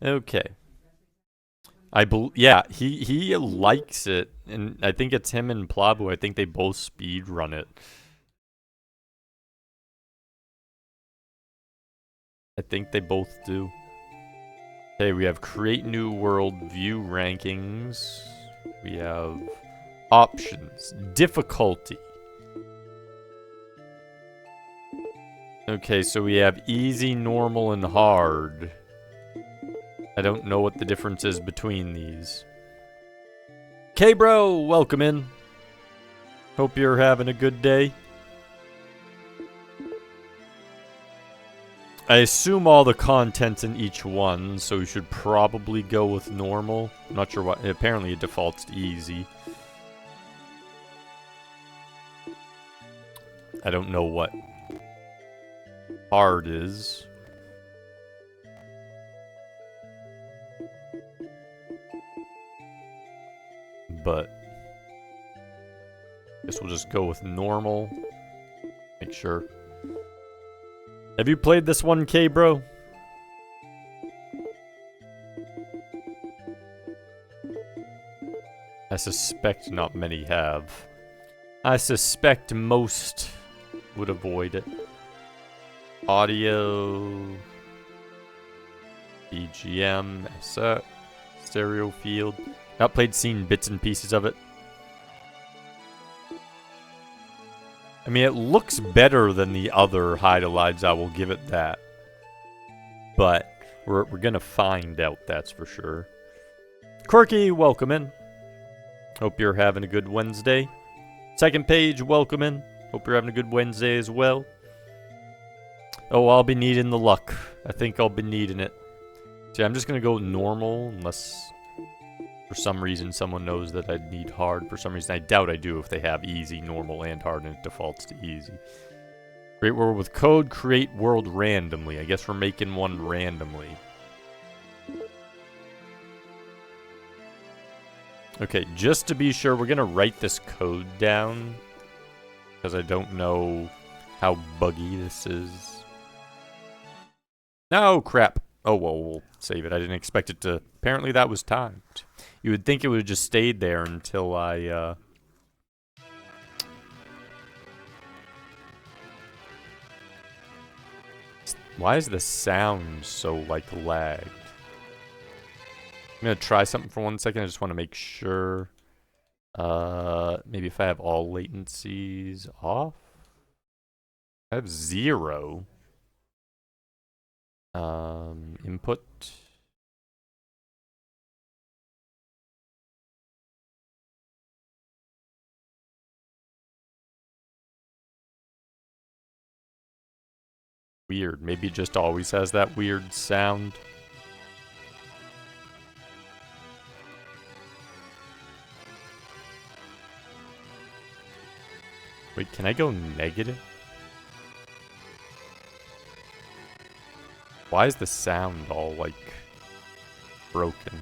Okay. Yeah, he likes it, and I think it's him and Plabu. I think they both speed run it. I think they both do. Okay, we have create new world view rankings. We have options, difficulty. Okay, so we have easy, normal, and hard. I don't know what the difference is between these. K-Bro, welcome in. Hope you're having a good day. I assume all the content's in each one, so we should probably go with normal. I'm not sure what. Apparently it defaults to easy. I don't know what hard is. But I guess we'll just go with normal. Make sure. Have you played this 1K, bro? I suspect not many have. I suspect most would avoid it. Audio, BGM, stereo field. Not played, seen bits and pieces of it. I mean, it looks better than the other Hydlides, I will give it that. But we're gonna find out, that's for sure. Quirky, welcome in. Hope you're having a good Wednesday. Second page, welcome in. Hope you're having a good Wednesday as well. Oh, I'll be needing the luck. I think I'll be needing it. See, I'm just gonna go normal, unless for some reason someone knows that I'd need hard. For some reason, I doubt I do if they have easy, normal, and hard, and it defaults to easy. Create world with code, create world randomly. I guess we're making one randomly. Okay, just to be sure, we're gonna write this code down, because I don't know how buggy this is. No, crap. Oh, well, we'll save it. I didn't expect it to... Apparently that was timed. You would think it would have just stayed there until I, Why is the sound so, like, lagged? I'm gonna try something for 1 second. I just want to make sure. Maybe if I have all latencies off? I have 0. Input. Weird. Maybe it just always has that weird sound. Wait, can I go negative? Why is the sound all, like, broken?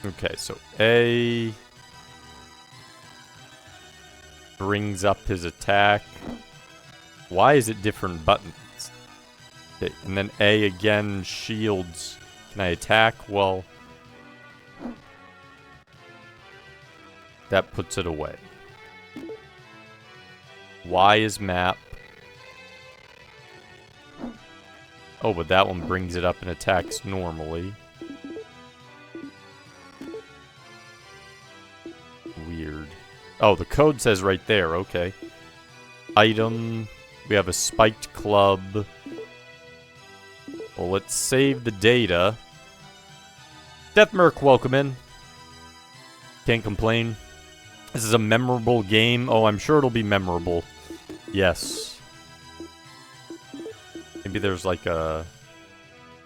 Okay, so A brings up his attack. Why is it different buttons? Okay, and then A again shields. Can I attack? Well, that puts it away. Y is map. Oh, but that one brings it up and attacks normally. Weird. Oh, the code says right there. Okay. Item. We have a spiked club. Well, let's save the data. Deathmerc, welcome in. Can't complain. This is a memorable game. Oh, I'm sure it'll be memorable. Yes. Maybe there's like a...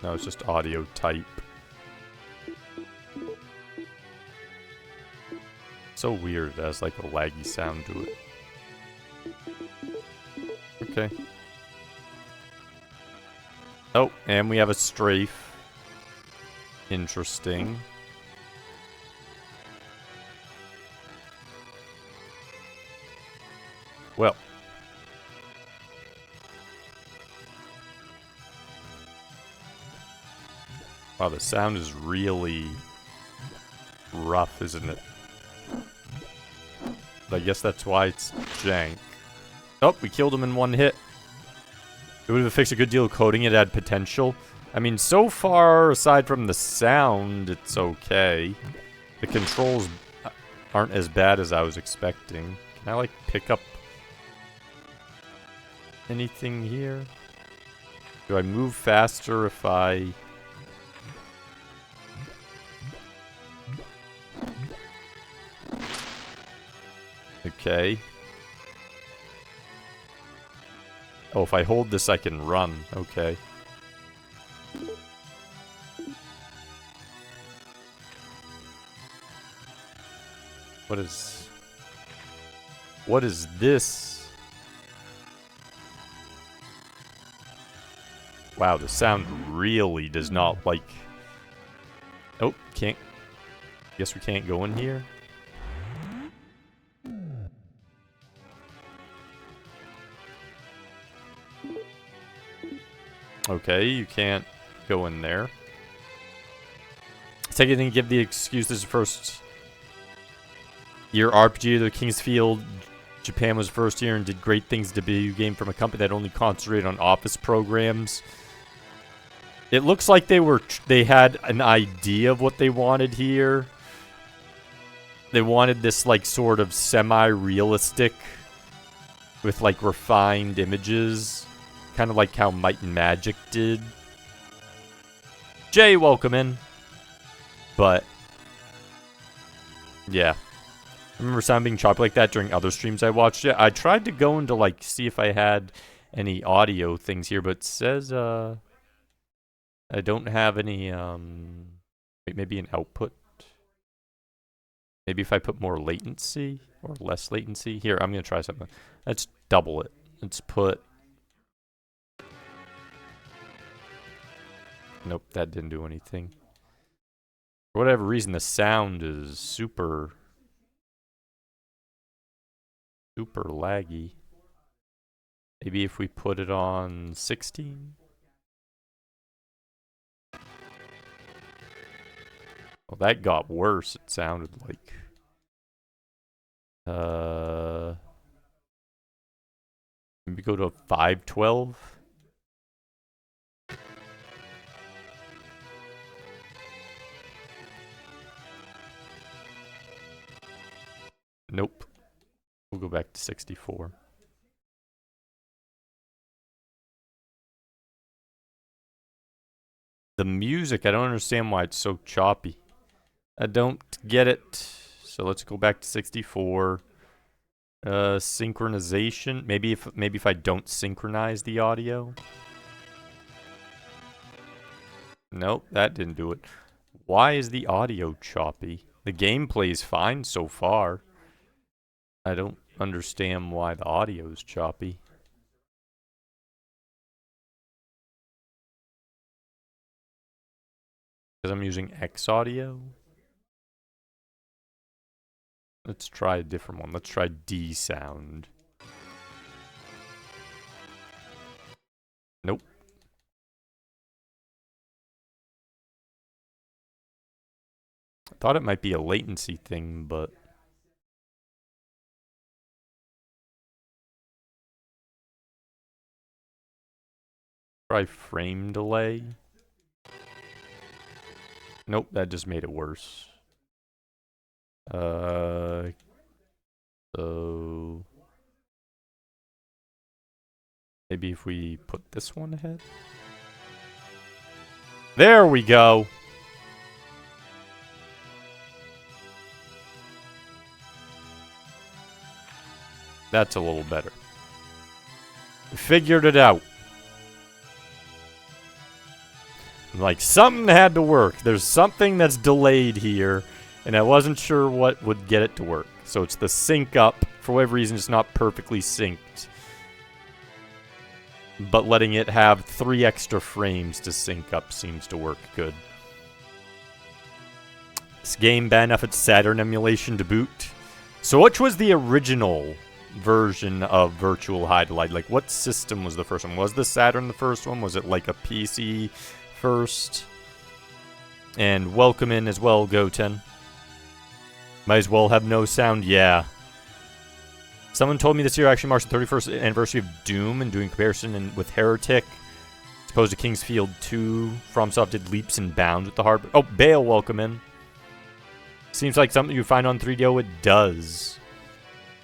No, it's just audio type. So weird. It has like a laggy sound to it. Okay. Oh, and we have a strafe. Interesting. Well. Wow, the sound is really rough, isn't it? But I guess that's why it's jank. Oh, we killed him in one hit. It would have fixed a good deal of coding. It had potential. I mean, so far, aside from the sound, it's okay. The controls aren't as bad as I was expecting. Can I, like, pick up anything here? Do I move faster if I... Okay. Oh, if I hold this, I can run. Okay. What is this? Wow, the sound really does not like... Oh, can't... Guess we can't go in here? Okay, you can't go in there. Sega didn't give the excuse this is the first year RPG of the King's Field. Japan was first year and did great things to be a game from a company that only concentrated on office programs. It looks like they had an idea of what they wanted here. They wanted this like sort of semi-realistic with like refined images. Kind of like how Might and Magic did. Jay, welcome in. But, yeah. I remember sound being choppy like that during other streams I watched. Yeah, I tried to go into, like, see if I had any audio things here, but it says, I don't have any, wait, maybe an output? Maybe if I put more latency or less latency? Here, I'm going to try something. Let's double it. Let's put... Nope, that didn't do anything. For whatever reason, the sound is super laggy. Maybe if we put it on 16? Well, that got worse, it sounded like. Maybe go to 512? Nope. We'll go back to 64. The music, I don't understand why it's so choppy. I don't get it. So let's go back to 64. Synchronization. Maybe if I don't synchronize the audio. Nope, that didn't do it. Why is the audio choppy? The gameplay's fine so far. I don't understand why the audio is choppy. Because I'm using X audio? Let's try a different one. Let's try D sound. Nope. I thought it might be a latency thing, but... Try frame delay. Nope, that just made it worse. So... Maybe if we put this one ahead? There we go! That's a little better. We figured it out. Like, something had to work. There's something that's delayed here, and I wasn't sure what would get it to work. So it's the sync up. For whatever reason, it's not perfectly synced. But letting it have 3 extra frames to sync up seems to work good. This game bad enough its Saturn emulation to boot. So which was the original version of Virtual Hydlide? Like, what system was the first one? Was the Saturn the first one? Was it like a PC first? And welcome in as well, Goten. Might as well have no sound, yeah. Someone told me this year actually marks the 31st anniversary of Doom, and doing comparison with Heretic, as opposed to King's Field 2, FromSoft did leaps and bounds with the hardware. Oh, Bale, welcome in. Seems like something you find on 3DO, it does.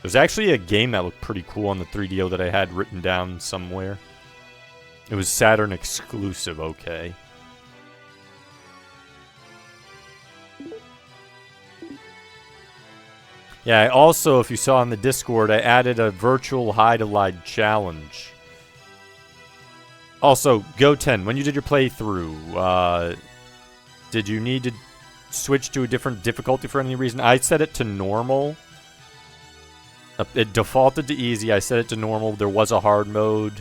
There's actually a game that looked pretty cool on the 3DO that I had written down somewhere. It was Saturn exclusive, okay. Yeah, I also, if you saw in the Discord, I added a virtual Hydlide challenge. Also, Goten, when you did your playthrough, did you need to switch to a different difficulty for any reason? I set it to normal. It defaulted to easy. I set it to normal. There was a hard mode.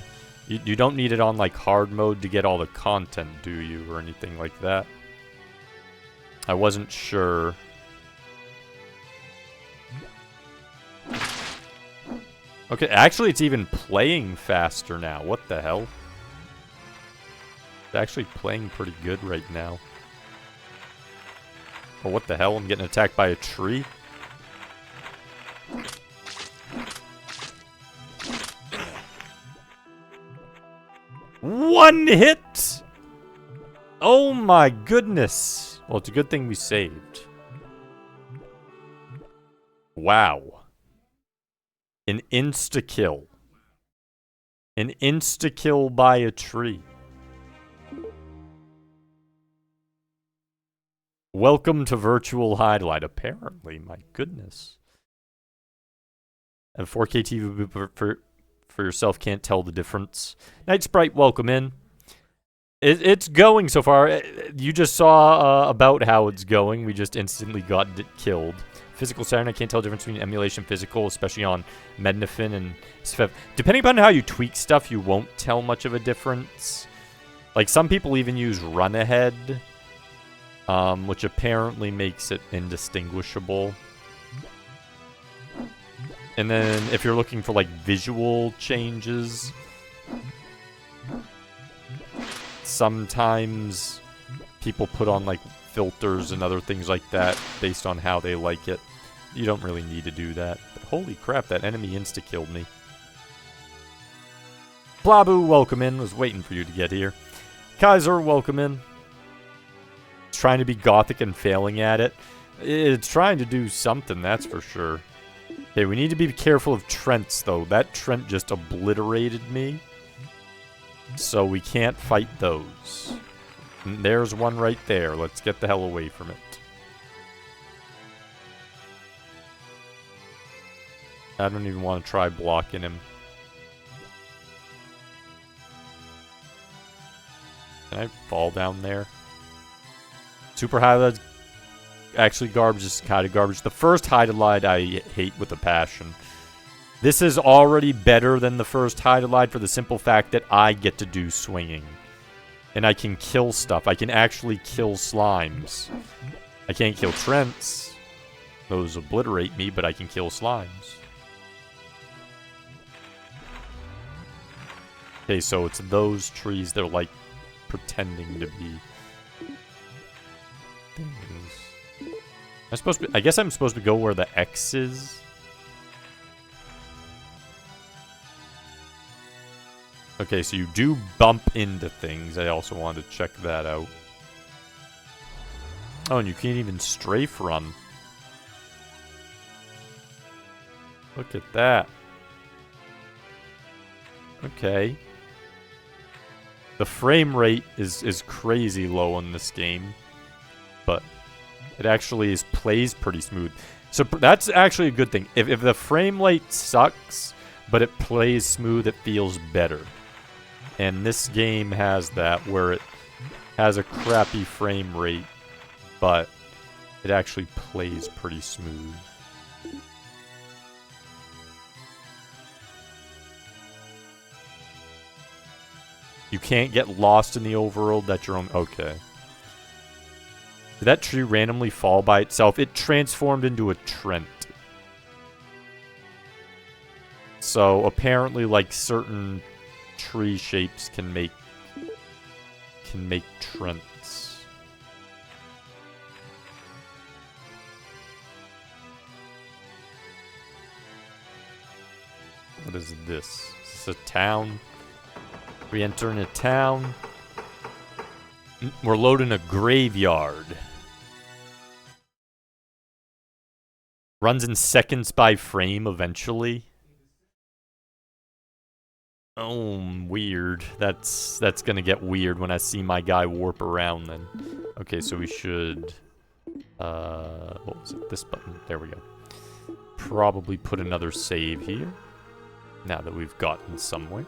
You don't need it on, like, hard mode to get all the content, do you? Or anything like that. I wasn't sure. Okay, actually it's even playing faster now. What the hell? It's actually playing pretty good right now. Oh, what the hell? I'm getting attacked by a tree? One hit! Oh my goodness! Well, it's a good thing we saved. Wow. An insta-kill. An insta-kill by a tree. Welcome to Virtual Hydlide, apparently. My goodness. And 4K TV for yourself can't tell the difference. Night Sprite, welcome in. It's going so far. You just saw about how it's going. We just instantly got killed. Physical Saturn, I can't tell the difference between emulation physical, especially on Mednafin and SFEV. Depending upon how you tweak stuff, you won't tell much of a difference. Like, some people even use run ahead, which apparently makes it indistinguishable. And then if you're looking for, like, visual changes, sometimes people put on, like, filters and other things like that based on how they like it. You don't really need to do that. But holy crap, that enemy insta-killed me. Blabu, welcome in. Was waiting for you to get here. Kaiser, welcome in. It's trying to be gothic and failing at it. It's trying to do something, that's for sure. Okay, we need to be careful of Trents, though. That Trent just obliterated me. So we can't fight those. And there's one right there. Let's get the hell away from it. I don't even want to try blocking him. Can I fall down there? Super Hydlide, actually garbage is kind of garbage. The first Hydlide I hate with a passion. This is already better than the first Hydlide for the simple fact that I get to do swinging. And I can kill stuff. I can actually kill slimes. I can't kill Trents. Those obliterate me, but I can kill slimes. Okay, so it's those trees that are like pretending to be things. I guess I'm supposed to go where the X is. Okay, so you do bump into things. I also wanted to check that out. Oh, and you can't even strafe run. Look at that. Okay. The frame rate is crazy low in this game. But it actually plays pretty smooth. So that's actually a good thing. If the frame rate sucks, but it plays smooth, it feels better. And this game has that, where it has a crappy frame rate, but it actually plays pretty smooth. You can't get lost in the overworld. That's your own... Okay. Did that tree randomly fall by itself? It transformed into a Trent. So, apparently, like, certain tree shapes can make Trents. What is this? Is this a town? We enter in a town. We're loading a graveyard. Runs in seconds by frame eventually. Oh, weird. That's gonna get weird when I see my guy warp around then. Okay, so we should... what was it? This button. There we go. Probably put another save here. Now that we've gotten somewhere.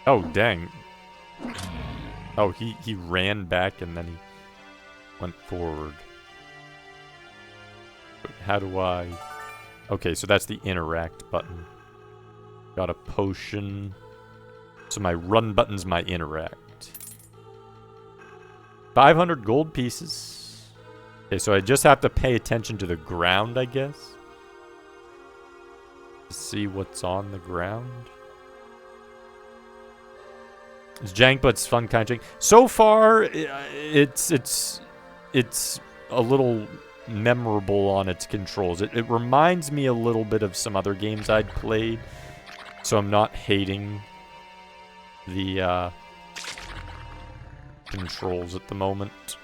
Oh, dang. Oh, he ran back and then he went forward. Wait, how do I... Okay, so that's the interact button. Got a potion. So my run button's my interact. 500 gold pieces. Okay, so I just have to pay attention to the ground, I guess. To see what's on the ground. It's jank, but it's fun kind of jank. So far, it's a little memorable on its controls. It reminds me a little bit of some other games I'd played, so I'm not hating the controls at the moment.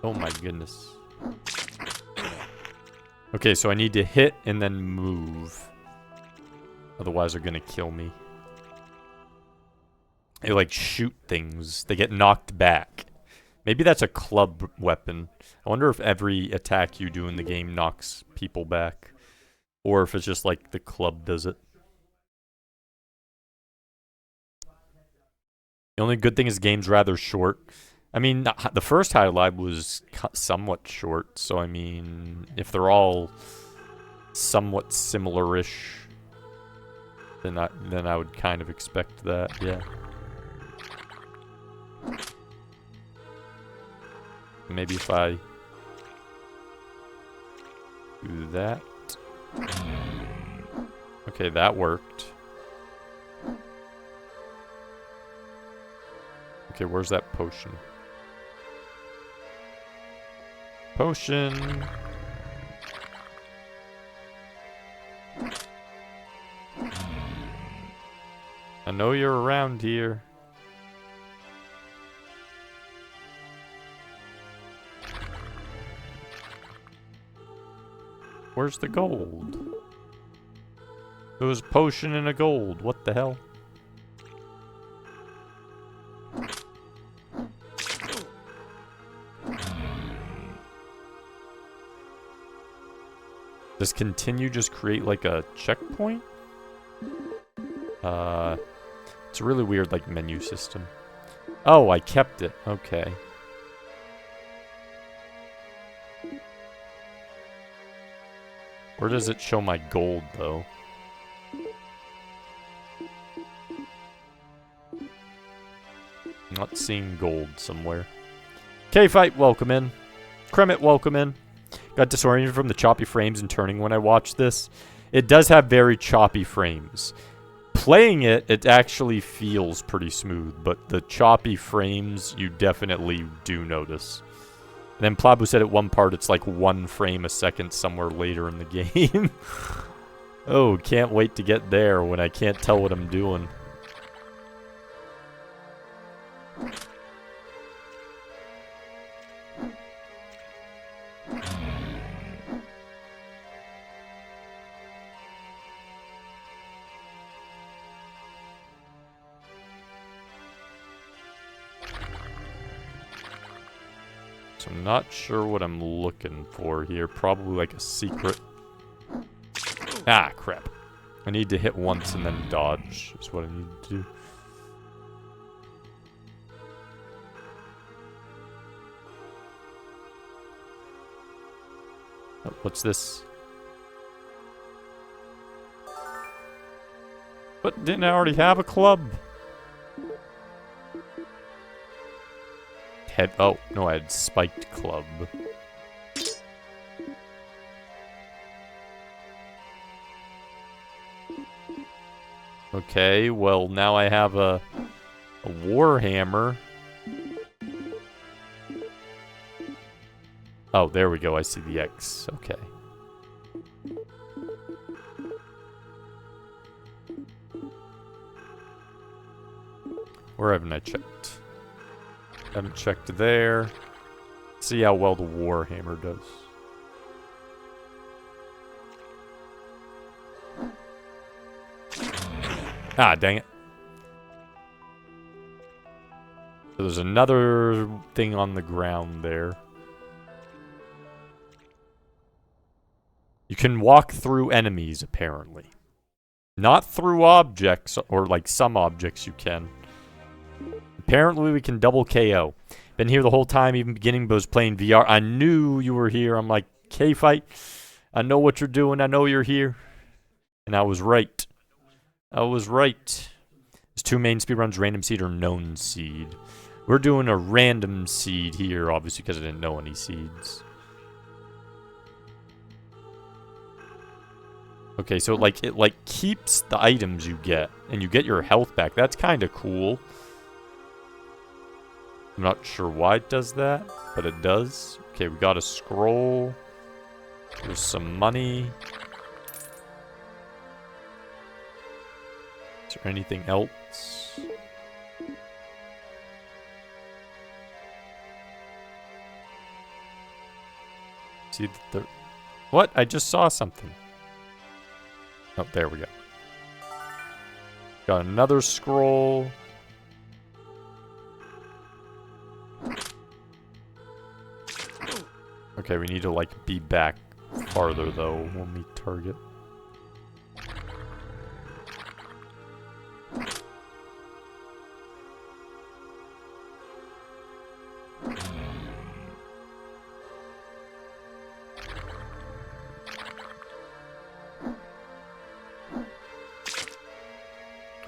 Oh my goodness. Okay, so I need to hit and then move. Otherwise they're gonna kill me. They like shoot things. They get knocked back. Maybe that's a club weapon. I wonder if every attack you do in the game knocks people back. Or if it's just like the club does it. The only good thing is the game's rather short. I mean, the first Hydlide was somewhat short, so I mean, if they're all somewhat similar-ish, then I would kind of expect that, yeah. Maybe if I do that. Okay, that worked. Okay, where's that potion? Potion. I know you're around here. Where's the gold? It was potion and a gold. What the hell? Does continue just create like a checkpoint? It's a really weird like menu system. Oh, I kept it. Okay. Where does it show my gold though? Not seeing gold somewhere. K-Fight, welcome in. Kremet, welcome in. Got disoriented from the choppy frames and turning when I watched this. It does have very choppy frames. Playing it, it actually feels pretty smooth, but the choppy frames, you definitely do notice. And then Plabu said at one part it's like 1 frame a second somewhere later in the game. Oh, can't wait to get there when I can't tell what I'm doing. So I'm not sure what I'm looking for here. Probably like a secret. Ah, crap. I need to hit once and then dodge is what I need to do. Oh, what's this? But didn't I already have a club? head. Oh, no, I had spiked club. Okay, well, now I have a warhammer. Oh, there we go. I see the X. Okay. Where haven't I checked? Haven't checked there. See how well the warhammer does. Ah, dang it. So there's another thing on the ground there. You can walk through enemies, apparently. Not through objects, or like some objects you can. Apparently we can double KO. Been here the whole time, even beginning, but was playing VR. I knew you were here. I'm like, K-Fight, I know what you're doing. I know you're here. And I was right. I was right. There's two main speedruns, random seed or known seed. We're doing a random seed here, obviously, because I didn't know any seeds. Okay, so it keeps the items you get, and you get your health back. That's kind of cool. I'm not sure why it does that, but it does. Okay, we got a scroll. There's some money. Is there anything else? See the... What? I just saw something. Oh, there we go. Got another scroll. Okay, we need to, like, be back farther, though, when we target.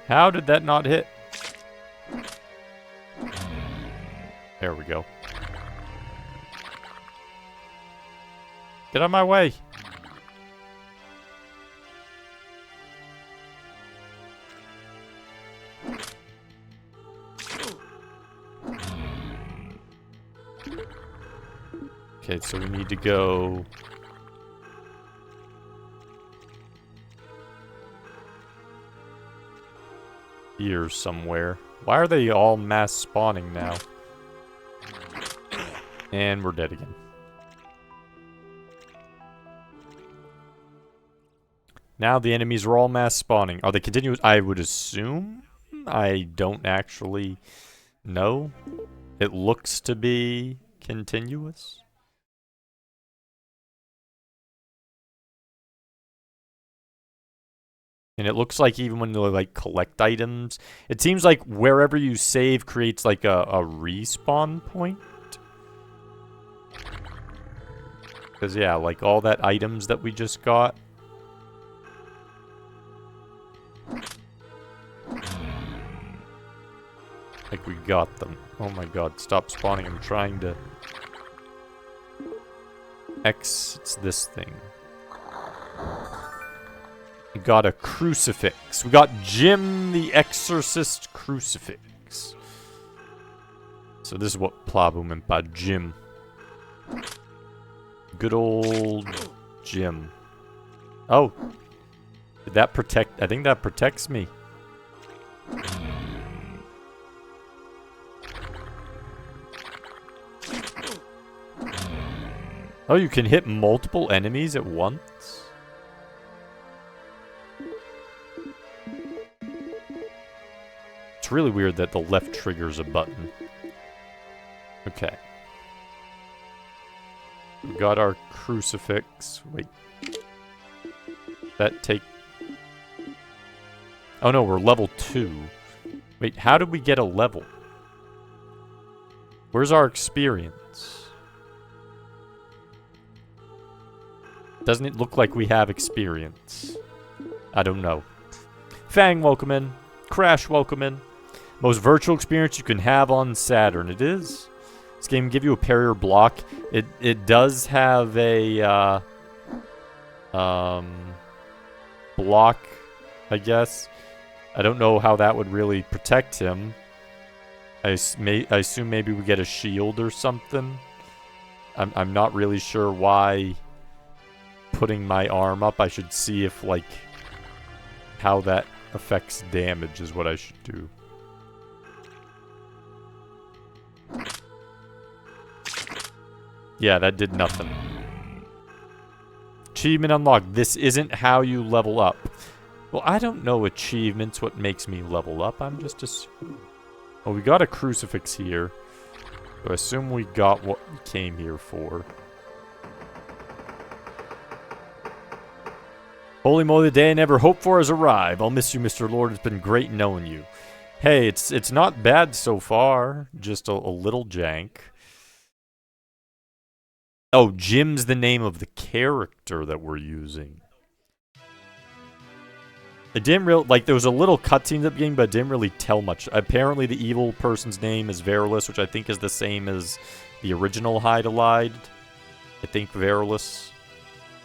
How did that not hit? There we go. Get out of my way. Okay, so we need to go... here somewhere. Why are they all mass spawning now? And we're dead again. Now the enemies are all mass spawning. Are they continuous? I would assume. I don't actually know. It looks to be continuous. And it looks like even when they like collect items, it seems like wherever you save creates like a respawn point. Because yeah, like all that items that we just got. Like we got them. Oh my god, stop spawning. I'm trying to... X, it's this thing. We got a crucifix. We got Jim the Exorcist crucifix. So this is what Plabu meant by Jim. Good old Jim. Oh. Did that protect? I think that protects me. Oh, you can hit multiple enemies at once? It's really weird that the left triggers a button. Okay. We got our crucifix. Wait. That take... Oh no, we're level 2. Wait, how did we get a level? Where's our experience? Doesn't it look like we have experience? I don't know. Fang, welcome in. Crash, welcome in. Most virtual experience you can have on Saturn. It is. This game give you a parry or block. It does have a block, I guess. I don't know how that would really protect him. I assume maybe we get a shield or something. I'm not really sure why putting my arm up. I should see if, like, how that affects damage is what I should do. Yeah, that did nothing. Achievement unlocked. This isn't how you level up. Well, I don't know achievements, what makes me level up. I'm just assuming. Oh, we got a crucifix here. So I assume we got what we came here for. Holy moly, the day I never hoped for has arrived. I'll miss you, Mr. Lord. It's been great knowing you. Hey, it's not bad so far. Just a little jank. Oh, Jim's the name of the character that we're using. It didn't really, like, there was a little cutscene at the beginning, but it didn't really tell much. Apparently, the evil person's name is Verilus, which I think is the same as the original Hydlide. I think Verilus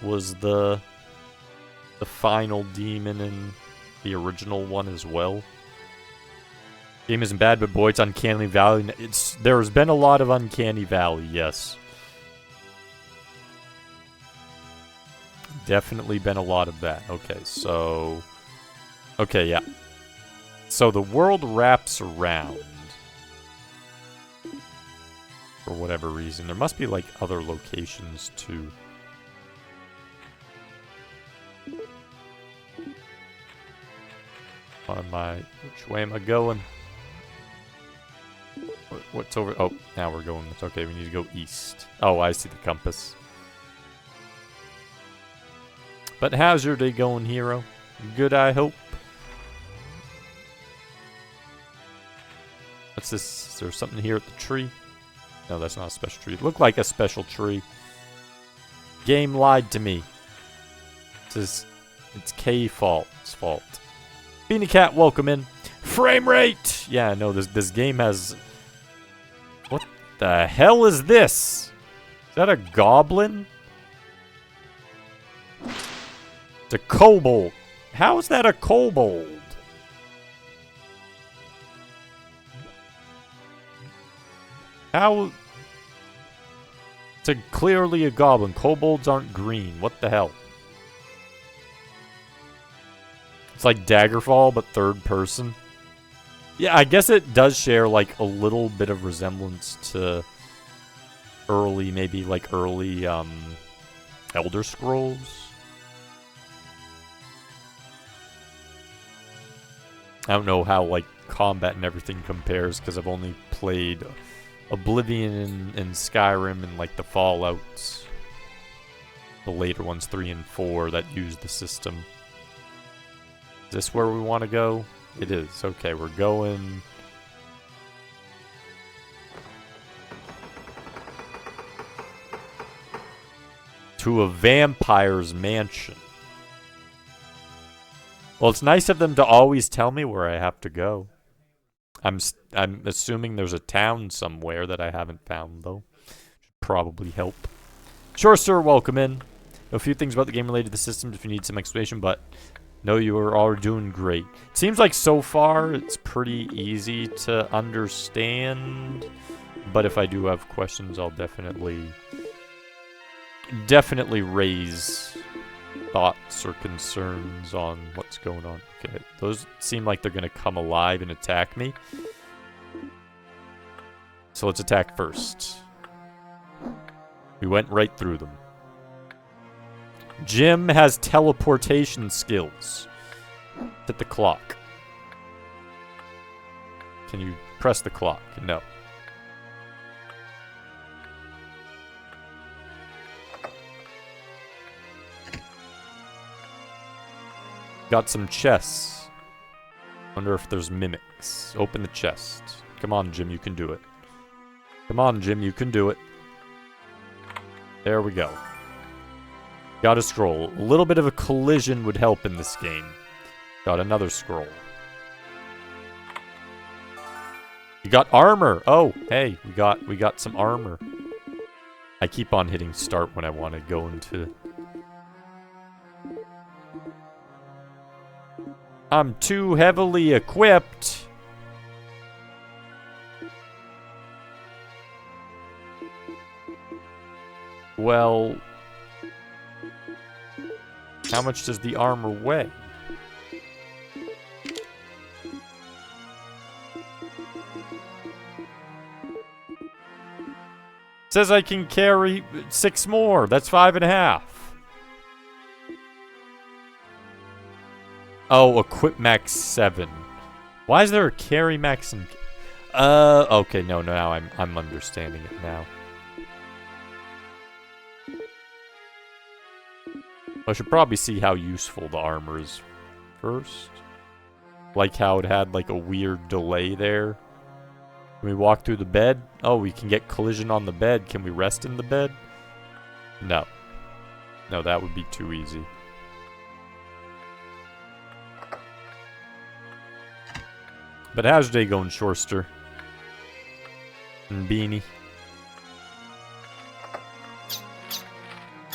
was the final demon in the original one as well. Game isn't bad, but boy, it's Uncanny Valley. There's been a lot of Uncanny Valley, yes. Definitely been a lot of that. Okay, so... Okay, yeah. So the world wraps around. For whatever reason. There must be, like, other locations, too. Which way am I going? What's over? Oh, now we're going. It's okay, we need to go east. Oh, I see the compass. But how's your day going, hero? Good, I hope. What's this? Is there something here at the tree? No, that's not a special tree. It looked like a special tree. Game lied to me. It's K's fault. Beanie Cat, welcome in. Frame rate! Yeah, no, this game has... What the hell is this? Is that a goblin? It's a kobold. How is that a kobold? How... It's clearly a goblin. Kobolds aren't green. What the hell? It's like Daggerfall, but third person. Yeah, I guess it does share, like, a little bit of resemblance to early, maybe, like, early, Elder Scrolls. I don't know how, like, combat and everything compares, because I've only played Oblivion and Skyrim and, like, the Fallouts. The later ones, 3 and 4, that use the system. Is this where we want to go? It is. Okay, we're going... to a vampire's mansion. Well, it's nice of them to always tell me where I have to go. I'm assuming there's a town somewhere that I haven't found, though. Should probably help. Sure, sir. Welcome in. A few things about the game related to the systems if you need some explanation, but... No, you are all doing great. It seems like so far it's pretty easy to understand. But if I do have questions, I'll definitely raise thoughts or concerns on what's going on. Okay, those seem like they're going to come alive and attack me. So let's attack first. We went right through them. Jim has teleportation skills. Hit the clock. Can you press the clock? No. Got some chests. Wonder if there's mimics. Open the chest. Come on, Jim, you can do it. Come on, Jim, you can do it. There we go. Got a scroll. A little bit of a collision would help in this game. Got another scroll. We got armor. Oh, hey, we got some armor. I keep on hitting start when I want to go into... I'm too heavily equipped. Well, how much does the armor weigh? Says I can carry 6 more. That's 5.5. Oh, equip max 7. Why is there a carry max and... okay, no, now I'm understanding it now. I should probably see how useful the armor is first. Like how it had like a weird delay there. Can we walk through the bed? Oh, we can get collision on the bed. Can we rest in the bed? No. No, that would be too easy. But how's your day going, Shorster? And Beanie?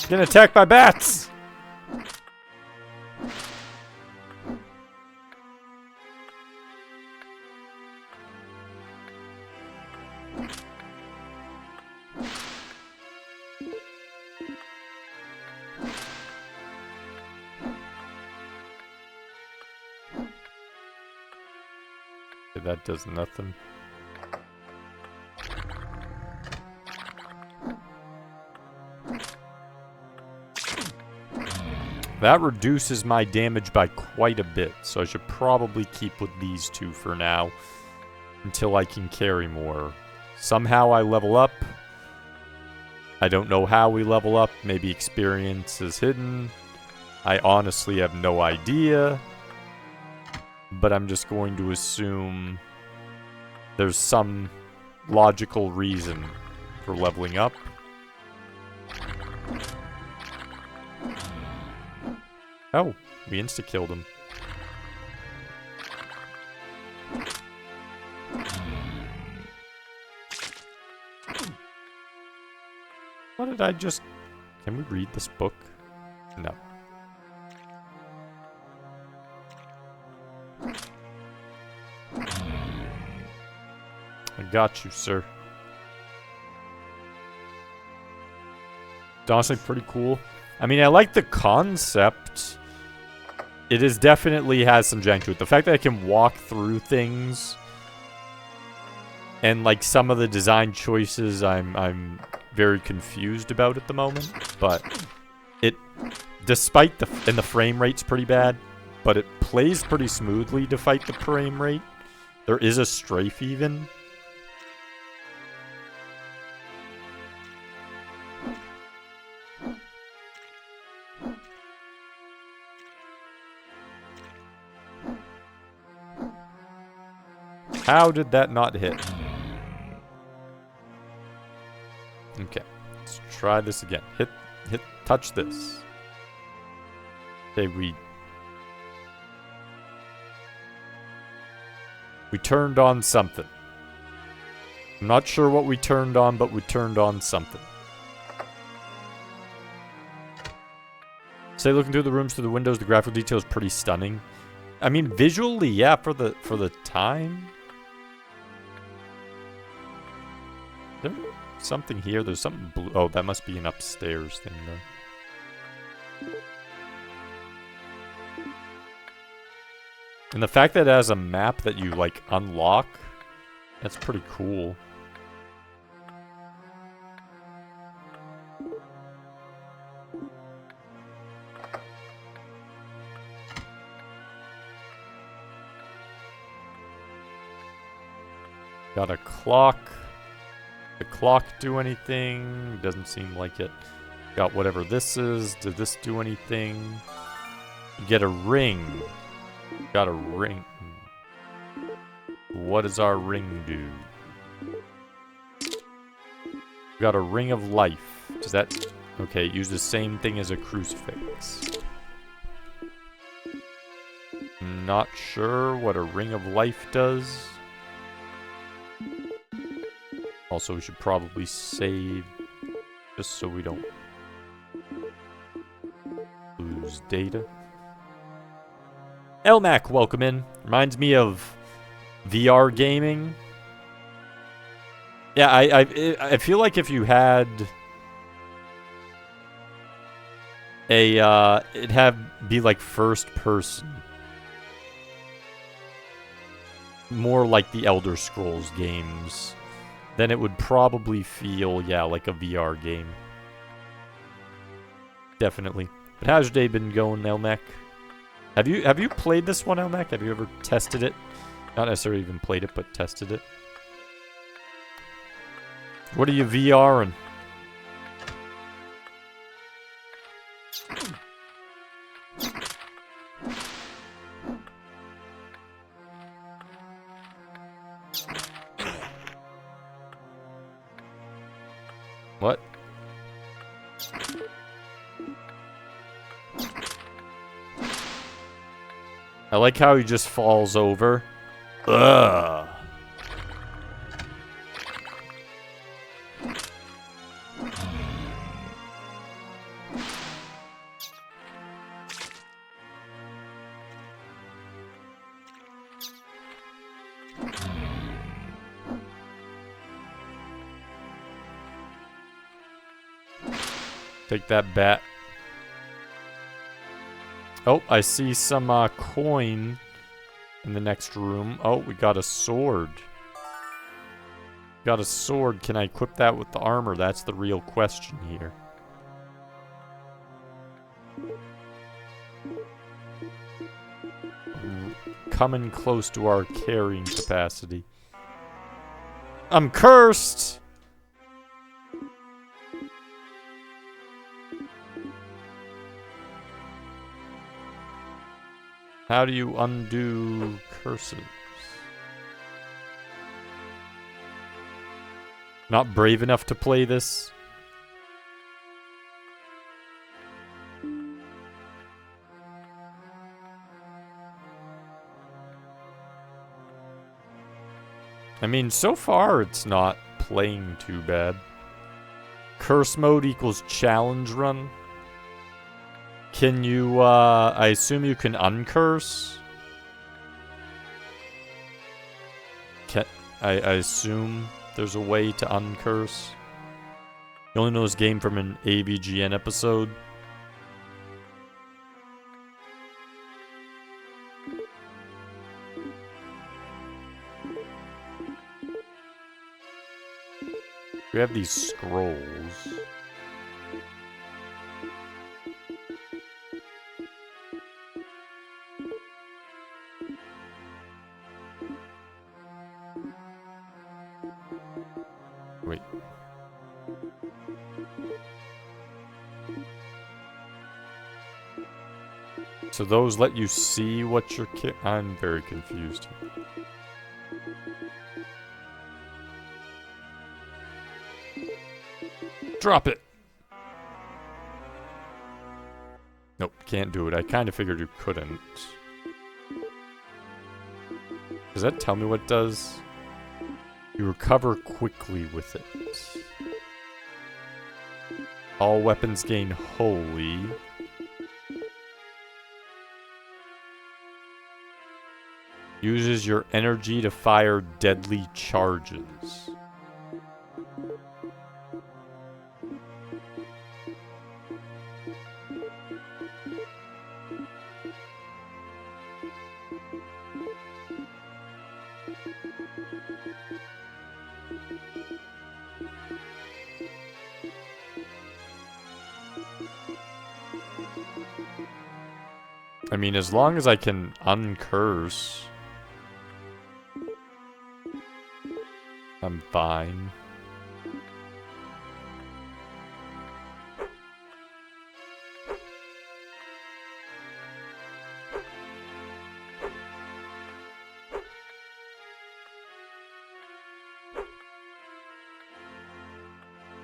Getting attacked by bats! That does nothing. That reduces my damage by quite a bit, so I should probably keep with these two for now until I can carry more. Somehow I level up. I don't know how we level up. Maybe experience is hidden. I honestly have no idea. But I'm just going to assume there's some logical reason for leveling up. Oh, we insta-killed him. What did I just... Can we read this book? No. I got you, sir. It's honestly pretty cool. I mean, I like the concept. It is definitely has some jank to it. The fact that I can walk through things and like some of the design choices I'm very confused about at the moment, but it despite the frame rate's pretty bad, but it plays pretty smoothly to fight the frame rate. There is a strafe even. How did that not hit? Okay, let's try this again. Touch this. Okay, we turned on something. I'm not sure what we turned on, but we turned on something. Say looking through the rooms, through the windows, the graphical detail is pretty stunning. I mean, visually, yeah, for the time. There's something here. There's something blue. Oh, that must be an upstairs thing, though. And the fact that it has a map that you, like, unlock, that's pretty cool. Got a clock. The clock do anything? Doesn't seem like it. Got whatever this is. Did this do anything? You get a ring. Got a ring. What does our ring do? Got a ring of life. Does that... Okay, use the same thing as a crucifix. Not sure what a ring of life does. Also, we should probably save just so we don't lose data. Elmac, welcome in. Reminds me of VR gaming. Yeah, I feel like if you had a it'd be like first person, more like the Elder Scrolls games, then it would probably feel, yeah, like a VR game. Definitely. But how's your day been going, Elmac? Have you played this one, Elmac? Have you ever tested it? Not necessarily even played it, but tested it. What are you VRing? What? I like how he just falls over. Ugh. Take that bat. Oh, I see some coin in the next room. Oh, we got a sword. Got a sword. Can I equip that with the armor? That's the real question here. Coming close to our carrying capacity. I'm cursed! How do you undo curses? Not brave enough to play this? I mean, so far it's not playing too bad. Curse mode equals challenge run. Can you, I assume you can uncurse? I assume there's a way to uncurse. You only know this game from an AVGN episode. We have these scrolls. Wait. So those let you see what you're I'm very confused. Drop it! Nope, can't do it. I kind of figured you couldn't. Does that tell me what it does? You recover quickly with it. All weapons gain holy. Uses your energy to fire deadly charges. I mean, as long as I can uncurse, I'm fine.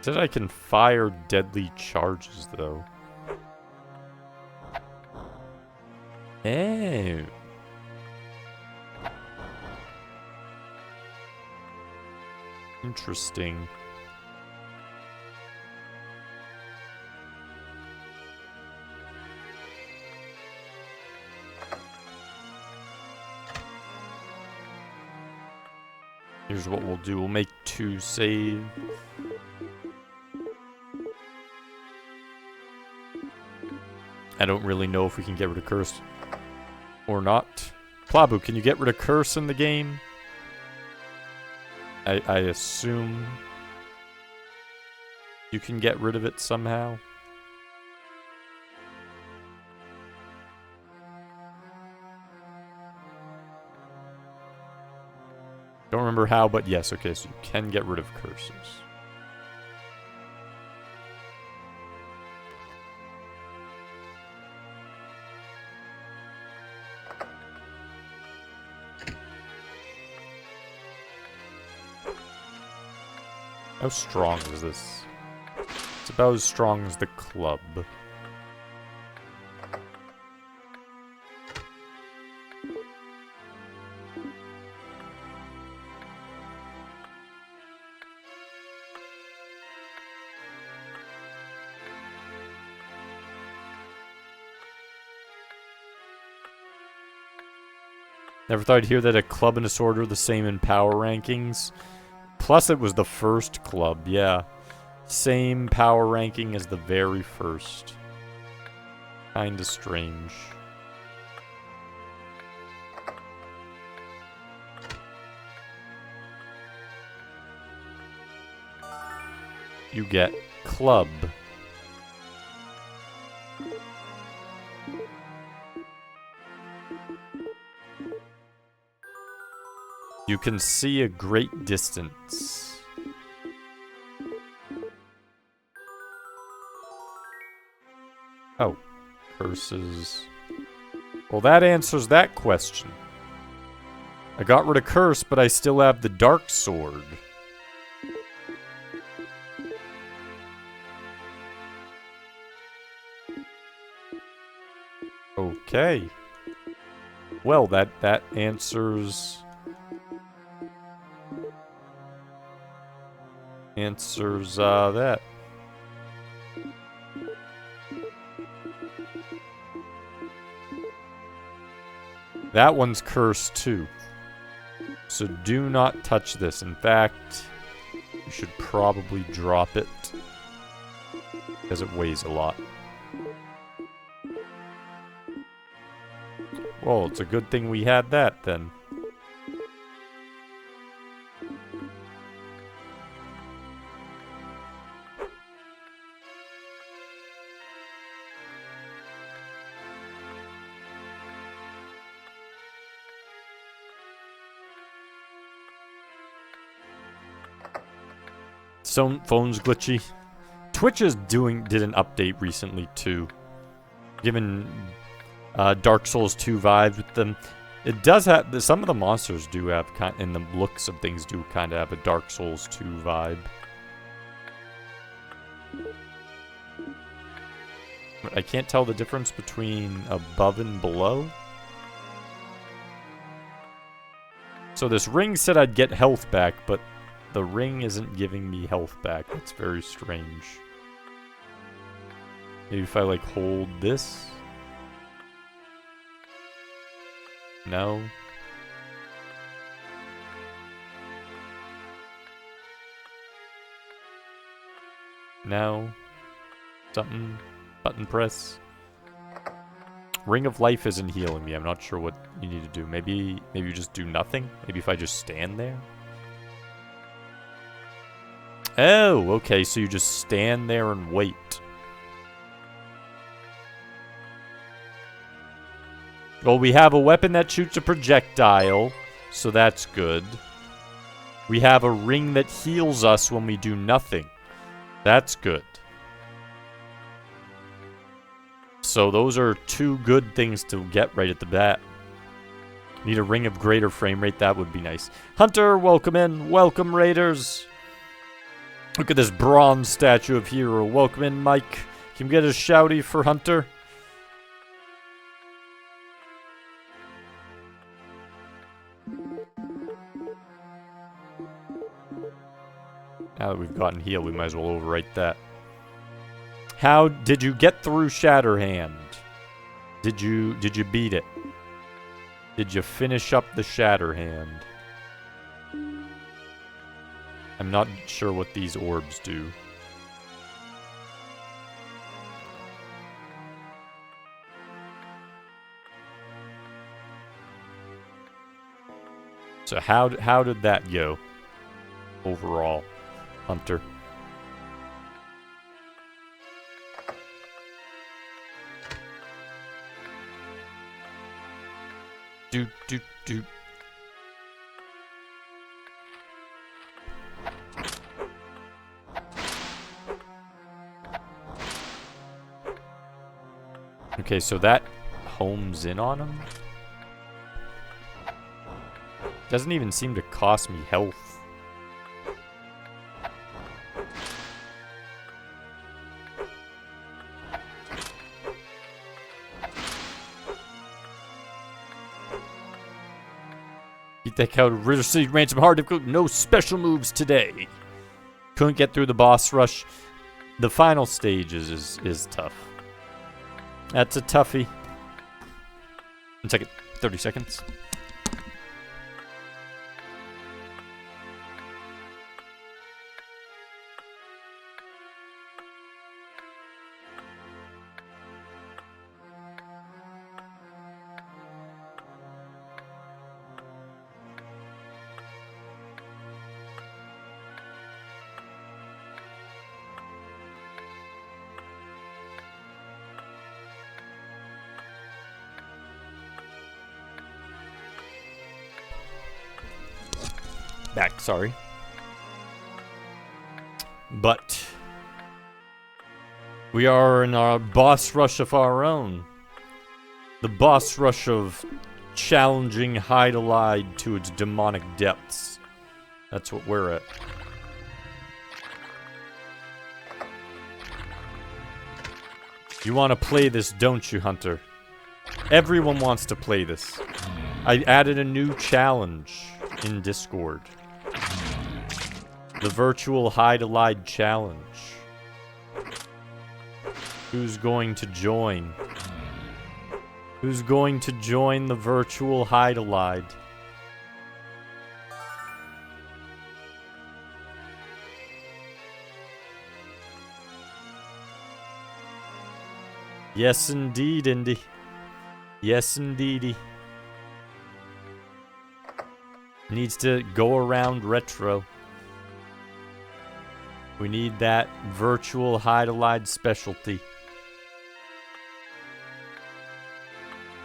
Said I can fire deadly charges, though. Oh. Interesting. Here's what we'll do. We'll make 2 save. I don't really know if we can get rid of curse or not. Plabu, can you get rid of curse in the game? I assume you can get rid of it somehow. Don't remember how, but yes, okay, so you can get rid of curses. How strong is this? It's about as strong as the club. Never thought I'd hear that a club and a sword are the same in power rankings. Plus it was the first club, yeah. Same power ranking as the very first. Kinda strange. You get club. You can see a great distance. Oh, curses. Well, that answers that question. I got rid of curse, but I still have the dark sword. Okay. Well, that answers that. That one's cursed too. So do not touch this. In fact, you should probably drop it because it weighs a lot. Well, it's a good thing we had that then. Some phone's glitchy. Twitch did an update recently too, given Dark Souls 2 vibes with them. It does have some of the monsters do have in the looks of things do kind of have a Dark Souls 2 vibe. But I can't tell the difference between above and below. So this ring said I'd get health back, but the ring isn't giving me health back. That's very strange. Maybe if I, like, hold this? No. No. Something. Button press. Ring of Life isn't healing me. I'm not sure what you need to do. Maybe you just do nothing? Maybe if I just stand there? Oh, okay, so you just stand there and wait. Well, we have a weapon that shoots a projectile, so that's good. We have a ring that heals us when we do nothing. That's good. So those are 2 good things to get right at the bat. Need a ring of greater frame rate, that would be nice. Hunter, welcome in. Welcome, Raiders. Look at this bronze statue of Hero. Welcome in, Mike. Can we get a shouty for Hunter? Now that we've gotten healed, we might as well overwrite that. How did you get through Shatterhand? Did you beat it? Did you finish up the Shatterhand? I'm not sure what these orbs do. So how did that go overall, Hunter? Do. Okay, so that homes in on him? Doesn't even seem to cost me health. Beat that cow to River City Ransom hard difficult. No special moves today. Couldn't get through the boss rush. The final stage is tough. That's a toughie. 1 second. 30 seconds. Back, sorry. But we are in our boss rush of our own. The boss rush of challenging Hydlide to its demonic depths. That's what we're at. You want to play this, don't you, Hunter? Everyone wants to play this. I added a new challenge in Discord. The virtual Hydlide challenge. Who's going to join? Who's going to join the virtual Hydlide? Yes, indeed, Indy. Yes, indeedy. Needs to go around retro. We need that virtual Hydlide specialty.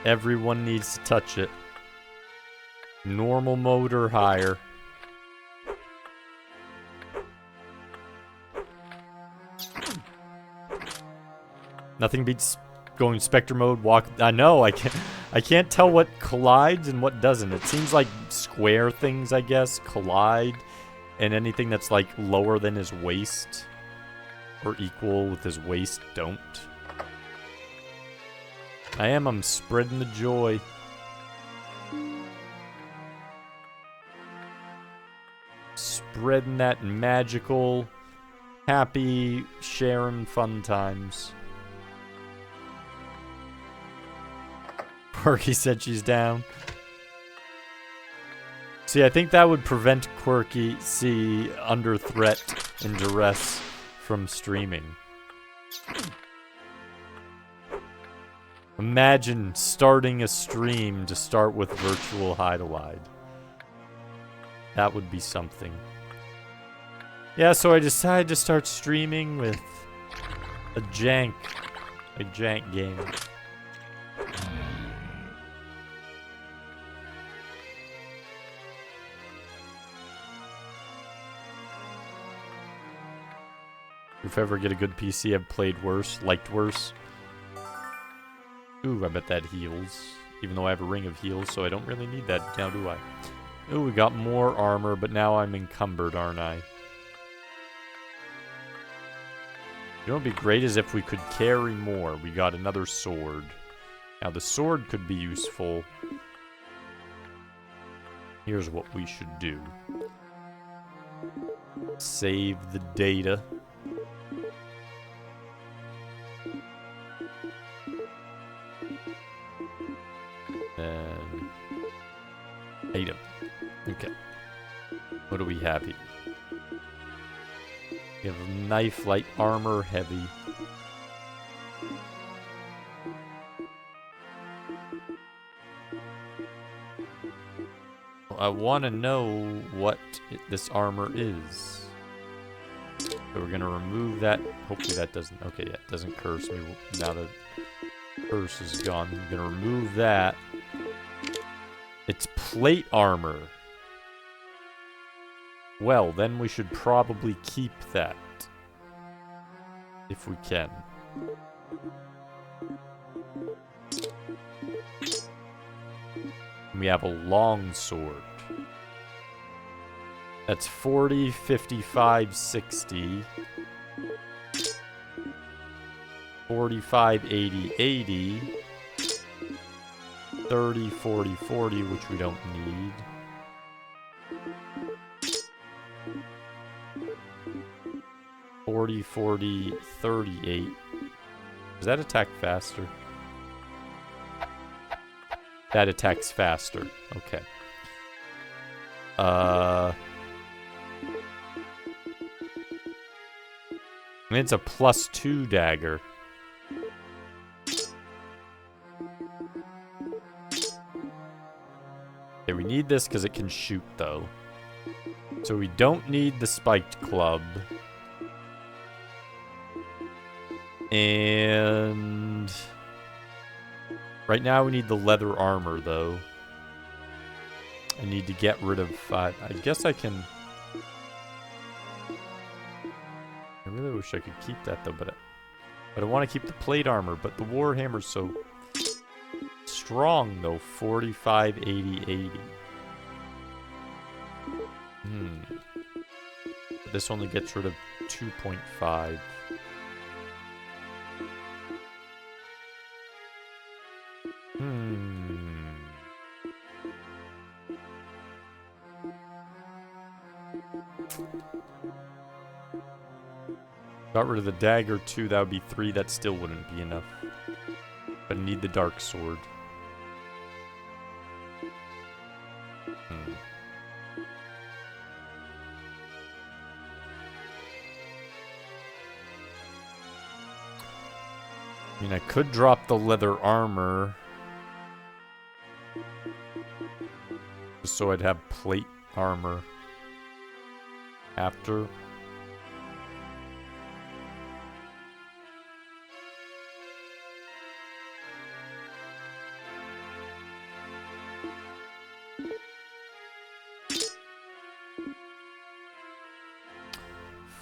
Everyone needs to touch it. Normal mode or higher. Nothing beats going Spectre mode. Walk. I know. I can't tell what collides and what doesn't. It seems like square things, I guess, collide. And anything that's like lower than his waist or equal with his waist don't. I'm spreading the joy. Spreading that magical, happy, sharing fun times. Quirky said she's down. See, I think that would prevent Quirky under threat and duress from streaming. Imagine starting a stream to start with virtual Hydlide. That would be something. Yeah, so I decided to start streaming with a jank game. If I ever get a good PC, I've played worse, liked worse. Ooh, I bet that heals. Even though I have a ring of heals, so I don't really need that now, do I? Ooh, we got more armor, but now I'm encumbered, aren't I? You know what would be great is if we could carry more. We got another sword. Now, the sword could be useful. Here's what we should do. Save the data. And item. Okay. What do we have here? We have knife, light armor, heavy. Well, I want to know what this armor is. So we're going to remove that. Hopefully that doesn't... Okay, yeah, it doesn't curse me now that curse is gone. I'm going to remove that. It's plate armor. Well, then we should probably keep that. If we can. We have a long sword. That's 40, 55, 60. 45, 80, 80. 30, 40, 40, which we don't need. Forty, 40, 38. Does that attack faster? That attacks faster. Okay. I mean, it's a +2 dagger. Okay, we need this because it can shoot, though. So we don't need the spiked club. And... right now we need the leather armor, though. I need to get rid of 5. I guess I can... I really wish I could keep that, though, but I want to keep the plate armor, but the warhammer's so strong, though. 45, 80, 80. But this only gets rid of 2.5. Got rid of the dagger too, that would be 3, that still wouldn't be enough. But I need the dark sword. I mean, I could drop the leather armor. Just so I'd have plate armor after.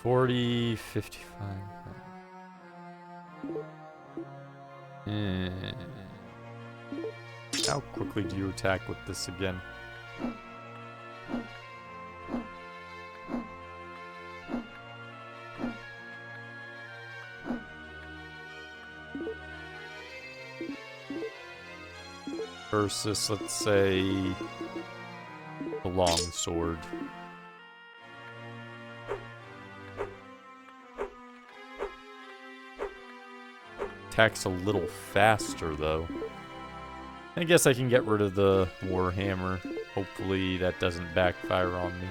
$40, $55. How quickly do you attack with this again? Versus, let's say, the long sword. Attacks a little faster, though. I guess I can get rid of the warhammer. Hopefully that doesn't backfire on me.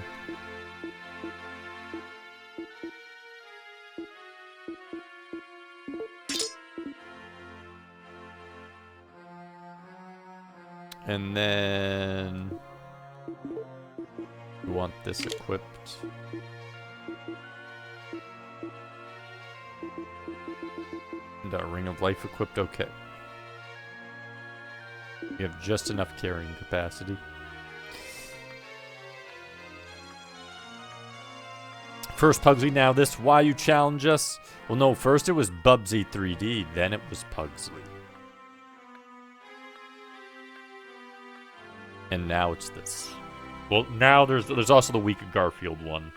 And then we want this equipped. And a ring of life equipped, okay. We have just enough carrying capacity. First Pugsley, now this, why you challenge us? Well, no, first it was Bubsy 3D, then it was Pugsley. And now it's this. Well, now there's also the Week of Garfield one.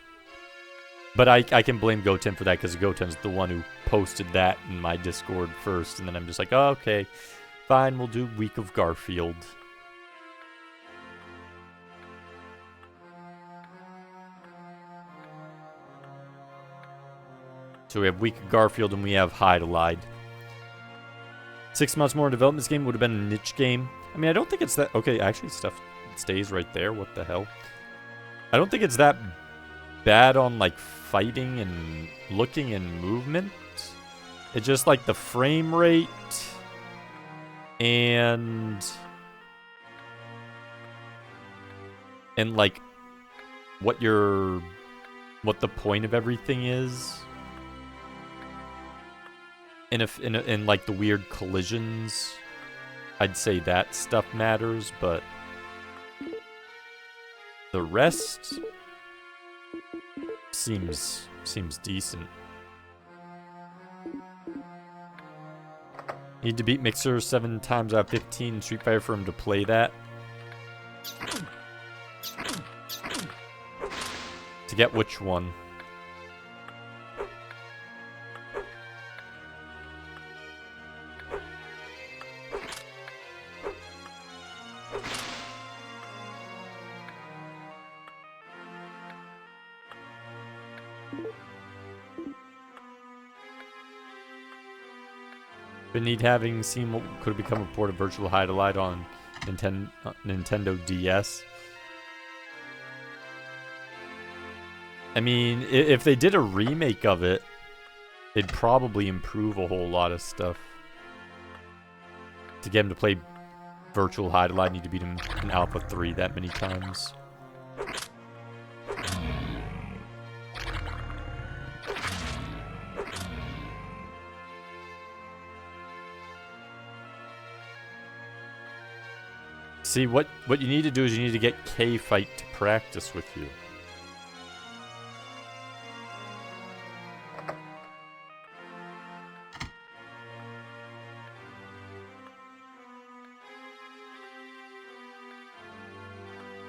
But I can blame Goten for that, because Goten's the one who posted that in my Discord first, and then I'm just like, oh, okay, fine, we'll do Week of Garfield. So we have Week of Garfield and we have Hydlide. 6 months more in development. This game would have been a niche game. I mean, I don't think it's that... Okay, actually, stuff stays right there. What the hell? I don't think it's that bad on, like, fighting and looking and movement. It's just, like, the frame rate and like, what the point of everything is. And like the weird collisions, I'd say that stuff matters, but the rest seems decent. Need to beat Mixer 7 times out of 15 in Street Fighter for him to play that. To get which one? Need having seen what could have become a port of Virtual Hydlide on Nintendo DS. I mean, if they did a remake of it, it'd probably improve a whole lot of stuff. To get him to play Virtual Hydlide, need to beat him in Alpha 3 that many times. See, what you need to do is you need to get K-Fight to practice with you.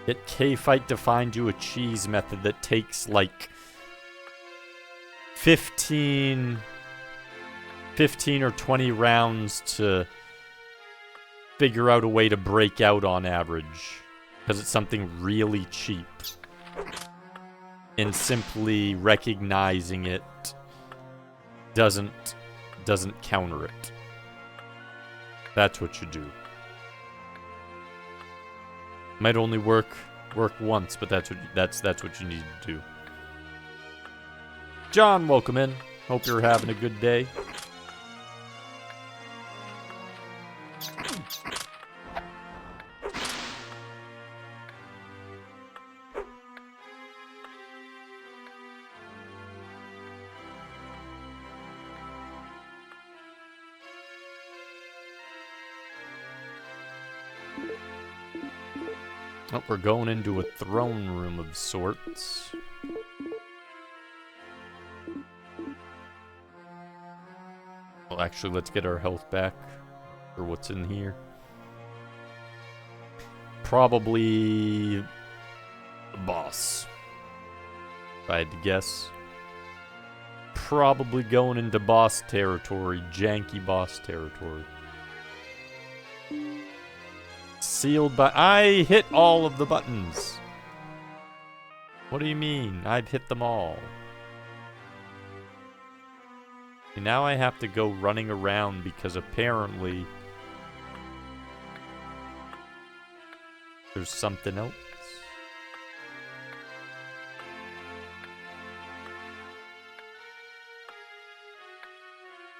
Get K-Fight to find you a cheese method that takes, like, 15 or 20 rounds to figure out a way to break out on average, because it's something really cheap, and simply recognizing it doesn't counter it. That's what you do. Might only work once, but that's what you need to do. John, welcome in. Hope you're having a good day. Oh, we're going into a throne room of sorts. Well, actually, let's get our health back. Or what's in here. Probably the boss, if I had to guess. Probably going into boss territory. Janky boss territory. Sealed by... I hit all of the buttons. What do you mean? I've hit them all. And now I have to go running around because apparently there's something else.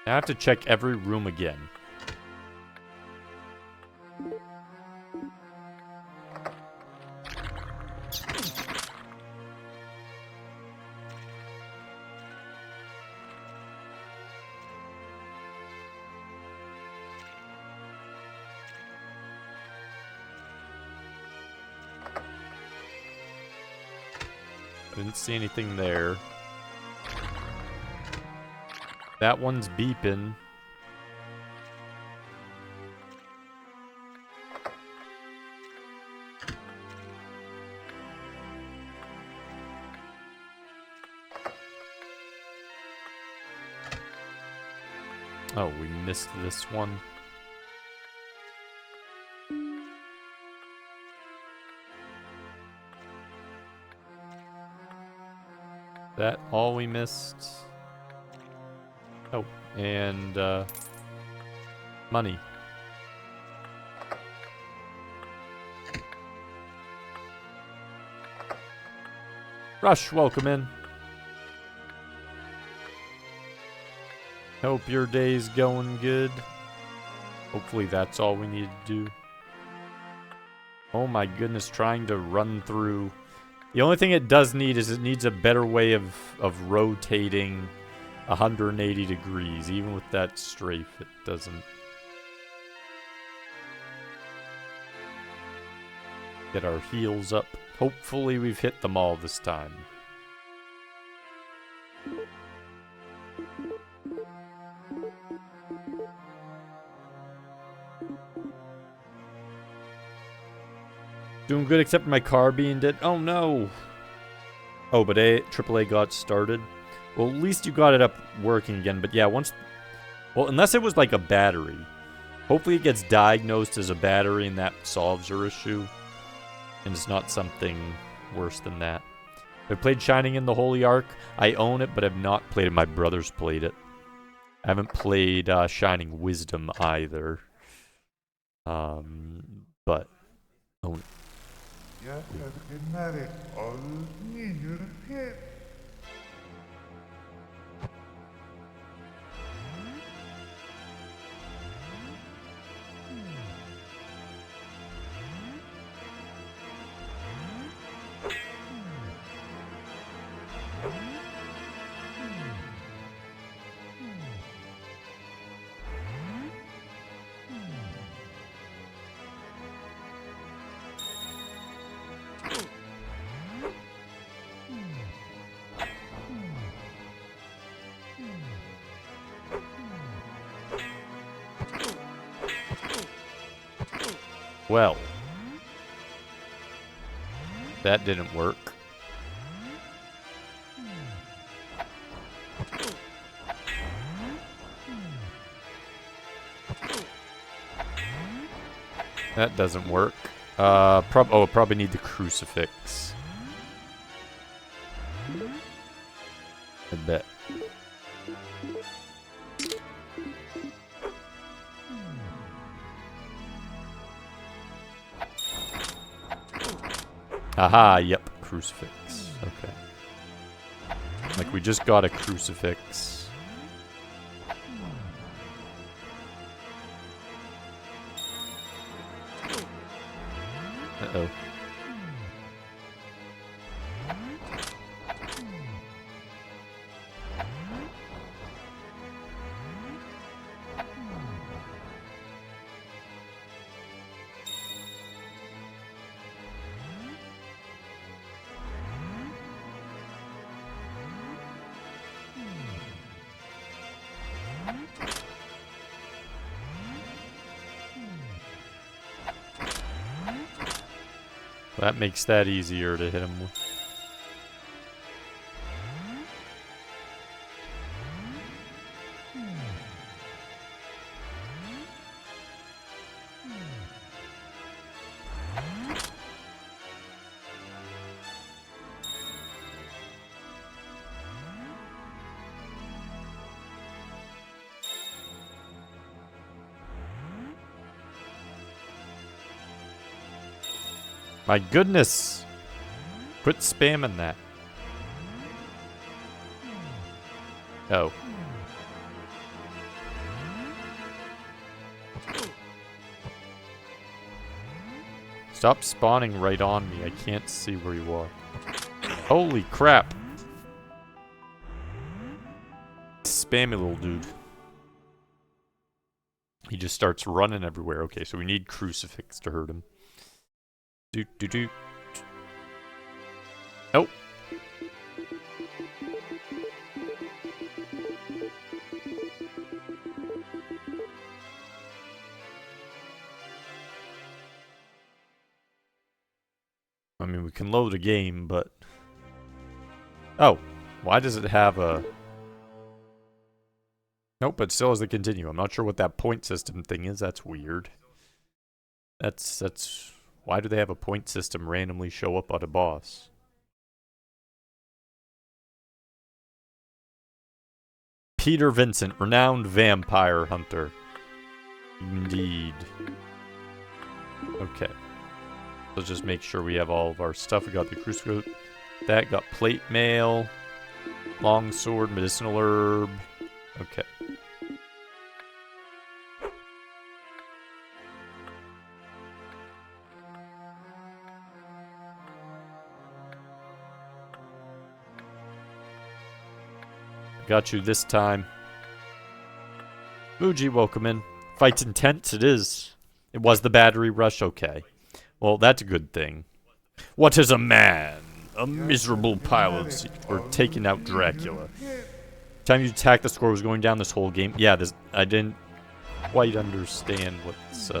I have to check every room again. Didn't see anything there. That one's beeping. Oh, we missed this one. That all we missed? Oh, and money. Rush, welcome in. Hope your day's going good. Hopefully that's all we need to do. Oh my goodness, trying to run through. The only thing it does need is it needs a better way of rotating 180 degrees. Even with that strafe, it doesn't. Get our heels up. Hopefully we've hit them all this time. Doing good except for my car being dead. Oh no! Oh, but AAA got started. Well, at least you got it up working again. But yeah, once... Well, unless it was like a battery. Hopefully it gets diagnosed as a battery and that solves her issue. And it's not something worse than that. I played Shining in the Holy Ark. I own it, but I've not played it. My brother's played it. I haven't played Shining Wisdom either. But own it. Well, that didn't work. That doesn't work. Probably need the crucifix. I bet. Haha, yep, crucifix. Okay. Like we just got a crucifix. Uh-oh. That makes that easier to hit him with. My goodness! Quit spamming that. Oh. Stop spawning right on me. I can't see where you are. Holy crap. Spammy little dude. He just starts running everywhere. Okay, so we need crucifix to hurt him. Do. Nope. I mean, we can load a game, but... Oh, why does it have a... Nope, it still has the continue. I'm not sure what that point system thing is. That's weird. That's... Why do they have a point system randomly show up on a boss? Peter Vincent, renowned vampire hunter. Indeed. Okay. Let's just make sure we have all of our stuff. We got the crucifix. That got plate mail. Longsword, medicinal herb. Okay. Got you this time. Muji, welcome in. Fight's intense, it is. It was the battery rush, okay. Well, that's a good thing. What is a man? A miserable pile of... We're taking out Dracula. Time you attacked, the score was going down this whole game. Yeah, this, I didn't quite understand what's...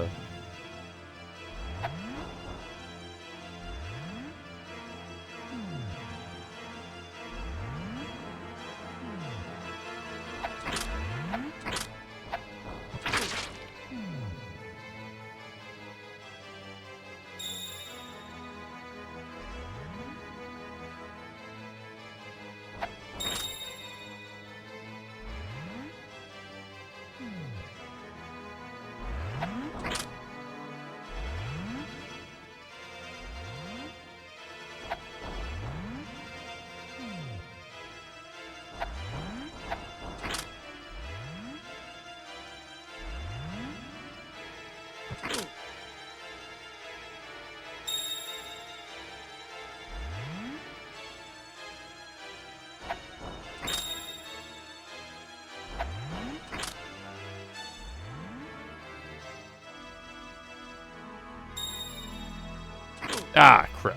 Ah, crap.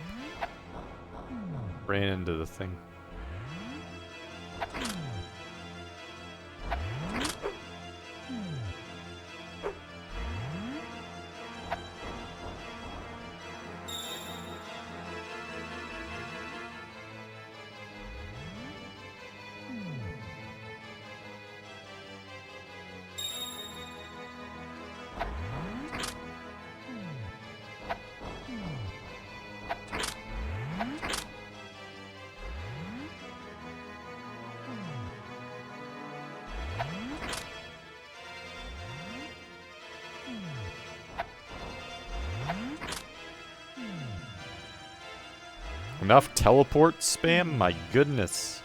Ran into the thing. Enough teleport spam? My goodness.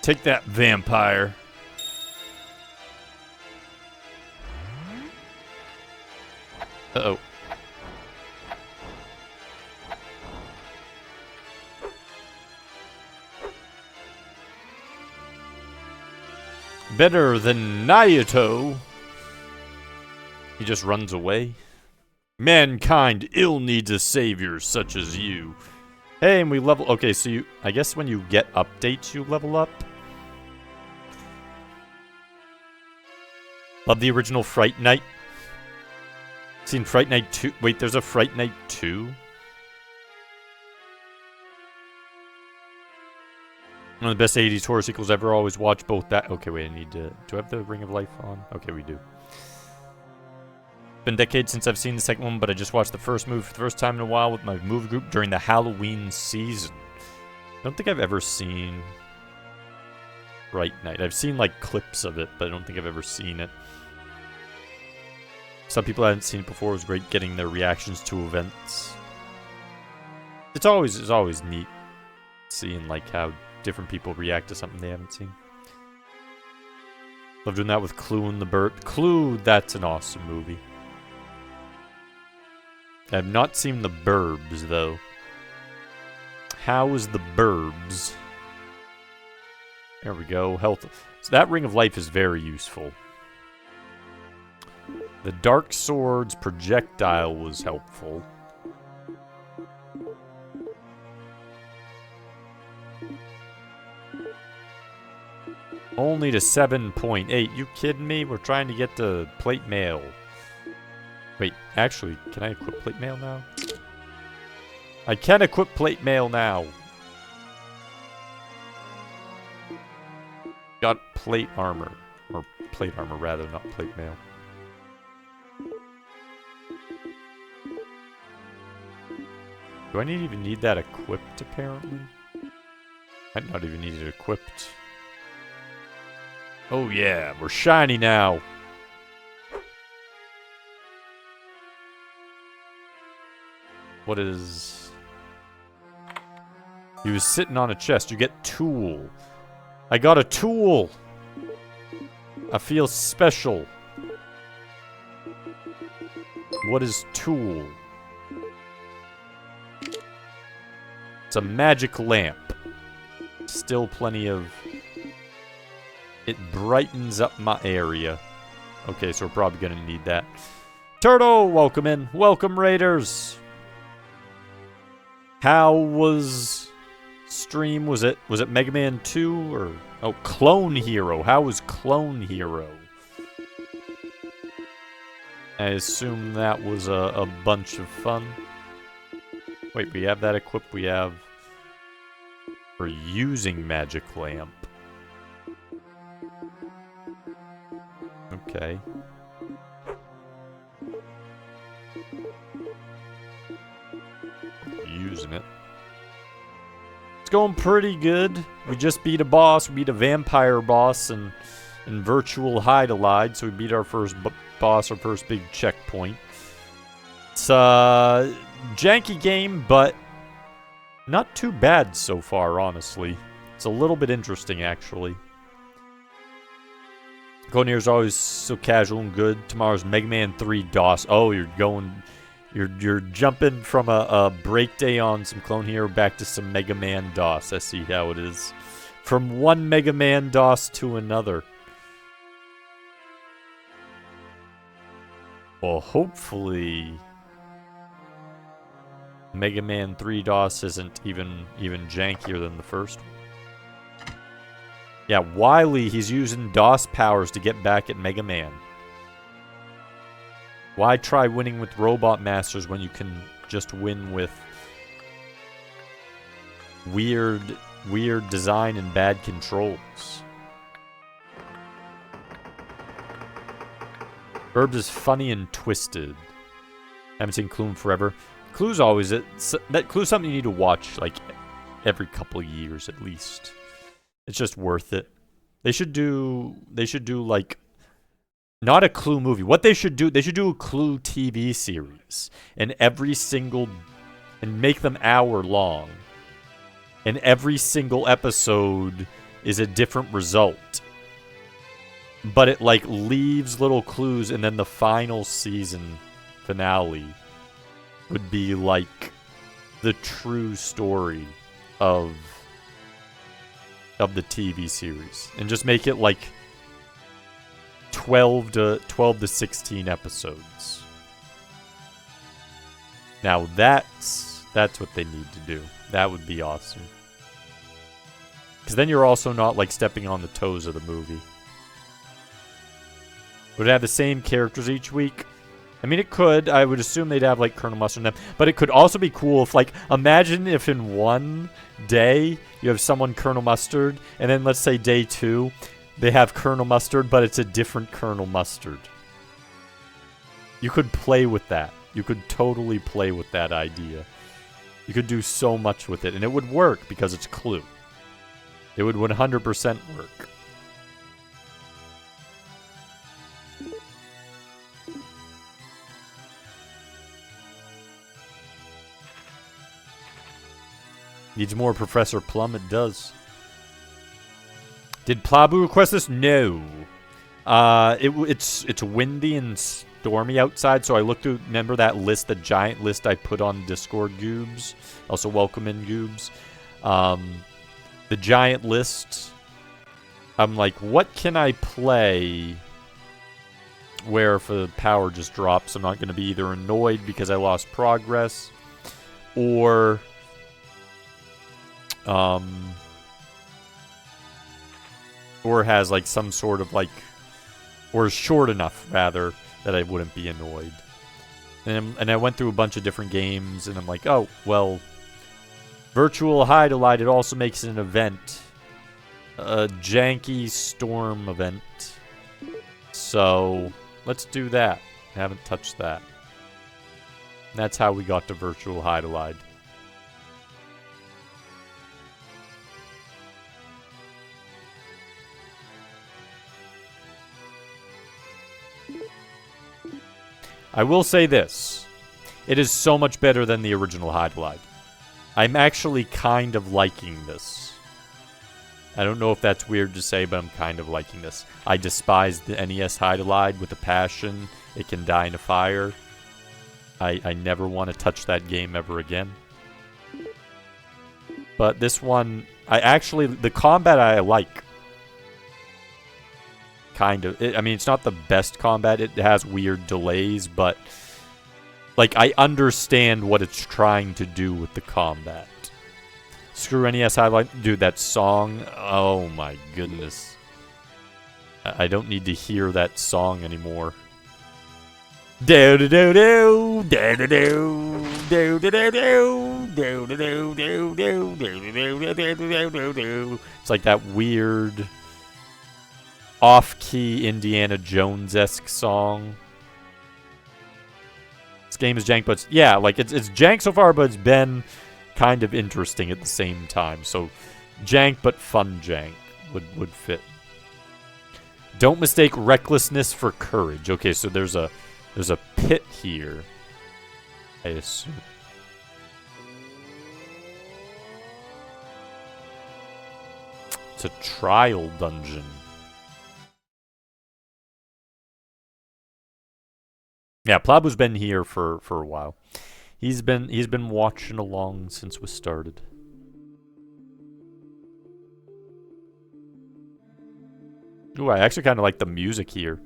Take that, vampire. Uh-oh. Better than Naruto. He just runs away. Mankind ill needs a savior such as you. Hey, and we level... Okay, so you... I guess when you get updates, you level up. Love the original Fright Night. Seen Fright Night 2. Wait, there's a Fright Night 2? One of the best 80s horror sequels ever. Always watch both that. Okay, wait, I need to... Do I have the Ring of Life on? Okay, we do. Been decades since I've seen the second one, but I just watched the first movie for the first time in a while with my movie group during the Halloween season. I don't think I've ever seen Fright Night. I've seen, like, clips of it, but I don't think I've ever seen it. Some people hadn't seen it before. It was great getting their reactions to events. It's always neat seeing like how different people react to something they haven't seen. Love doing that with Clue and the Bird. Clue, that's an awesome movie. I've not seen The Burbs, though. How is The Burbs? There we go. Health. So that Ring of Life is very useful. The Dark Sword's projectile was helpful. Only to 7.8. You kidding me? We're trying to get to plate mail. Wait, actually, can I equip plate mail now? I can equip plate mail now. Got plate armor. Or plate armor, rather, not plate mail. Do I even need that equipped, apparently? Might not even need it equipped. Oh yeah, we're shiny now. What is... He was sitting on a chest. You get tool. I got a tool. I feel special. What is tool? It's a magic lamp. Still plenty of... It brightens up my area. Okay, so we're probably gonna need that. Turtle, welcome in. Welcome, Raiders. How was stream? Was it Mega Man 2 or... Oh, Clone Hero. How was Clone Hero? I assume that was a bunch of fun. Wait, we have that equipped. We have... We're using Magic Lamp. Okay. Using it. It's going pretty good. We just beat a boss. We beat a vampire boss in virtual Hydlide. So we beat our first boss, our first big checkpoint. It's a janky game, but not too bad so far, honestly. It's a little bit interesting, actually. Clone Hero is always so casual and good. Tomorrow's Mega Man 3 DOS. Oh, you're jumping from a break day on some Clone Hero back to some Mega Man DOS. I see how it is. From one Mega Man DOS to another. Well, hopefully Mega Man 3 DOS isn't even jankier than the first one. Yeah, Wily, he's using DOS powers to get back at Mega Man. Why try winning with Robot Masters when you can just win with weird design and bad controls? Burbs is funny and twisted. Haven't seen Clue in forever. Clue's always it. That Clue's something you need to watch like every couple of years at least. It's just worth it. They should do like not a Clue movie. What they should do a Clue TV series and make them hour long. And every single episode is a different result. But it like leaves little clues, and then the final season finale would be like the true story of the TV series, and just make it like 12 to 16 episodes. Now that's what they need to do. That would be awesome. Because then you're also not like stepping on the toes of the movie. Would it have the same characters each week? I mean, it could. I would assume they'd have like Colonel Mustard and them. But it could also be cool if like, imagine if in one day you have someone Colonel Mustard, and then let's say day 2, they have Colonel Mustard, but it's a different Colonel Mustard. You could play with that. You could totally play with that idea. You could do so much with it, and it would work because it's Clue. It would 100% work. Needs more Professor Plum, it does. Did Plabu request this? No. It's windy and stormy outside, so I looked through, remember that list, the giant list I put on Discord, Goobs? Also welcome in, Goobs. The giant list, I'm like, what can I play where if the power just drops, I'm not going to be either annoyed because I lost progress, or has like some sort of like, or is short enough rather that I wouldn't be annoyed. And I went through a bunch of different games, and I'm like, oh well, Virtual Hydlide, it also makes an event, a janky storm event. So let's do that. I haven't touched that. And that's how we got to Virtual Hydlide. I will say this. It is so much better than the original Hydlide. I'm actually kind of liking this. I don't know if that's weird to say, but I'm kind of liking this. I despise the NES Hydlide with a passion. It can die in a fire. I never want to touch that game ever again. But this one, the combat I like. Kind of. I mean, it's not the best combat. It has weird delays, but like I understand what it's trying to do with the combat. Screw NES Hydlide. Dude, that song. Oh my goodness. I don't need to hear that song anymore. Do do do do do do do do do do do do do do do do do do. It's like that weird off-key Indiana Jones-esque song. This game is jank, but yeah, like it's jank so far, but it's been kind of interesting at the same time. So jank but fun jank would fit. Don't mistake recklessness for courage. Okay, so there's a pit here, I assume. It's a trial dungeon. Yeah, Plabu's been here for a while. He's been watching along since we started. Ooh, I actually kind of like the music here.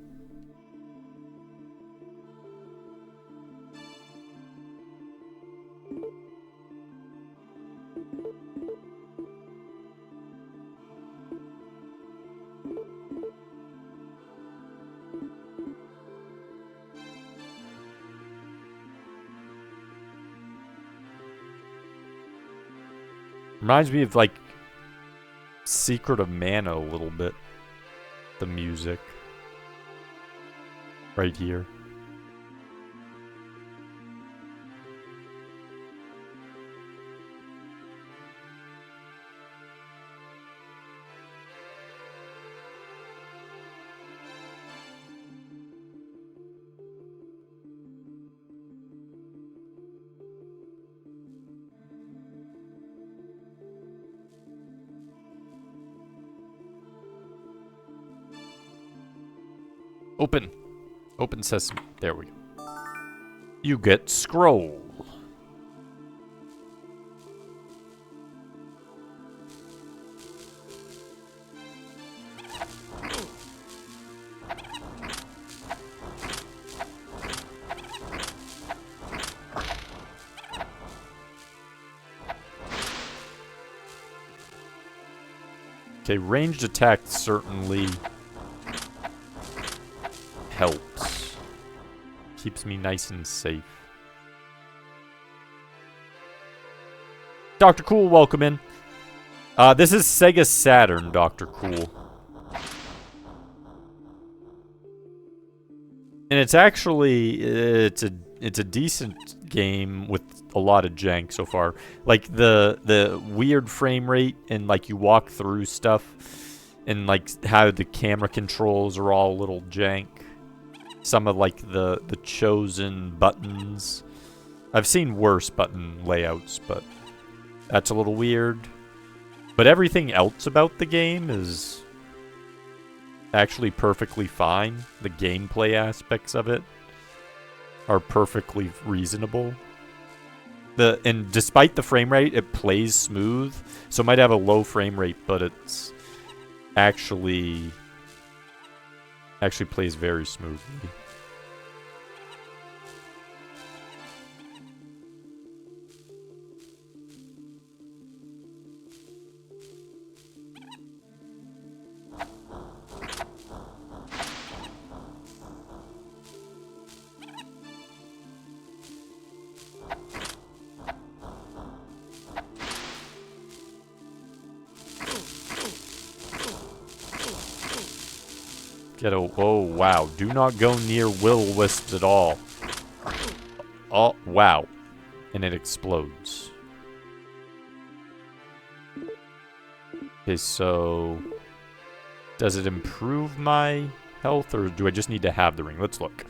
Reminds me of, like, Secret of Mana a little bit. The music. Right here. Open. Open sesame. There we go. You get scroll. Okay, ranged attack certainly helps. Keeps me nice and safe. Dr. Cool, welcome in. This is Sega Saturn, Dr. Cool. And it's actually, it's a decent game with a lot of jank so far. Like the weird frame rate and like you walk through stuff and like how the camera controls are all a little jank. Some of like the chosen buttons. I've seen worse button layouts, but That's a little weird. But everything else about the game is actually perfectly fine. The gameplay aspects of it are perfectly reasonable. And despite the frame rate, it plays smooth. So it might have a low frame rate, but it's actually plays very smoothly. Oh, wow. Do not go near will-o-wisps at all. Oh, wow. And it explodes. Okay, so... does it improve my health, or do I just need to have the ring? Let's look.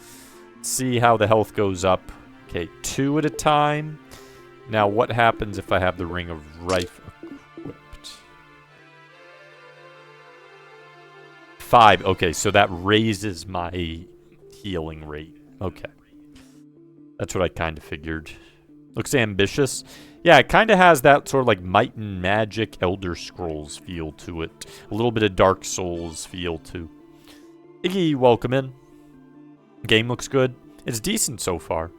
See how the health goes up. Okay, 2 at a time. Now, what happens if I have the Ring of Rife equipped? 5. Okay, so that raises my healing rate. Okay. That's what I kind of figured. Looks ambitious. Yeah, it kind of has that sort of like Might and Magic Elder Scrolls feel to it. A little bit of Dark Souls feel too. Iggy, welcome in. Game looks good. It's decent so far.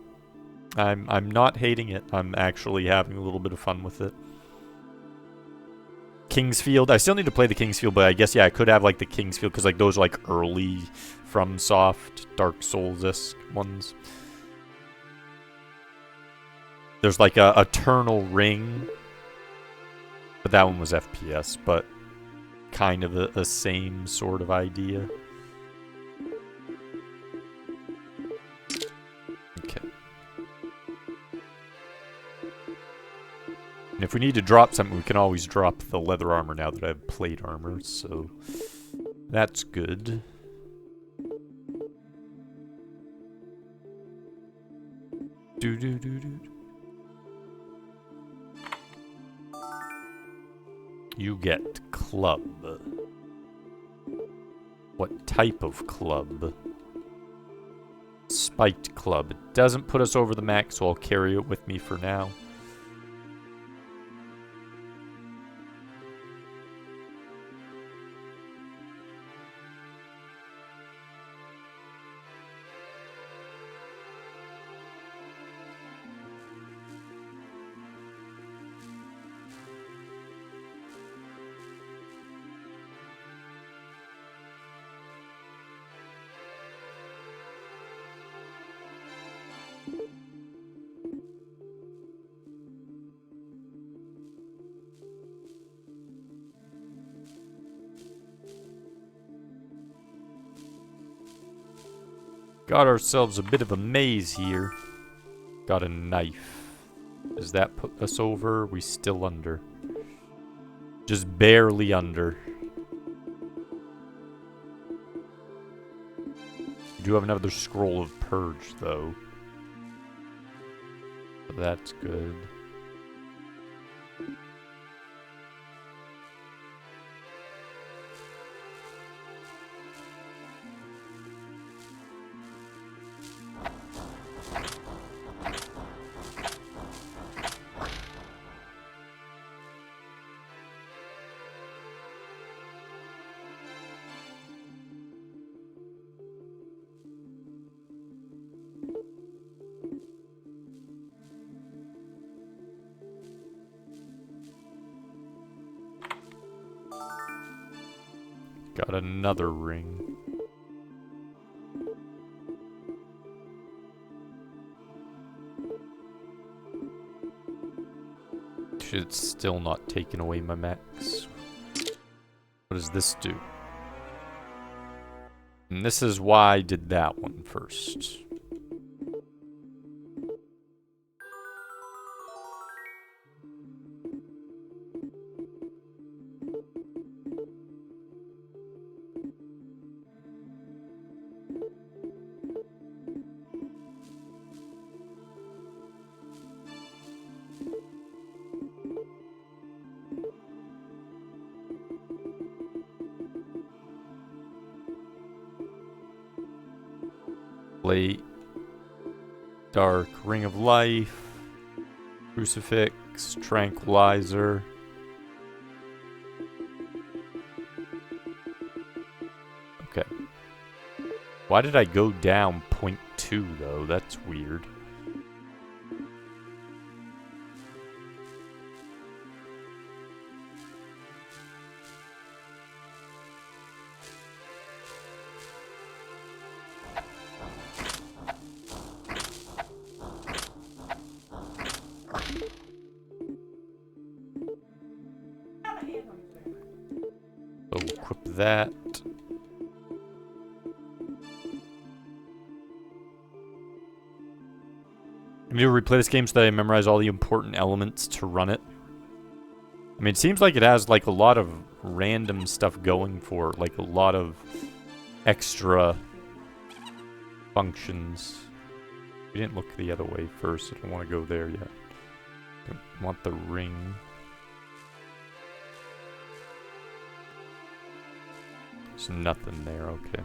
I'm not hating it. I'm actually having a little bit of fun with it. Kingsfield. I still need to play the Kingsfield, but I guess, yeah, I could have, like, the Kingsfield, because, like, those are, like, early FromSoft Dark Souls-esque ones. There's, like, a Eternal Ring. But that one was FPS, but kind of a same sort of idea. Okay. And if we need to drop something, we can always drop the leather armor now that I have plate armor, so that's good. You get club. What type of club? Spiked club. It doesn't put us over the max, so I'll carry it with me for now. Got ourselves a bit of a maze here. Got a knife. Does that put us over? Are we still under? Just barely under. We do have another scroll of purge, though. So that's good. Got another ring. It's still not taking away my max. What does this do? And this is why I did that one first. Plate. Dark. Ring of Life. Crucifix. Tranquilizer. Okay. Why did I go down 0.2 though? That's weird. So we'll equip that. I need to replay this game so that I memorize all the important elements to run it. I mean, it seems like it has like a lot of random stuff going for it, like a lot of extra functions. We didn't look the other way first. I don't want to go there yet. I want the ring. There's nothing there, okay.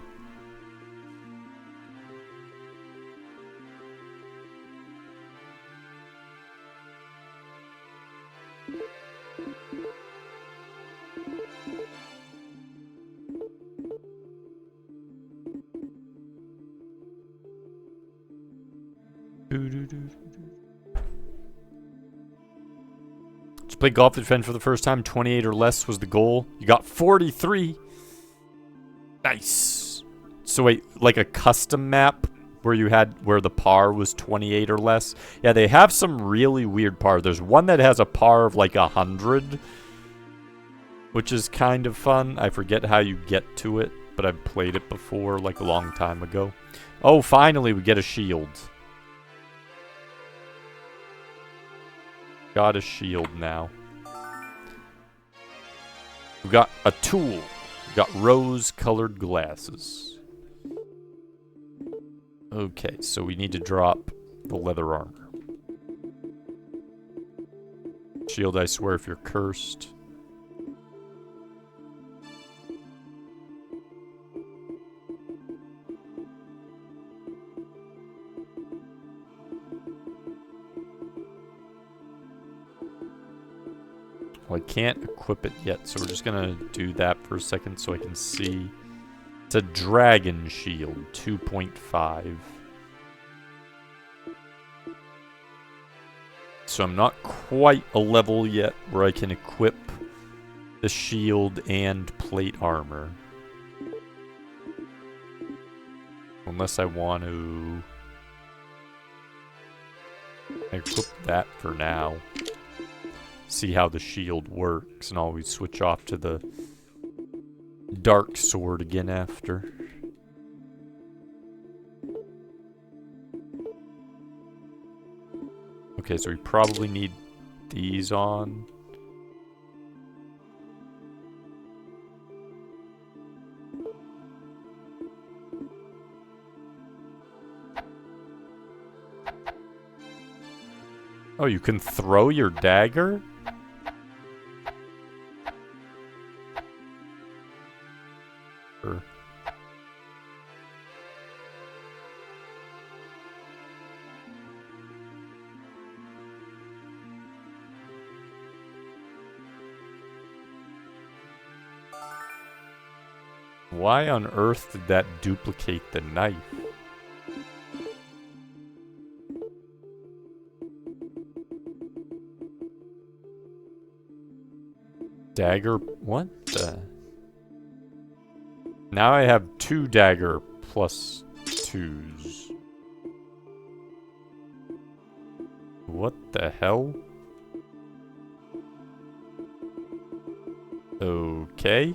Just play golf defend for the first time. 28 or less was the goal. You got 43. Nice. So wait, like a custom map where you had where the par was 28 or less. Yeah, they have some really weird par. There's one that has a par of like 100, which is kind of fun. I forget how you get to it, but I've played it before like a long time ago. Oh, finally we get a shield. Got a shield now. We got a tool. We got rose-colored glasses. Okay, so we need to drop the leather armor. Shield, I swear, if you're cursed. Well, I can't equip it yet, so we're just gonna do that for a second so I can see. It's a dragon shield, 2.5. So I'm not quite a level yet where I can equip the shield and plate armor. Unless I want to equip that for now. See how the shield works, and always switch off to the dark sword again after. Okay, so we probably need these on. Oh, you can throw your dagger? Why on earth did that duplicate the knife? Dagger? What the? Now I have 2 dagger plus 2s. What the hell? Okay.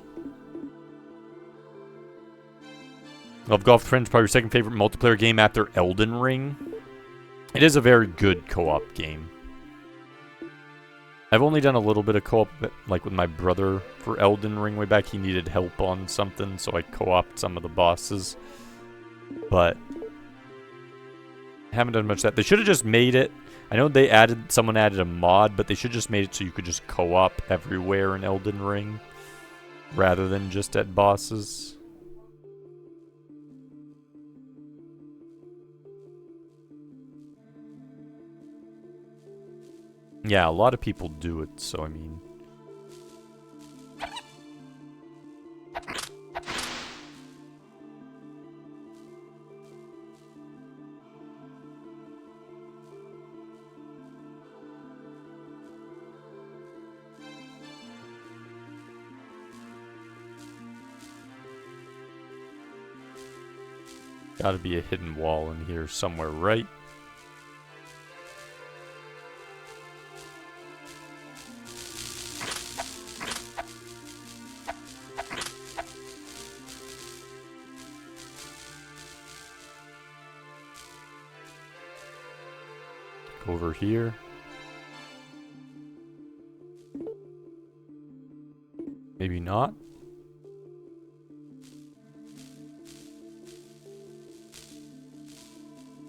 Love Golf Friends, probably your second favorite multiplayer game after Elden Ring. It is a very good co-op game. I've only done a little bit of co-op, like with my brother for Elden Ring way back. He needed help on something, so I co-opted some of the bosses. But I haven't done much of that. They should have just made it. I know someone added a mod, but they should have just made it so you could just co-op everywhere in Elden Ring, rather than just at bosses. Yeah, a lot of people do it, so I mean... Gotta be a hidden wall in here somewhere, right? Over here. Maybe not.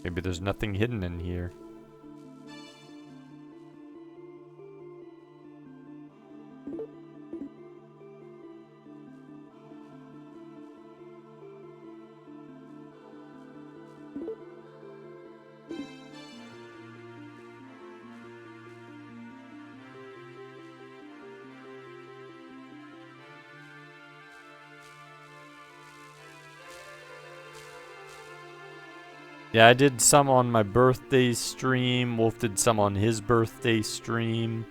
Maybe there's nothing hidden in here. Yeah, I did some on my birthday stream. Wolf did some on his birthday stream.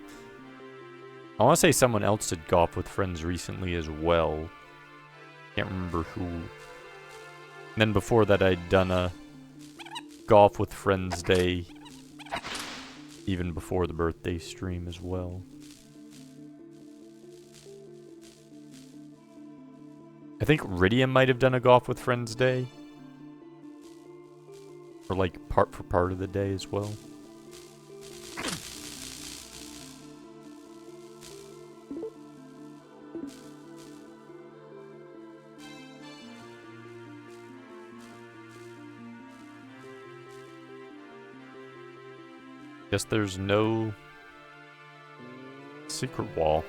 I want to say someone else did golf with friends recently as well. Can't remember who. And then before that, I'd done a golf with friends day. Even before the birthday stream as well. I think Rydia might have done a golf with friends day. Or like part of the day as well. Guess there's no secret wall.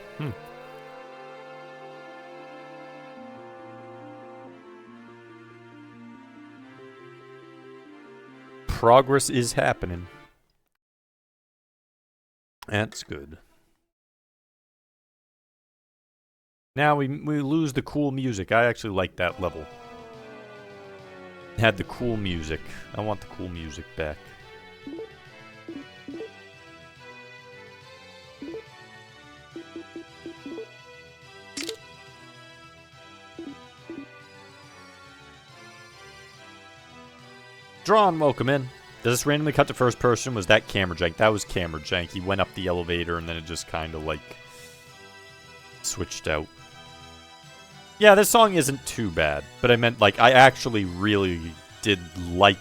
Progress is happening. That's good. Now we lose the cool music. I actually like that level. It had the cool music. I want the cool music back. Drawn, welcome in. Does this randomly cut to first person? Was that camera jank? That was camera jank. He went up the elevator and then it just kind of like switched out. Yeah, this song isn't too bad, but I meant like I actually really did like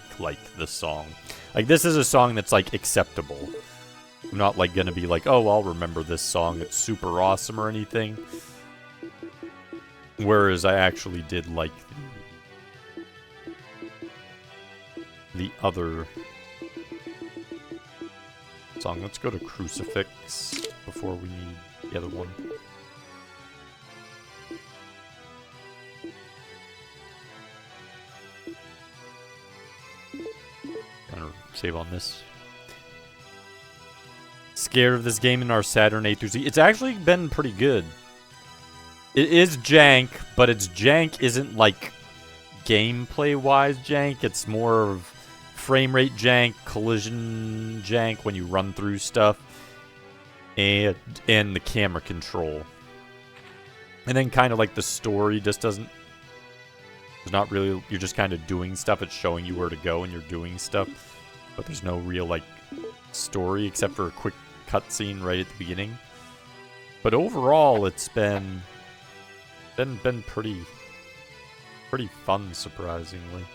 this song. Like this is a song that's like acceptable. I'm not like gonna be like, oh, I'll remember this song. It's super awesome or anything. Whereas I actually did like the other song. Let's go to Crucifix before we need the other one. Gonna save on this. Scared of this game in our Saturn A through Z. It's actually been pretty good. It is jank, but its jank isn't like gameplay-wise jank. It's more of frame rate jank, collision jank when you run through stuff, and the camera control. And then kind of like the story just doesn't... It's not really... You're just kind of doing stuff. It's showing you where to go and you're doing stuff. But there's no real like story except for a quick cutscene right at the beginning. But overall, it's been pretty fun, surprisingly.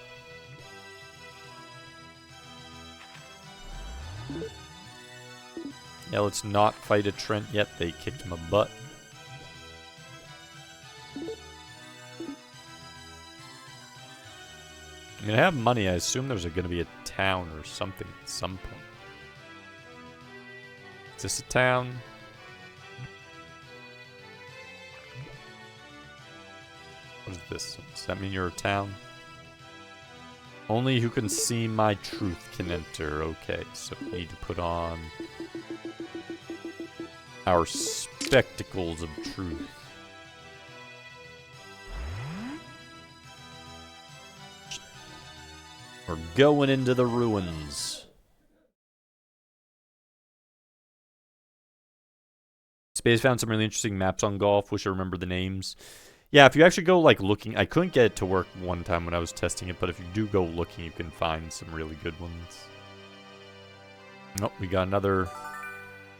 Yeah, let's not fight a Trent yet. They kicked him a butt. I'm gonna have money. I assume there's gonna be a town or something at some point. Is this a town? What is this? Does that mean you're a town? Only who can see my truth can enter. Okay, so we need to put on our spectacles of truth. We're going into the ruins. Space found some really interesting maps on golf. Wish I remember the names. Yeah, if you actually go, like, looking... I couldn't get it to work one time when I was testing it, but if you do go looking, you can find some really good ones. Oh, we got another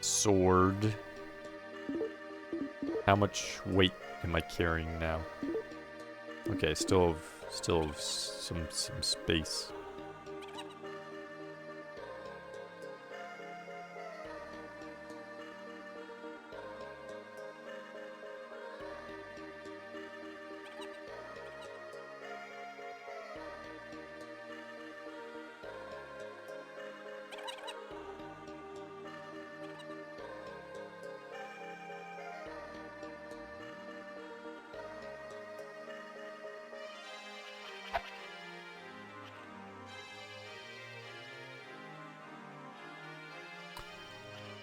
sword. How much weight am I carrying now? Okay, still have some space.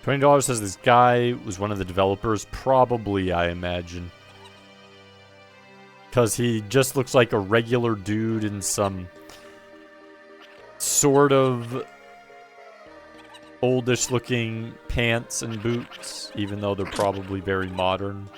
$20 says this guy was one of the developers. Probably, I imagine. Because he just looks like a regular dude in some sort of oldish looking pants and boots, even though they're probably very modern.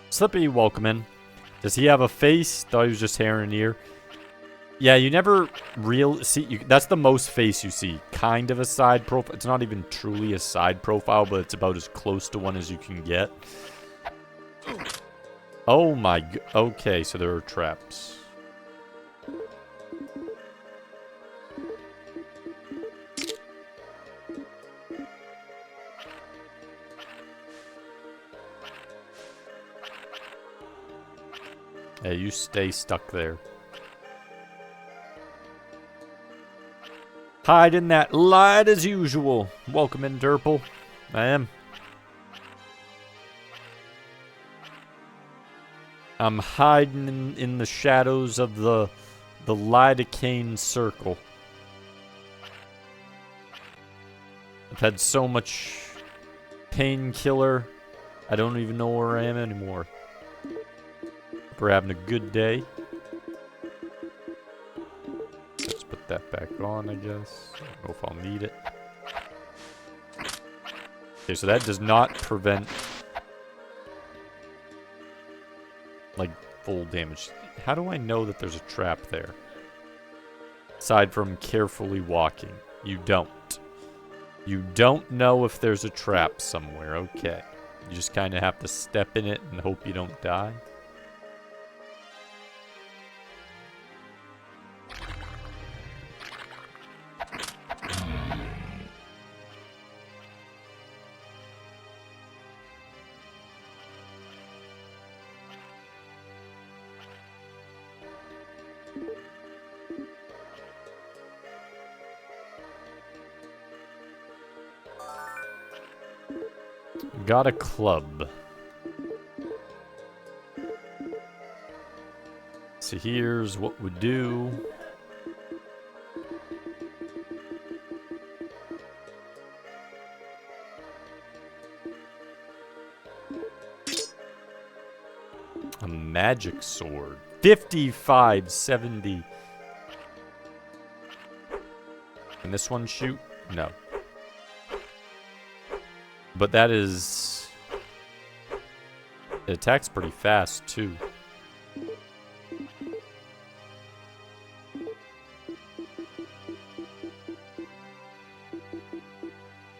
Slippy, welcome in. Does he have a face? Thought he was just hair and ear. Yeah, you never see. That's the most face you see. Kind of a side profile. It's not even truly a side profile, but it's about as close to one as you can get. Oh my. Okay, so there are traps. Yeah, you stay stuck there. Hide in that light as usual. Welcome in, Derple. I am. I'm hiding in the shadows of the lidocaine circle. I've had so much painkiller, I don't even know where I am anymore. We're having a good day. Let's put that back on, I guess. I don't know if I'll need it. Okay, so that does not prevent, like, full damage. How do I know that there's a trap there? Aside from carefully walking. You don't. You don't know if there's a trap somewhere. Okay. You just kind of have to step in it and hope you don't die. Got a club. So here's what we do. A magic sword. 5570. Can this one shoot? No. But that is... It attacks pretty fast, too.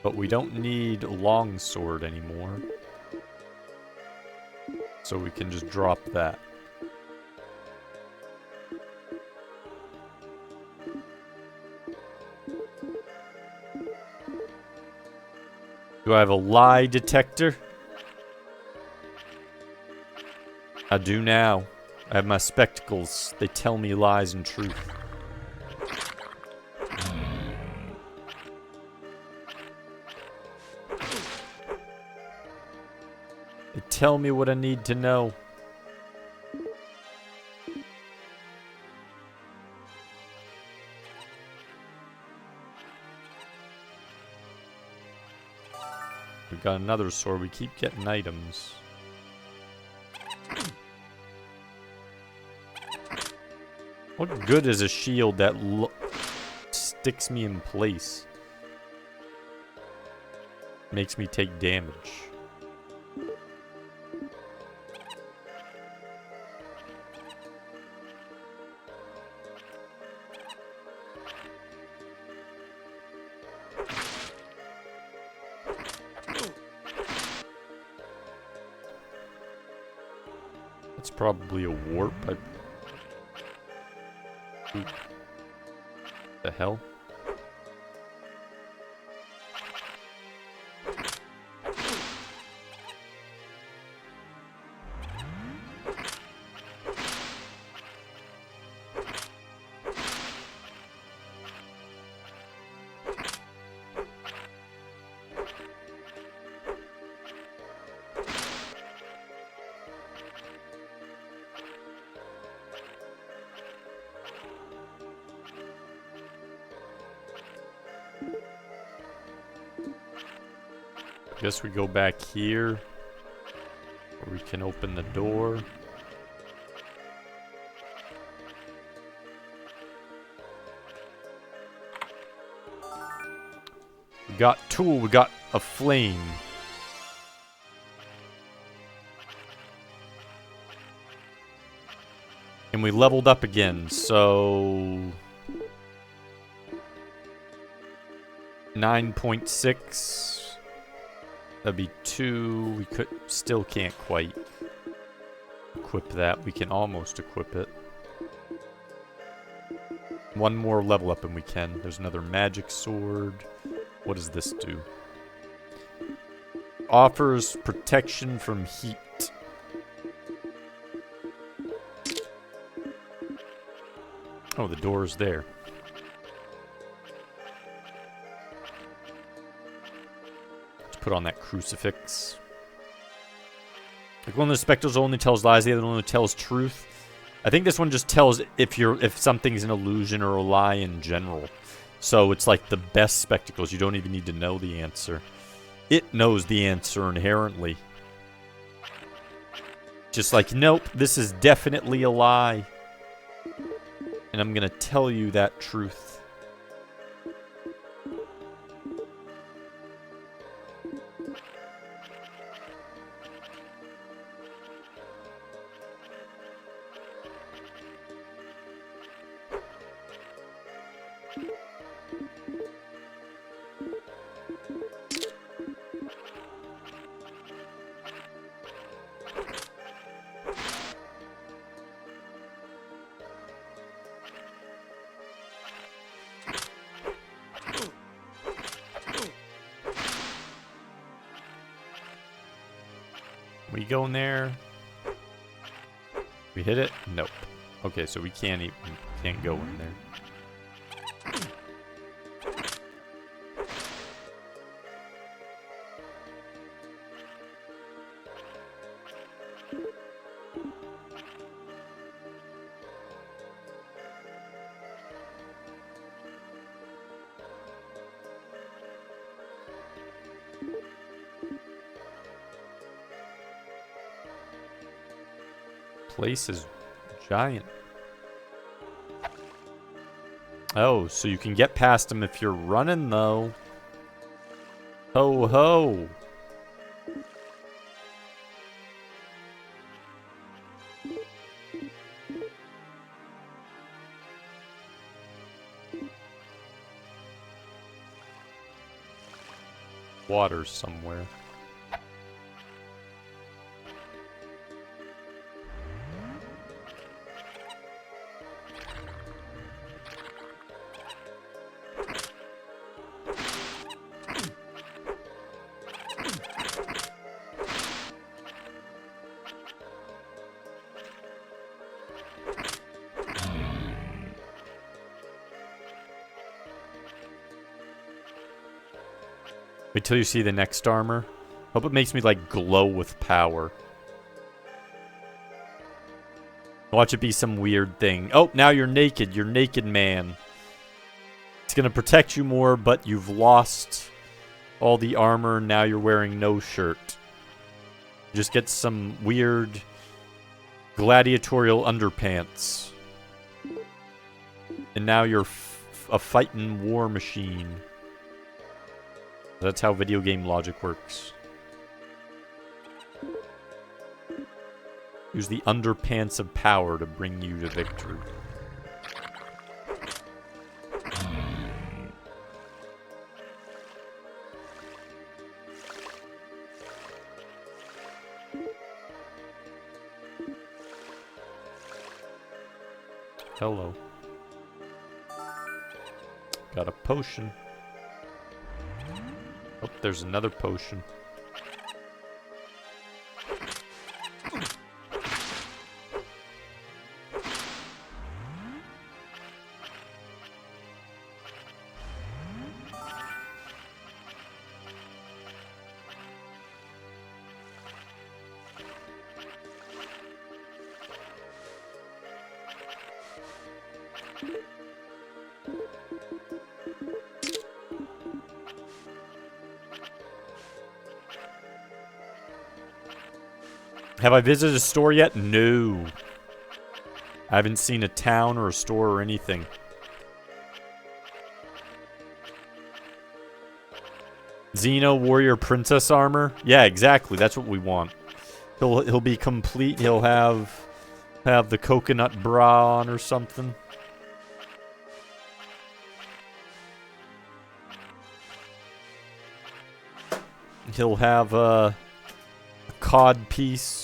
But we don't need longsword anymore. So we can just drop that. Do I have a lie detector? I do now. I have my spectacles. They tell me lies and truth. They tell me what I need to know. We got another sword. We keep getting items. What good is a shield that sticks me in place? Makes me take damage. It's probably a warp. The hell? Guess we go back here. Or we can open the door. We got tool, we got a flame. And we leveled up again, so 9.6. That'd be 2. We still can't quite equip that. We can almost equip it. One more level up and we can. There's another magic sword. What does this do? Offers protection from heat. Oh, the door's there. Put on that crucifix. Like one of the specters only tells lies, the other one only tells truth. I think this one just tells if something's an illusion or a lie in general. So it's like the best spectacles. You don't even need to know the answer. It knows the answer inherently. Just like, nope, this is definitely a lie. And I'm gonna tell you that truth. We go in there. We hit it? Nope. Okay, so we can't go in there. Place is giant. Oh, so you can get past them if you're running, though. Ho ho. Water somewhere. Wait till you see the next armor. Hope it makes me, like, glow with power. Watch it be some weird thing. Oh, now you're naked. You're naked, man. It's gonna protect you more, but you've lost all the armor. Now you're wearing no shirt. Just get some weird gladiatorial underpants. And now you're a fighting war machine. That's how video game logic works. Use the underpants of power to bring you to victory. Hello. Got a potion. Oh, there's another potion. Have I visited a store yet? No. I haven't seen a town or a store or anything. Xeno Warrior Princess armor? Yeah, exactly. That's what we want. He'll be complete. He'll have the coconut bra on or something. He'll have a cod piece.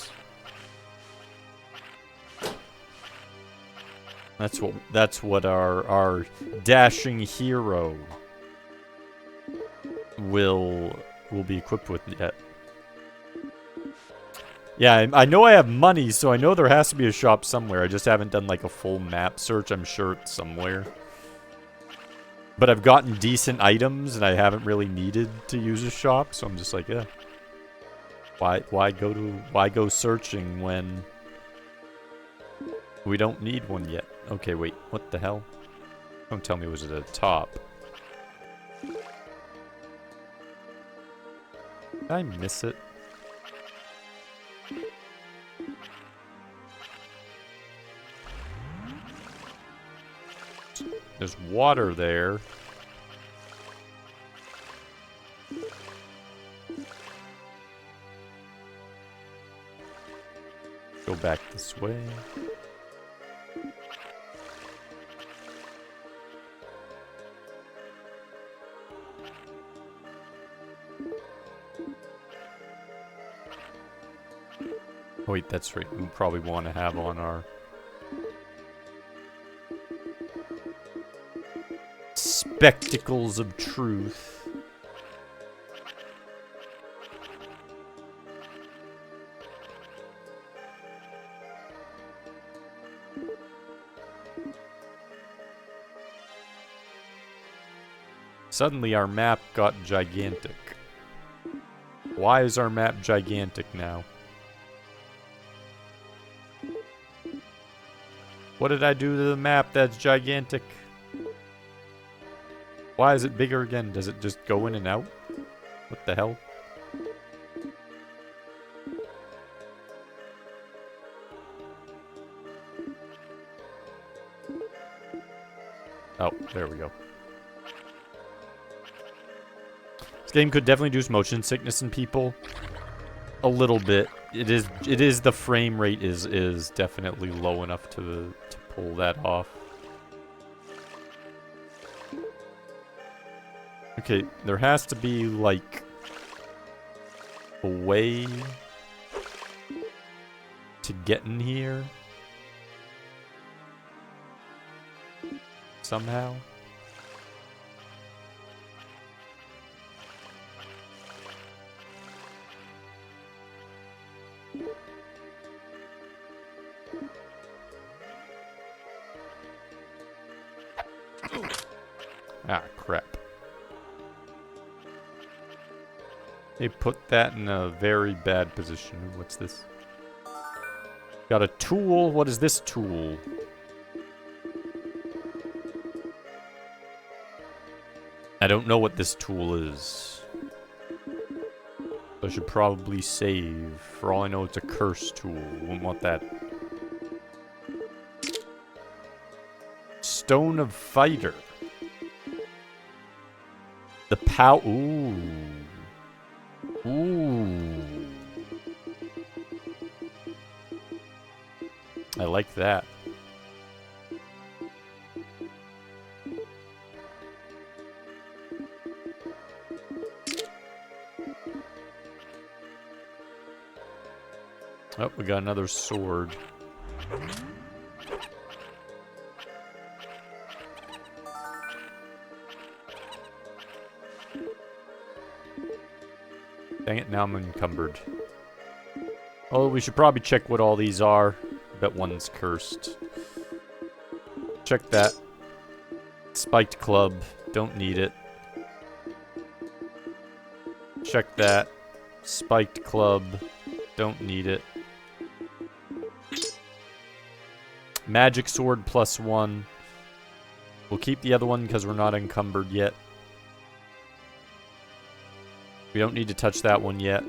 That's what our dashing hero will be equipped with yet. Yeah, I know I have money, so I know there has to be a shop somewhere. I just haven't done like a full map search. I'm sure it's somewhere. But I've gotten decent items and I haven't really needed to use a shop, so I'm just like, yeah. Why go searching when we don't need one yet? Okay, wait, what the hell? Don't tell me it was at the top. Did I miss it? There's water there. Go back this way. Oh, wait, that's right. We probably want to have on our spectacles of truth. Suddenly our map got gigantic. Why is our map gigantic now? What did I do to the map that's gigantic? Why is it bigger again? Does it just go in and out? What the hell? Oh, there we go. This game could definitely do some motion sickness in people. A little bit. It is the frame rate is definitely low enough to pull that off. Okay, there has to be like a way to get in here somehow. Ah, crap. They put that in a very bad position. What's this? Got a tool. What is this tool? I don't know what this tool is. I should probably save. For all I know, it's a curse tool. Wouldn't want that. Stone of Fighter. The Ooh. Ooh. I like that. Oh, we got another sword. Dang it, now I'm encumbered. Oh, we should probably check what all these are. Bet one's cursed. Check that. Spiked club. Don't need it. Check that. Spiked club. Don't need it. Magic sword +1. We'll keep the other one because we're not encumbered yet. We don't need to touch that one yet.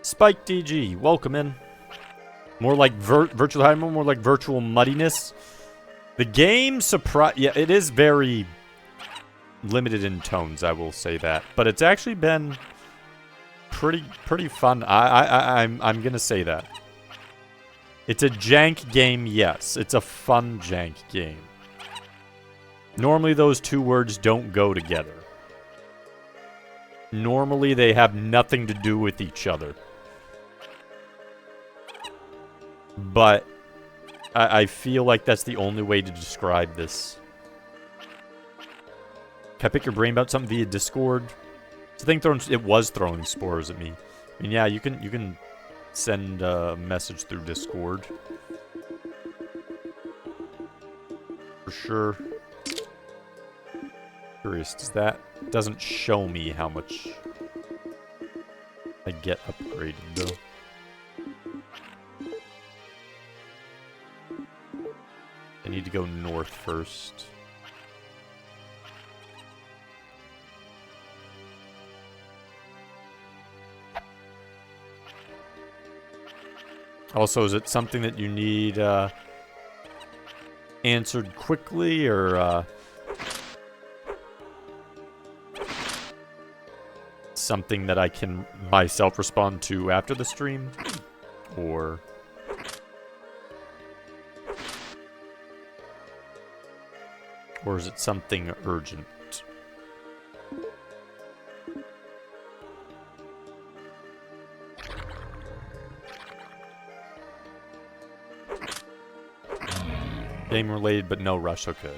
Spike DG, welcome in. More like virtual Heimer, more like virtual muddiness. The game yeah, it is very limited in tones, I will say that. But it's actually been pretty fun. I'm gonna say that. It's a jank game, yes. It's a fun jank game. Normally those two words don't go together. Normally they have nothing to do with each other. But I feel like that's the only way to describe this. Can I pick your brain about something via Discord? I think it was throwing spores at me. I mean, yeah, you can send a message through Discord. For sure. Curious, doesn't show me how much I get upgraded though. I need to go north first. Also, is it something that you need answered quickly, or something that I can myself respond to after the stream? Or is it something urgent? Game related, but no rush, okay.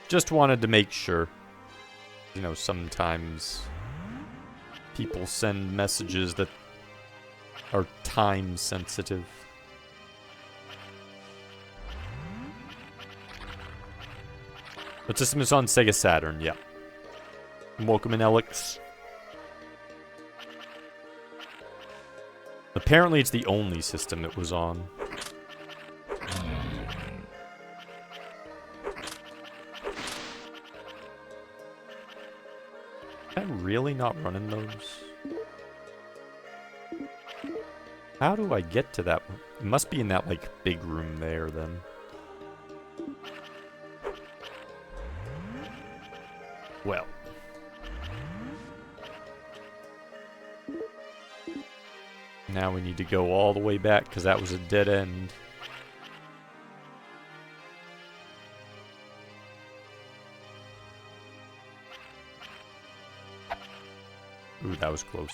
Just wanted to make sure. You know, sometimes people send messages that are time sensitive. But system is on Sega Saturn, yeah. Welcome in, Alex. Apparently it's the only system it was on. Am I really not running those? How do I get to that one? It must be in that, like, big room there, then. Well. Now we need to go all the way back, because that was a dead end. Ooh, that was close.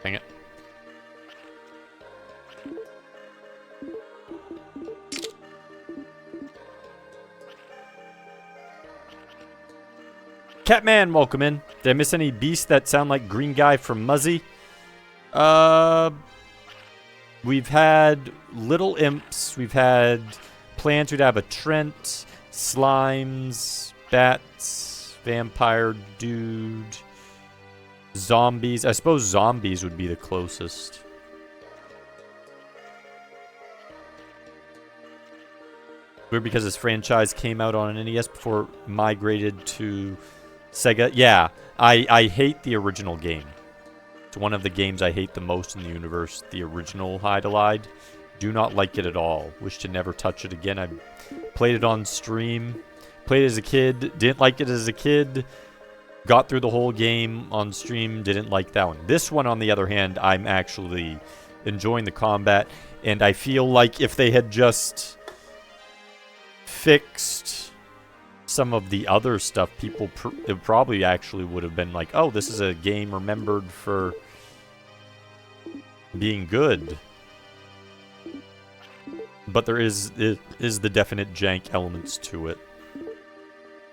Dang it. Catman, welcome in. Did I miss any beasts that sound like Green Guy from Muzzy? We've had little imps. We've had plants. We'd have a Trent, slimes, bats, vampire dude, zombies. I suppose zombies would be the closest. Weird because this franchise came out on an NES before it migrated to Sega. Yeah, I hate the original game. It's one of the games I hate the most in the universe. The original Hydlide. Do not like it at all. Wish to never touch it again. I played it on stream. Played it as a kid. Didn't like it as a kid. Got through the whole game on stream. Didn't like that one. This one, on the other hand, I'm actually enjoying the combat. And I feel like if they had just fixed some of the other stuff, people it probably actually would have been like, oh, this is a game remembered for being good. But there is the definite jank elements to it.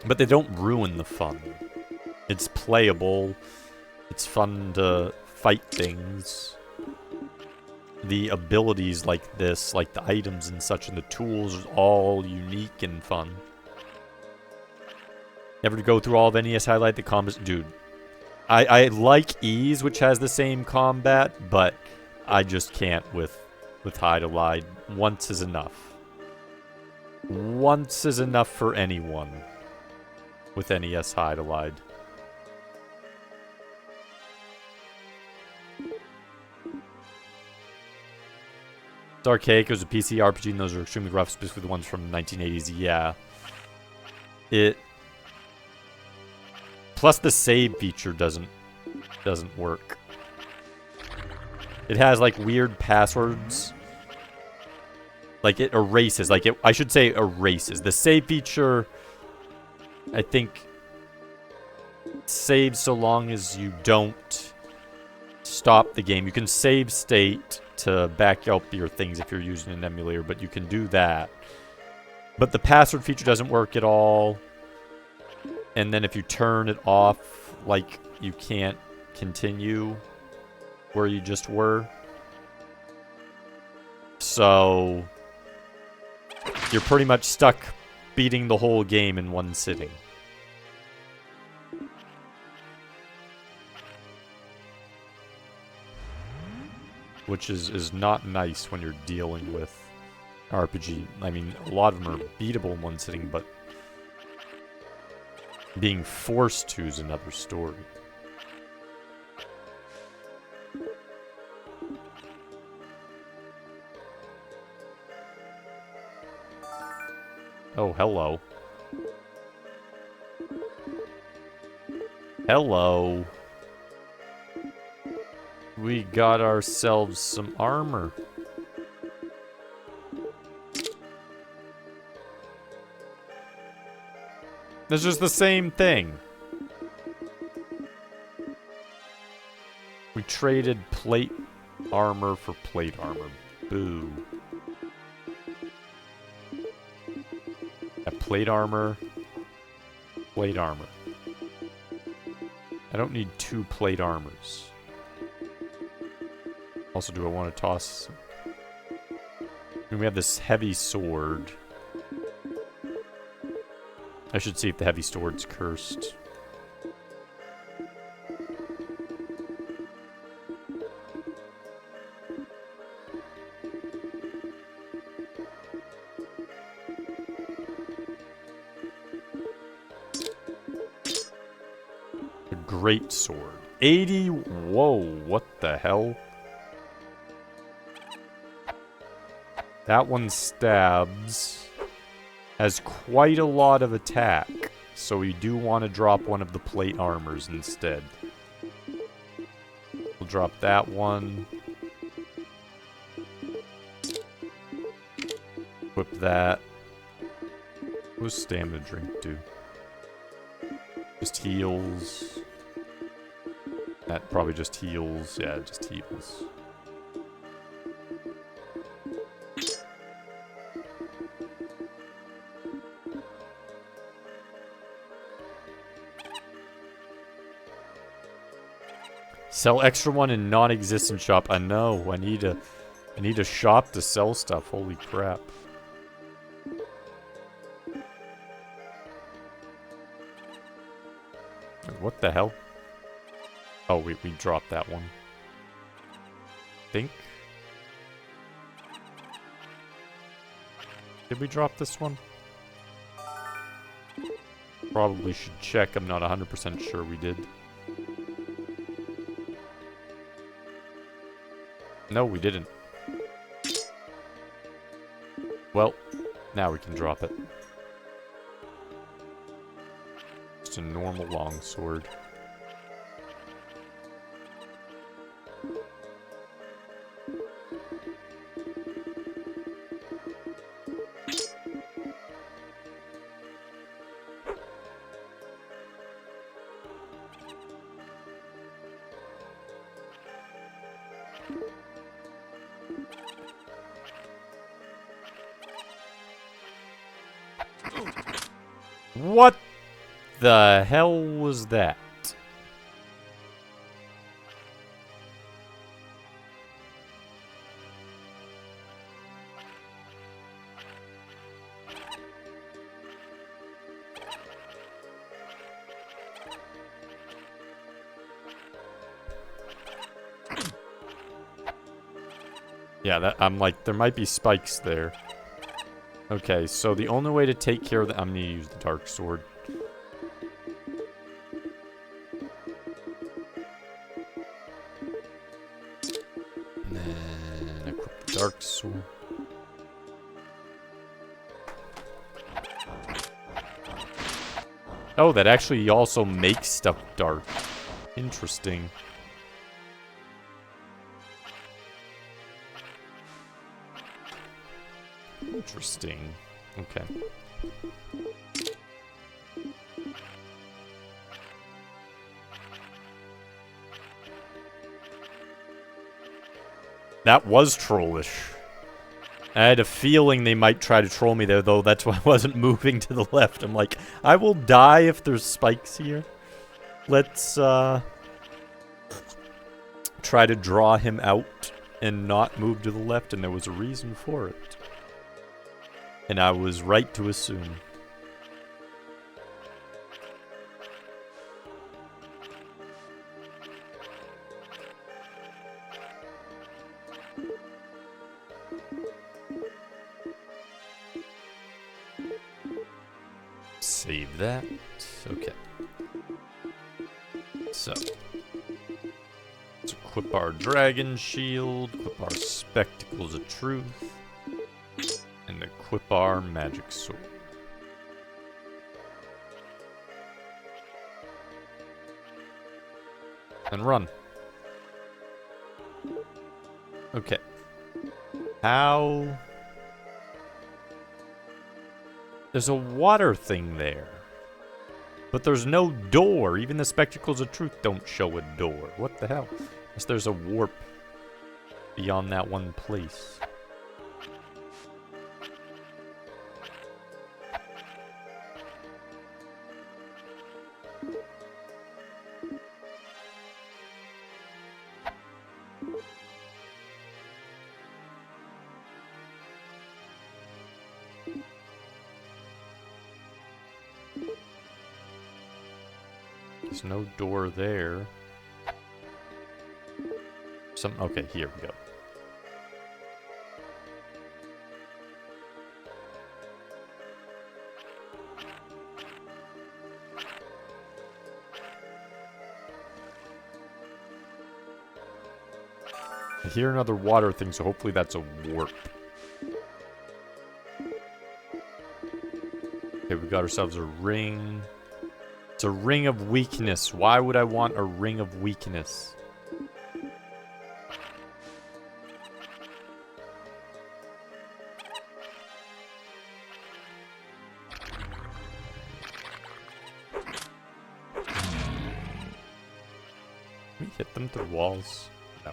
But they don't ruin the fun. It's playable. It's fun to fight things. The abilities like this, like the items and such, and the tools are all unique and fun. Never to go through all of NES Highlight the combats. Dude, I like Ease, which has the same combat, but I just can't with Hydlide. Once is enough. Once is enough for anyone with NES Hydlide. It's archaic. It was a PC RPG, and those are extremely rough, specifically the ones from the 1980s. Yeah. Plus the save feature doesn't work. It has like weird passwords. Like it erases. I should say erases. The save feature, I think, saves so long as you don't stop the game. You can save state to back up your things if you're using an emulator, but you can do that. But the password feature doesn't work at all. And then if you turn it off, like, you can't continue where you just were. So you're pretty much stuck beating the whole game in one sitting. Which is not nice when you're dealing with RPG. I mean, a lot of them are beatable in one sitting, but being forced to is another story. Oh, hello. Hello. We got ourselves some armor. It's just the same thing. We traded plate armor for plate armor. Boo. Plate armor. Plate armor. I don't need 2 plate armors. Also, do I want to toss... And we have this heavy sword. I should see if the heavy sword's cursed. A great sword. 80... Whoa, what the hell? That one stabs. Has quite a lot of attack. So we do want to drop one of the plate armors instead. We'll drop that one. Equip that. What does stamina drink do? Just heals. That probably just heals. Yeah, it just heals. Sell extra one in non-existent shop. I know. I need a shop to sell stuff. Holy crap. What the hell? Oh, we dropped that one. Think? Did we drop this one? Probably should check. I'm not 100% sure we did. No, we didn't. Well, now we can drop it. Just a normal longsword. What the hell was that? Yeah, I'm like, there might be spikes there. Okay, so the only way to take care of the... I'm gonna use the dark sword. And then equip the dark sword. Oh, that actually also makes stuff dark. Interesting. Interesting. Okay. That was trollish. I had a feeling they might try to troll me there, though. That's why I wasn't moving to the left. I'm like, I will die if there's spikes here. Let's, try to draw him out and not move to the left, and there was a reason for it. And I was right to assume. Save that. Okay. So. Let's equip our dragon shield, equip our spectacles of truth. And equip our magic sword. And run. Okay. How... There's a water thing there. But there's no door. Even the spectacles of truth don't show a door. What the hell? Unless there's a warp beyond that one place. There's no door there. Okay, here we go. I hear another water thing, so hopefully that's a warp. Okay, we got ourselves a ring. It's a ring of weakness. Why would I want a ring of weakness? Can we hit them through walls? No.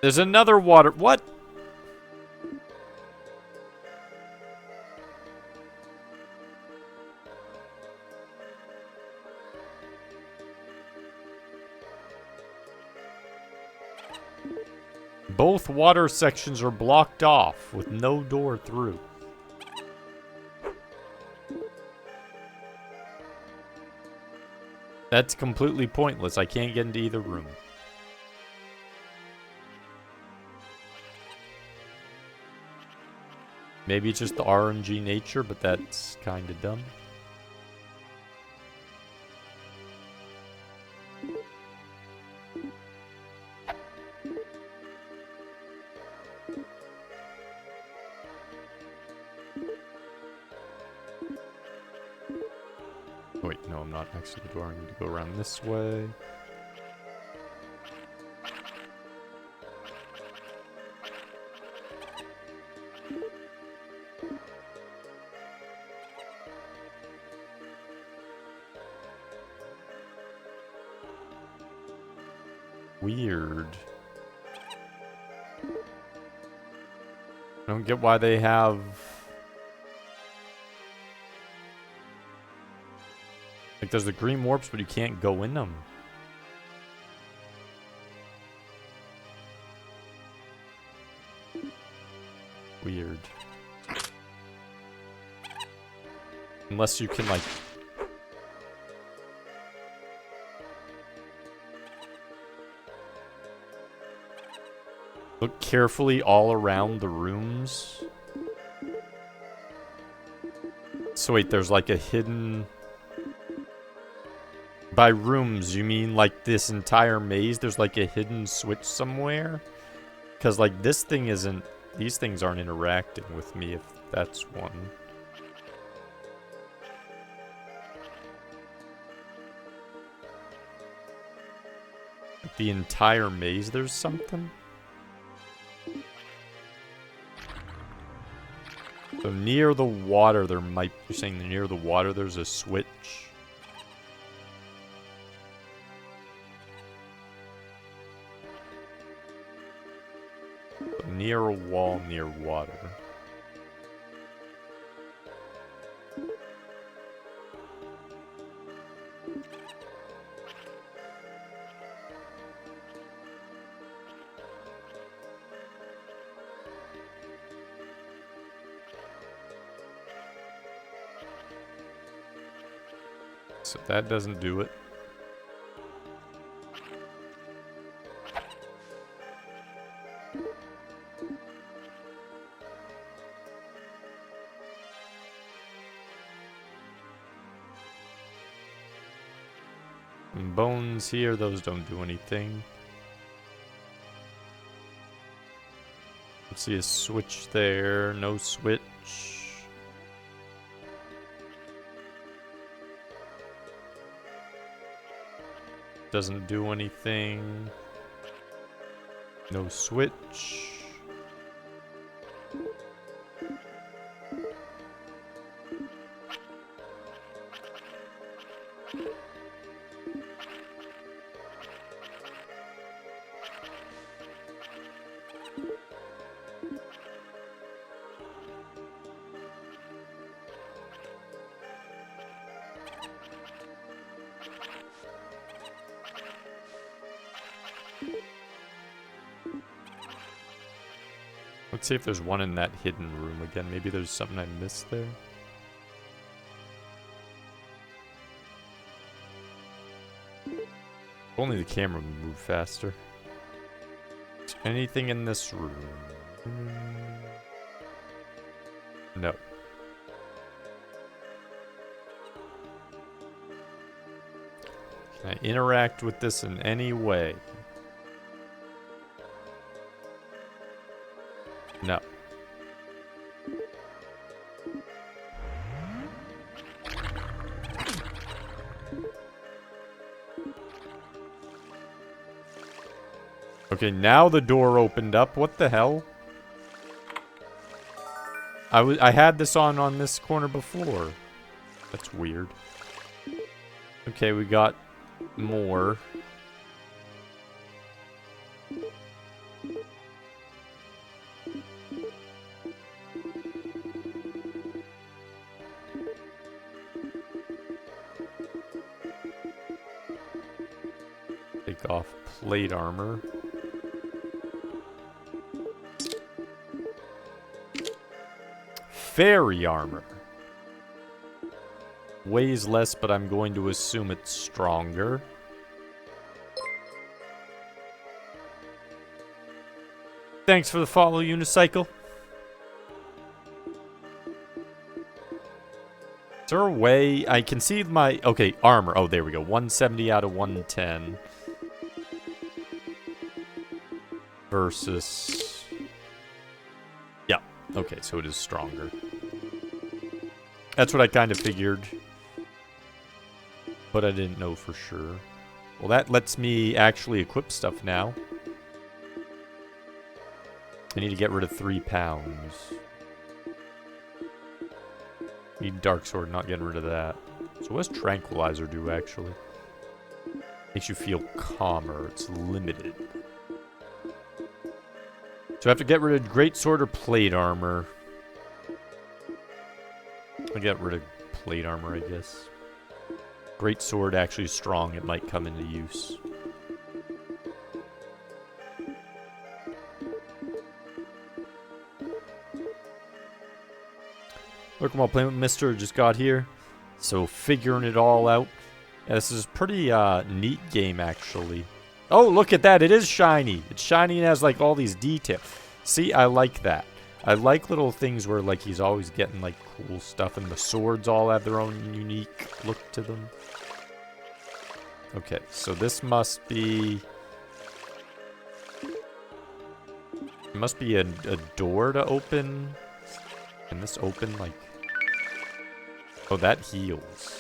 There's another water. What? Both water sections are blocked off with no door through. That's completely pointless. I can't get into either room. Maybe it's just the RNG nature, but that's kind of dumb. Oh, wait, no, I'm not next to the door. I need to go around this way. Weird. I don't get why they have... Like, there's the green warps, but you can't go in them. Weird. Unless you can, like... Look carefully all around the rooms. So wait, there's like a hidden... By rooms, you mean like this entire maze? There's like a hidden switch somewhere? Because like this thing isn't... These things aren't interacting with me if that's one. The entire maze, there's something? So near the water, there might... You're saying near the water, there's a switch? So near a wall, near water. So that doesn't do it. And bones here, those don't do anything. Let's see a switch there, no switch. Doesn't do anything. No switch. Let's see if there's one in that hidden room again. Maybe there's something I missed there. If only the camera would move faster. Is there anything in this room? No. Can I interact with this in any way? No. Okay, now the door opened up. What the hell? I had this on this corner before. That's weird. Okay, we got more. Take off plate armor. Fairy armor. Weighs less, but I'm going to assume it's stronger. Thanks for the follow, Unicycle. Is there a way I can see my... Okay, armor. Oh, there we go. 170 out of 110. Versus... Yeah. Okay, so it is stronger. That's what I kind of figured. But I didn't know for sure. Well, that lets me actually equip stuff now. I need to get rid of 3 pounds. Need Dark Sword, not getting rid of that. So what does Tranquilizer do, actually? Makes you feel calmer. It's limited. So I have to get rid of Great Sword or Plate Armor. I'll get rid of Plate Armor, I guess. Great Sword actually strong. It might come into use. Look, while playing with Mister, just got here. So figuring it all out. Yeah, this is a pretty neat game, actually. Oh, look at that. It is shiny. It's shiny and has, like, all these details. See, I like that. I like little things where, like, he's always getting, like, cool stuff. And the swords all have their own unique look to them. Okay, so this must be... It must be a door to open. Can this open, like... Oh, that heals.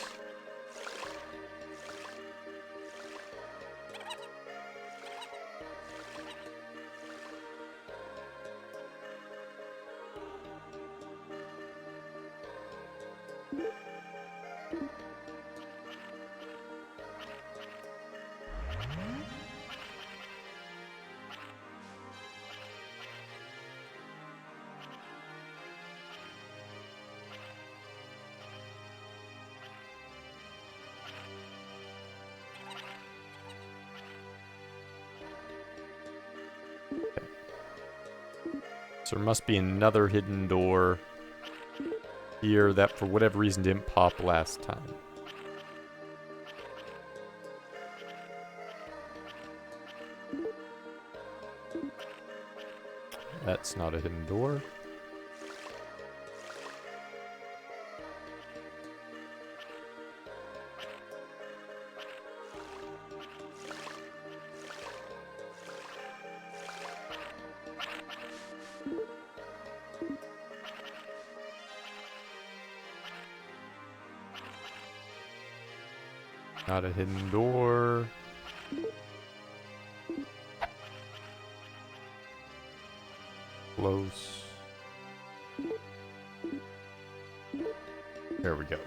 So there must be another hidden door here that for whatever reason didn't pop last time. That's not a hidden door. Not a hidden door. Close. There we go.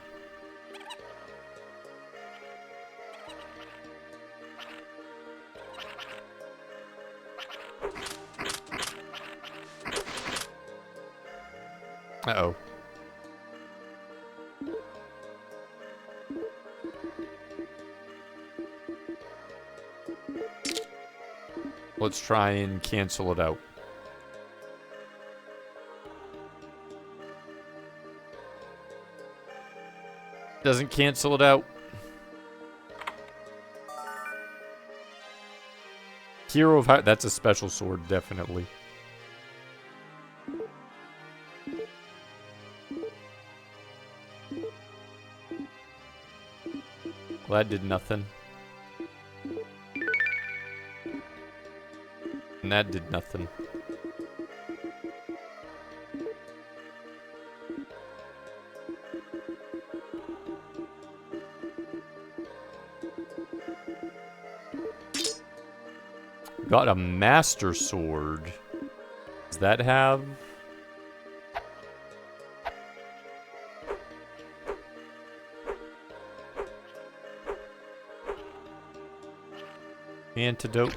Uh-oh. Let's try and cancel it out. Doesn't cancel it out. Hero of Heart. That's a special sword, definitely. Well, that did nothing. And that did nothing. Got a Master Sword. Does that have... antidote?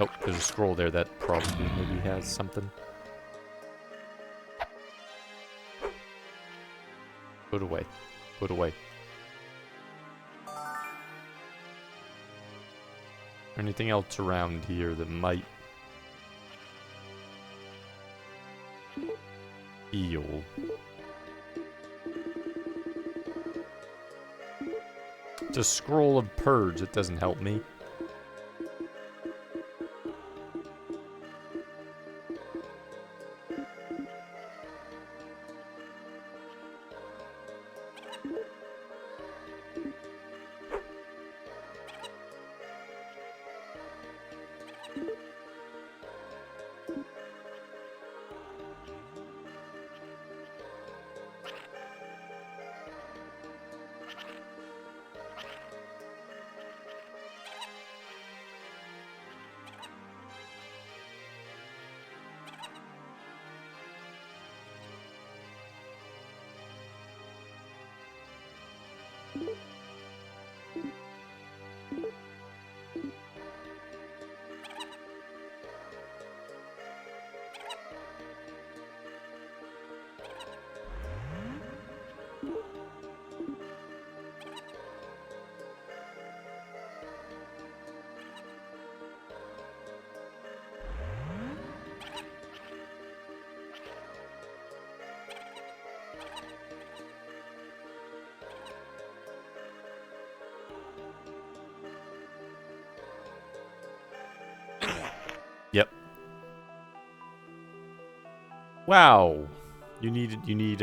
Oh, there's a scroll there that probably maybe has something. Put away. Put away. Anything else around here that might heal? It's a scroll of purge. It doesn't help me. Yep. Wow. You need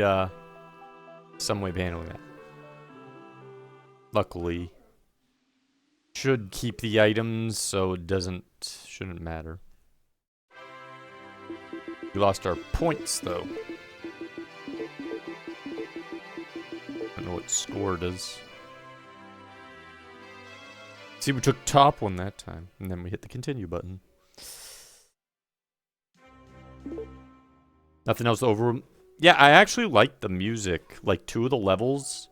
some way of handling that. Luckily. Should keep the items so it shouldn't matter. We lost our points though. I don't know what score does. See, we took top one that time, and then we hit the continue button. Nothing else over. Yeah, I actually like the music. Like 2 of the levels.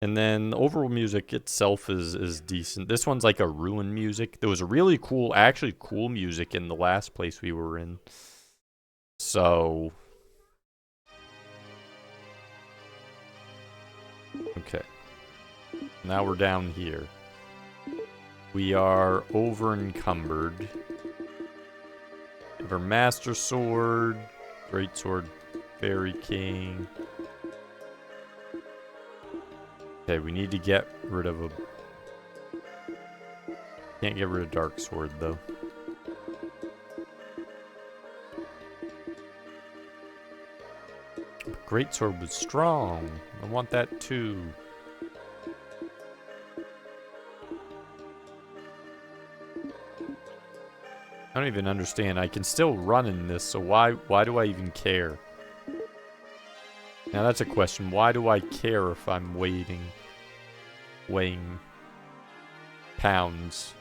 And then the overall music itself is decent. This one's like a ruin music. There was a really cool, actually cool music in the last place we were in. So. Okay. Now we're down here. We are over encumbered. We have our Master Sword. Great Sword. Fairy King. Okay, we need to get rid of a... Can't get rid of Dark Sword, though. Great Sword was strong. I want that, too. I don't even understand. I can still run in this, so why do I even care? Now that's a question. Why do I care if I'm weighing pounds?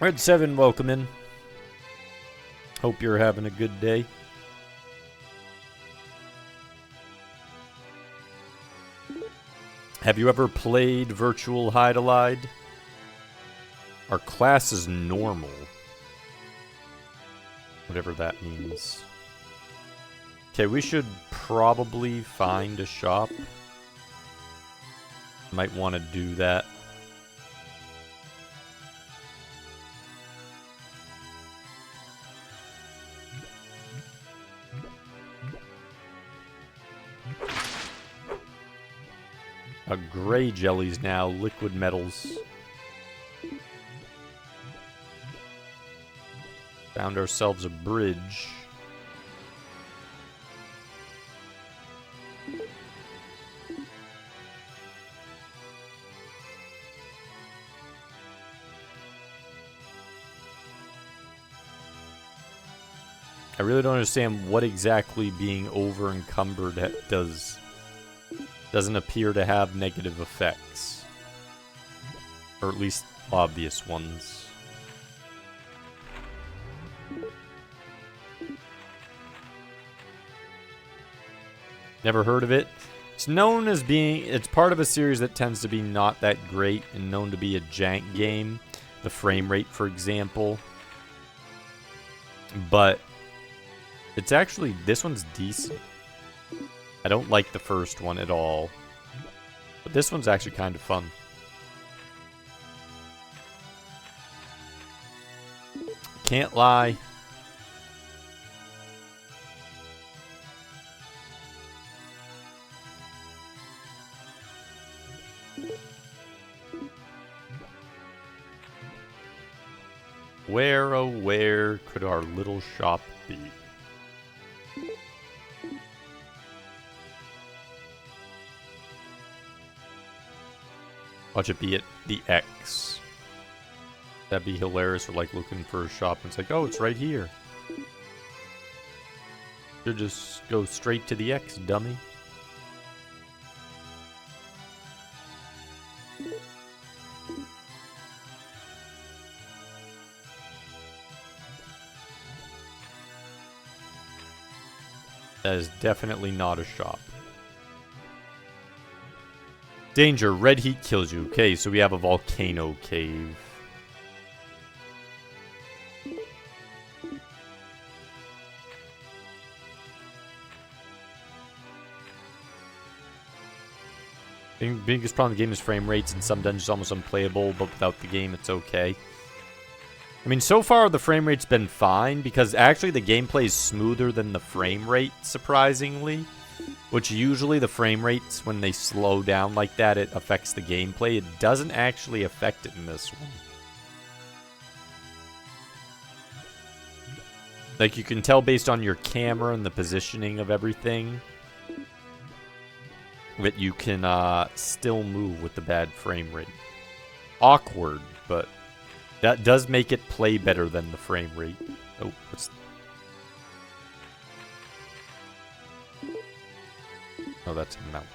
Red 7, welcome in. Hope you're having a good day. Have you ever played Virtual Hydlide? Our class is normal. Whatever that means. Okay, we should probably find a shop. Might want to do that. Gray jellies now, liquid metals. Found ourselves a bridge. I really don't understand what exactly being over encumbered does. Doesn't appear to have negative effects. Or at least obvious ones. Never heard of it. It's known as being... It's part of a series that tends to be not that great and known to be a jank game. The frame rate, for example. But it's actually... This one's decent. I don't like the first one at all. But this one's actually kind of fun. Can't lie. Where, oh where could our little shop be? Watch it be at the X. That'd be hilarious. We're like looking for a shop and it's like, oh, it's right here. Should just go straight to the X, dummy. That is definitely not a shop. Danger, red heat kills you. Okay, so we have a volcano cave. The biggest problem with the game is frame rates, and some dungeons almost unplayable, but without the game, it's okay. I mean, so far, the frame rate's been fine, because actually the gameplay is smoother than the frame rate, surprisingly. Which usually the frame rates, when they slow down like that, it affects the gameplay. It doesn't actually affect it in this one. Like, you can tell based on your camera and the positioning of everything that you can still move with the bad frame rate. Awkward, but that does make it play better than the frame rate. Oh, what's... Oh, that's a mountain.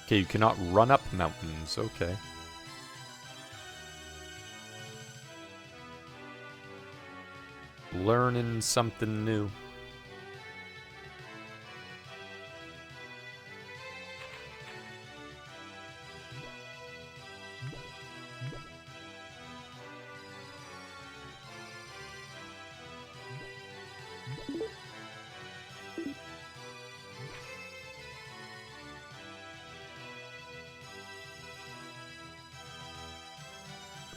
Okay, you cannot run up mountains. Okay. Learning something new.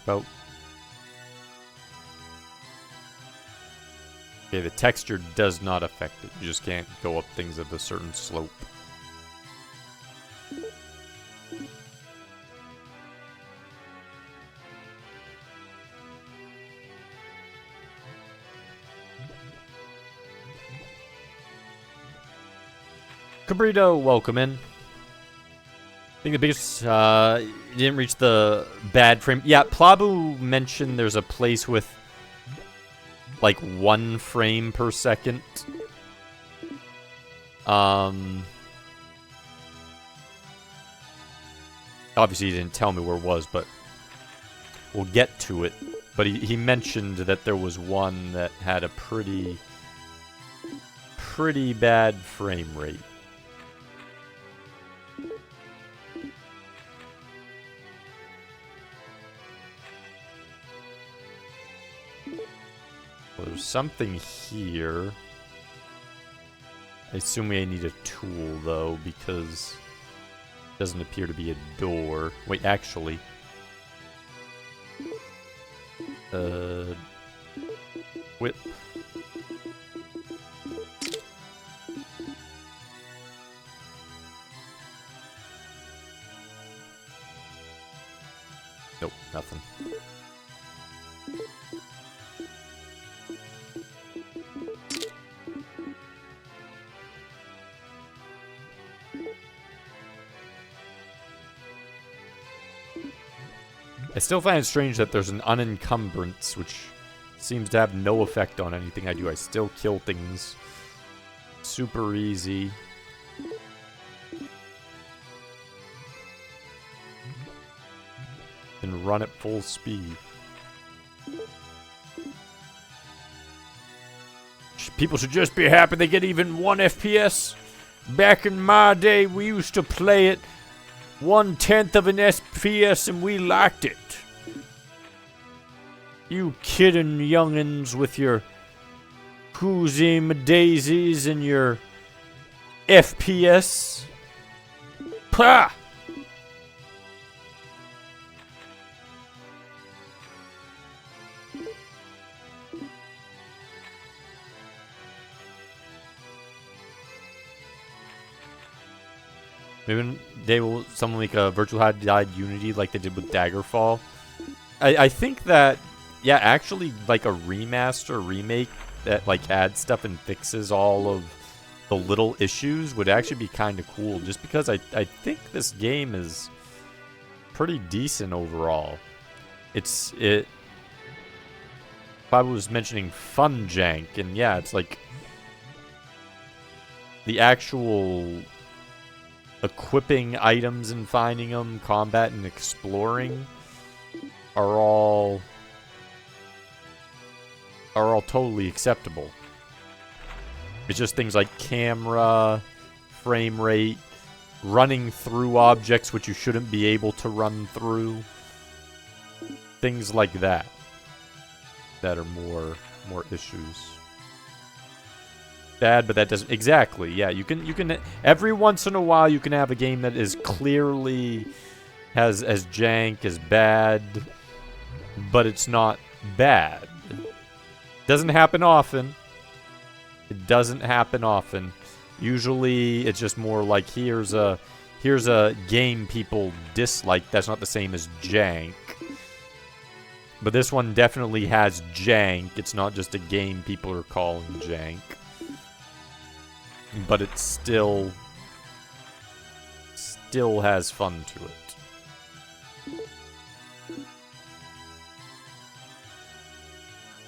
About. Okay, the texture does not affect it. You just can't go up things at a certain slope. Cabrito, welcome in. I think the biggest, you didn't reach the bad frame. Yeah, Plabu mentioned there's a place with, like, 1 frame per second. Obviously, he didn't tell me where it was, but we'll get to it. But he mentioned that there was one that had a pretty bad frame rate. Well, there's something here. I assume we need a tool, though, because Doesn't appear to be a door. Wait, actually. Whip. Nope, nothing. I still find it strange that there's an unencumbrance, which seems to have no effect on anything I do. I still kill things super easy. And run at full speed. People should just be happy they get even 1 FPS. Back in my day, we used to play it 1/10 of an FPS and we liked it. You kidding youngins with your daisies and your FPS. Pah! Maybe they will someone make a virtual Hydlide Unity like they did with Daggerfall. I think that, yeah, actually like a remaster, remake that like adds stuff and fixes all of the little issues would actually be kind of cool. Just because I think this game is pretty decent overall. If I was mentioning fun jank, and yeah, it's like the actual equipping items and finding them, combat and exploring are all totally acceptable. It's just things like camera, frame rate, running through objects which you shouldn't be able to run through. Things like that are more issues. Bad, but that doesn't exactly. Yeah, you can every once in a while you can have a game that is clearly has as jank as bad, but it's not bad. Doesn't happen often. It doesn't happen often. Usually it's just more like here's a game people dislike. That's not the same as jank. But this one definitely has jank. It's not just a game people are calling jank. But it still has fun to it.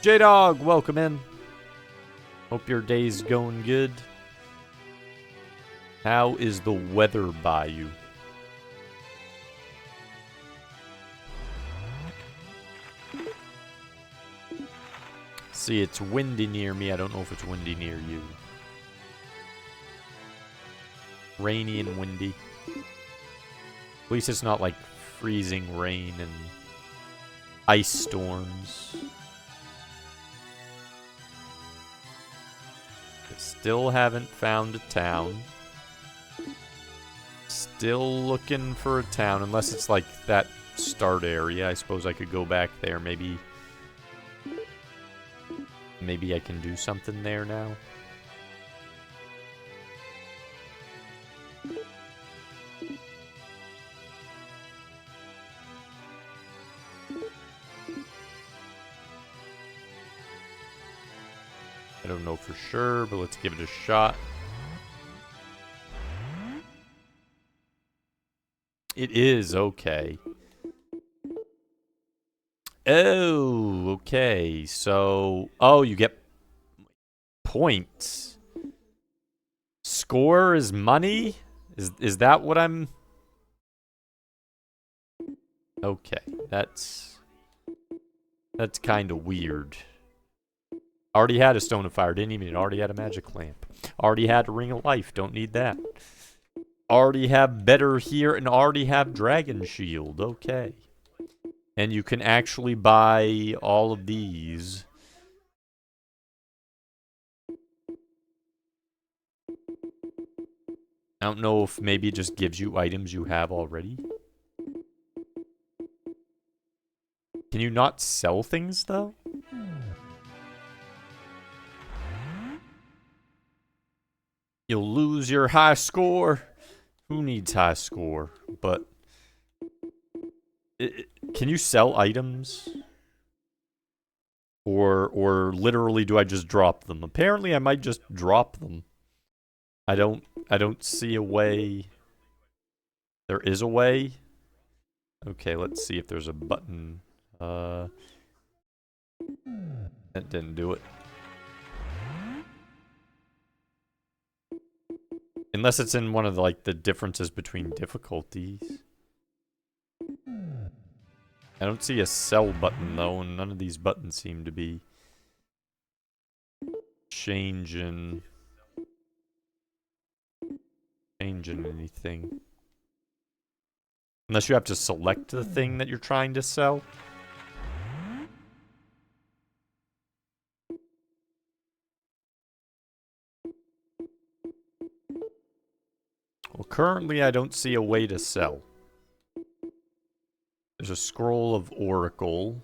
J-Dog, welcome in. Hope your day's going good. How is the weather by you? See, it's windy near me. I don't know if it's windy near you. Rainy and windy. At least it's not like freezing rain and ice storms. Still haven't found a town. Still looking for a town, unless it's like that start area. I suppose I could go back there. Maybe I can do something there now. I don't know for sure, but let's give it a shot. It is okay. Oh, okay. So, oh, you get points. Score is money? Is that what I'm... Okay, that's kind of weird. Already had a Stone of Fire, didn't even. Already had a Magic Lamp. Already had a Ring of Life, don't need that. Already have Better here and already have Dragon Shield, okay. And you can actually buy all of these. I don't know if maybe it just gives you items you have already. Can you not sell things, though? You'll lose your high score. Who needs high score? But... can you sell items? Or literally do I just drop them? Apparently I might just drop them. I don't see a way. There is a way? Okay, let's see if there's a button. That didn't do it. Unless it's in one of the, like, the differences between difficulties. I don't see a sell button, though, and none of these buttons seem to be changing anything. Unless you have to select the thing that you're trying to sell. Well, currently I don't see a way to sell. There's a scroll of Oracle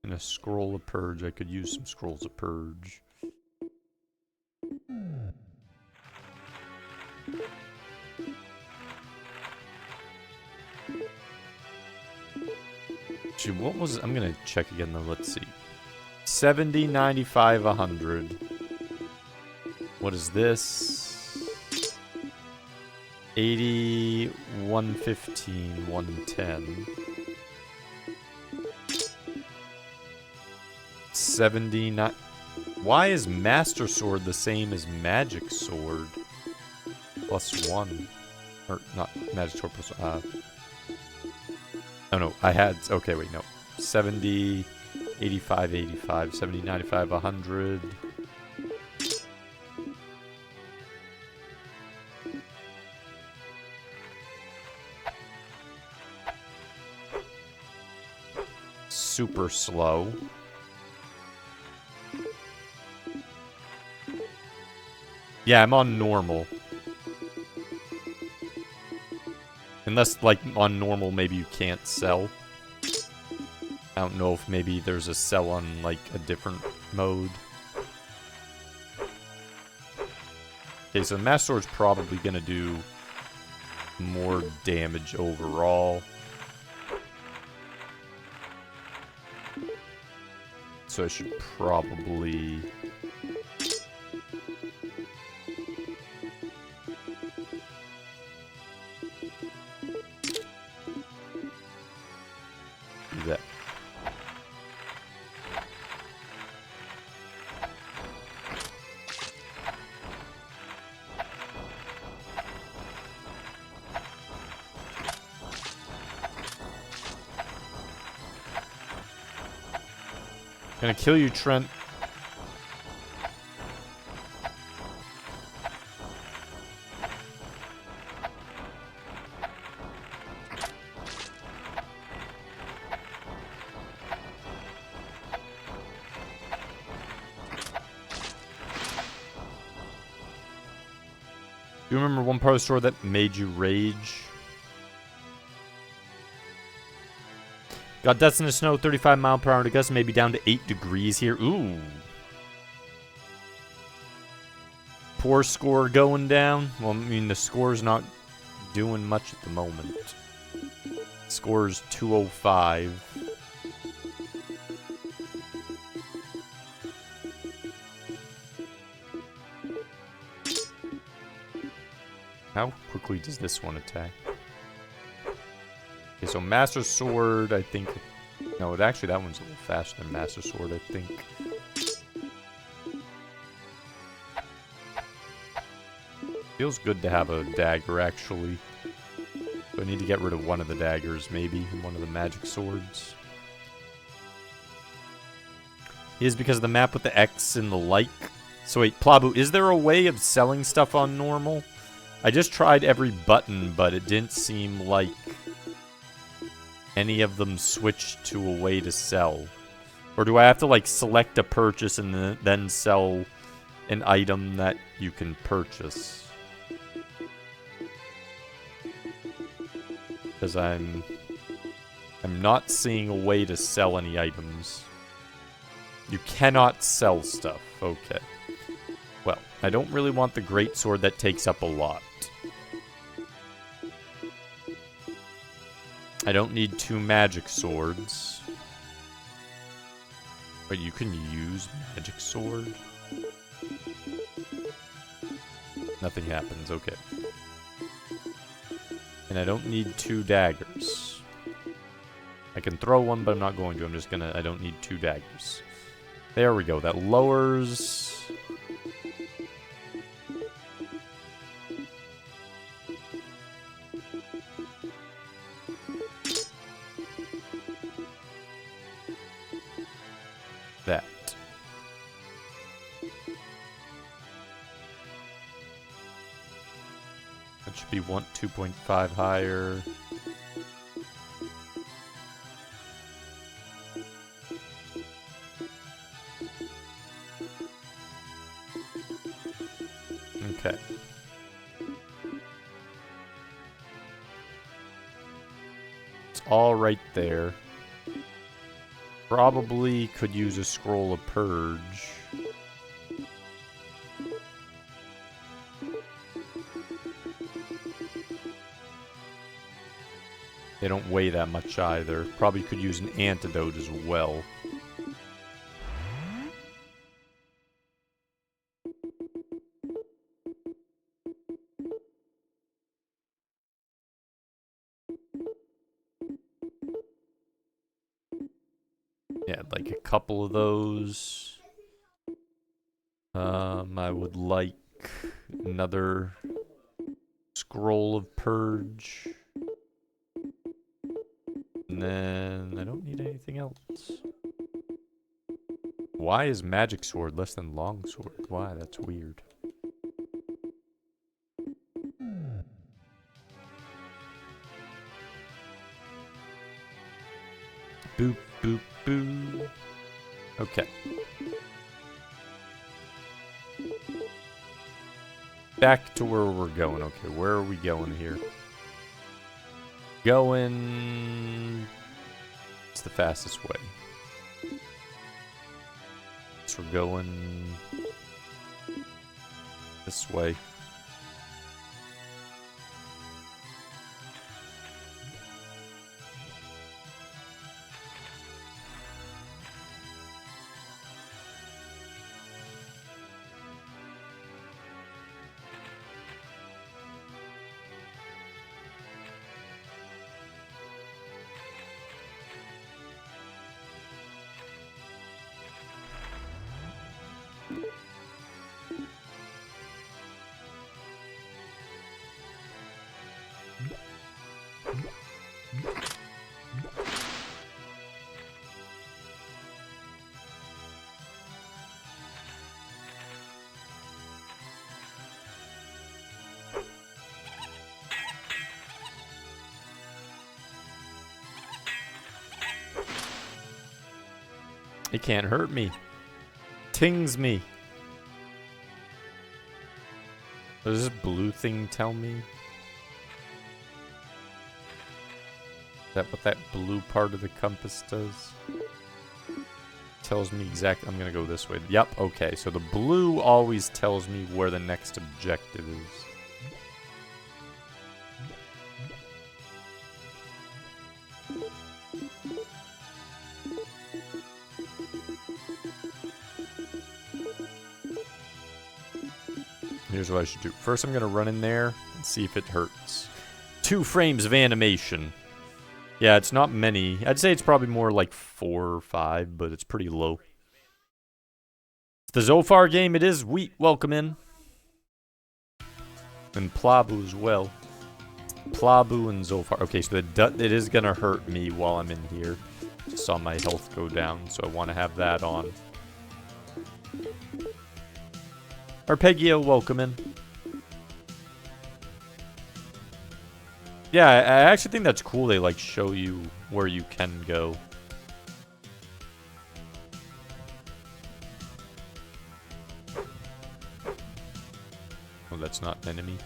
and a scroll of Purge. I could use some scrolls of Purge. Actually, what was... I'm gonna check again, though. Let's see. 70, 95, 100. What is this? 80, 115, 110. 79. Why is Master Sword the same as Magic Sword? +1. Or, not Magic Sword plus... oh, no. I had... Okay, wait, no. 70, 85, 85. 70, 95, 100... super slow. Yeah, I'm on normal. Unless, like, on normal, maybe you can't sell. I don't know if maybe there's a sell on, like, a different mode. Okay, so the Master Sword's probably gonna do more damage overall. So I should probably... do that. Gonna kill you, Trent. Do you remember one part of the story that made you rage? Got dust in the snow, 35 mile per hour to gust, maybe down to 8 degrees here. Ooh. Poor score going down. Well, I mean, the score's not doing much at the moment. Score's 205. How quickly does this one attack? Okay, so Master Sword, I think... No, actually that one's a little faster than Master Sword, I think. Feels good to have a dagger, actually. So I need to get rid of one of the daggers, maybe, and one of the magic swords. It is because of the map with the X and the like. So wait, Plabu, is there a way of selling stuff on normal? I just tried every button, but it didn't seem like any of them switched to a way to sell. Or do I have to, like, select a purchase and then sell an item that you can purchase? Because I'm not seeing a way to sell any items. You cannot sell stuff. Okay. Well, I don't really want the greatsword that takes up a lot. I don't need 2 magic swords. But you can use magic sword? Nothing happens, okay. And I don't need 2 daggers. I can throw one, but I'm not going to. I'm just gonna... I don't need 2 daggers. There we go. That lowers... that. That should be 2.5 higher. Okay. It's all right there. Probably could use a scroll of purge. They don't weigh that much either. Probably could use an antidote as well. Yeah, like a couple of those. I would like another scroll of purge. And then I don't need anything else. Why is magic sword less than long sword? Why? That's weird. Boop, boop, boop. Okay. Back to where we're going. Okay, where are we going here? Going... It's the fastest way. So we're going... this way. It can't hurt me. Tings me. What does this blue thing tell me? Is that what that blue part of the compass does? Tells me exactly. I'm gonna go this way. Yep, okay. So the blue always tells me where the next objective is. Here's what I should do. First, I'm going to run in there and see if it hurts. 2 frames of animation. Yeah, it's not many. I'd say it's probably more like 4 or 5, but it's pretty low. It's the Zophar game. It is. Wheat, welcome in. And Plabu as well. Plabu and Zophar. Okay, so it is going to hurt me while I'm in here. Just saw my health go down, so I want to have that on. Arpeggio, welcome in. Yeah, I actually think that's cool. They like show you where you can go. Oh, that's not an enemy.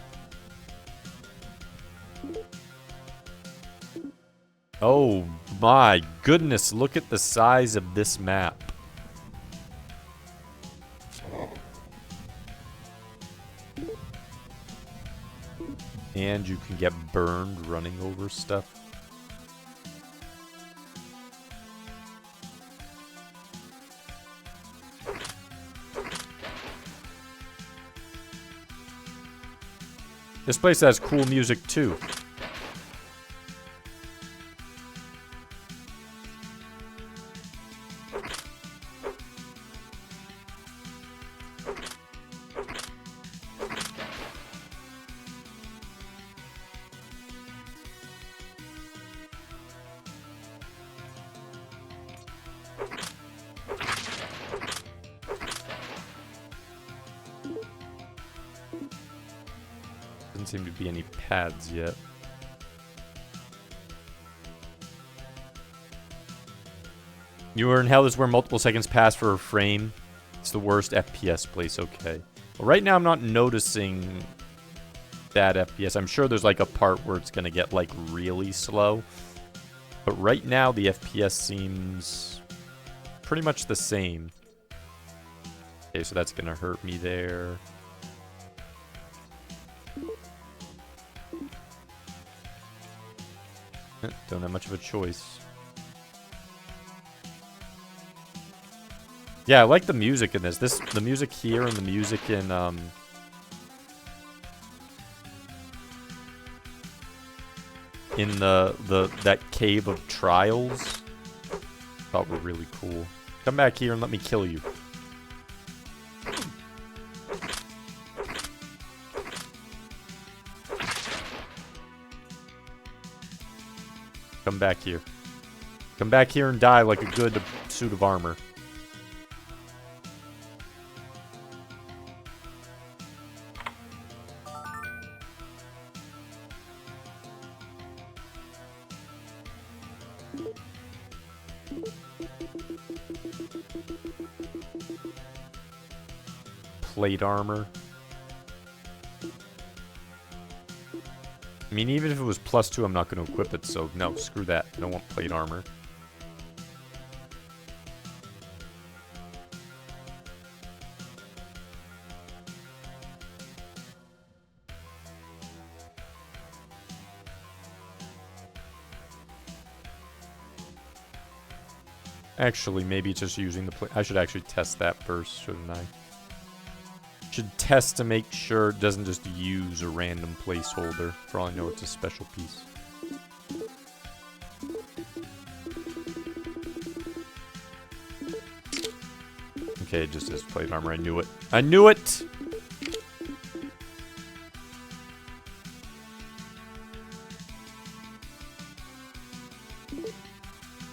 Oh my goodness, look at the size of this map. And you can get burned running over stuff. This place has cool music too. Doesn't seem to be any pads yet. You are in hell is where multiple seconds pass for a frame. It's the worst FPS place, okay. Well, right now I'm not noticing that FPS. I'm sure there's like a part where it's gonna get like really slow. But right now the FPS seems pretty much the same. Okay, so that's gonna hurt me there. Don't have much of a choice. Yeah, I like the music in this. The music here and the music in that cave of trials. Thought were really cool. Come back here and let me kill you. Come back here. Come back here and die like a good suit of armor. Plate armor. I mean, even if it was +2, I'm not going to equip it, so no, screw that. I don't want plate armor. Actually, maybe just using the plate. I should actually test that first, shouldn't I? Should test to make sure it doesn't just use a random placeholder. For all I know, it's a special piece. Okay, it just says plate armor. I knew it. I knew it!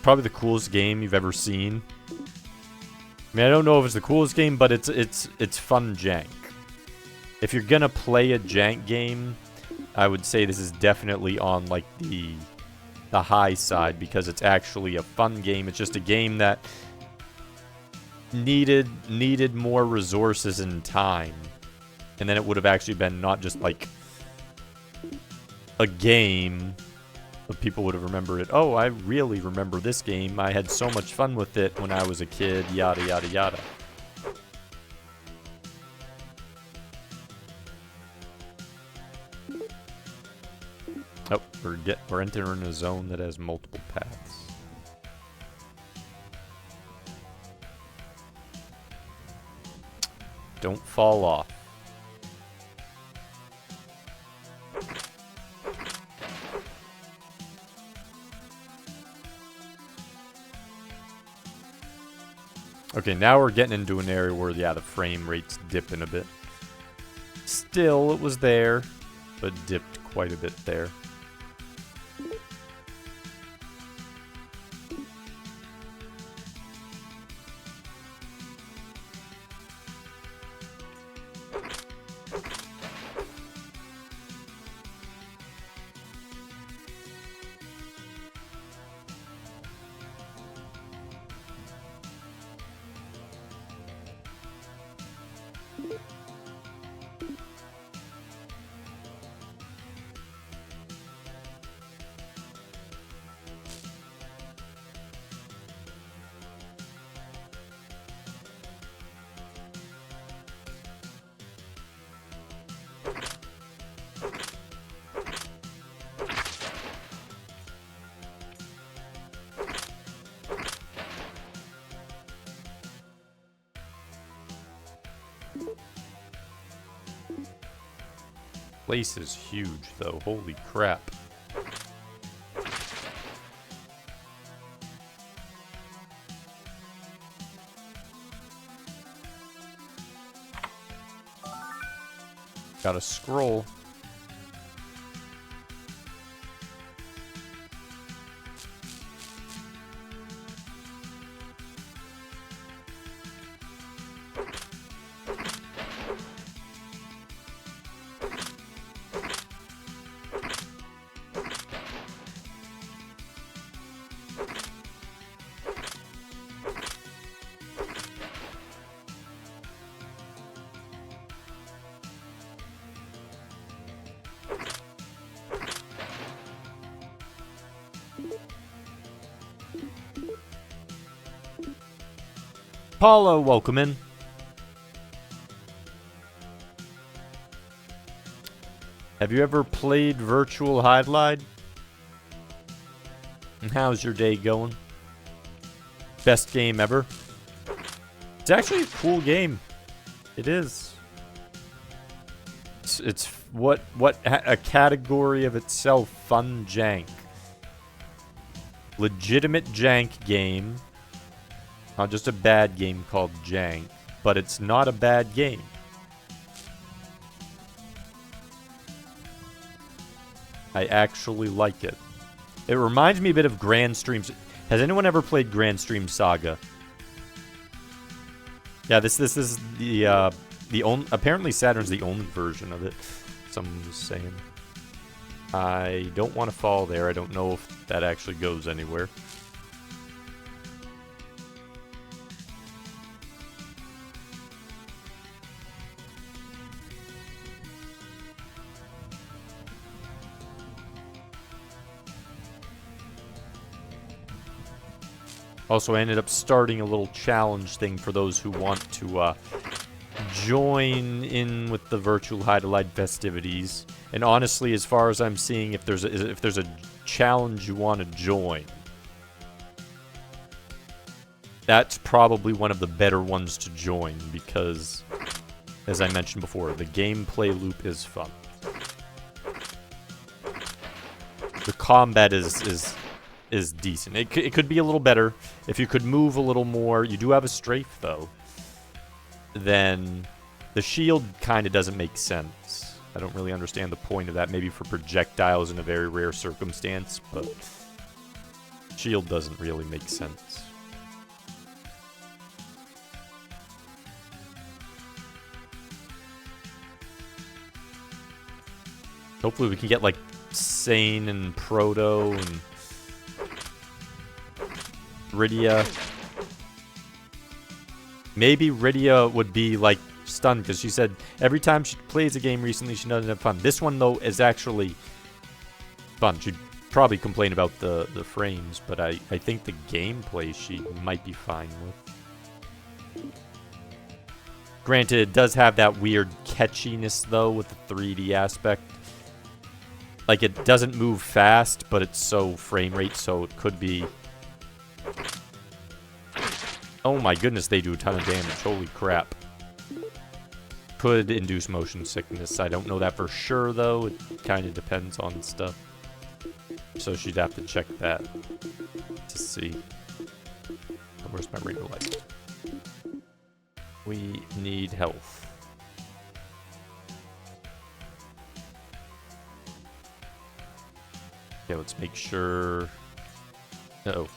Probably the coolest game you've ever seen. I mean, I don't know if it's the coolest game, but it's fun jank. If you're gonna play a jank game, I would say this is definitely on like the high side because it's actually a fun game. It's just a game that needed more resources and time, and then it would have actually been not just like a game. But people would have remembered it. Oh, I really remember this game. I had so much fun with it when I was a kid, yada, yada, yada. Oh, we're entering a zone that has multiple paths. Don't fall off. Okay, now we're getting into an area where, yeah, the frame rate's dipping a bit. Still, it was there, but dipped quite a bit there. Place is huge, though. Holy crap. Got a scroll. Paulo, welcome in. Have you ever played Virtual Hydlide? And how's your day going? Best game ever? It's actually a cool game. It is. It's what a category of itself. Fun jank. Legitimate jank game. Not just a bad game called jank, but it's not a bad game. I actually like it. It reminds me a bit of Grand Streams. Has anyone ever played Grand Stream Saga? Yeah, this is the only. Apparently, Saturn's the only version of it. Someone was saying. I don't want to fall there. I don't know if that actually goes anywhere. Also, I ended up starting a little challenge thing for those who want to join in with the Virtual Hydlide festivities. And honestly, as far as I'm seeing, if there's a challenge you want to join, that's probably one of the better ones to join because, as I mentioned before, the gameplay loop is fun. The combat is decent. It could be a little better if you could move a little more. You do have a strafe though. Then the shield kind of doesn't make sense. I don't really understand the point of that. Maybe for projectiles in a very rare circumstance, but shield doesn't really make sense. Hopefully we can get like Sane and Proto and Rydia. Maybe Rydia would be like stunned because she said every time she plays a game recently she doesn't have fun. This one though is actually fun. She'd probably complain about the frames, but I think the gameplay she might be fine with. Granted, it does have that weird catchiness though with the 3D aspect. Like it doesn't move fast, but it's so frame rate, so it could be. Oh my goodness, they do a ton of damage. Holy crap. Could induce motion sickness. I don't know that for sure, though. It kind of depends on stuff. So she'd have to check that to see. Where's my ring of light? We need health. Okay, let's make sure. Uh-oh.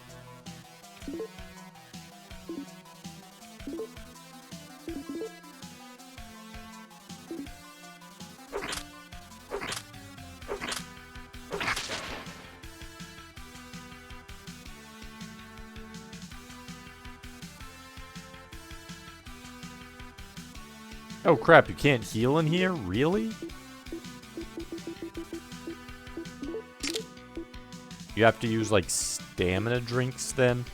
Oh crap, you can't heal in here? Really? You have to use like stamina drinks then?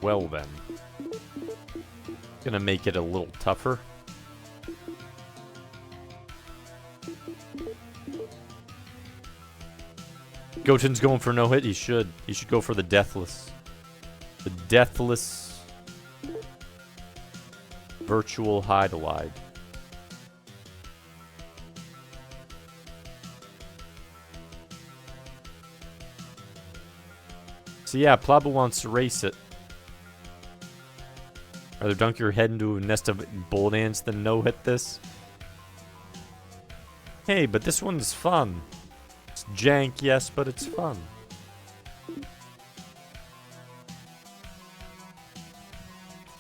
Well then. Gonna make it a little tougher. Goten's going for no hit. He should. He should go for the Deathless. The Deathless. Virtual Hydlide. So yeah, Plaba wants to race it. Rather dunk your head into a nest of bullet ants than no-hit this. Hey, but this one's fun. It's jank, yes, but it's fun.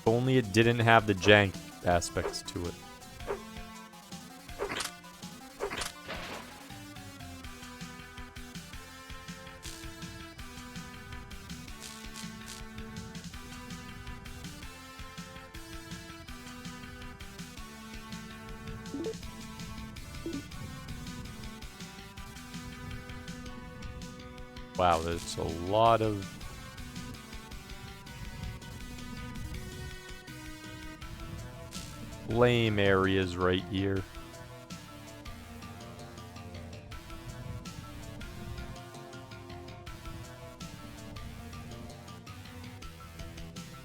If only it didn't have the jank aspects to it. Wow, there's a lot of... lame areas right here.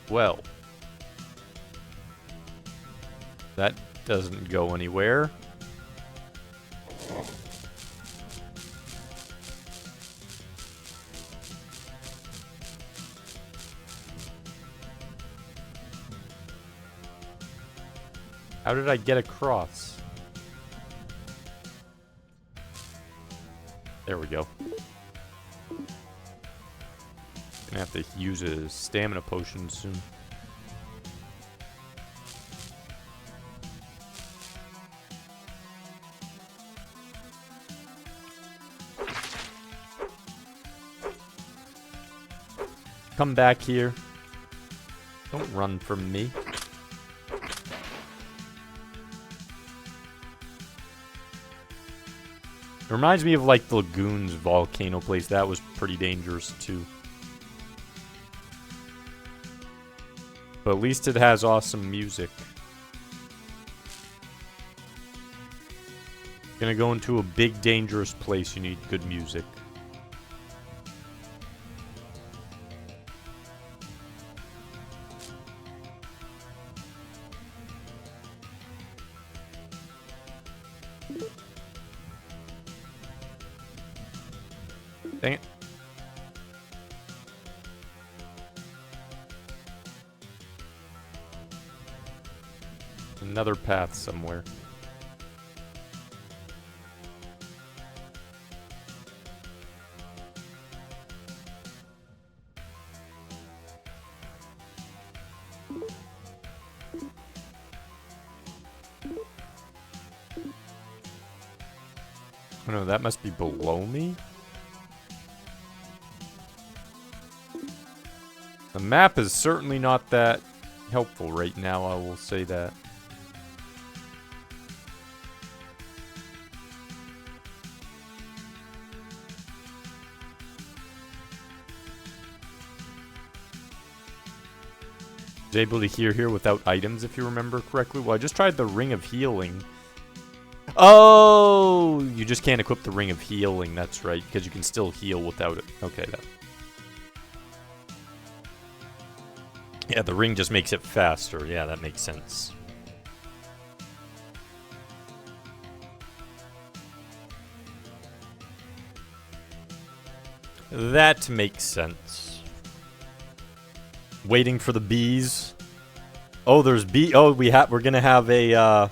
Well. That doesn't go anywhere. How did I get across? There we go. Gonna have to use a stamina potion soon. Come back here. Don't run from me. It reminds me of like the Lagoon's volcano place. That was pretty dangerous too. But at least it has awesome music. Gonna go into a big dangerous place. You need good music. Dang it. Another path somewhere. Oh no, that must be below me? The map is certainly not that helpful right now, I will say that. I was able to hear here without items, if you remember correctly. Well, I just tried the Ring of Healing. Oh! You just can't equip the Ring of Healing, that's right, because you can still heal without it. Okay, that... Yeah, the ring just makes it faster. Yeah, that makes sense. That makes sense. Waiting for the bees. Oh, there's bee. Oh, we're gonna have a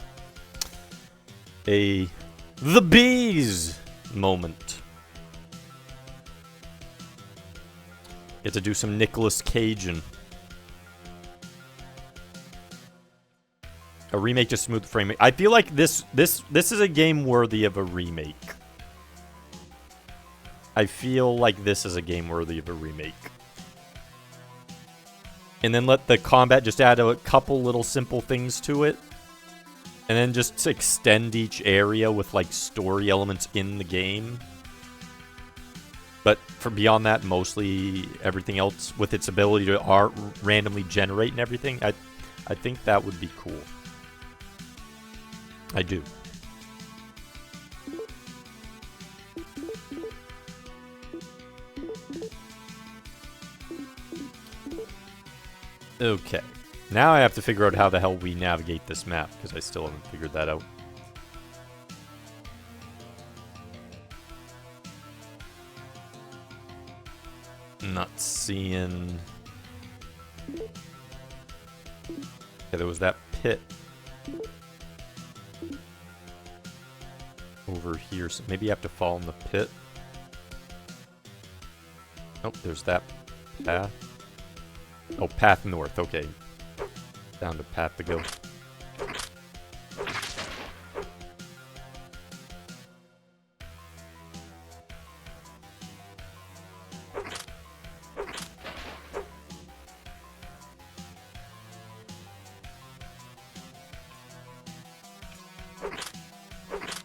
the bees moment. Get to do some Nicolas Cageing. A remake to smooth the frame. I feel like this is a game worthy of a remake. I feel like this is a game worthy of a remake. And then let the combat just add a couple little simple things to it. And then just extend each area with like story elements in the game. But for beyond that, mostly everything else with its ability to randomly generate and everything, I think that would be cool. I do. Okay. Now I have to figure out how the hell we navigate this map, because I still haven't figured that out. Not seeing... Okay, there was that pit over here, so maybe you have to fall in the pit. Nope, there's that path. Oh, path north, okay. Down to path to go.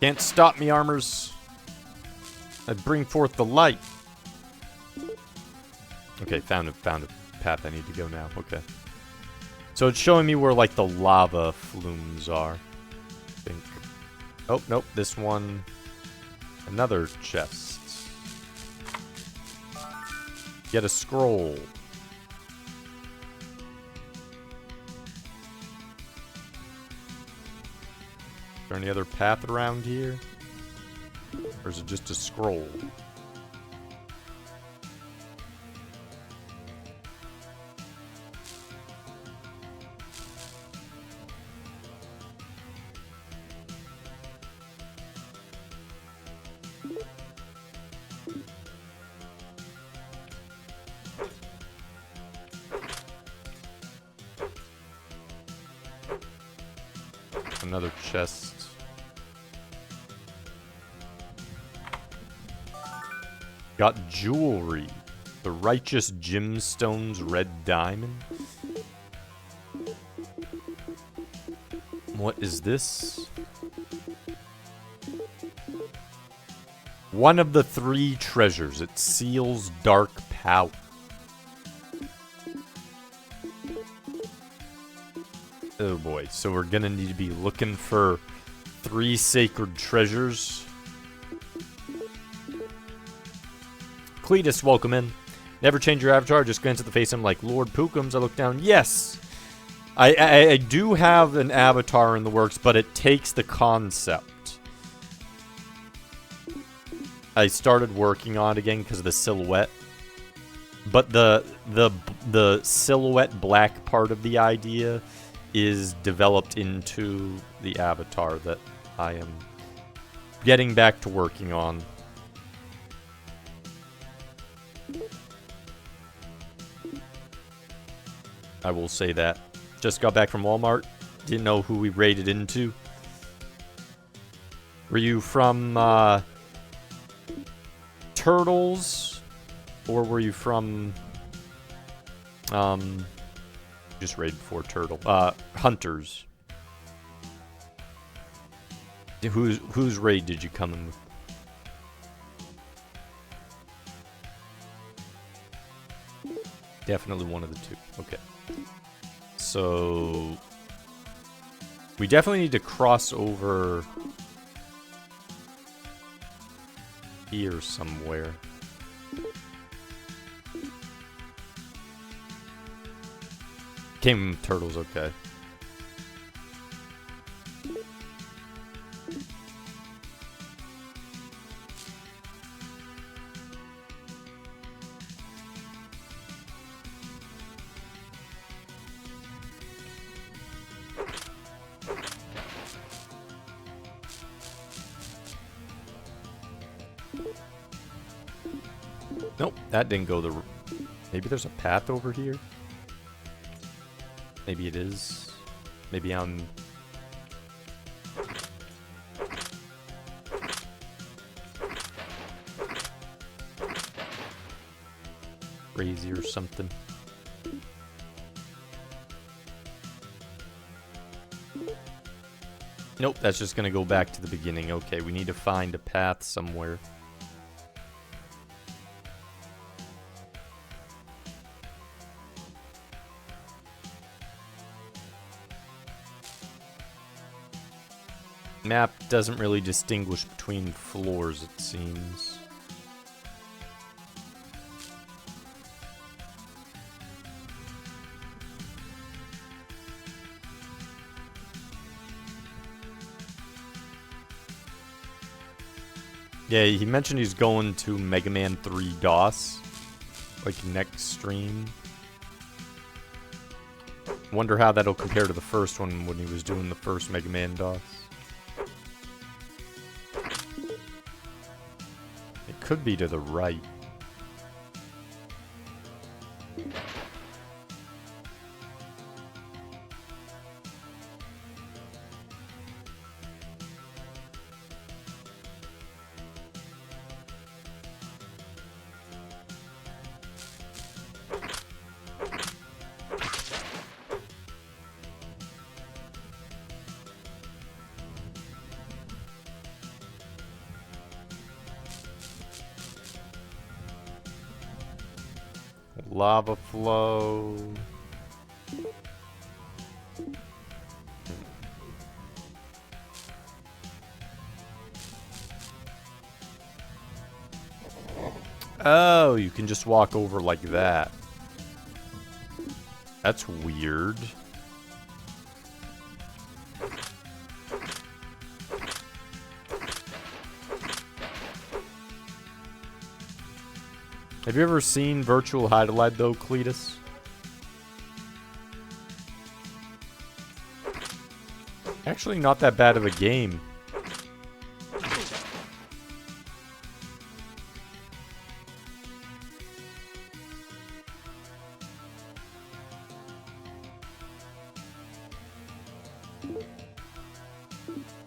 Can't stop me, armors. I bring forth the light. Okay, found a path I need to go now. Okay. So it's showing me where, like, the lava flumes are. I think. Oh, nope. This one. Another chest. Get a scroll. Is there any other path around here? Or is it just a scroll? Another chest. Got jewelry. The righteous gemstones, red diamond. What is this? One of the 3 treasures. It seals dark power. Oh boy, so we're gonna need to be looking for 3 sacred treasures. Cletus, welcome in. Never change your avatar, just glance at the face. I'm like, Lord Pookums. I look down. Yes! I do have an avatar in the works, but it takes the concept. I started working on it again because of the silhouette. But the silhouette black part of the idea is developed into the avatar that I am getting back to working on. I will say that. Just got back from Walmart. Didn't know who we raided into. Were you from Turtles? Or were you from just raid before Turtle. Hunters. Whose raid did you come in with? Definitely one of the 2. Okay. So we definitely need to cross over here somewhere. Came turtles, okay. Nope, that didn't go the... Maybe there's a path over here? Maybe it is. Maybe I'm... crazy or something. Nope, that's just gonna go back to the beginning. Okay, we need to find a path somewhere. Map doesn't really distinguish between floors, it seems. Yeah, he mentioned he's going to Mega Man 3 DOS, like next stream. Wonder how that'll compare to the first one when he was doing the first Mega Man DOS. It could be to the right. Lava flow. Oh, you can just walk over like that. That's weird. Have you ever seen Virtual Hydlide though, Cletus? Actually not that bad of a game.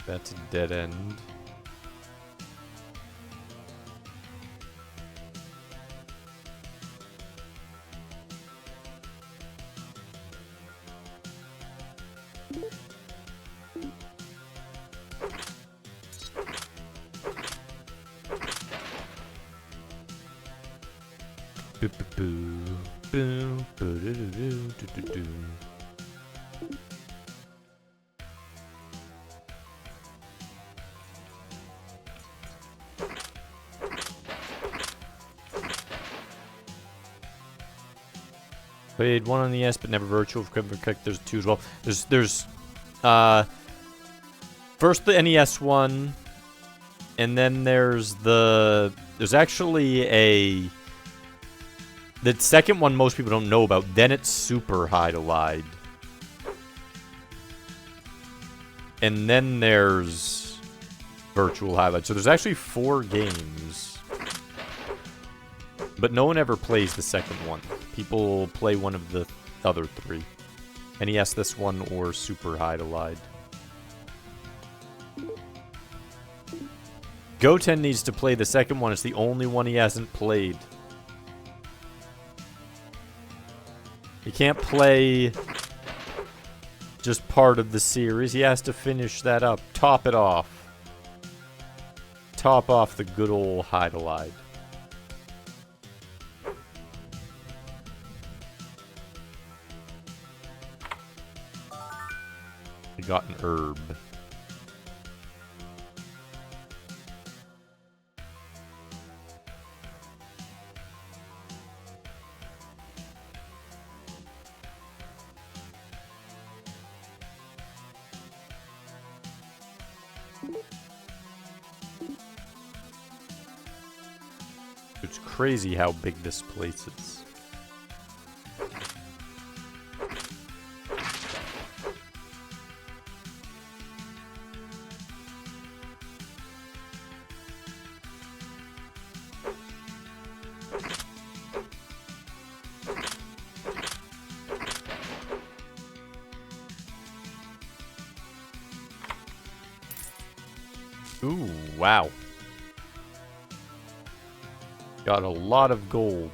That's a dead end. Played one on the S, but never virtual. There's two as well. There's first the NES one, and then there's actually the second one most people don't know about. Then it's Super Hydlide, and then there's Virtual Hydlide. So there's actually 4 games, but no one ever plays the second one. People play one of the other 3. NES this one or Super Hydlide. Goten needs to play the second one. It's the only one he hasn't played. He can't play just part of the series. He has to finish that up. Top it off. Top off the good old Hydlide. We got an herb. It's crazy how big this place is. Ooh, wow. Got a lot of gold.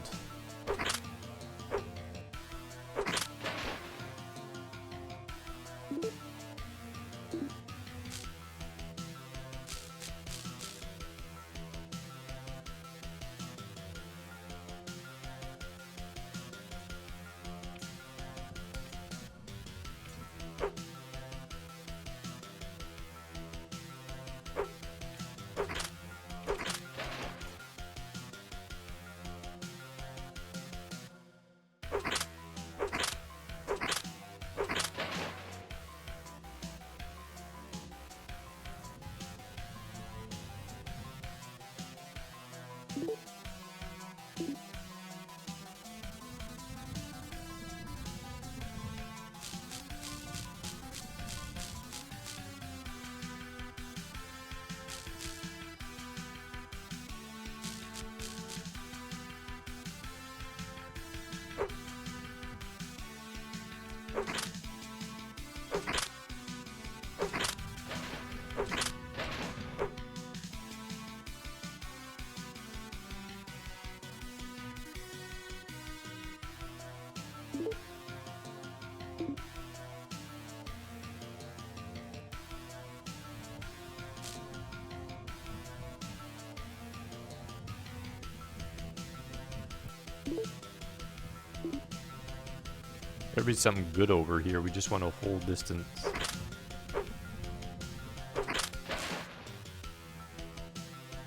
There'll be something good over here. We just want to hold distance.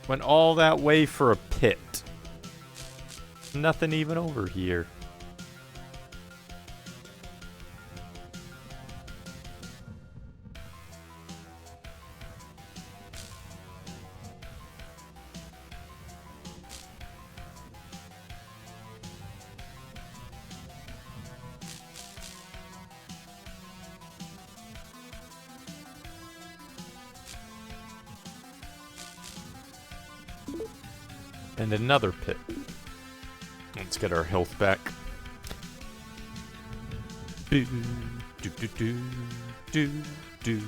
Went all that way for a pit. Nothing even over here. And another pit. Let's get our health back. Do do do do do do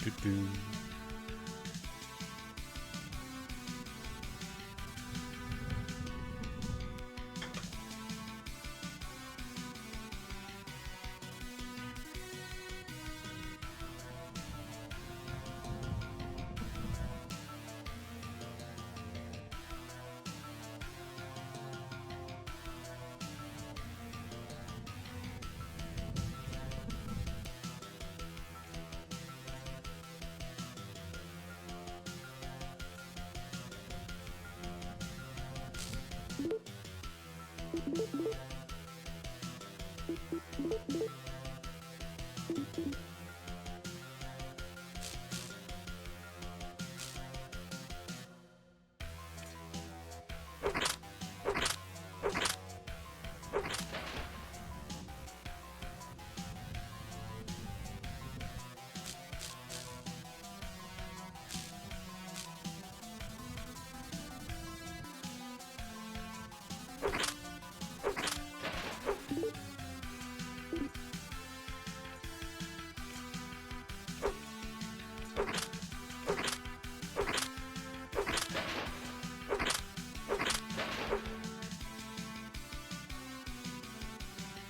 do do.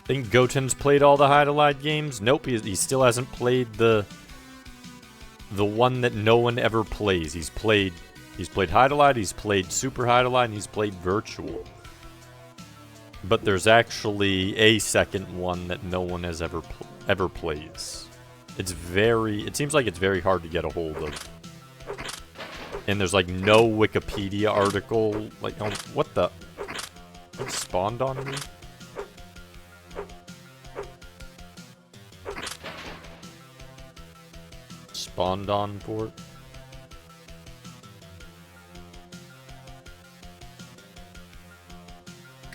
Think Goten's played all the Hydlide games? Nope, he still hasn't played the one that no one ever plays. He's played Hydlide, he's played Super Hydlide, and he's played Virtual. But there's actually a second one that no one has ever plays. It seems like it's very hard to get a hold of. And there's like no Wikipedia article. Like, oh, what the? He spawned on me? Spawned on for it?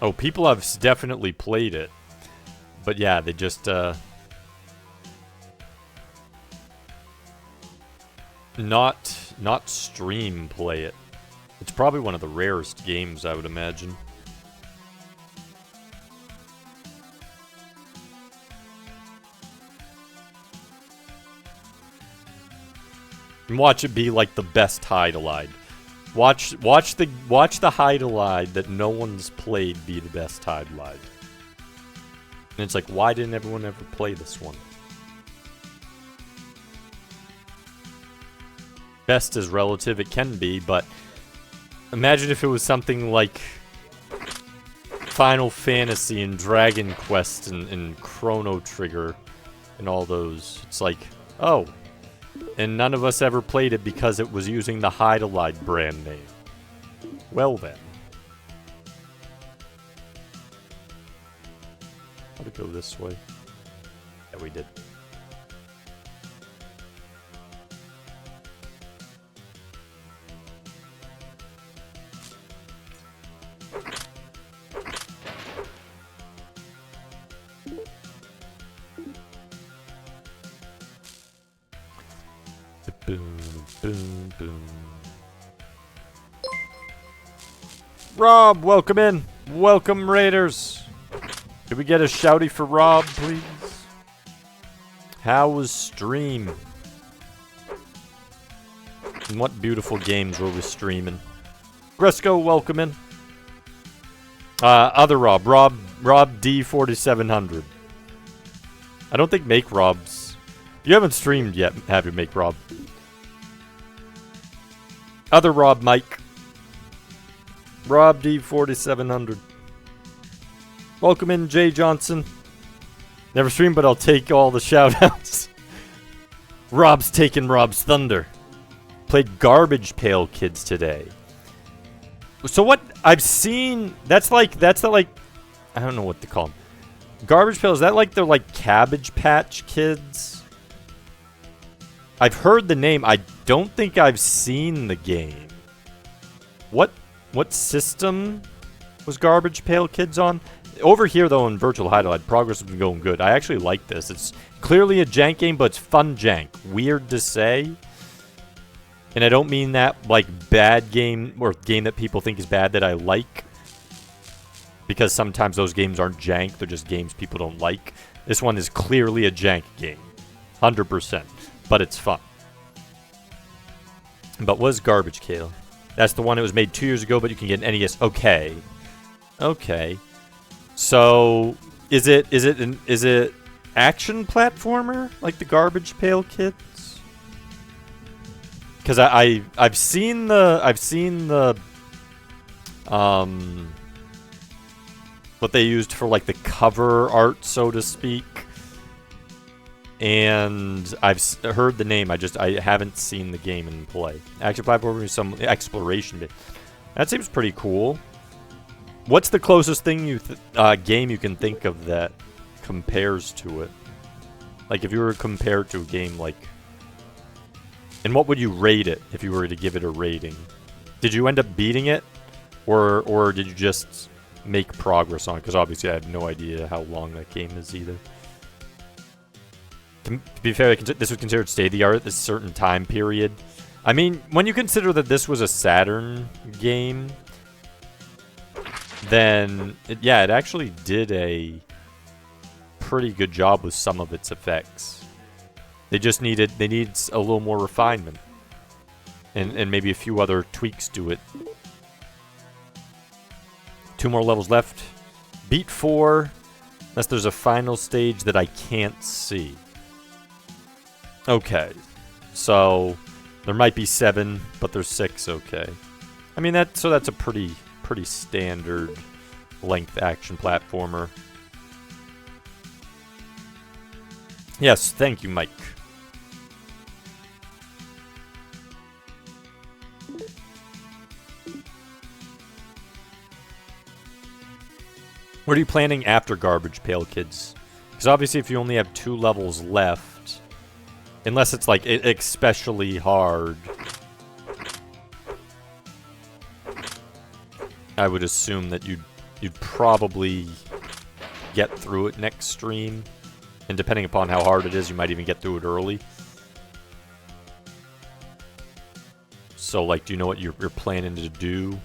Oh, people have definitely played it. But yeah, they just, not stream play it. It's probably one of the rarest games, I would imagine. And watch it be like the best Hydlide. Watch the Hydlide that no one's played be the best Hydlide. And it's like, why didn't everyone ever play this one? Best is relative, it can be, but imagine if it was something like Final Fantasy and Dragon Quest and Chrono Trigger and all those. It's like, oh, and none of us ever played it because it was using the Hydlide brand name. Well then. How'd it go this way? Yeah, we did. Boom, boom, boom. Rob, welcome in. Welcome, Raiders. Could we get a shouty for Rob, please? How was stream? And what beautiful games were we streaming? Gresco, welcome in. Other Rob D4700. I don't think Make Rob's. You haven't streamed yet, have you, Make Rob? Other Rob Mike. Rob D4700. Welcome in, Jay Johnson. Never stream, but I'll take all the shoutouts. Rob's taking Rob's thunder. Played Garbage Pail Kids today. So what I've seen, that's the like, I don't know what to call them. Garbage Pail, is that like they're like Cabbage Patch Kids? I've heard the name. I don't think I've seen the game. What system was Garbage Pail Kids on? Over here, though, in Virtual Hydlide, progress has been going good. I actually like this. It's clearly a jank game, but it's fun jank. Weird to say. And I don't mean that like bad game or game that people think is bad that I like. Because sometimes those games aren't jank. They're just games people don't like. This one is clearly a jank game. 100%. But it's fun. But was Garbage Pail? That's the one that was made 2 years ago, but you can get an NES. Okay. Okay. So, is it action platformer like the Garbage Pail Kids? Because I've seen the what they used for like the cover art, so to speak, and I've heard the name. I haven't seen the game in play. Action platformer, some exploration bit. That seems pretty cool. What's the closest thing game you can think of that compares to it? Like, if you were to compare it to a game like... And what would you rate it if you were to give it a rating? Did you end up beating it? Or did you just make progress on it? Because obviously I have no idea how long that game is either. To be fair, this was considered state-of-the-art at this certain time period. I mean, when you consider that this was a Saturn game... then, it actually did a pretty good job with some of its effects. They needed a little more refinement. And maybe a few other tweaks to it. 2 more levels left. Beat 4, unless there's a final stage that I can't see. Okay. So, there might be 7, but there's 6, okay. I mean, that's a pretty standard length action platformer. Yes, thank you, Mike. What are you planning after Garbage Pail Kids? Because obviously if you only have 2 levels left, unless it's like especially hard, I would assume that you'd probably get through it next stream. And depending upon how hard it is, you might even get through it early. So, like, do you know what you're planning to do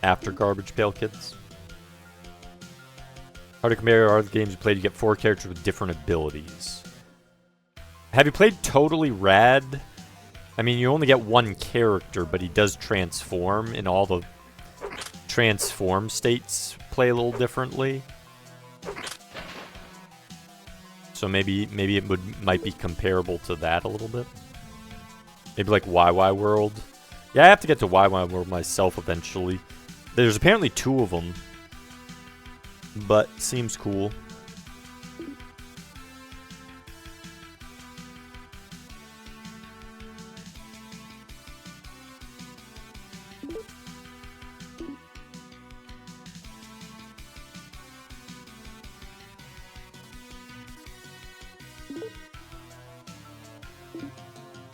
after Garbage Pail Kids? How to compare other games you played? You get 4 characters with different abilities. Have you played Totally Rad? I mean, you only get 1 character, but he does transform, and all the transform states play a little differently. So maybe it might be comparable to that a little bit. Maybe like YY World. Yeah, I have to get to YY World myself eventually. There's apparently 2 of them, but seems cool.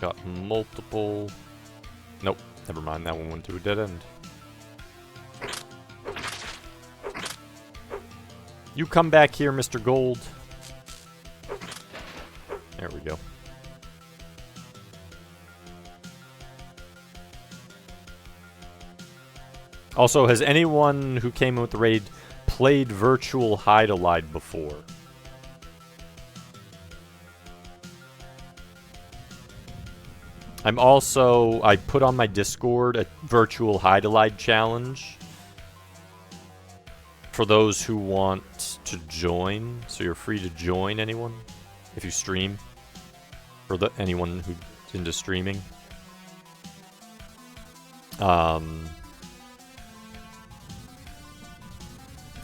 Got multiple... Nope, never mind. That one went to a dead end. You come back here, Mr. Gold. There we go. Also, has anyone who came in with the raid played Virtual Hydlide before? I put on my Discord a Virtual Hydlide challenge for those who want to join. So you're free to join anyone if you stream. For anyone who's into streaming.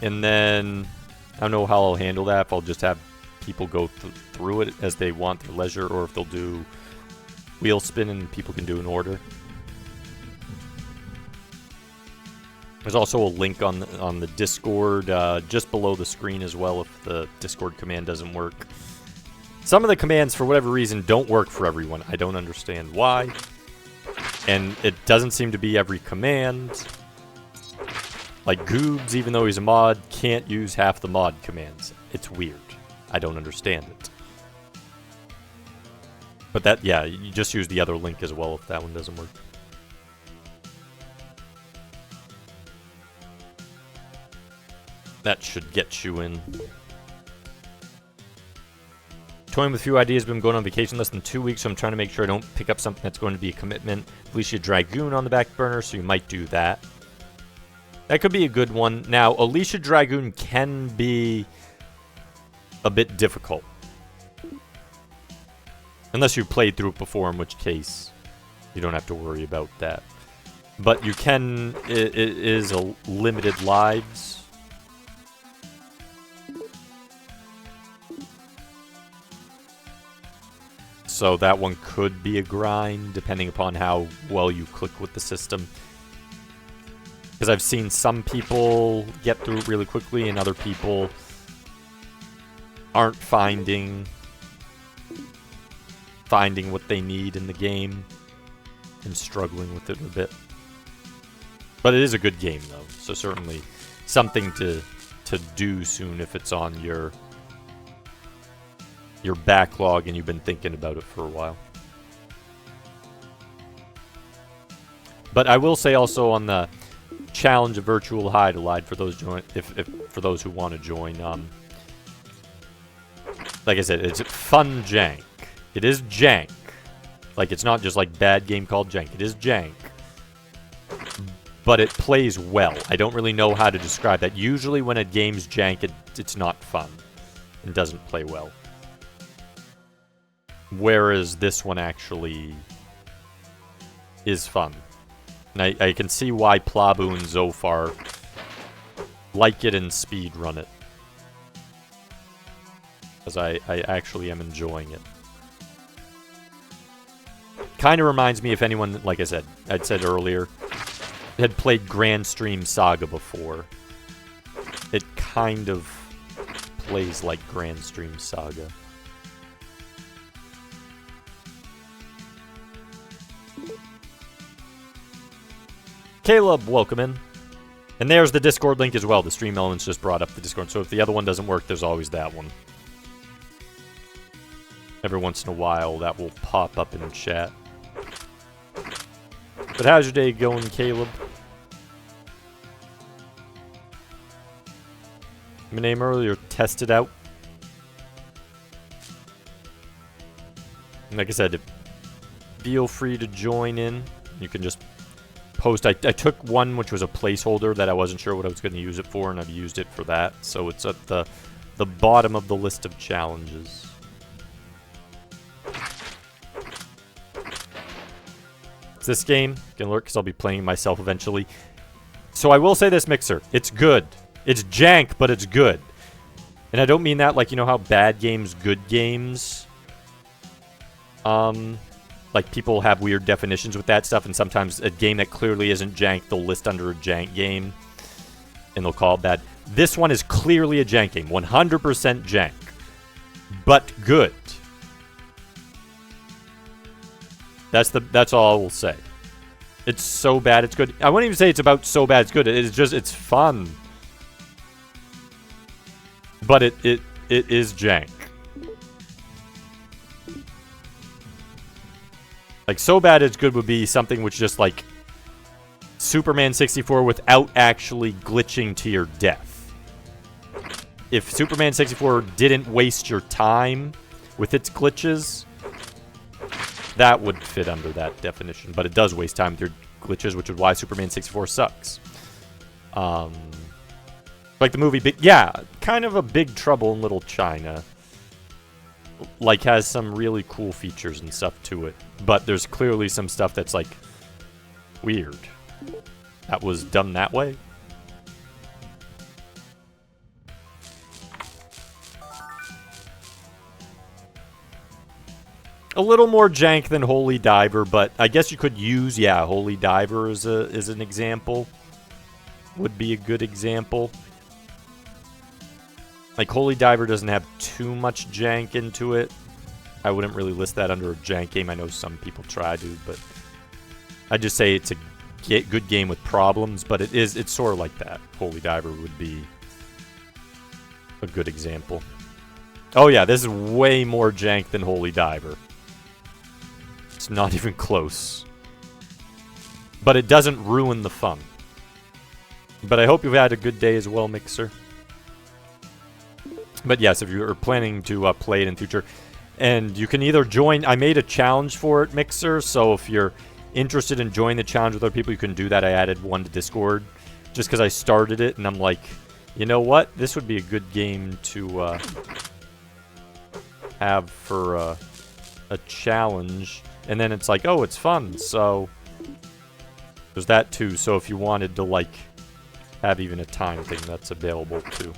And then, I don't know how I'll handle that, if I'll just have people go through it as they want their leisure, or if they'll do wheel spin and people can do an order. There's also a link on the Discord just below the screen as well if the Discord command doesn't work. Some of the commands, for whatever reason, don't work for everyone. I don't understand why. And it doesn't seem to be every command. Like Goobs, even though he's a mod, can't use half the mod commands. It's weird. I don't understand it. But that, yeah, you just use the other link as well if that one doesn't work. That should get you in. Toying with a few ideas, been going on vacation less than 2 weeks, so I'm trying to make sure I don't pick up something that's going to be a commitment. Alicia Dragoon on the back burner, so you might do that. That could be a good one. Now, Alicia Dragoon can be a bit difficult. Unless you've played through it before, in which case you don't have to worry about that. But you can, it is a limited lives. So that one could be a grind, depending upon how well you click with the system. Because I've seen some people get through it really quickly, and other people aren't finding what they need in the game and struggling with it a bit. But it is a good game, though, so certainly something to do soon if it's on your backlog and you've been thinking about it for a while. But I will say also on the challenge of virtual Hydlide for those for those who want to join, like I said, it's fun jank. It is jank. Like, it's not just like bad game called jank. It is jank. But it plays well. I don't really know how to describe that. Usually when a game's jank, it's not fun. It doesn't play well. Whereas this one actually is fun. And I can see why Plabu and Zofar like it and speedrun it. Because I actually am enjoying it. Kind of reminds me, if anyone, like I said, I'd said earlier, had played Grand Stream Saga before. It kind of plays like Grand Stream Saga. Caleb, welcome in. And there's the Discord link as well. The Stream Elements just brought up the Discord. So if the other one doesn't work, there's always that one. Every once in a while, that will pop up in the chat. But how's your day going, Caleb? My name earlier, test it out. And like I said, feel free to join in. You can just post. I took one which was a placeholder that I wasn't sure what I was going to use it for, and I've used it for that. So it's at the bottom of the list of challenges. It's this game. Gonna lurk because I'll be playing myself eventually. So I will say this, Mixer. It's good. It's jank, but it's good. And I don't mean that like, you know how bad games, good games. Like, people have weird definitions with that stuff, and sometimes a game that clearly isn't jank, they'll list under a jank game, and they'll call it bad. This one is clearly a jank game. 100% jank. But good. That's all I will say. It's so bad, it's good. I wouldn't even say it's about so bad, it's good. It's just, it's fun. But it is jank. Like, so bad it's good would be something which just, like, Superman 64 without actually glitching to your death. If Superman 64 didn't waste your time with its glitches, that would fit under that definition. But it does waste time with your glitches, which is why Superman 64 sucks. Like the movie, yeah, kind of a Big Trouble in Little China. Like, has some really cool features and stuff to it. But there's clearly some stuff that's, like, weird. That was done that way. A little more jank than Holy Diver, but I guess you could use, yeah, Holy Diver as an example. Would be a good example. Like, Holy Diver doesn't have too much jank into it. I wouldn't really list that under a jank game. I know some people try to, but I'd just say it's a good game with problems, but it's sort of like that. Holy Diver would be a good example. Oh yeah, this is way more jank than Holy Diver. It's not even close. But it doesn't ruin the fun. But I hope you've had a good day as well, Mixer. But yes, if you're planning to play it in future, and you can either join... I made a challenge for it, Mixer, so if you're interested in joining the challenge with other people, you can do that. I added one to Discord just because I started it, and I'm like, you know what? This would be a good game to have for a challenge. And then it's like, oh, it's fun, so there's that too. So if you wanted to, like, have even a time thing, that's available too.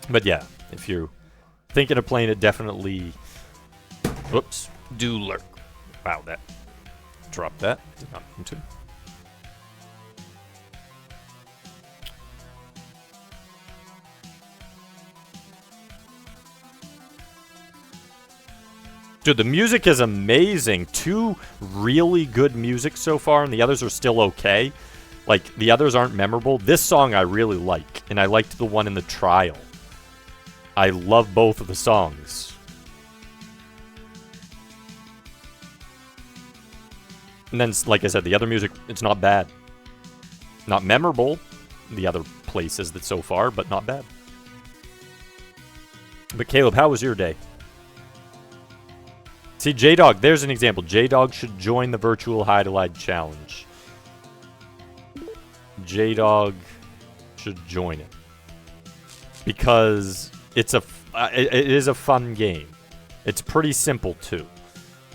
But yeah, if you're thinking of playing it, definitely... Whoops. Do lurk. Wow, that... Drop that. Did not mean to. Dude, the music is amazing. 2 really good music so far, and the others are still okay. Like, the others aren't memorable. This song I really like, and I liked the one in the trial. I love both of the songs. And then, like I said, the other music, it's not bad. Not memorable, the other places that so far, but not bad. But Caleb, how was your day? See, J-Dog, there's an example. J-Dog should join the virtual Hydlide challenge. J-Dog should join it. Because it is a fun game. It's pretty simple, too.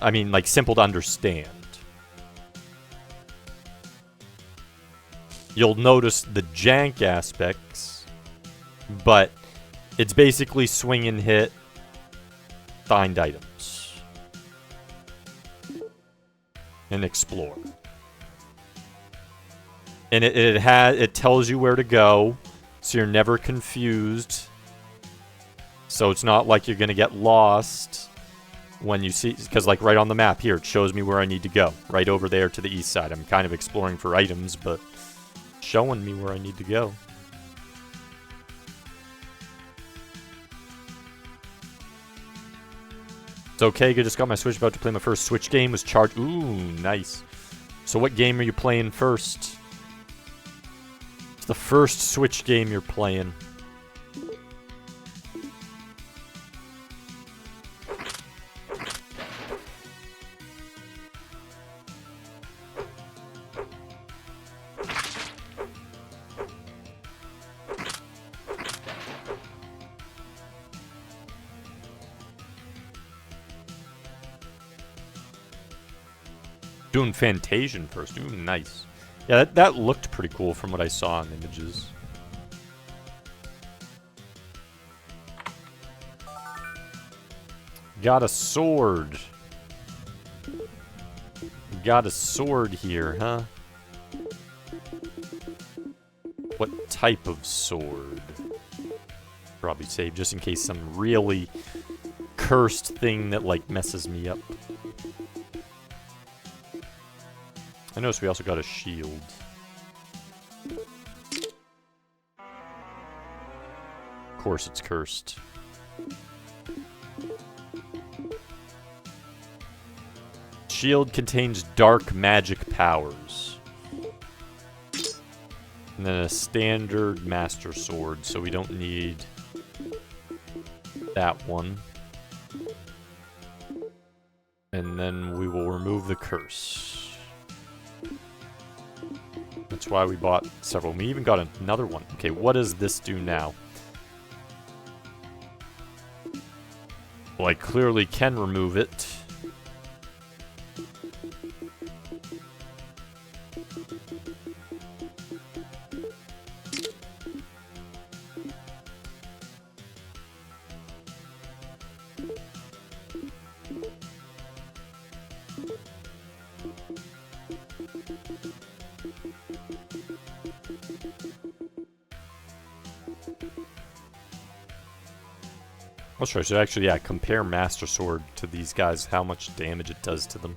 I mean, like, simple to understand. You'll notice the jank aspects, but it's basically swing and hit, find items. And explore. And it tells you where to go, so you're never confused. So it's not like you're gonna get lost when you see, because like right on the map here, it shows me where I need to go. Right over there to the east side. I'm kind of exploring for items, but showing me where I need to go. It's okay, I just got my Switch, about to play my first Switch game, was charged. Ooh, nice. So what game are you playing first? It's the first Switch game you're playing. Doing Fantasian first. Ooh, nice. Yeah, that looked pretty cool from what I saw in images. Got a sword. Got a sword here, huh? What type of sword? Probably save just in case some really cursed thing that, like, messes me up. I noticed we also got a shield. Of course it's cursed. Shield contains dark magic powers. And then a standard master sword, so we don't need that one. And then we will remove the curse. That's why we bought several. We even got another one. Okay, what does this do now? Well, I clearly can remove it. I'll show you. So actually, yeah, compare Master Sword to these guys, how much damage it does to them.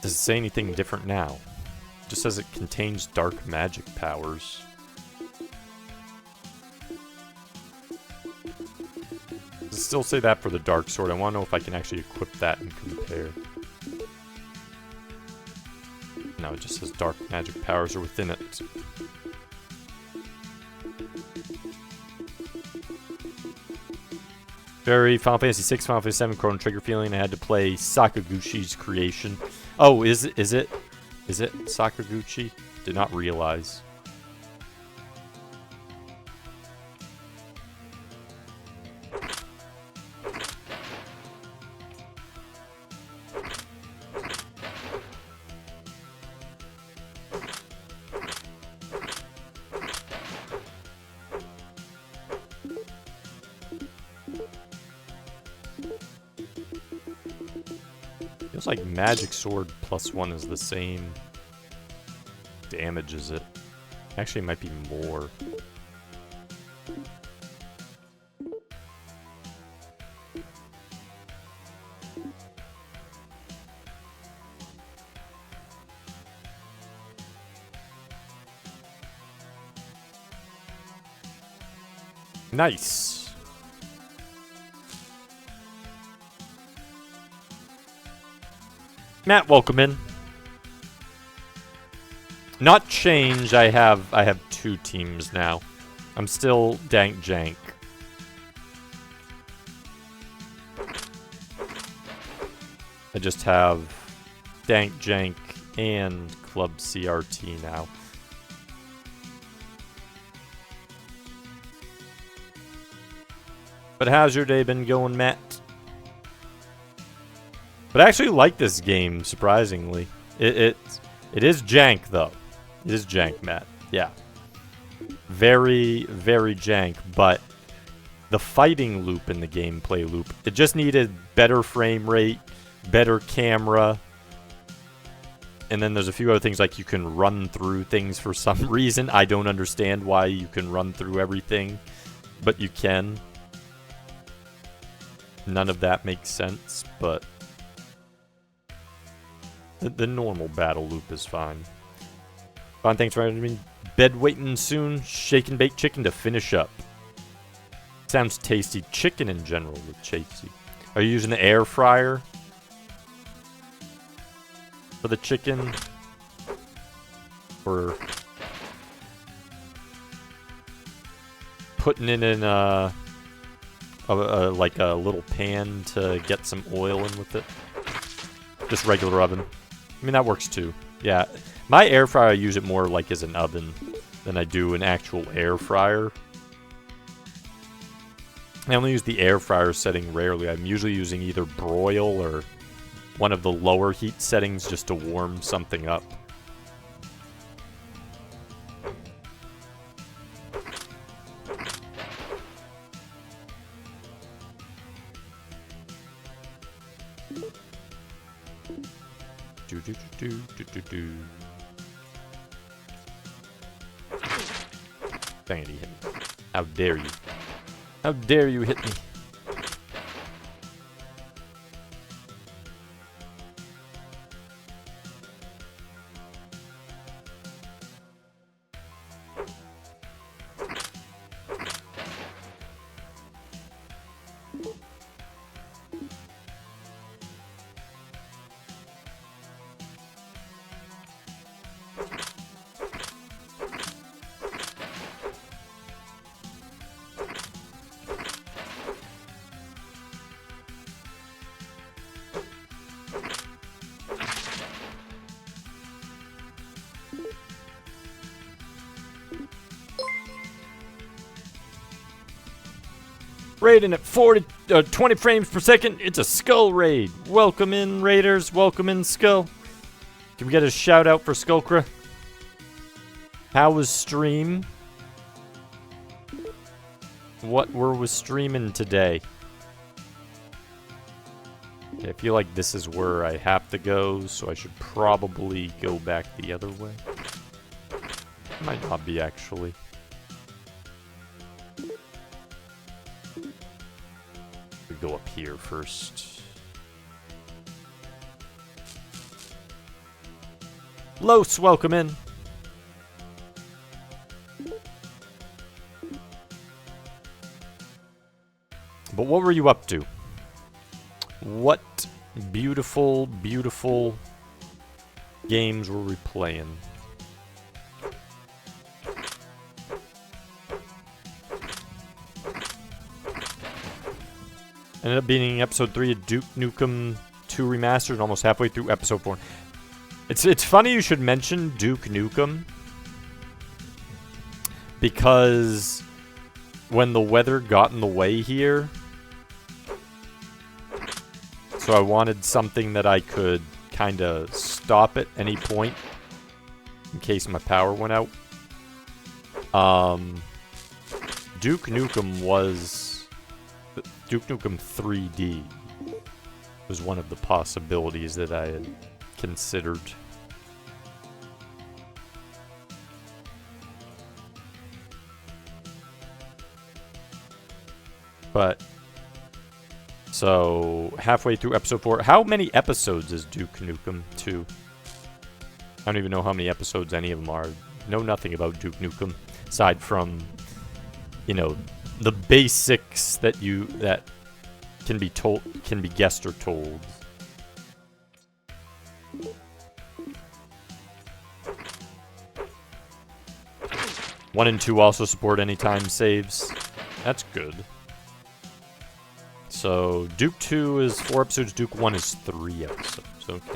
Does it say anything different now? It just says it contains dark magic powers. Does it still say that for the Dark Sword? I want to know if I can actually equip that and compare. No, it just says dark magic powers are within it. Very Final Fantasy 6, Final Fantasy 7, Chrono Trigger feeling. I had to play Sakaguchi's creation. Oh, is it Sakaguchi? Did not realize. Feels like Magic Sword +1 is the same damage as it. Actually, it might be more. Nice. Matt, welcome in. Not change. I have 2 teams now. I'm still Dank Jank. I just have Dank Jank and Club CRT now. But how's your day been going, Matt? But I actually like this game, surprisingly. It is jank, though. It is jank, Matt. Yeah. Very, very jank, but the fighting loop in the gameplay loop, it just needed better frame rate, better camera, and then there's a few other things like you can run through things for some reason. I don't understand why you can run through everything, but you can. None of that makes sense, but the normal battle loop is fine. Fine, thanks for having me. Bed waiting soon. Shake and bake chicken to finish up. Sounds tasty. Chicken in general with tasty. Are you using the air fryer for the chicken? Or putting it in like a little pan to get some oil in with it? Just regular oven. I mean, that works too. Yeah. My air fryer, I use it more like as an oven than I do an actual air fryer. I only use the air fryer setting rarely. I'm usually using either broil or one of the lower heat settings just to warm something up. Dang it, he hit me. How dare you? How dare you hit me? Raiding at 20 frames per second. It's a Skull raid. Welcome in, Raiders. Welcome in, Skull. Can we get a shout out for Skullcra? How was stream? what we're streaming today. I feel like this is where I have to go, so I should probably go back the other way. Might not be, actually. We go up here first. Los, welcome in. But what were you up to? What beautiful, beautiful games were we playing? Ended up being episode 3 of Duke Nukem 2 Remastered and almost halfway through episode 4. It's funny you should mention Duke Nukem, because when the weather got in the way here, so I wanted something that I could kind of stop at any point in case my power went out. Duke Nukem 3D was one of the possibilities that I had considered. But so halfway through episode 4. How many episodes is Duke Nukem 2? I don't even know how many episodes any of them are. Know nothing about Duke Nukem aside from, you know, the basics that can be told, can be guessed or told. One and 2 also support anytime saves. That's good. So, Duke 2 is 4 episodes, Duke 1 is 3 episodes. Okay.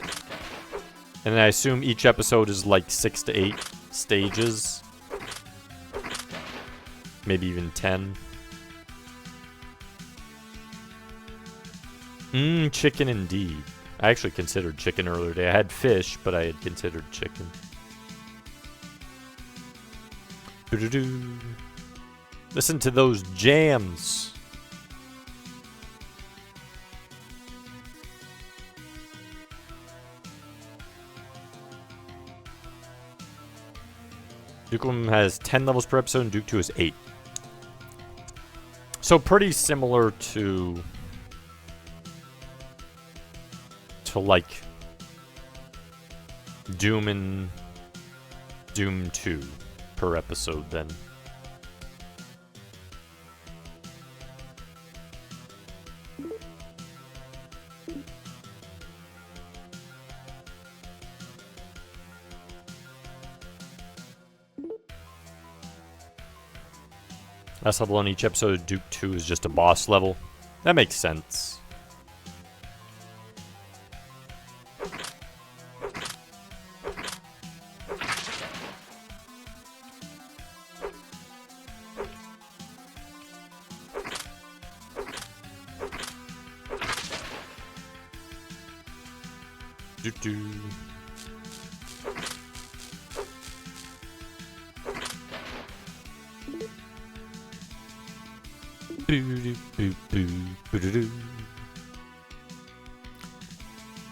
And I assume each episode is like 6 to 8 stages. Maybe even 10. Chicken indeed. I actually considered chicken earlier today. I had fish, but I had considered chicken. Doo-doo-doo. Listen to those jams. Duke 1 has 10 levels per episode, and Duke 2 is 8. So pretty similar to like Doom and Doom 2 per episode then. Last level on each episode of Duke 2 is just a boss level. That makes sense. Doo-doo.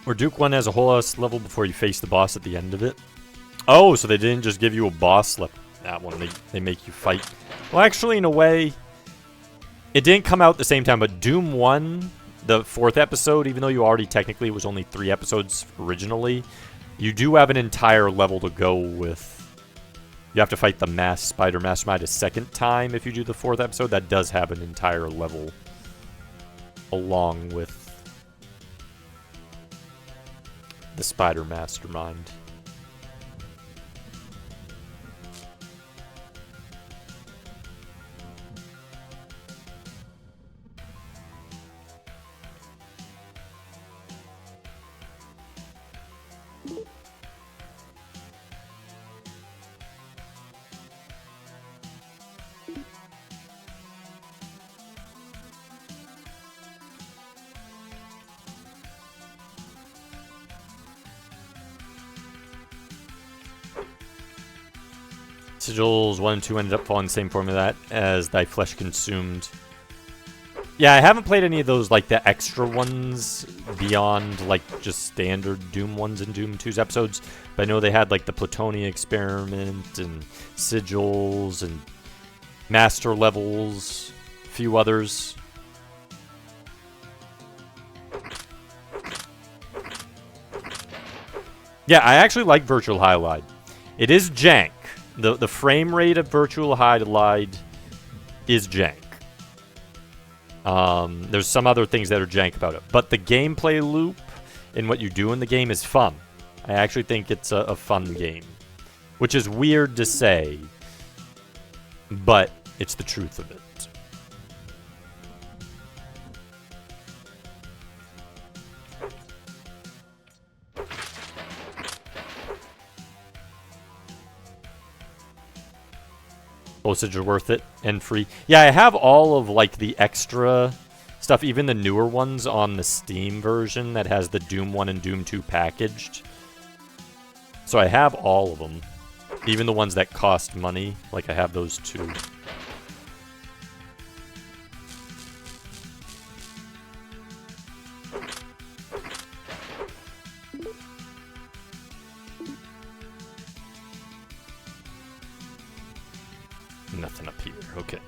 Or Duke 1 has a whole ass level before you face the boss at the end of it. Oh, so they didn't just give you a boss level. That one, they make you fight. Well, actually, in a way, it didn't come out at the same time, but Doom 1, the 4th episode, even though you already technically, it was only 3 episodes originally, you do have an entire level to go with. You have to fight the Spider Mastermind a second time if you do the 4th episode. That does have an entire level along with the Spider Mastermind. Sigils 1 and 2 ended up following the same formula as Thy Flesh Consumed. Yeah, I haven't played any of those, like, the extra ones beyond, like, just standard Doom 1's and Doom 2's episodes. But I know they had, like, the Plutonium Experiment and Sigils and Master Levels, a few others. Yeah, I actually like Virtual Hydlide. It is jank. The frame rate of Virtual Hydlide is jank. There's some other things that are jank about it. But the gameplay loop and what you do in the game is fun. I actually think it's a fun game. Which is weird to say, but it's the truth of it. Postage are worth it and free. Yeah, I have all of like the extra stuff, even the newer ones on the Steam version that has the Doom 1 and Doom 2 packaged. So I have all of them. Even the ones that cost money, like I have those too. Nothing up here. Okay.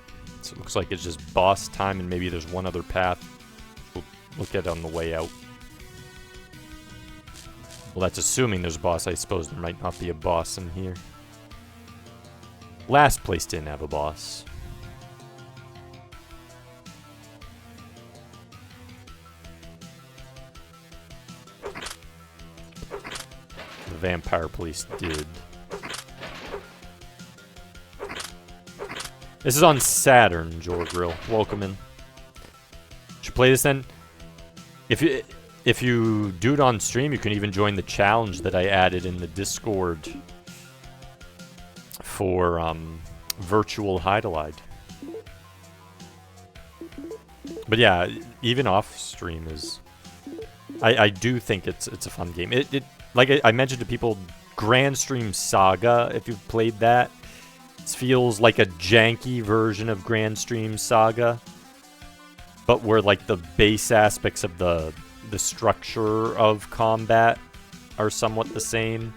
So it looks like it's just boss time and maybe there's one other path. We'll look at on the way out. Well, that's assuming there's a boss. I suppose there might not be a boss in here. Last place didn't have a boss. The Vampire Police did. This is on Saturn, Jorgrill. Welcome in. Should play this then. If you do it on stream, you can even join the challenge that I added in the Discord for Virtual Hydlide. But yeah, even off stream is. I do think it's a fun game. It like I mentioned to people, Grand Stream Saga. If you've played that. Feels like a janky version of Grand Stream Saga, but where like the base aspects of the structure of combat are somewhat the same.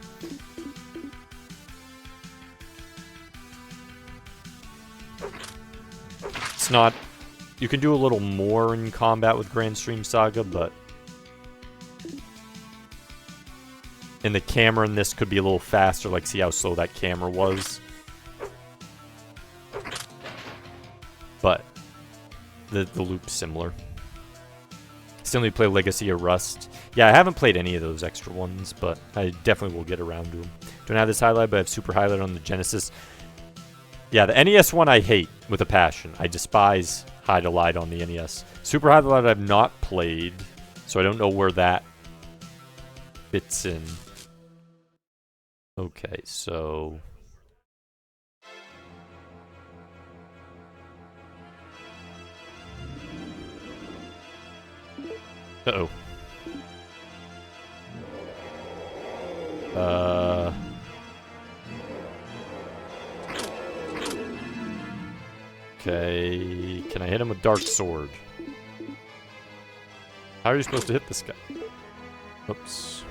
It's not. You can do a little more in combat with Grand Stream Saga, but and the camera in this could be a little faster. Like, see how slow that camera was. But the loop's similar. Still need to play Legacy of Rust. Yeah, I haven't played any of those extra ones, but I definitely will get around to them. Don't have this highlight, but I have Super Highlight on the Genesis. Yeah, the NES one I hate with a passion. I despise Hydlide on the NES. Super Hydlide I've not played, so I don't know where that fits in. Okay, so... Uh-oh. Okay, can I hit him with Dark Sword? How are you supposed to hit this guy? Oops.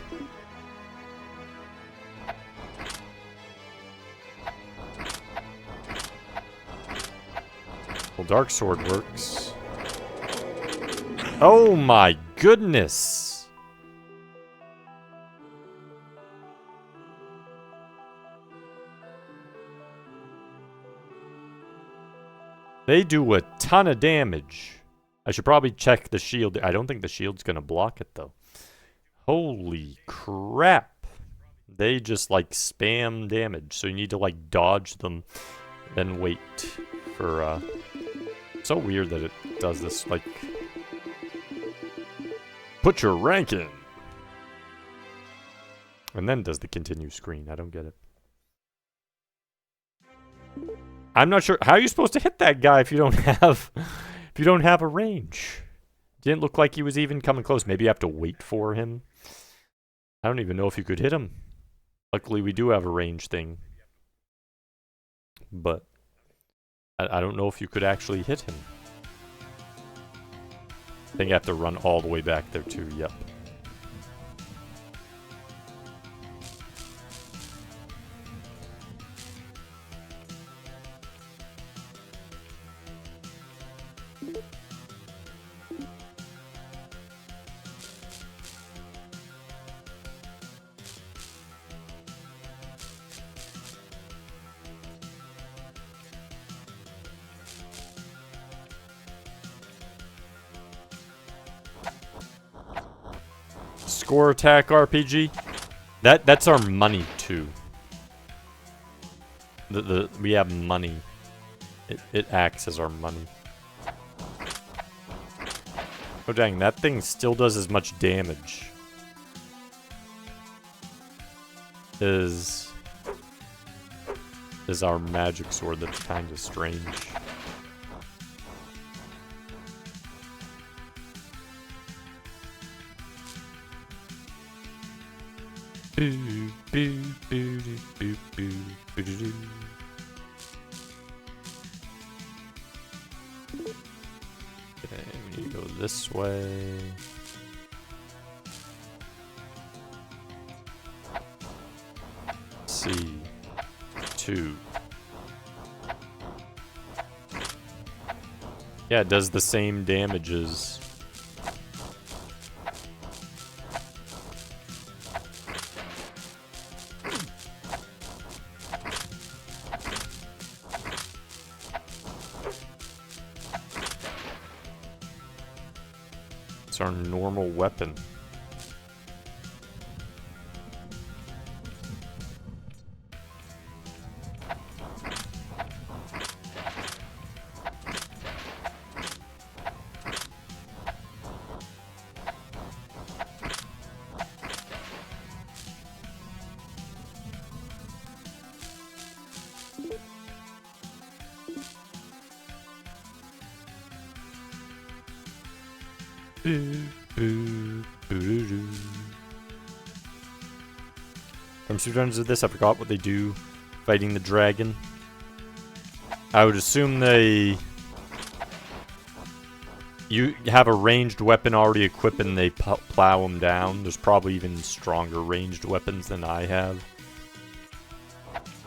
Well, Dark Sword works. Oh my goodness! They do a ton of damage. I should probably check the shield. I don't think the shield's gonna block it though. Holy crap. They just like spam damage, so you need to like dodge them, then wait for so weird that it does this, like, put your rank in, and then does the continue screen. I don't get it. I'm not sure how are you supposed to hit that guy if you don't have a range. Didn't look like he was even coming close. Maybe you have to wait for him. I don't even know if you could hit him. Luckily, we do have a range thing. but I don't know if you could actually hit him. I think I have to run all the way back there too, yep. Score attack RPG. That's our money too. We have money. It acts as our money. Oh dang, that thing still does as much damage as our magic sword. That's kind of strange. Okay, we need to go this way. C2. Yeah, it does the same damages. It's our normal weapon. From speedrunners of this, I forgot what they do fighting the dragon. I would assume you have a ranged weapon already equipped and they plow them down. There's probably even stronger ranged weapons than I have.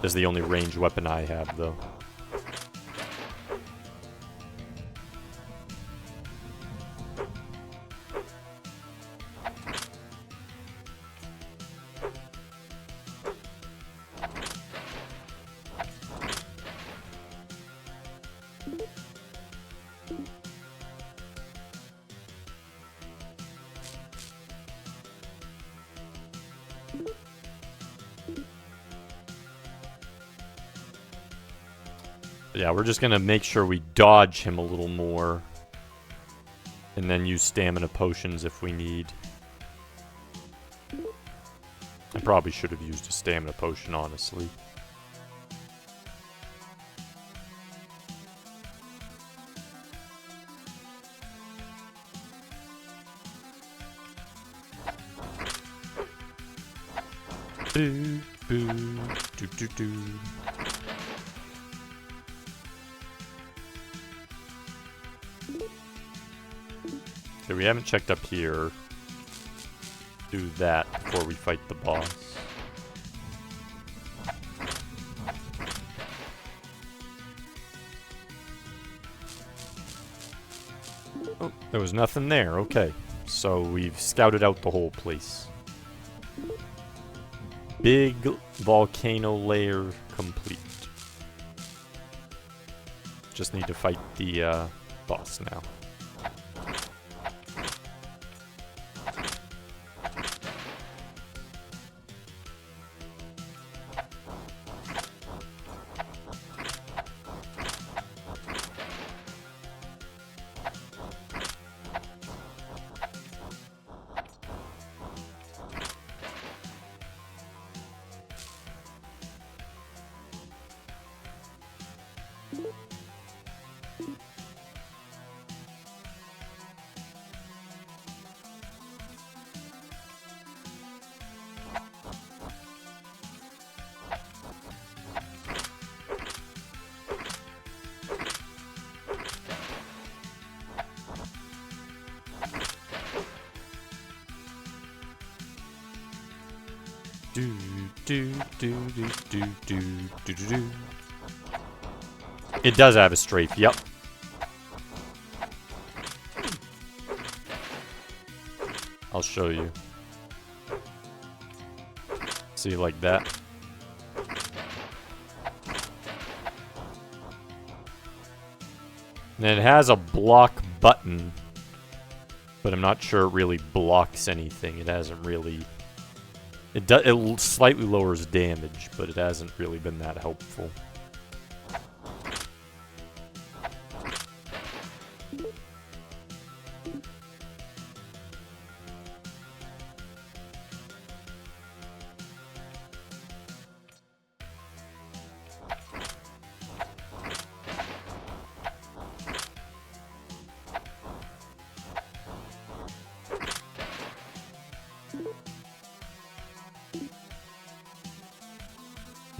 That's the only ranged weapon I have, though. Yeah, we're just gonna make sure we dodge him a little more. And then use stamina potions if we need. I probably should have used a stamina potion, honestly. Boo, boo, doo, doo, doo. Okay, we haven't checked up here. Do that before we fight the boss. Oh, there was nothing there. Okay. So we've scouted out the whole place. Big volcano layer complete. Just need to fight the boss now. Do do do do do do do do do. It does have a strafe. Yep. I'll show you. See, like that. And it has a block button, but I'm not sure it really blocks anything. It hasn't really... It slightly lowers damage, but it hasn't really been that helpful.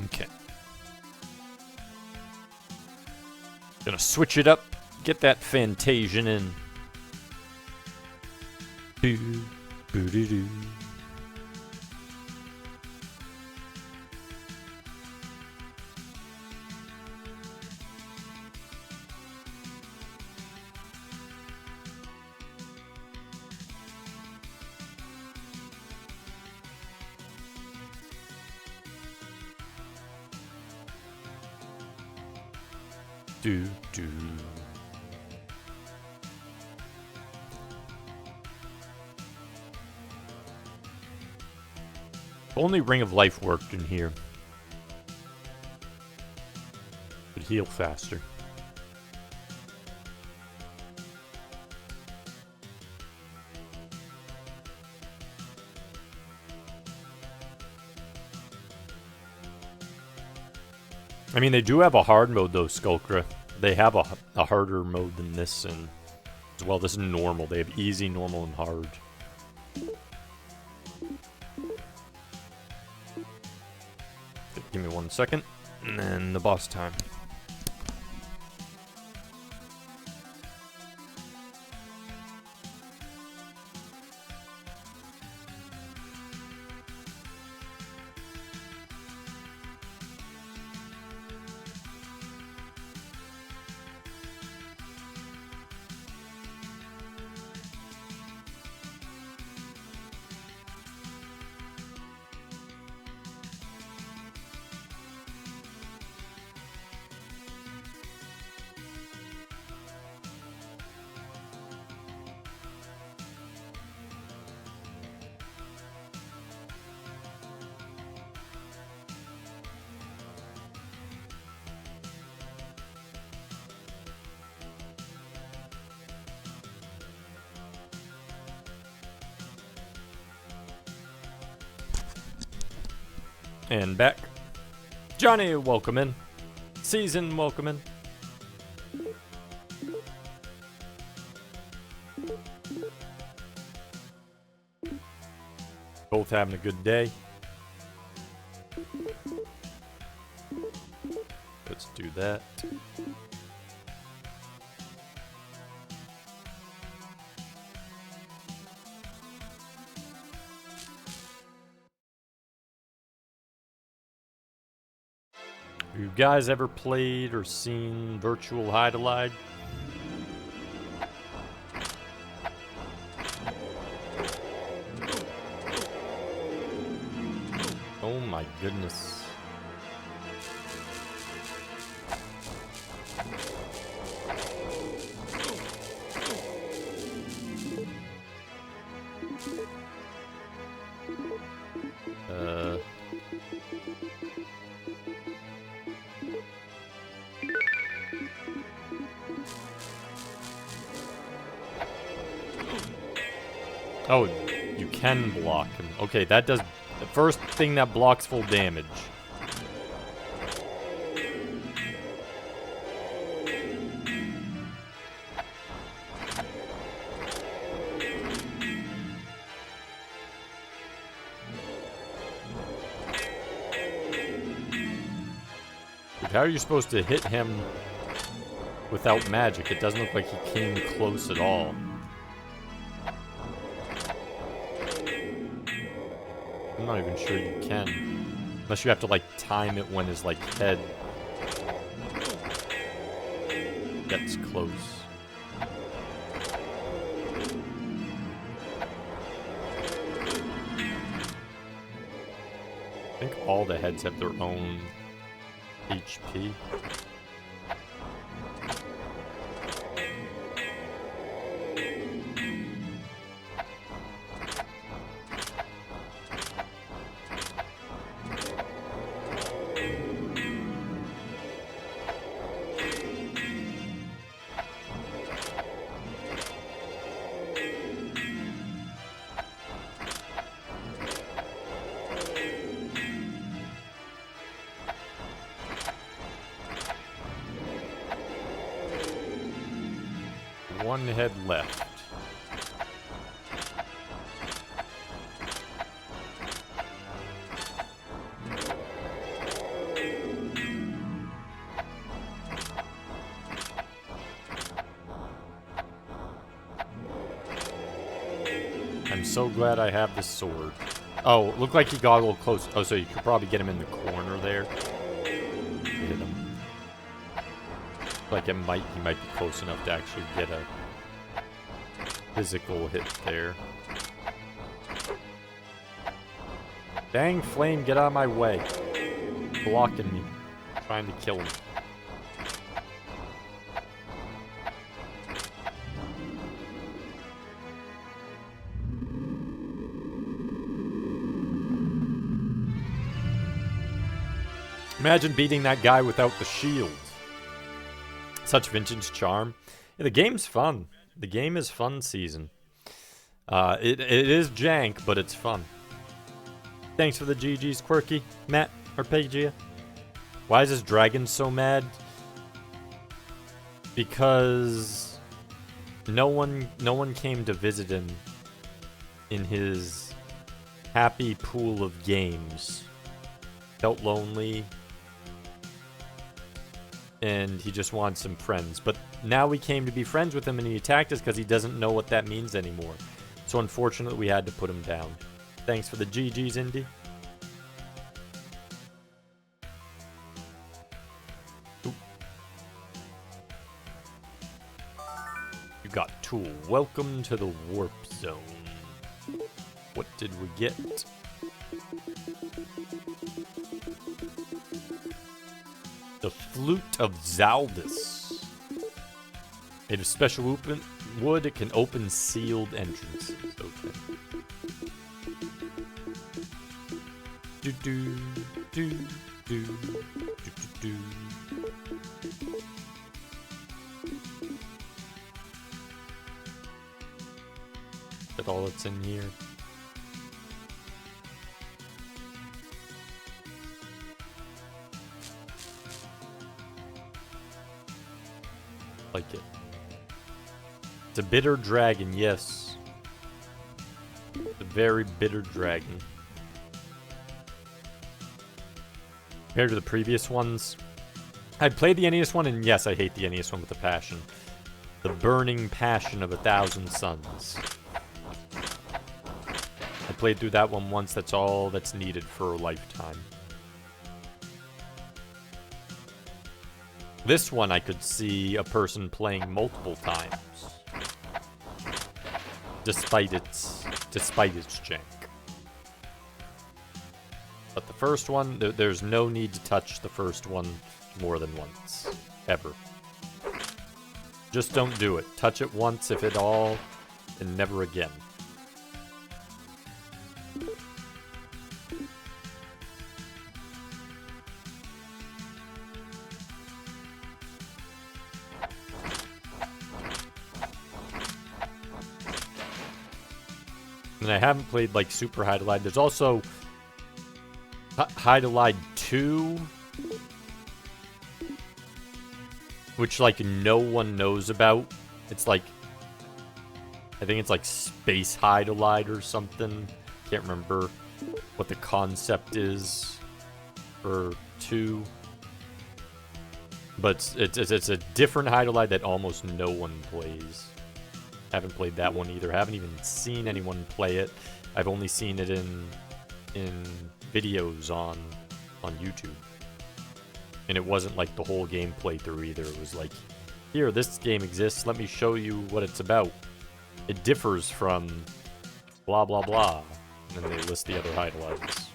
Okay. Gonna switch it up. Get that Fantasian in. Boo, boo doo doo. Do do. Only Ring of Life worked in here. Would heal faster. I mean, they do have a hard mode, though, Skullcra. They have a harder mode than this, and as well, this is normal. They have easy, normal, and hard. Give me 1 second, and then the boss time. And back. Johnny, welcome in. Season, welcome in. Both having a good day. Let's do that. You guys ever played or seen Virtual Hydlide? Oh my goodness. Oh, you can block him. Okay, that does... The first thing that blocks full damage. But how are you supposed to hit him without magic? It doesn't look like he came close at all. I'm not even sure you can. Unless you have to, like, time it when his, like, head gets close. I think all the heads have their own HP. One head left. I'm so glad I have this sword. Oh, looked like he got a little close. Oh, so you could probably get him in the corner there. Hit him. Like he might be close enough to actually get a physical hit there. Dang flame, get out of my way. Blocking me. Trying to kill him. Imagine beating that guy without the shield. Such vintage charm. Yeah, the game's fun. The game is fun season. It is jank, but it's fun. Thanks for the GG's, Quirky, Matt, Arpegia. Why is this dragon so mad? Because no one came to visit him in his happy pool of games. Felt lonely. And he just wants some friends. But now we came to be friends with him and he attacked us because he doesn't know what that means anymore. So unfortunately we had to put him down. Thanks for the GG's, Indy. Ooh. You got tool. Welcome to the warp zone. What did we get? The Flute of Zaldis. Made of special wood, it can open sealed entrances. Okay. Do do do do do do. Is that all that's in here? Like it. It's a bitter dragon, yes. It's a very bitter dragon. Compared to the previous ones, I played the NES one, and yes, I hate the NES one with a passion. The burning passion of 1,000 suns. I played through that one once, that's all that's needed for a lifetime. This one I could see a person playing multiple times. Despite its jank. But the first one, there's no need to touch the first one more than once. Ever. Just don't do it. Touch it once, if at all, and never again. And I haven't played like Super Hydlide. There's also Hydlide 2, which like no one knows about. It's like, I think it's like Space Hydlide or something. Can't remember what the concept is for 2. But it's a different Hydlide that almost no one plays. Haven't played that one either. Haven't even seen anyone play it. I've only seen it in in videos on YouTube. And it wasn't like the whole game playthrough either. It was like, here, this game exists. Let me show you what it's about. It differs from blah, blah, blah. And then they list the other Hydlides.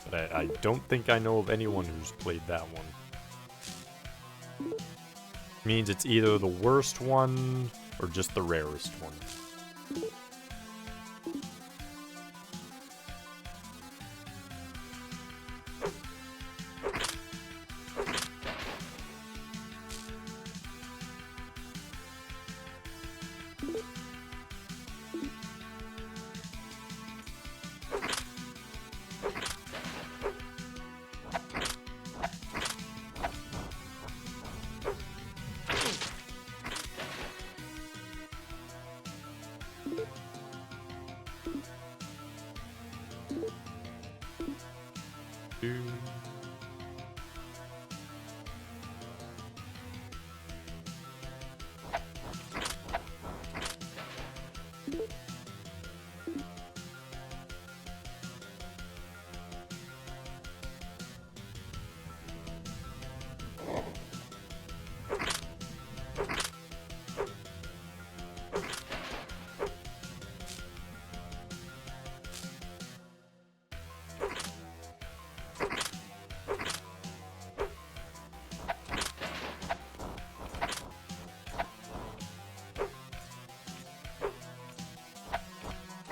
But I don't think I know of anyone who's played that one. Means it's either the worst one or just the rarest one.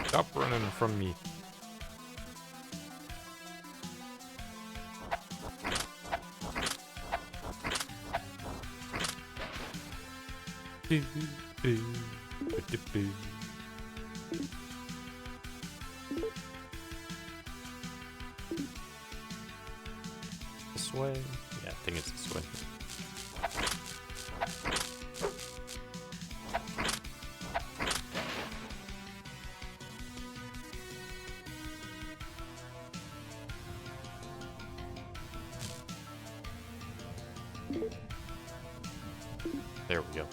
Stop running from me. This way? Yeah, I think it's this way. There we go.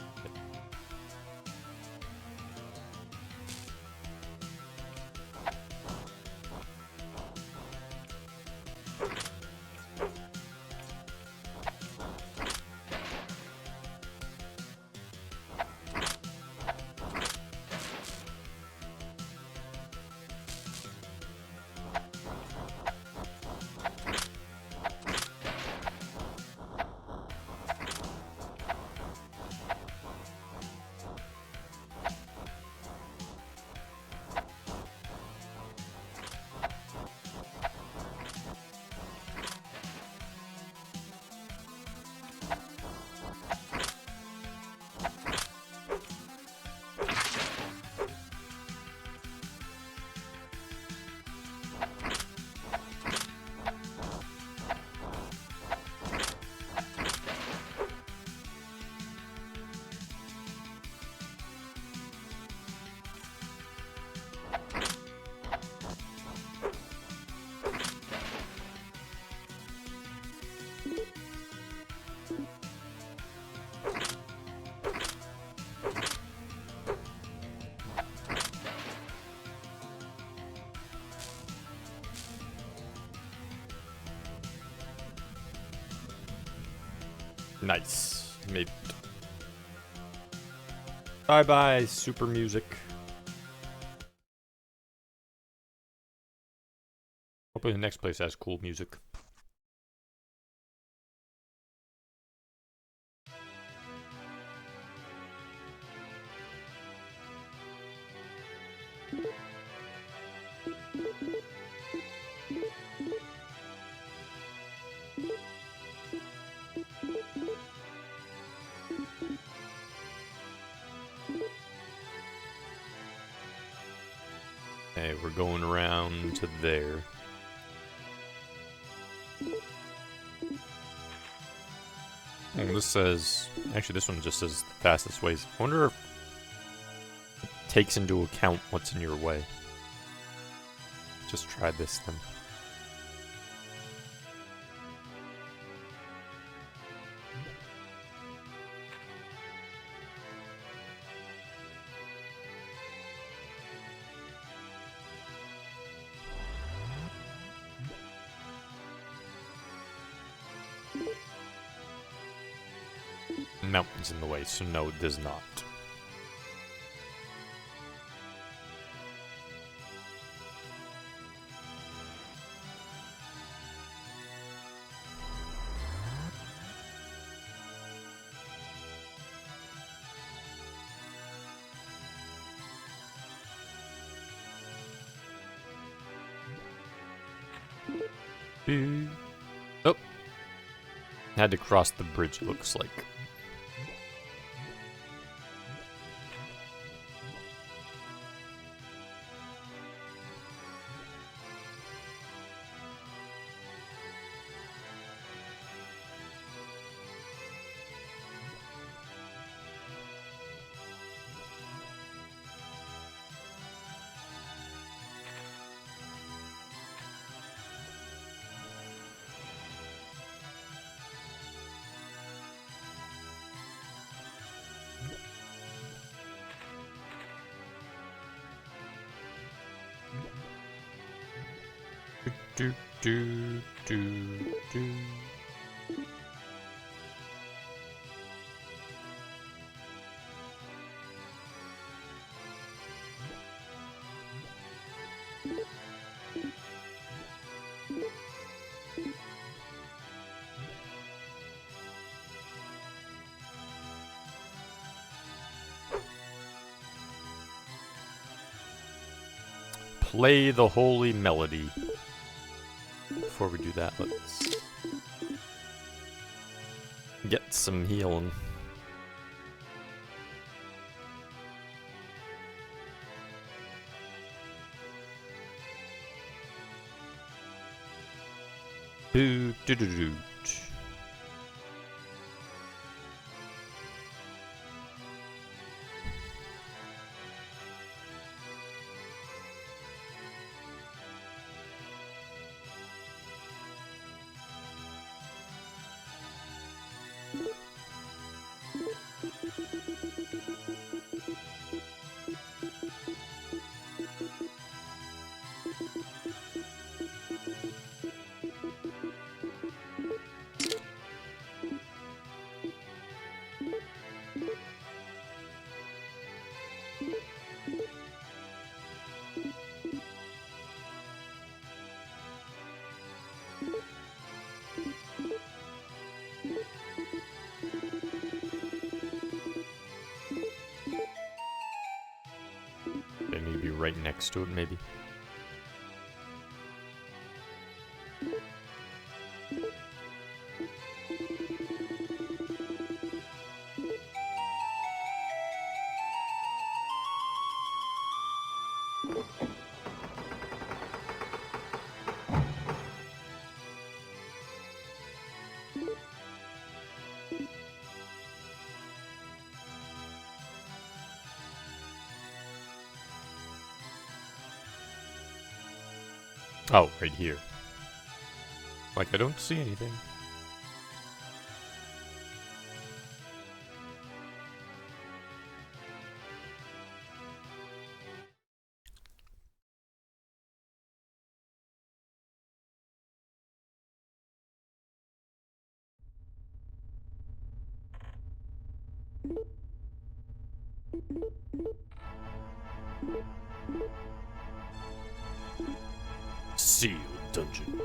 Nice. Made. Bye bye, super music. Hopefully the next place has cool music. Okay, we're going around to there. Oh, this says... Actually, this one just says the fastest ways. I wonder if it takes into account what's in your way. Just try this then. mountains in the way, so no, it does not. Oh. Had to cross the bridge, looks like. Do, do, do, do. Play the holy melody. Before we do that, let's get some healing. Do do do do. They need to be right next to it, maybe. Oh, right here. Like, I don't see anything. Sealed dungeon.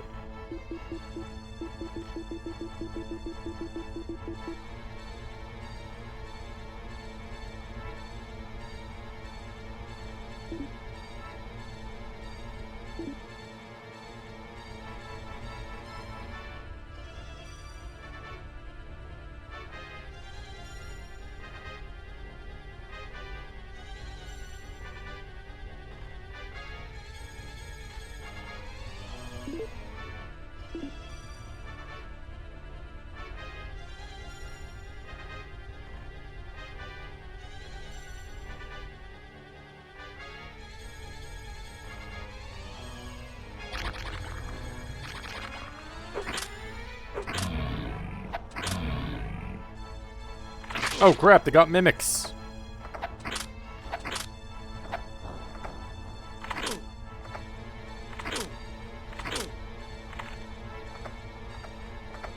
Oh crap, they got mimics.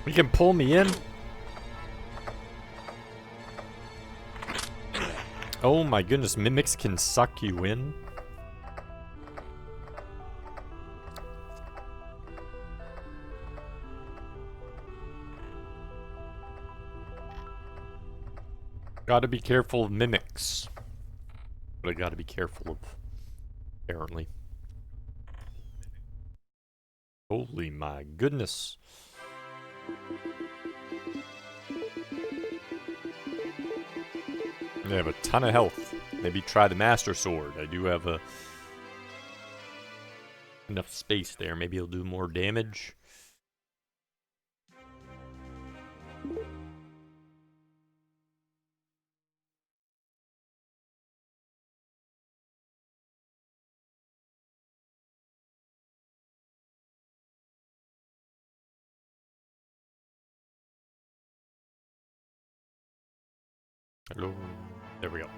You can pull me in? Oh my goodness, mimics can suck you in? Gotta be careful of mimics. But I gotta be careful of, apparently. Holy my goodness. I have a ton of health. Maybe try the Master Sword. I do have enough space there. Maybe it'll do more damage. Hello. There we go.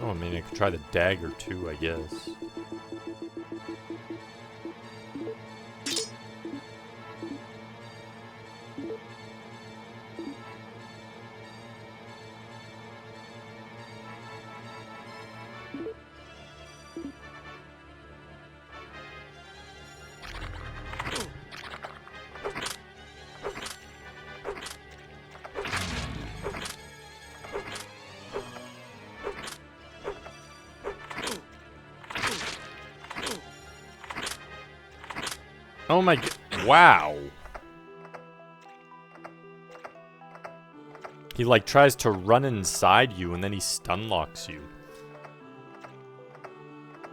Oh, I mean, I could try the dagger too, I guess. Oh my god. Wow. He like tries to run inside you and then he stun locks you.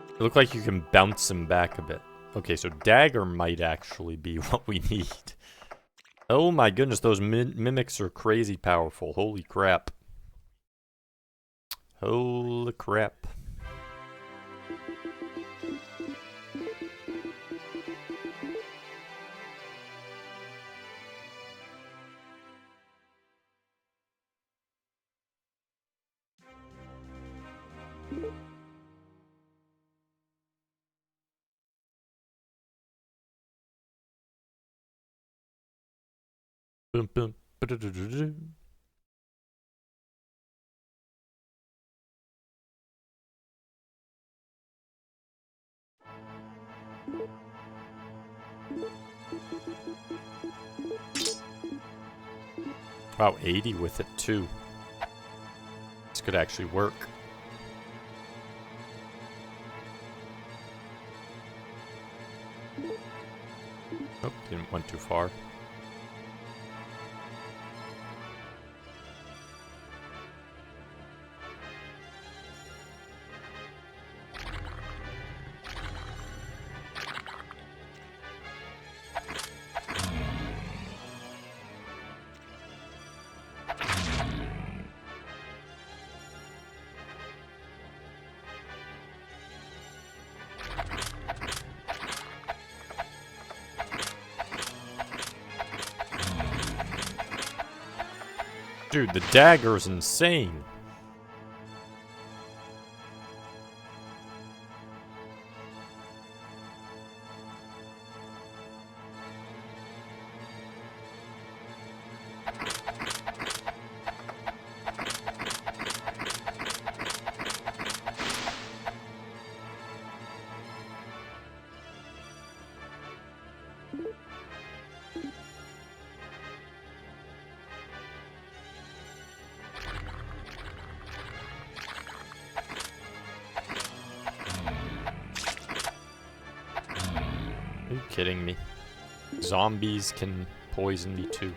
It looked like you can bounce him back a bit. Okay, so dagger might actually be what we need. Oh my goodness, those mimics are crazy powerful. Holy crap. Holy crap. Boom, boom. Wow, 80 with it too. This could actually work. Oh, didn't went too far. Dude, the dagger is insane. Are you kidding me? Zombies can poison me too.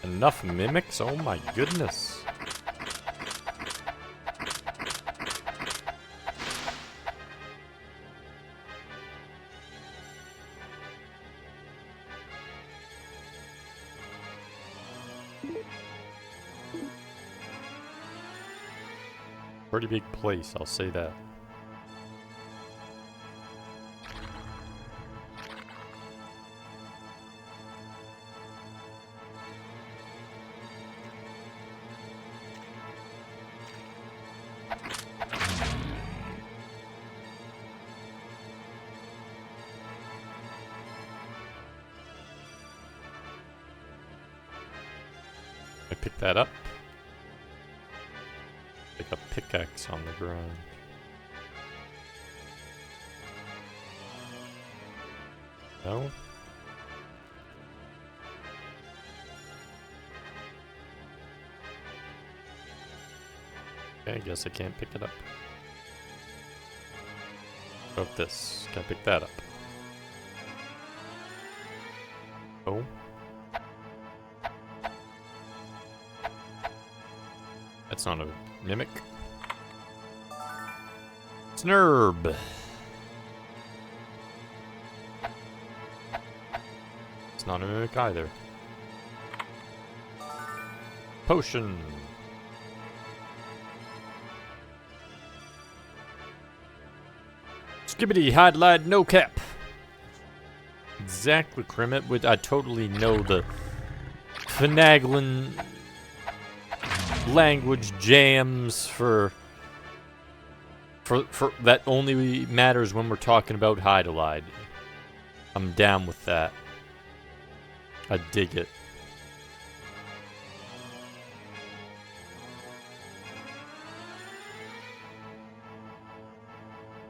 Enough mimics? Oh my goodness. Pretty big place, I'll say that. I pick that up. Like a pickaxe on the ground. No? Okay, I guess I can't pick it up. What about this? Can I pick that up? Oh. That's not a mimic. It's an herb. It's not a mimic either. Potion. Skibbity Hydlide no cap. Exactly, Krimmit. I totally know the finagling language jams for that only matters when we're talking about Hydlide. I'm down with that. I dig it.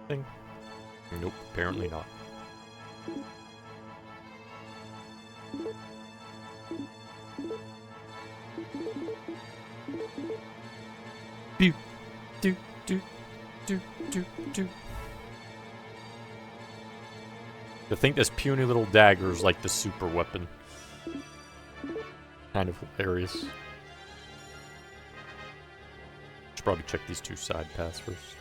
Thing. Nope, apparently not. Pew, do, do, do, do, do. I think this puny little dagger is like the super weapon. Kind of hilarious. Should probably check these two side paths first.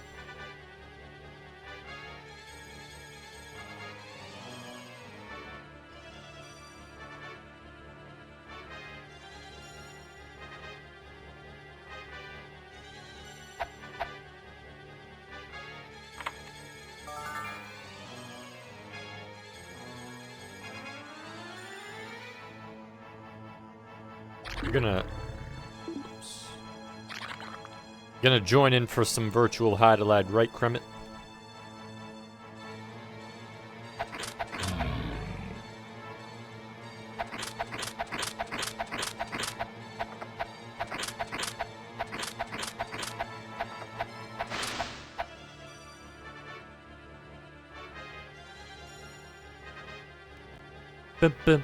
You're gonna join in for some virtual Hydlide, right, Krimmit? Bim, bim.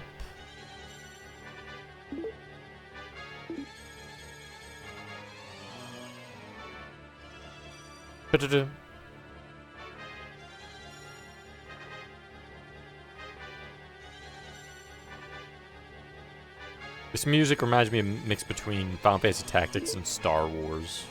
Da-da-da. This music reminds me of a mix between Final Fantasy Tactics and Star Wars.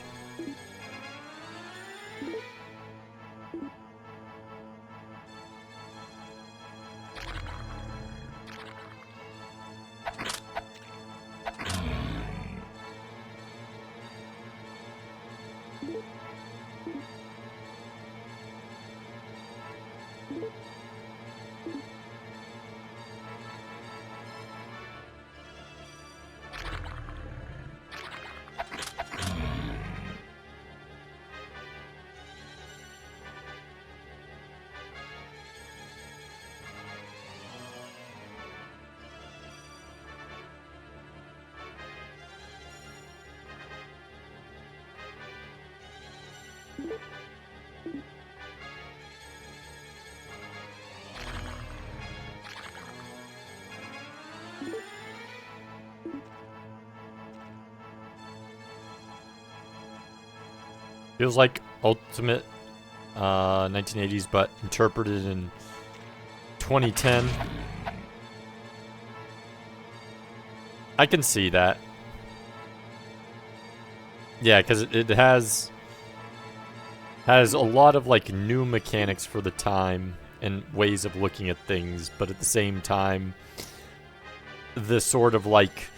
Feels like Ultimate 1980s, but interpreted in 2010. I can see that. Yeah, because it has a lot of like new mechanics for the time and ways of looking at things, but at the same time, the sort of like,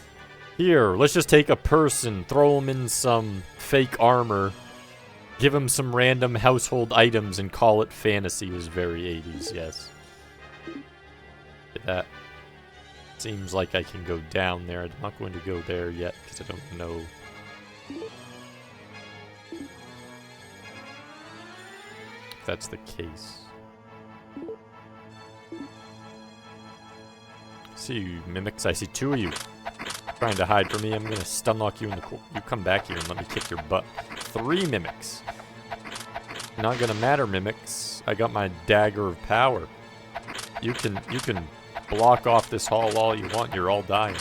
here, let's just take a person, throw him in some fake armor, give him some random household items, and call it fantasy was very 80s, yes. That seems like I can go down there. I'm not going to go there yet because I don't know. If that's the case. See you, mimics. I see two of you trying to hide from me. I'm gonna stun lock you in the corner. You come back here and let me kick your butt. 3 mimics. Not gonna matter, mimics. I got my dagger of power. You can block off this hall all you want. You're all dying.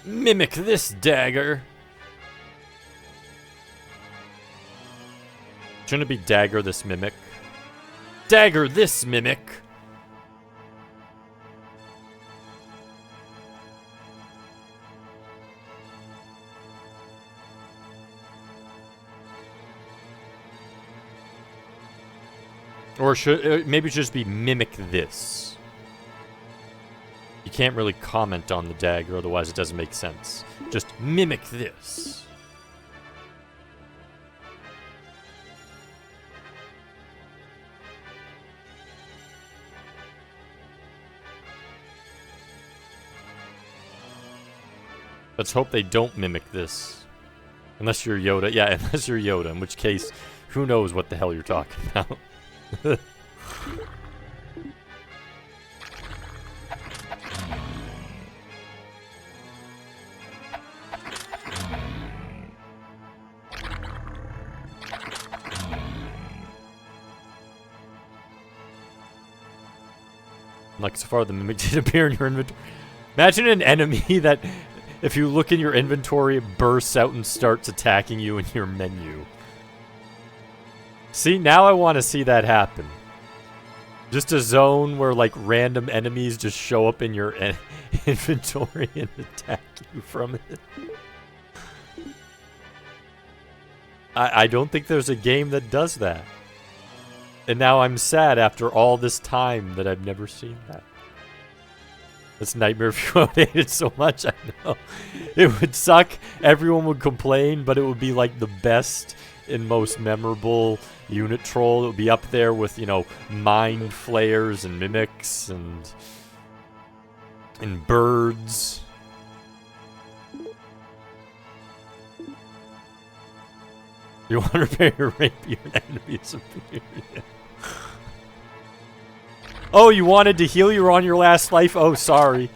Mimic this dagger. Shouldn't it be dagger this mimic? Dagger this mimic. Or should maybe it should just be mimic this. You can't really comment on the dagger, otherwise it doesn't make sense. Just mimic this. Let's hope they don't mimic this. Unless you're Yoda. Yeah, unless you're Yoda, in which case, who knows what the hell you're talking about. Like, so far the mimic did appear in your inventory. Imagine an enemy that, if you look in your inventory, it bursts out and starts attacking you in your menu. See, now I want to see that happen. Just a zone where, like, random enemies just show up in your inventory and attack you from it. I don't think there's a game that does that. And now I'm sad after all this time that I've never seen that. That's Nightmare if you hate it so much, I know. It would suck, everyone would complain, but it would be like the best and most memorable unit troll. It would be up there with, you know, mind flayers and mimics and birds. You want to repair your rapier and enemy is superior. Oh, you wanted to heal? You were on your last life? Oh, sorry.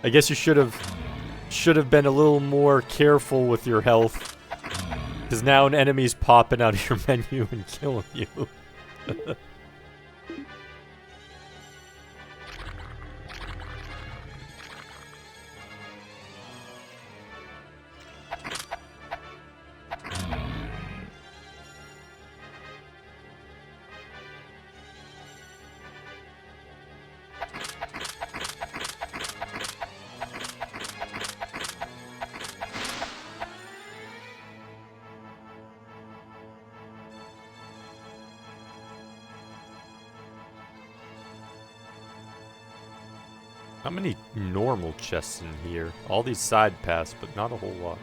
I guess you should have been a little more careful with your health. Because now an enemy's popping out of your menu and killing you. How many normal chests in here? All these side paths, but not a whole lot.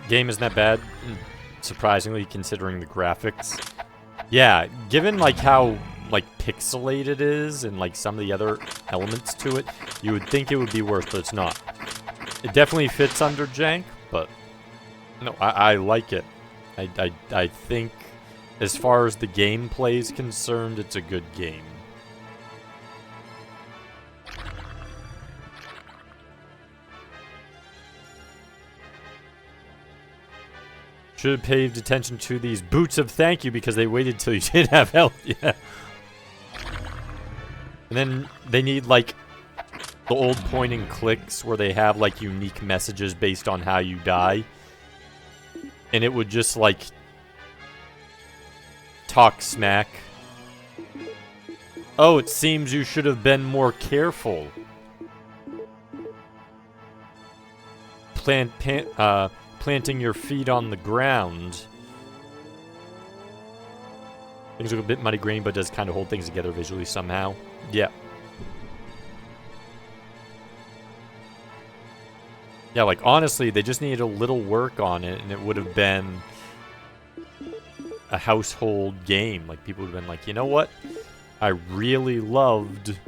Game isn't that bad, surprisingly, considering the graphics. Yeah, given like how like pixelated it is and like some of the other elements to it, you would think it would be worse, but it's not. It definitely fits under jank, but no, I like it. I think as far as the gameplay is concerned, it's a good game. Should have paid attention to these boots of thank you because they waited till you didn't have health. Yeah. And then they need like the old point and clicks where they have like unique messages based on how you die. And it would just like talk smack. Oh, it seems you should have been more careful. Planting your feet on the ground. Things look a bit muddy green, but does kind of hold things together visually somehow. Yeah. Yeah, like honestly, they just needed a little work on it, and it would have been a household game. Like people would have been like, you know what? I really loved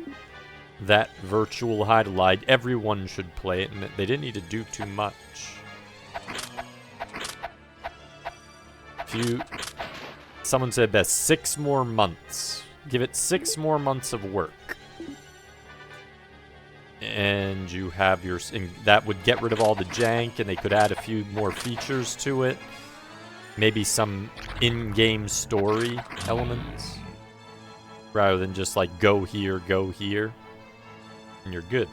that virtual Hydlide. Everyone should play it, and they didn't need to do too much. Someone said best 6 more months. Give it 6 more months of work. And you have your... And that would get rid of all the jank, and they could add a few more features to it. Maybe some in-game story elements. Rather than just like, go here, and you're good.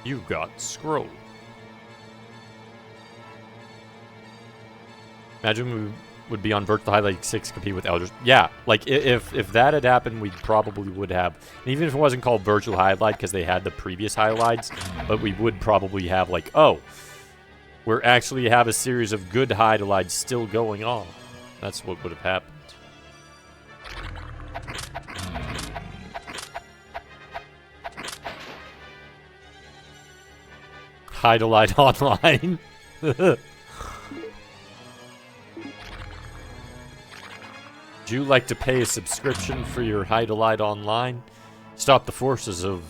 You got scroll. Imagine we would be on Virtual Hydlide 6 compete with Elders. Yeah, like if that had happened, we probably would have. And even if it wasn't called Virtual Hydlide because they had the previous Hydlides, but we would probably have like, oh, we actually have a series of good Hydlides still going on. That's what would have happened. Hydlide Online. Would you like to pay a subscription for your Hydlide Online? Stop the forces of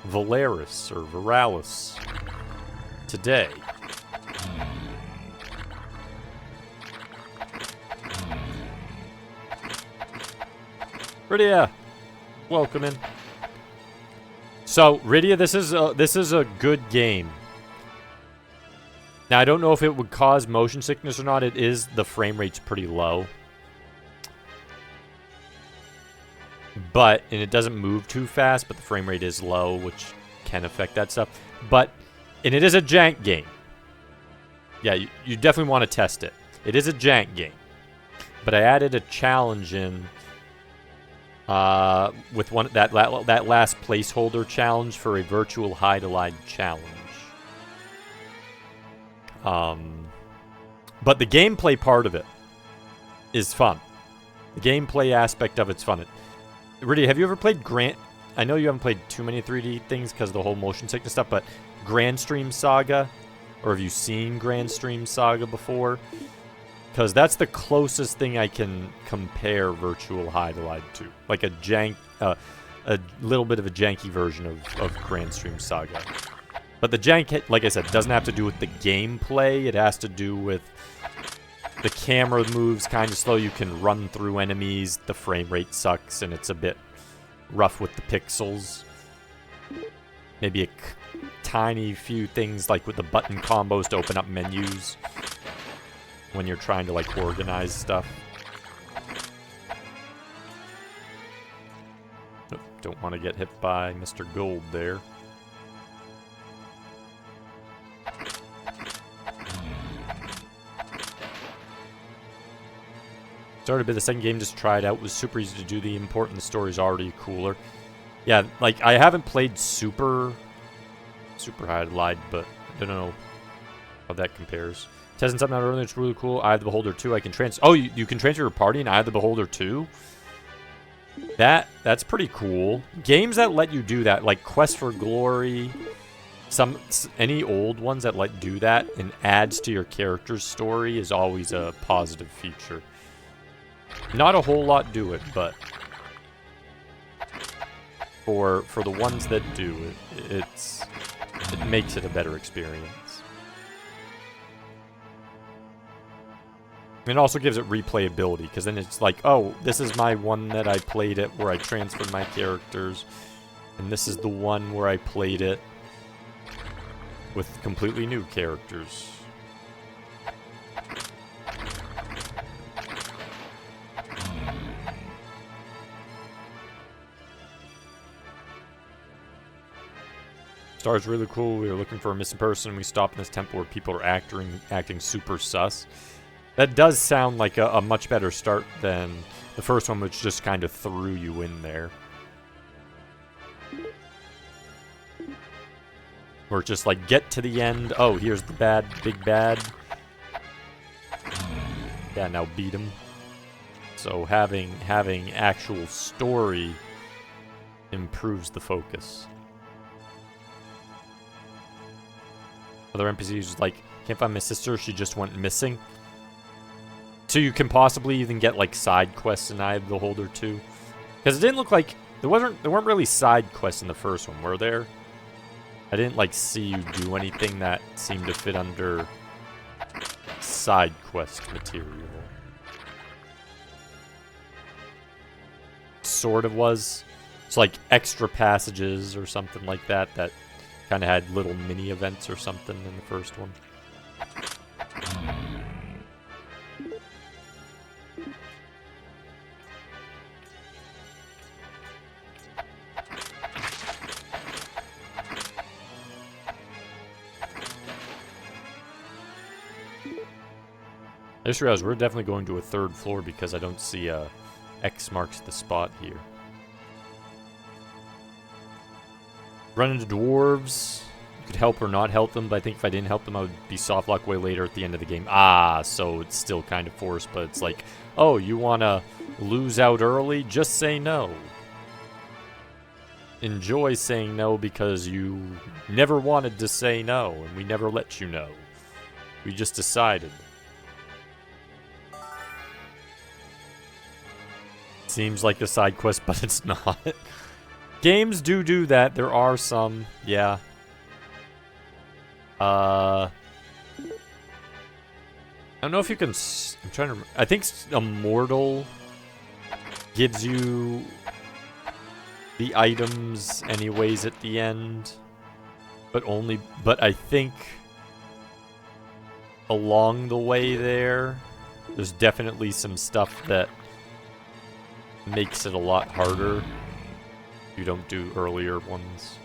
Valeris or Viralis today. Rydia, welcome in. So, Rydia, this is a good game. Now, I don't know if it would cause motion sickness or not. It is, the frame rate's pretty low. And it doesn't move too fast, but the frame rate is low, which can affect that stuff. And it is a jank game. Yeah, you definitely want to test it. It is a jank game. But I added a challenge in with that last placeholder challenge for a virtual Hydlide challenge. But the gameplay part of it is fun. The gameplay aspect of it's fun. Rydia, have you ever played I know you haven't played too many 3D things because of the whole motion sickness stuff, but Grand Stream Saga? Or have you seen Grand Stream Saga before? Because that's the closest thing I can compare Virtual Hydlide to. Like a little bit of a janky version of Grand Stream Saga. But the jank, like I said, doesn't have to do with the gameplay. It has to do with the camera moves kind of slow. You can run through enemies. The frame rate sucks, and it's a bit rough with the pixels. Maybe a tiny few things like with the button combos to open up menus when you're trying to like organize stuff. Oh, don't want to get hit by Mr. Gold there. Started a bit. The second game just tried out. Was super easy to do. The important story's already cooler. Yeah, like I haven't played Super Hydlide, but I don't know how that compares. Testing something out earlier. It's really cool. Eye of the Beholder 2. I can you can transfer your party in Eye of the Beholder 2? That's pretty cool. Games that let you do that, like Quest for Glory, any old ones that let do that and adds to your character's story is always a positive feature. Not a whole lot do it, but for the ones that do it, it makes it a better experience. It also gives it replayability, because then it's like, oh, this is my one that I played it where I transferred my characters, and this is the one where I played it with completely new characters. Star's really cool. We were looking for a missing person. We stop in this temple where people are acting super sus. That does sound like a much better start than the first one, which just kind of threw you in there. Or just like, get to the end. Oh, here's the big bad. Yeah, now beat him. So having actual story improves the focus. Other NPCs like, can't find my sister, she just went missing. So you can possibly even get like side quests in Eye of the Beholder too. Because it didn't look like there weren't really side quests in the first one, were there? I didn't like see you do anything that seemed to fit under side quest material. Sort of was. It's like extra passages or something like that kind of had little mini events or something in the first one. I just realized we're definitely going to a third floor because I don't see X marks the spot here. Run into dwarves. You could help or not help them, but I think if I didn't help them, I would be softlocked way later at the end of the game. Ah, so it's still kind of forced, but it's like, oh, you want to lose out early? Just say no. Enjoy saying no because you never wanted to say no, and we never let you know. We just decided. Seems like a side quest, but it's not. Games do that. There are some, yeah. I don't know if you can. I'm trying to. I think Immortal gives you the items anyways at the end, but I think along the way there's definitely some stuff that makes it a lot harder. You don't do earlier ones.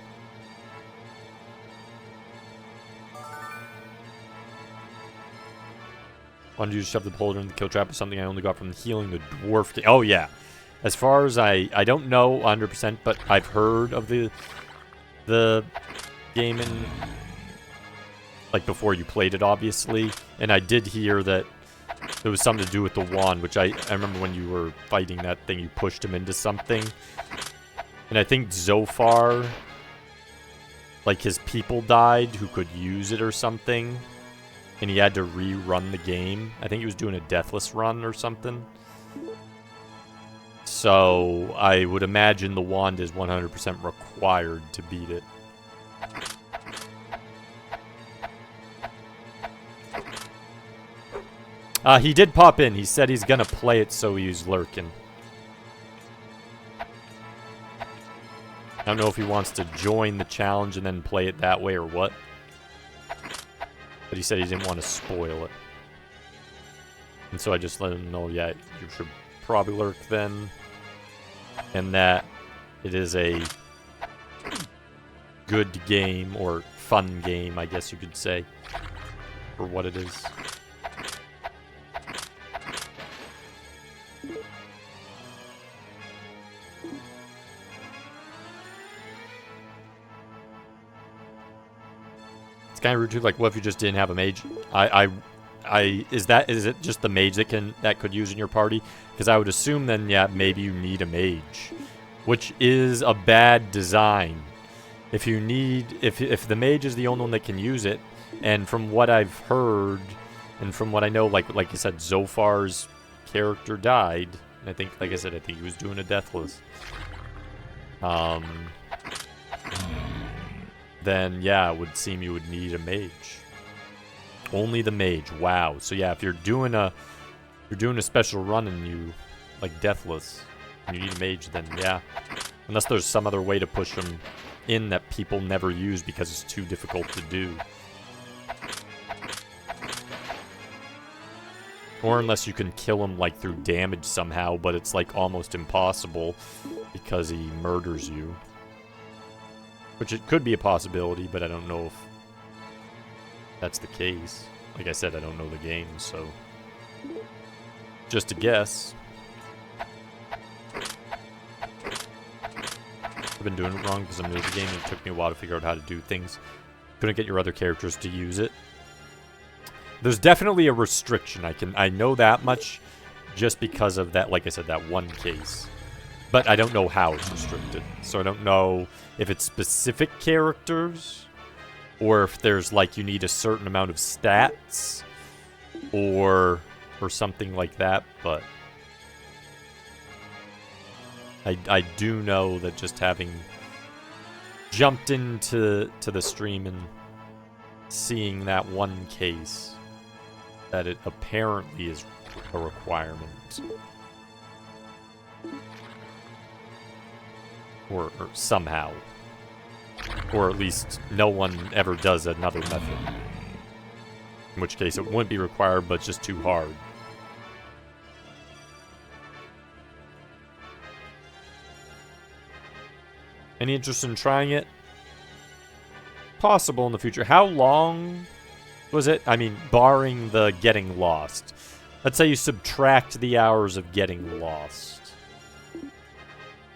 Why don't you shove the beholder in the kill trap is something I only got from healing the dwarf game. Oh yeah. As far as I don't know 100%, but I've heard of the game in, like, before you played it, obviously. And I did hear that there was something to do with the wand, which I remember when you were fighting that thing, you pushed him into something. And I think Zophar, like, his people died who could use it or something. And he had to rerun the game. I think he was doing a deathless run or something. So I would imagine the wand is 100% required to beat it. He did pop in. He said he's gonna play it, so he's lurking. I don't know if he wants to join the challenge and then play it that way or what. But he said he didn't want to spoil it. And so I just let him know, yeah, you should probably lurk then. And that it is a good game, or fun game, I guess you could say, for what it is. It's kind of rude too, like, what if you just didn't have a mage? I is it just the mage that could use in your party? Because I would assume then, yeah, maybe you need a mage, which is a bad design. If the mage is the only one that can use it, and from what I've heard, and from what I know, like you said, Zophar's character died. And I think, like I said, I think he was doing a deathless. Then yeah, it would seem you would need a mage. Only the mage. Wow. So yeah, if you're doing a special run and you like deathless, and you need a mage, then yeah. Unless there's some other way to push them in that people never use because it's too difficult to do. Or unless you can kill him like through damage somehow, but it's like almost impossible because he murders you. Which it could be a possibility, but I don't know if that's the case. Like I said, I don't know the game, so just a guess. I've been doing it wrong because I'm new to the game and it took me a while to figure out how to do things. Couldn't get your other characters to use it. There's definitely a restriction. I know that much just because of that, like I said, that one case. But I don't know how it's restricted. So I don't know if it's specific characters or if there's like you need a certain amount of stats or something like that, but I do know that just having jumped into the stream and seeing that one case, that it apparently is a requirement. Or somehow. Or at least no one ever does another method. In which case it wouldn't be required, but just too hard. Any interest in trying it? Possible in the future. How long was it? I mean, barring the getting lost. Let's say you subtract the hours of getting lost.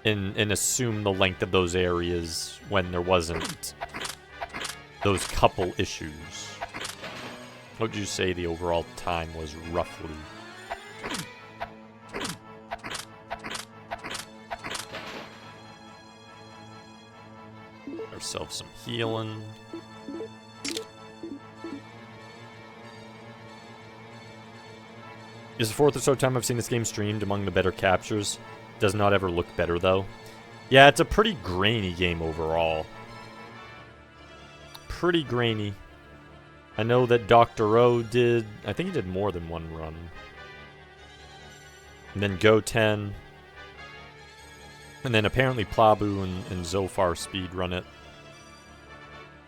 And assume the length of those areas when there wasn't those couple issues. What would you say the overall time was, roughly? Ourselves some healing. Is the fourth or so time I've seen this game streamed among the better captures. Does not ever look better, though. Yeah, it's a pretty grainy game overall. Pretty grainy. I know that Dr. O did... I think he did more than one run. And then Go10. And then apparently Plabu and Zophar speedrun it.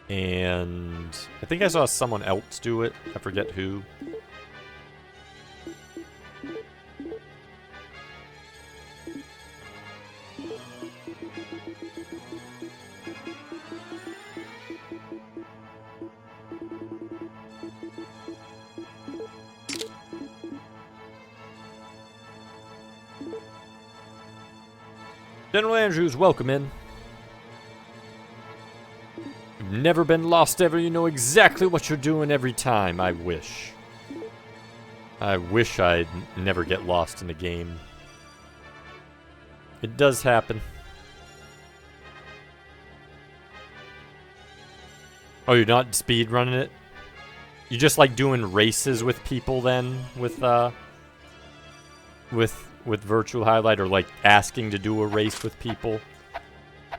And I think I saw someone else do it. I forget who. General Andrews, welcome in. You've never been lost ever. You know exactly what you're doing every time. I wish. I wish I'd never get lost in a game. It does happen. Oh, you're not speedrunning it? You just like doing races with people then? With virtual Hydlide, or like asking to do a race with people? I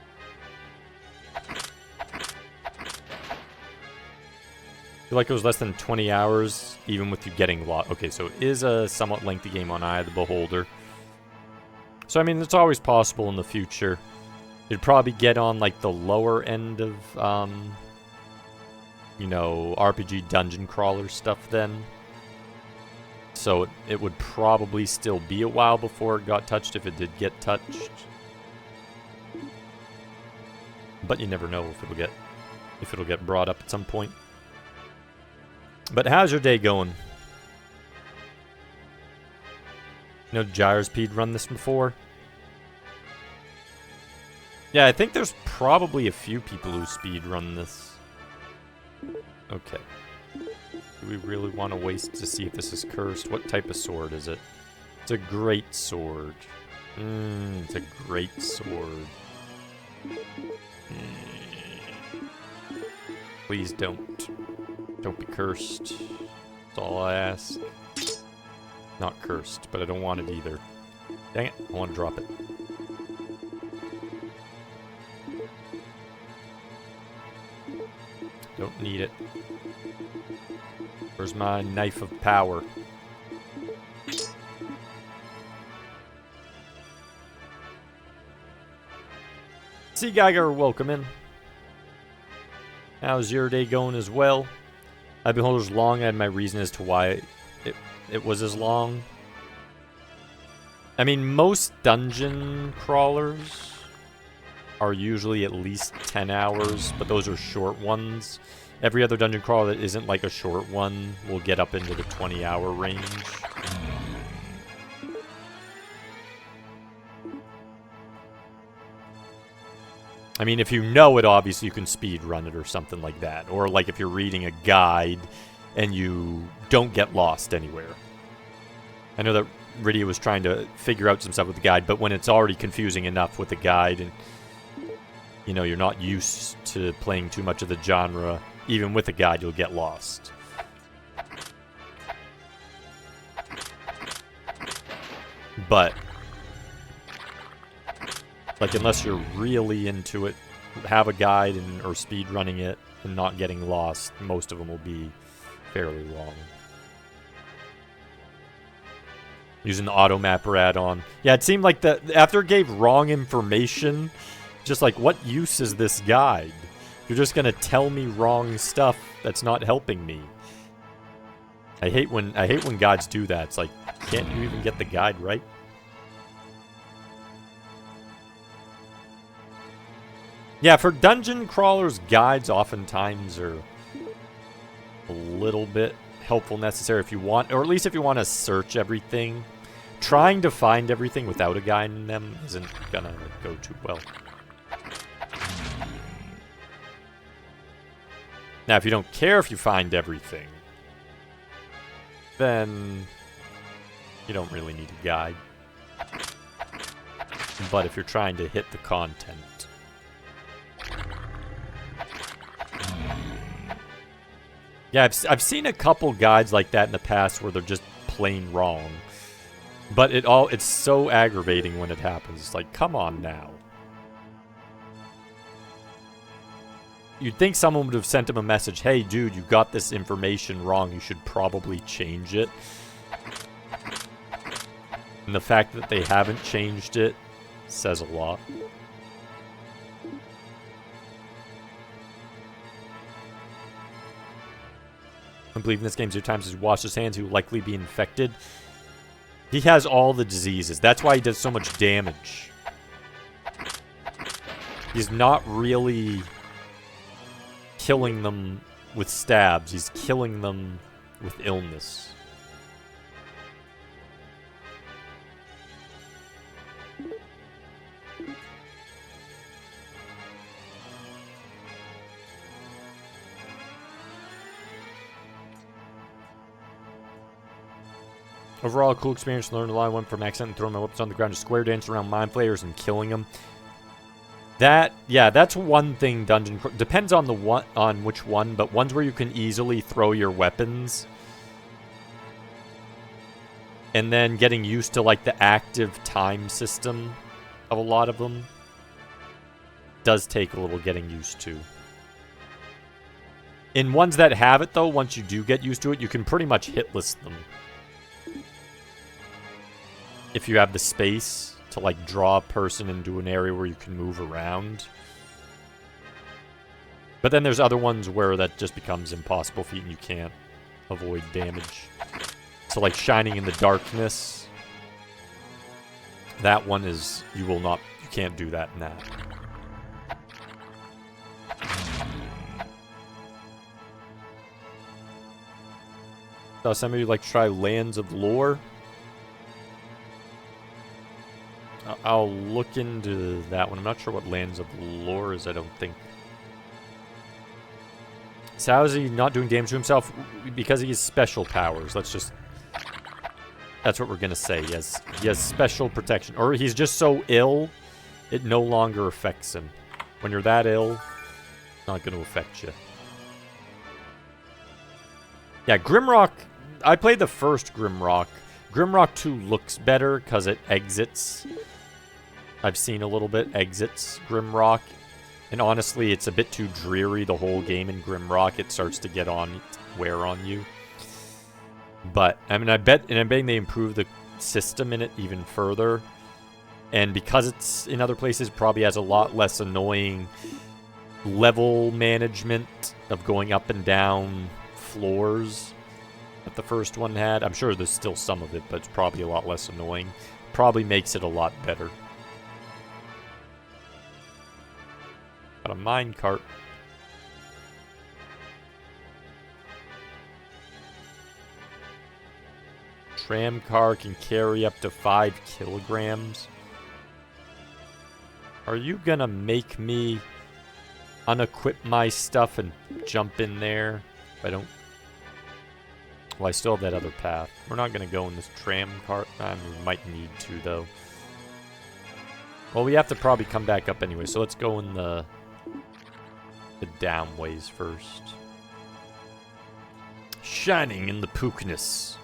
feel like it was less than 20 hours, even with you getting lost. Okay, so it is a somewhat lengthy game on Eye of the Beholder. So, I mean, it's always possible in the future. You'd probably get on, like, the lower end of, you know, RPG dungeon crawler stuff then. So it would probably still be a while before it got touched, if it did get touched. But you never know if it'll get brought up at some point. But how's your day going? You know, Gyrespeed run this before? Yeah, I think there's probably a few people who speed run this. Okay. Do we really want to waste to see if this is cursed? What type of sword is it? It's a great sword. It's a great sword. Please don't. Don't be cursed. That's all I ask. Not cursed, but I don't want it either. Dang it, I want to drop it. Don't need it. Where's my knife of power? Sea Geiger, welcome in. How's your day going as well? I've been holders long. I had my reason as to why it was as long. I mean, most dungeon crawlers are usually at least 10 hours, but those are short ones. Every other dungeon crawler that isn't like a short one will get up into the 20-hour range. I mean, if you know it, obviously you can speed run it or something like that. Or like if you're reading a guide and you don't get lost anywhere. I know that Rydia was trying to figure out some stuff with the guide, but when it's already confusing enough with the guide and, you know, you're not used to playing too much of the genre, even with a guide, you'll get lost. But, like, unless you're really into it, have a guide or speed running it and not getting lost, most of them will be fairly long. Using the auto mapper add-on. Yeah, it seemed like that after it gave wrong information, just like, what use is this guide? You're just gonna tell me wrong stuff that's not helping me. I hate when guides do that. It's like, can't you even get the guide right? Yeah, for dungeon crawlers, guides oftentimes are a little bit helpful, necessary if you want, or at least if you want to search everything. Trying to find everything without a guide in them isn't gonna go too well. Now, if you don't care if you find everything, then you don't really need a guide. But if you're trying to hit the content, yeah, I've seen a couple guides like that in the past where they're just plain wrong. But it's so aggravating when it happens. It's like, come on now. You'd think someone would have sent him a message, hey dude, you got this information wrong, you should probably change it. And the fact that they haven't changed it says a lot. I believe in this game 0 times as he washed his hands, he will likely be infected. He has all the diseases. That's why he does so much damage. He's not really killing them with stabs. He's killing them with illness. Overall, a cool experience. Learned a lot. I went from accident and throwing my weapons on the ground to square dance around mind flayers and killing them. Yeah, that's one thing. Dungeon depends on on which one, but ones where you can easily throw your weapons, and then getting used to like the active time system of a lot of them does take a little getting used to. In ones that have it though, once you do get used to it, you can pretty much hitless them. If you have the space to like draw a person into an area where you can move around. But then there's other ones where that just becomes impossible feat and you can't avoid damage. So like Shining in the Darkness, that one is, you can't do that in that. So some of you like to try Lands of Lore. I'll look into that one. I'm not sure what Lands of Lore is, I don't think. So how is he not doing damage to himself? Because he has special powers. That's what we're gonna say. He has special protection. Or he's just so ill, it no longer affects him. When you're that ill, it's not gonna affect you. Yeah, Grimrock, I played the first Grimrock. Grimrock 2 looks better because it exits. I've seen a little bit, exits Grimrock. And honestly, it's a bit too dreary the whole game in Grimrock. It starts to wear on you. But, I mean, I'm betting they improve the system in it even further. And because it's in other places, probably has a lot less annoying level management of going up and down floors that the first one had. I'm sure there's still some of it, but it's probably a lot less annoying. Probably makes it a lot better. Got a minecart. Tram car can carry up to 5 kilograms. Are you gonna make me unequip my stuff and jump in there? If I don't... Well, I still have that other path. We're not gonna go in this tram car. We might need to, though. Well, we have to probably come back up anyway, so let's go in the down ways first. Shining in the pookness.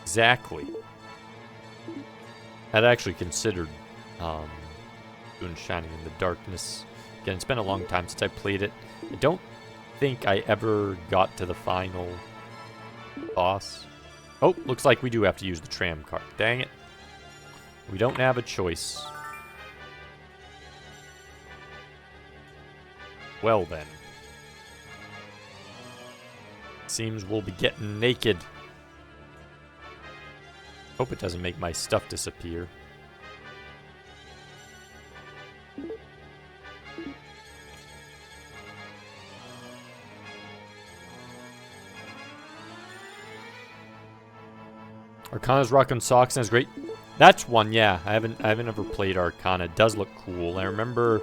Exactly. I'd actually considered doing Shining in the Darkness. Again, it's been a long time since I played it. I don't think I ever got to the final boss. Oh, looks like we do have to use the tram cart. Dang it. We don't have a choice. Well then. Seems we'll be getting naked. Hope it doesn't make my stuff disappear. Arcana's rockin' socks and it's great. That's one, yeah. I haven't ever played Arcana. It does look cool. I remember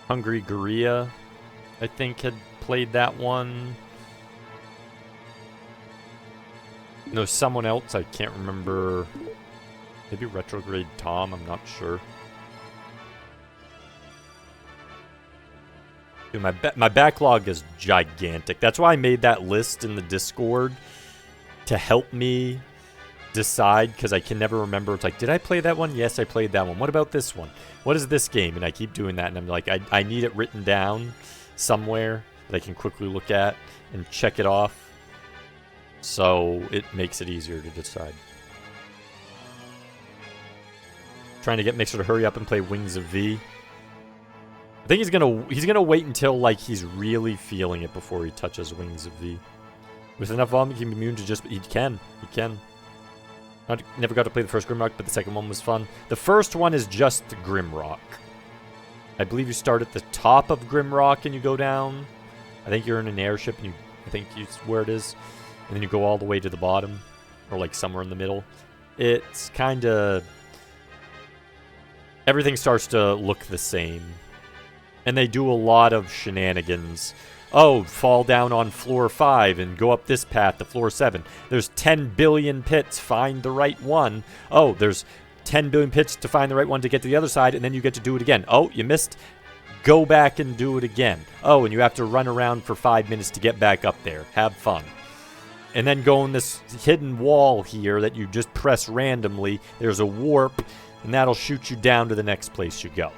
Hungry Gorilla, I think, had played that one. No, someone else, I can't remember. Maybe Retrograde Tom, I'm not sure. Dude, my backlog is gigantic. That's why I made that list in the Discord to help me decide, because I can never remember. It's like, did I play that one? Yes, I played that one. What about this one? What is this game? And I keep doing that, and I'm like, I need it written down somewhere that I can quickly look at and check it off. So it makes it easier to decide. Trying to get Mixer to hurry up and play Wings of V. I think he's gonna wait until like he's really feeling it before he touches Wings of V. With enough volume, he can be immune to just... He can. Never got to play the first Grimrock, but the second one was fun. The first one is just Grimrock. I believe you start at the top of Grimrock and you go down. I think you're in an airship and I think it's where it is. And then you go all the way to the bottom. Or like somewhere in the middle. It's kind of... Everything starts to look the same. And they do a lot of shenanigans. Oh, fall down on floor 5 and go up this path to floor 7. There's 10 billion pits. Find the right one. Oh, there's 10 billion pits to find the right one to get to the other side, and then you get to do it again. Oh, you missed. Go back and do it again. Oh, and you have to run around for 5 minutes to get back up there. Have fun. And then go in this hidden wall here that you just press randomly. There's a warp, and that'll shoot you down to the next place you go.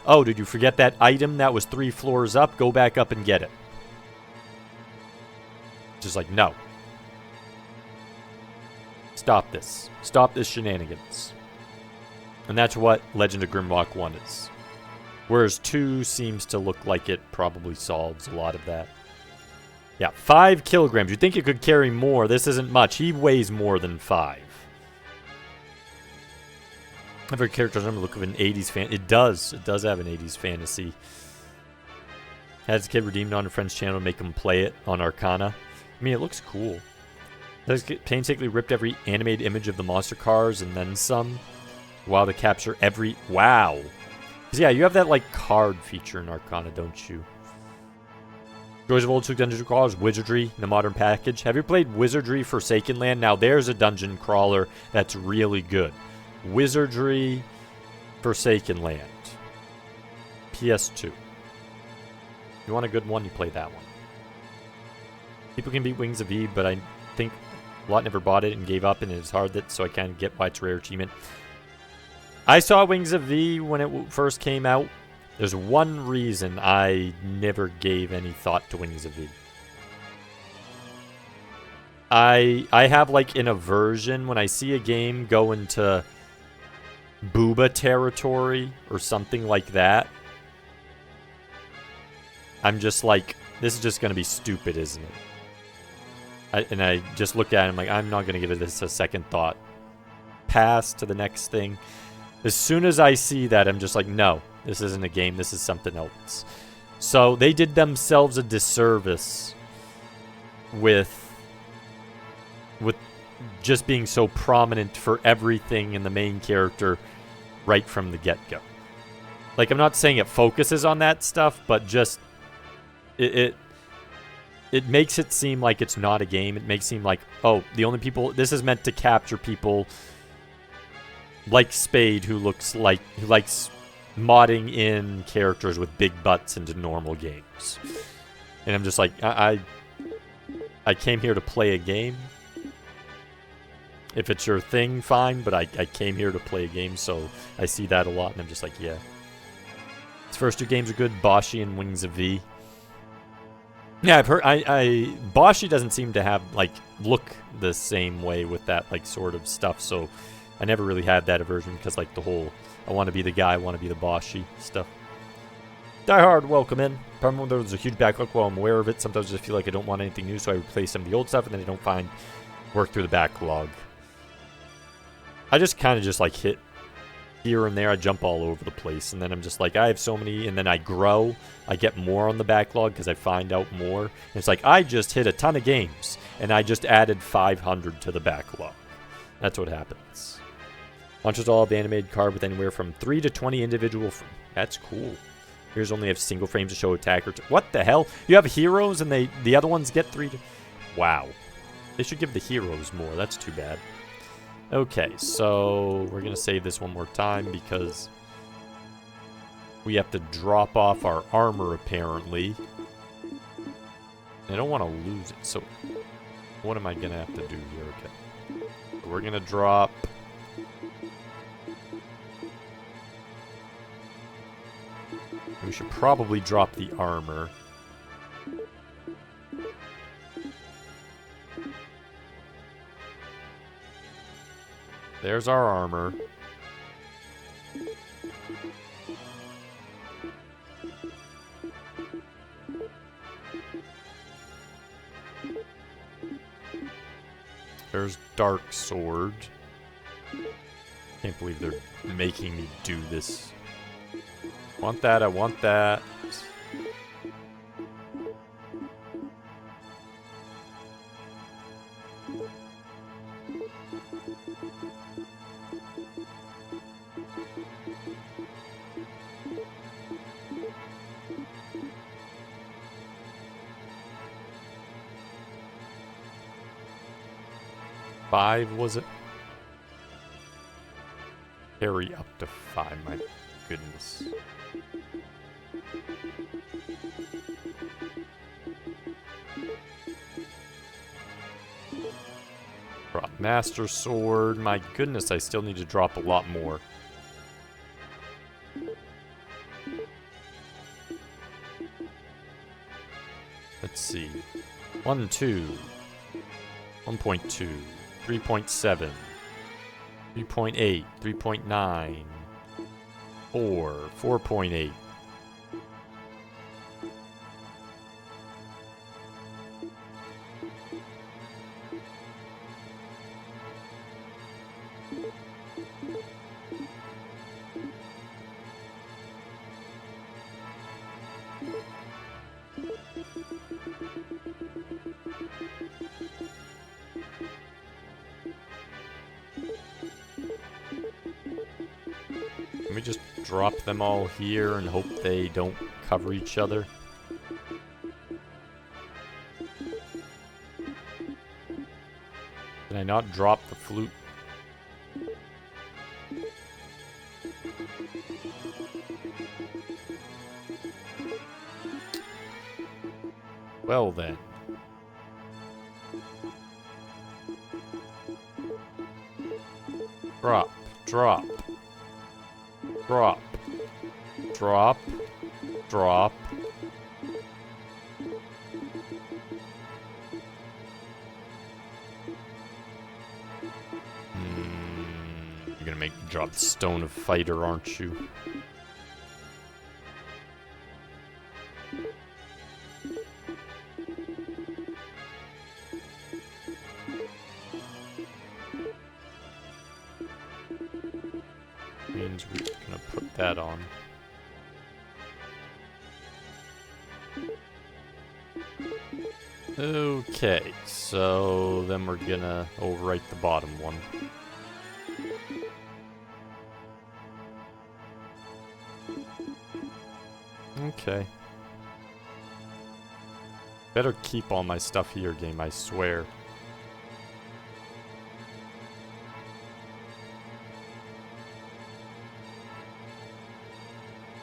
Oh, did you forget that item that was 3 floors up? Go back up and get it. Just like, no. Stop this. Stop this shenanigans. And that's what Legend of Grimrock 1 is. Whereas 2 seems to look like it probably solves a lot of that. Yeah, 5 kilograms. You'd think it could carry more. This isn't much. He weighs more than 5. Every character doesn't look of an 80s fan. It does. It does have an 80s fantasy. Had his kid redeemed on a friend's channel to make him play it on Arcana. I mean, it looks cool. Does painstakingly ripped every animated image of the monster cars and then some. Wow, to capture every... Wow. Because, yeah, you have that, like, card feature in Arcana, don't you? Joys of Old School Dungeon Crawlers, Wizardry in the modern package. Have you played Wizardry Forsaken Land? Now there's a dungeon crawler that's really good. Wizardry Forsaken Land. PS2. If you want a good one, you play that one. People can beat Wings of Eve, but I think a lot never bought it and gave up, and it's hard that, so I can't get why it's a rare achievement. I saw Wings of V when it first came out. There's one reason I never gave any thought to Wings of V. I have like an aversion when I see a game go into booba territory or something like that. I'm just like, this is just going to be stupid, isn't it? And I just look at it, I'm like, I'm not going to give this a second thought. Pass to the next thing. As soon as I see that, I'm just like, no, this isn't a game, this is something else. So they did themselves a disservice with just being so prominent for everything in the main character right from the get-go. Like, I'm not saying it focuses on that stuff, but just it makes it seem like it's not a game. It makes it seem like, oh, the only people, this is meant to capture people like Spade who likes modding in characters with big butts into normal games. And I'm just like, I came here to play a game. If it's your thing, fine, but I came here to play a game, so I see that a lot, and I'm just like, yeah. His first two games are good, Boshi and Wings of V. Yeah, I've heard, Boshi doesn't seem to have, like, look the same way with that, like, sort of stuff, so I never really had that aversion, because, like, the whole, I want to be the guy, I want to be the Boshi stuff. Die Hard, welcome in. Probably when there's a huge backlog, while I'm aware of it, sometimes I just feel like I don't want anything new, so I replace some of the old stuff, and then I don't work through the backlog. I just kind of just, like, hit here and there. I jump all over the place, and then I'm just like, I have so many, and then I grow. I get more on the backlog because I find out more. And it's like, I just hit a ton of games, and I just added 500 to the backlog. That's what happens. Launches all of the animated card with anywhere from 3 to 20 individual. That's cool. Here's only have single frames to show attacker. What the hell? You have heroes, and the other ones get 3 to. Wow. They should give the heroes more. That's too bad. Okay, so we're going to save this one more time because we have to drop off our armor, apparently. I don't want to lose it, so what am I going to have to do here? Okay, we're going to drop... We should probably drop the armor. There's our armor. There's Dark Sword. Can't believe they're making me do this. Want that, I want that. Five, was it? Carry up to 5, my goodness. Drop Master Sword. My goodness, I still need to drop a lot more. Let's see. 1, 2. 1.2. 3.7, 3.8, 3.9, 4, 4.8. Let me just drop them all here and hope they don't cover each other. I not drop the flute? Well then. Drop, drop, drop, drop, drop. You're gonna make me drop the Stone of Fighter, aren't you? Means we're gonna put that on. Okay, so then we're gonna overwrite the bottom one. Okay. Better keep all my stuff here, game, I swear.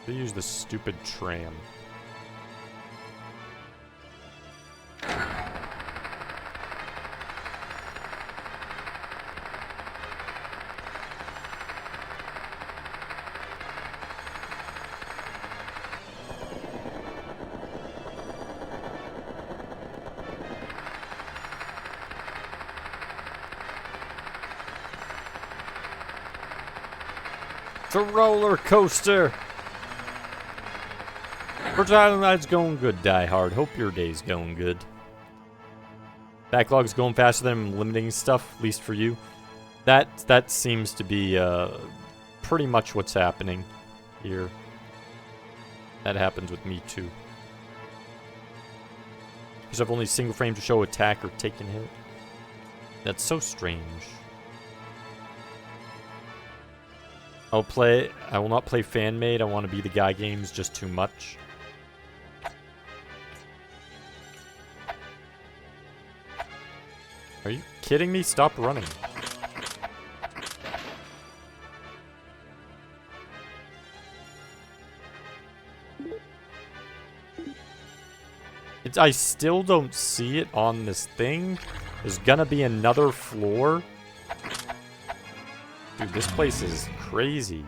They use the stupid tram. It's a roller coaster! First Hydlide's going good, Die Hard. Hope your day's going good. Backlog's going faster than I'm limiting stuff, at least for you. That seems to be pretty much what's happening here. That happens with me too. Because I've only single frame to show attack or taken hit. That's so strange. I will not play fan made. I want to be the guy games just too much. Are you kidding me? Stop running. I still don't see it on this thing. There's gonna be another floor. Dude, this place is crazy.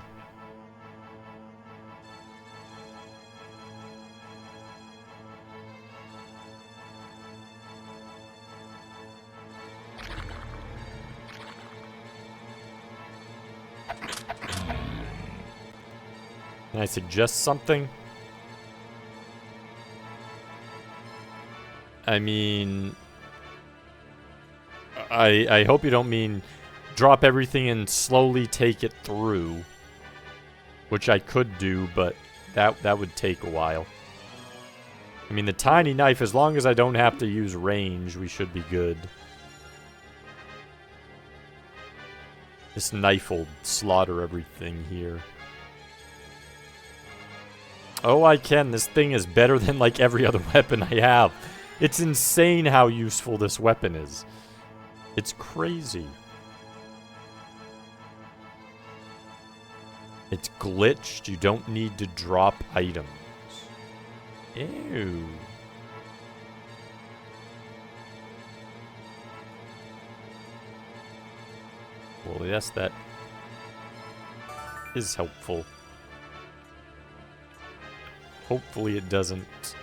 Can I suggest something? I mean... I hope you don't mean drop everything and slowly take it through. Which I could do, but that would take a while. I mean, the tiny knife, as long as I don't have to use range, we should be good. This knife will slaughter everything here. Oh, I can. This thing is better than, like, every other weapon I have. It's insane how useful this weapon is. It's crazy. It's glitched. You don't need to drop items. Ew. Well, yes, that is helpful. Hopefully it doesn't.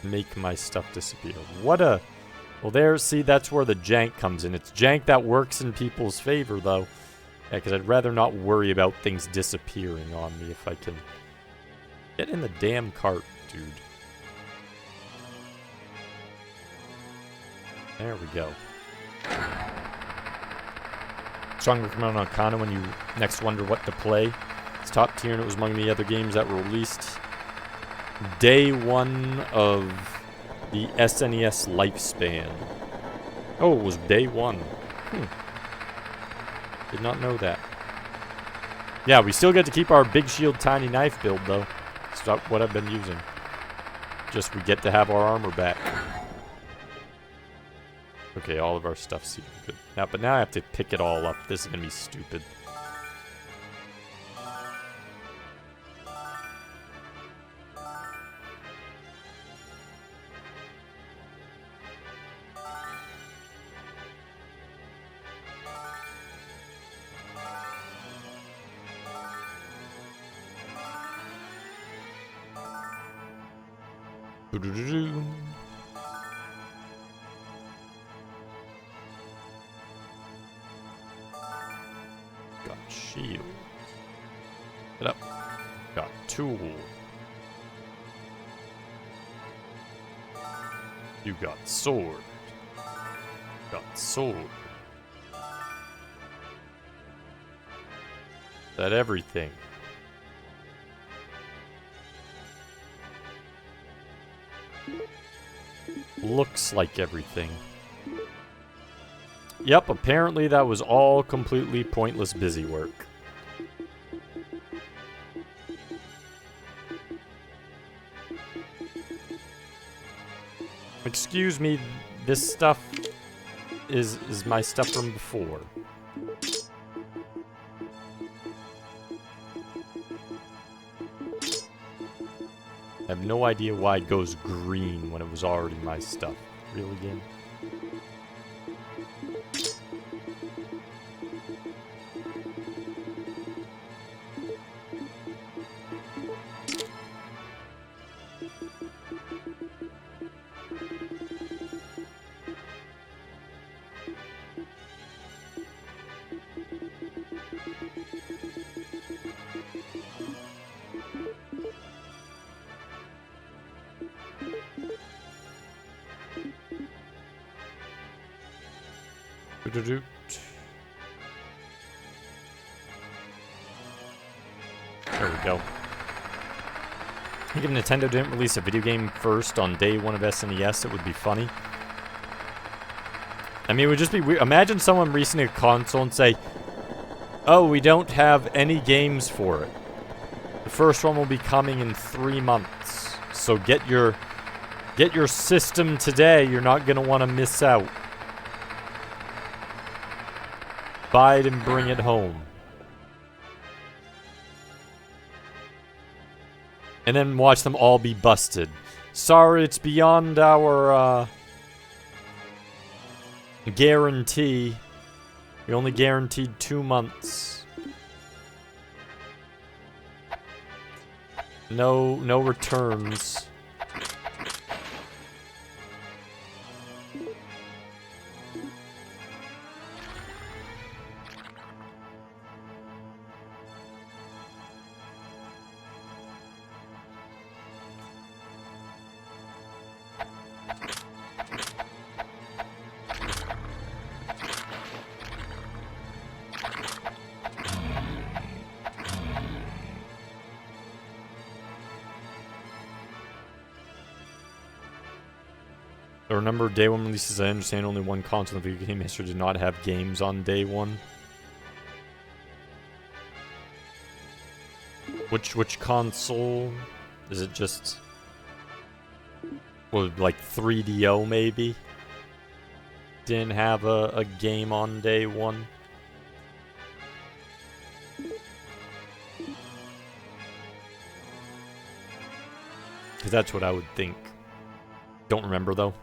Make my stuff disappear. What a... Well, there, see, that's where the jank comes in. It's jank that works in people's favor, though. Yeah, because I'd rather not worry about things disappearing on me if I can... Get in the damn cart, dude. There we go. Strong recommend on Kana when you next wonder what to play. It's top tier and it was among the other games that were released day one of the SNES lifespan. Oh, it was day one. Did not know that. Yeah, we still get to keep our big shield tiny knife build though. That's what I've been using. just we get to have our armor back. Okay, all of our stuff's super good. Now, but now I have to pick it all up. This is gonna be stupid. Got shield. Get up. Got tool. You got sword. Got sword. That everything. Looks like everything. Yep, apparently that was all completely pointless busy work. Excuse me, this stuff is my stuff from before. I have no idea why it goes green when it was already my stuff. Really, game? There we go. I think if Nintendo didn't release a video game first on day one of SNES, it would be funny. I mean, it would just be weird. Imagine someone releasing a console and say, "Oh, we don't have any games for it. The first one will be coming in 3 months. So get your system today. You're not gonna want to miss out. Buy it and bring it home." And then watch them all be busted. Sorry, it's beyond our guarantee. We only guaranteed 2 months. No returns. I remember day one releases. I understand only one console in the video game history did not have games on day one. Which console? Is it just... well, like 3DO maybe? Didn't have a game on day one? Because that's what I would think. Don't remember though.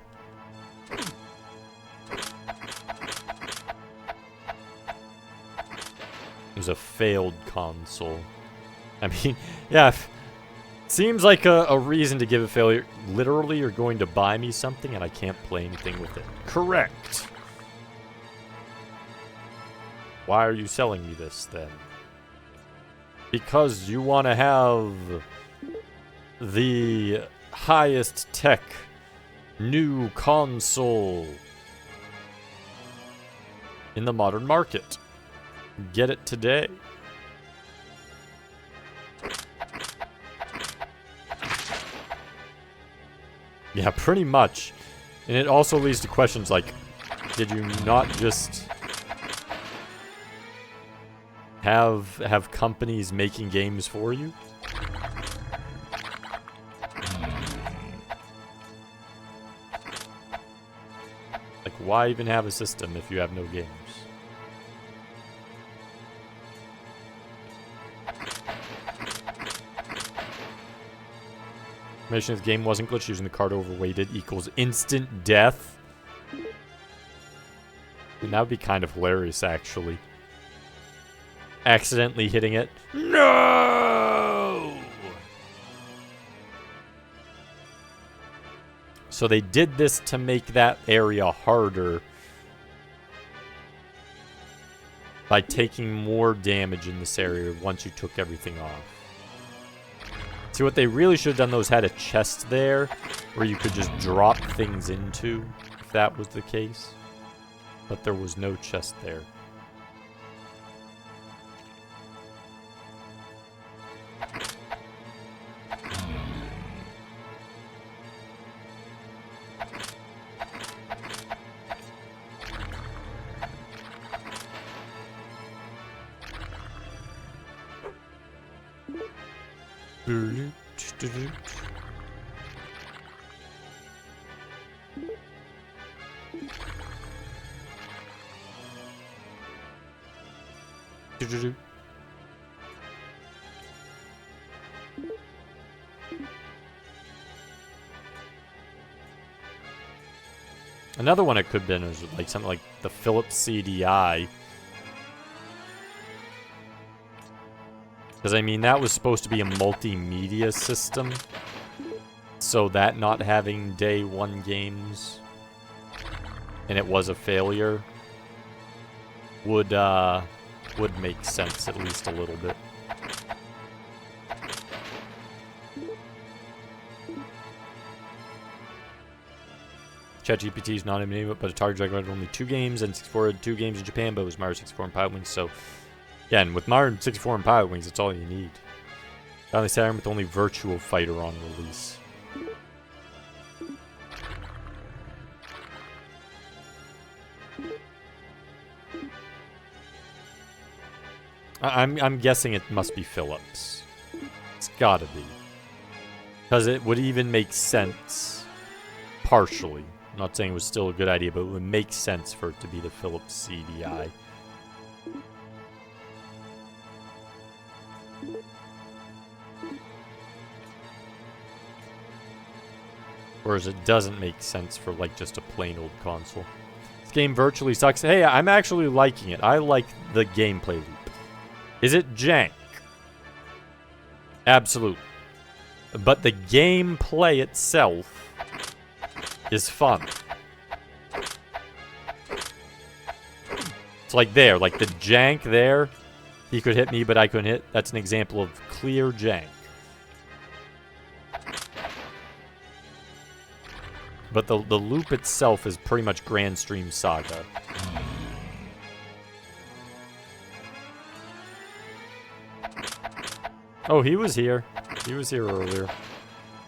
It was a failed console. I mean, yeah, seems like a reason to give a failure. Literally, you're going to buy me something and I can't play anything with it. Correct. Why are you selling me this then? Because you want to have the highest tech new console in the modern market. Get it today. Yeah, pretty much. And it also leads to questions like, did you not just have companies making games for you? why even have a system if you have no games? Information the game wasn't glitched, using the card overweighted equals instant death. And that would be kind of hilarious, actually. Accidentally hitting it. No! So they did this to make that area harder by taking more damage in this area once you took everything off. See, what they really should have done, though, is had a chest there where you could just drop things into, if that was the case. But there was no chest there. Another one it could have been is like something like the Philips CDI. Because, I mean, that was supposed to be a multimedia system. So that not having day one games, and it was a failure, would make sense at least a little bit. ChatGPT is not a name, but a target recommended only 2 games, and 64 had 2 games in Japan, but it was Mario 64 and Pilot Wings, so... Yeah, and with Mario 64 and Pilot Wings, it's all you need. Finally, Saturn with only Virtual Fighter on release. I'm guessing it must be Philips. It's gotta be. Because it would even make sense, partially. I'm not saying it was still a good idea, but it would make sense for it to be the Philips CDI. Whereas it doesn't make sense for, like, just a plain old console. This game virtually sucks. Hey, I'm actually liking it. I like the gameplay loop. Is it jank? Absolutely. But the gameplay itself is fun. It's like there, like the jank there. He could hit me, but I couldn't hit. That's an example of clear jank. But the loop itself is pretty much Grand Stream Saga. Oh, he was here. He was here earlier.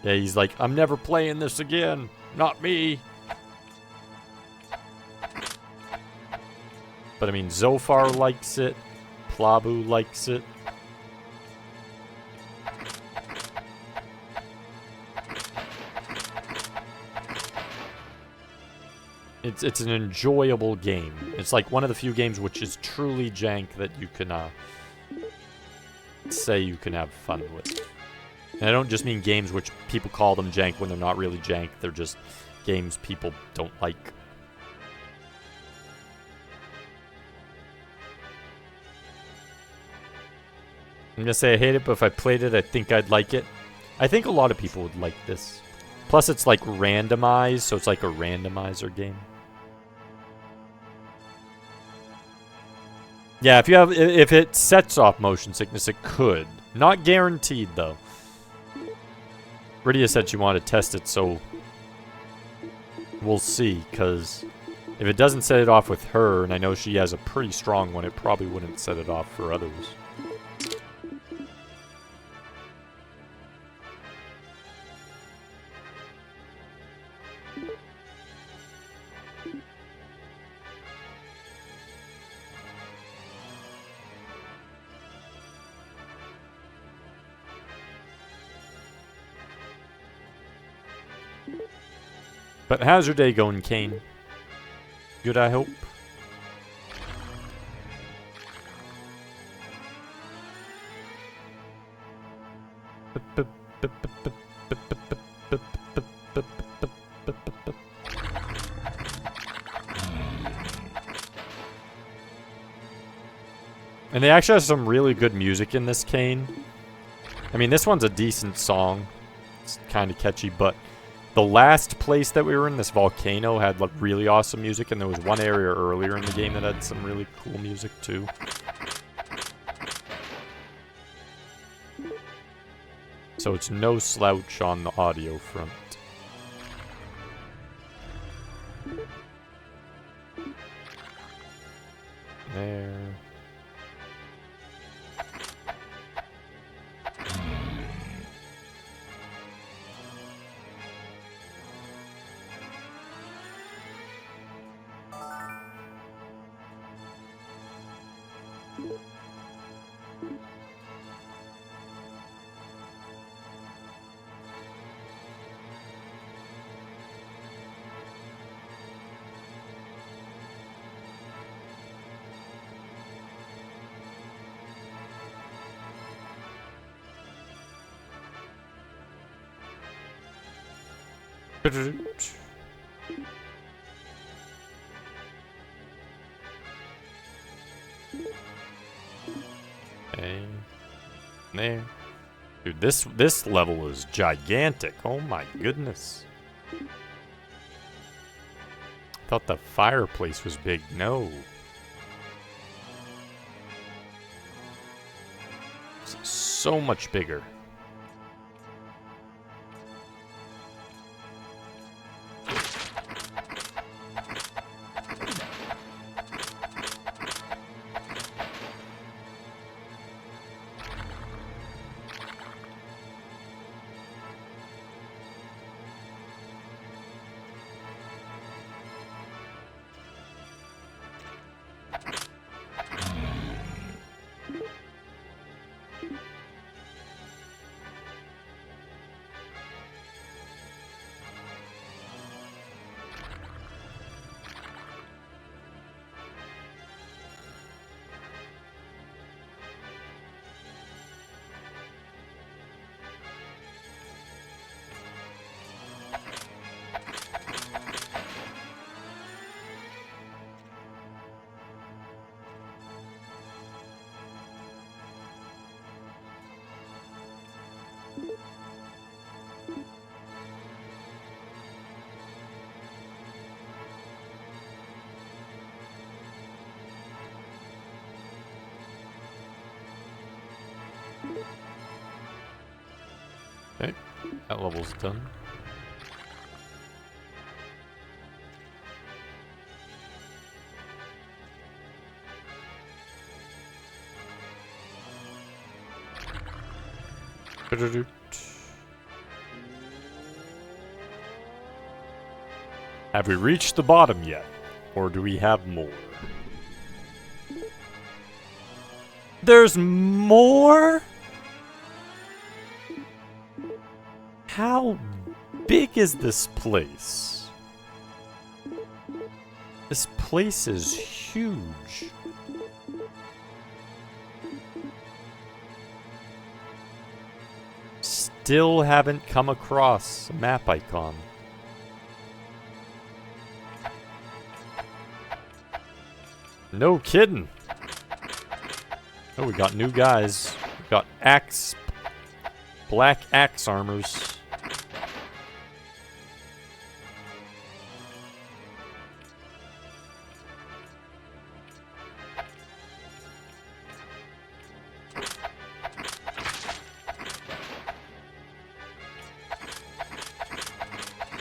Yeah, he's like, I'm never playing this again. Not me. But I mean, Zofar likes it. Plabu likes it. It's an enjoyable game. It's like one of the few games which is truly jank that you can say you can have fun with. And I don't just mean games which people call them jank when they're not really jank. They're just games people don't like. I'm gonna say I hate it, but if I played it, I think I'd like it. I think a lot of people would like this. Plus, it's like randomized, so it's like a randomizer game. Yeah, if it sets off motion sickness, it could. Not guaranteed, though. Rydia said she wanted to test it, so we'll see, because if it doesn't set it off with her, and I know she has a pretty strong one, it probably wouldn't set it off for others. But how's your day going, Kane? Good, I hope. And they actually have some really good music in this cane. I mean, this one's a decent song. It's kind of catchy, but the last place that we were in, this volcano, had like really awesome music, and there was one area earlier in the game that had some really cool music too. So it's no slouch on the audio front. There. Okay. There. Dude, this level is gigantic. Oh my goodness. Thought the fireplace was big. No. It's so much bigger. Okay, that level's done. Have we reached the bottom yet? Or do we have more? There's more? How big is this place? This place is huge. Still haven't come across a map icon. No kidding. Oh, we got new guys. We got black axe armors.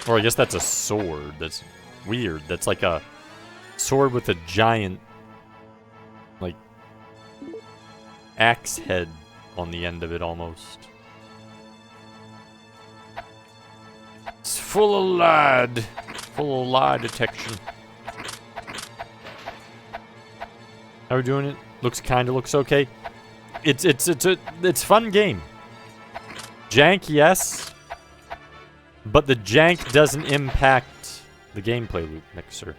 Or I guess that's a sword. That's weird. That's like a sword with a giant, like, axe head on the end of it almost. It's full of lead. Full of lie detection. How are we doing it? Looks okay. It's fun game. Jank, yes. But the jank doesn't impact the gameplay loop mixer.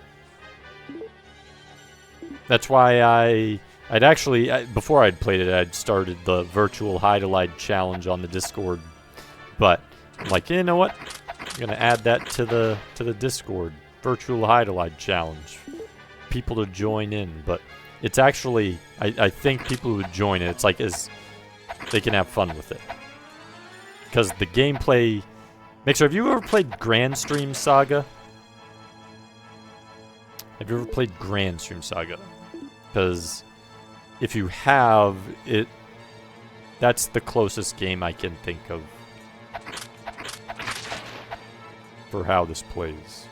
That's why I'd actually, before I'd played it, I'd started the virtual Hydlide challenge on the Discord. But I'm like, you know what? I'm gonna add that to the Discord virtual Hydlide challenge. People to join in, but it's actually, I think people who would join it, it's like they can have fun with it. Because the gameplay, Mixer, have you ever played Grand Stream Saga? Have you ever played Grand Stream Saga? Because if you have, that's the closest game I can think of for how this plays.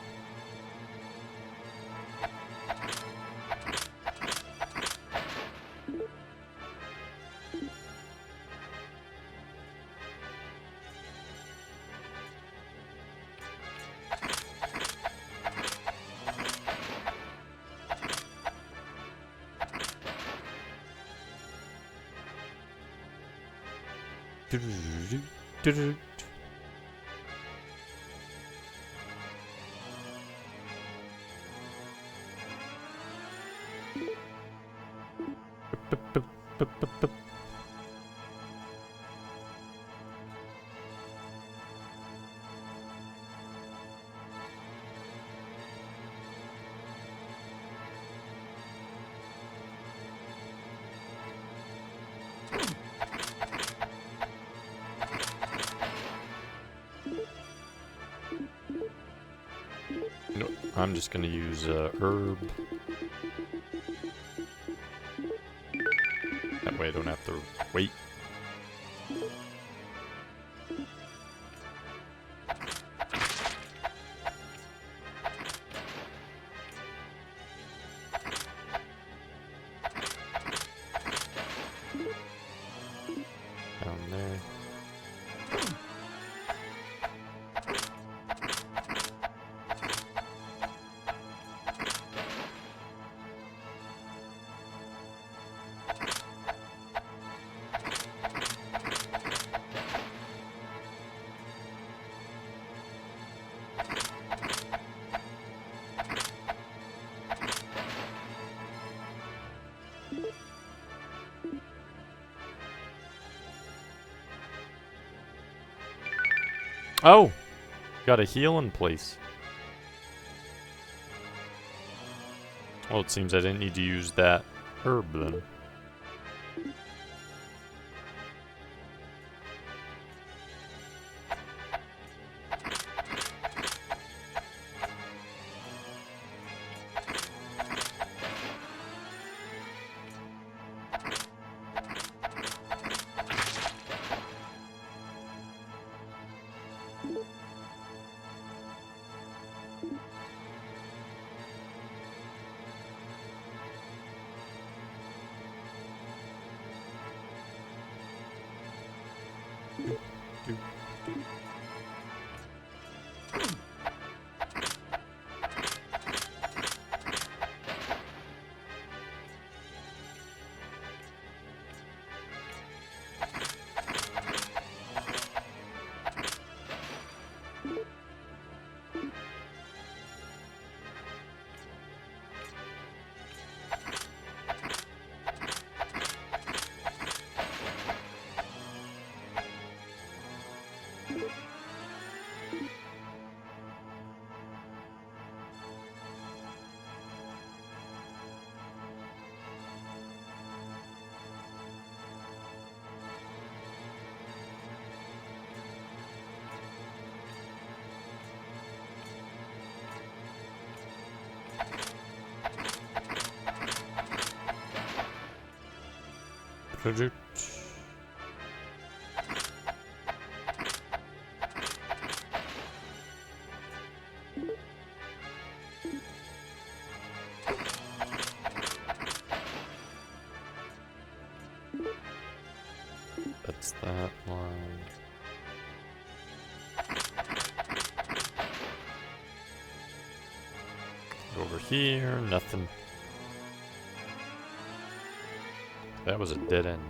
No, I'm just gonna use herb. That way I don't have to wait. Down there. Oh! Got a heal in place. Well, it seems I didn't need to use that herb then. That's that line. Over here, nothing. That was a dead end.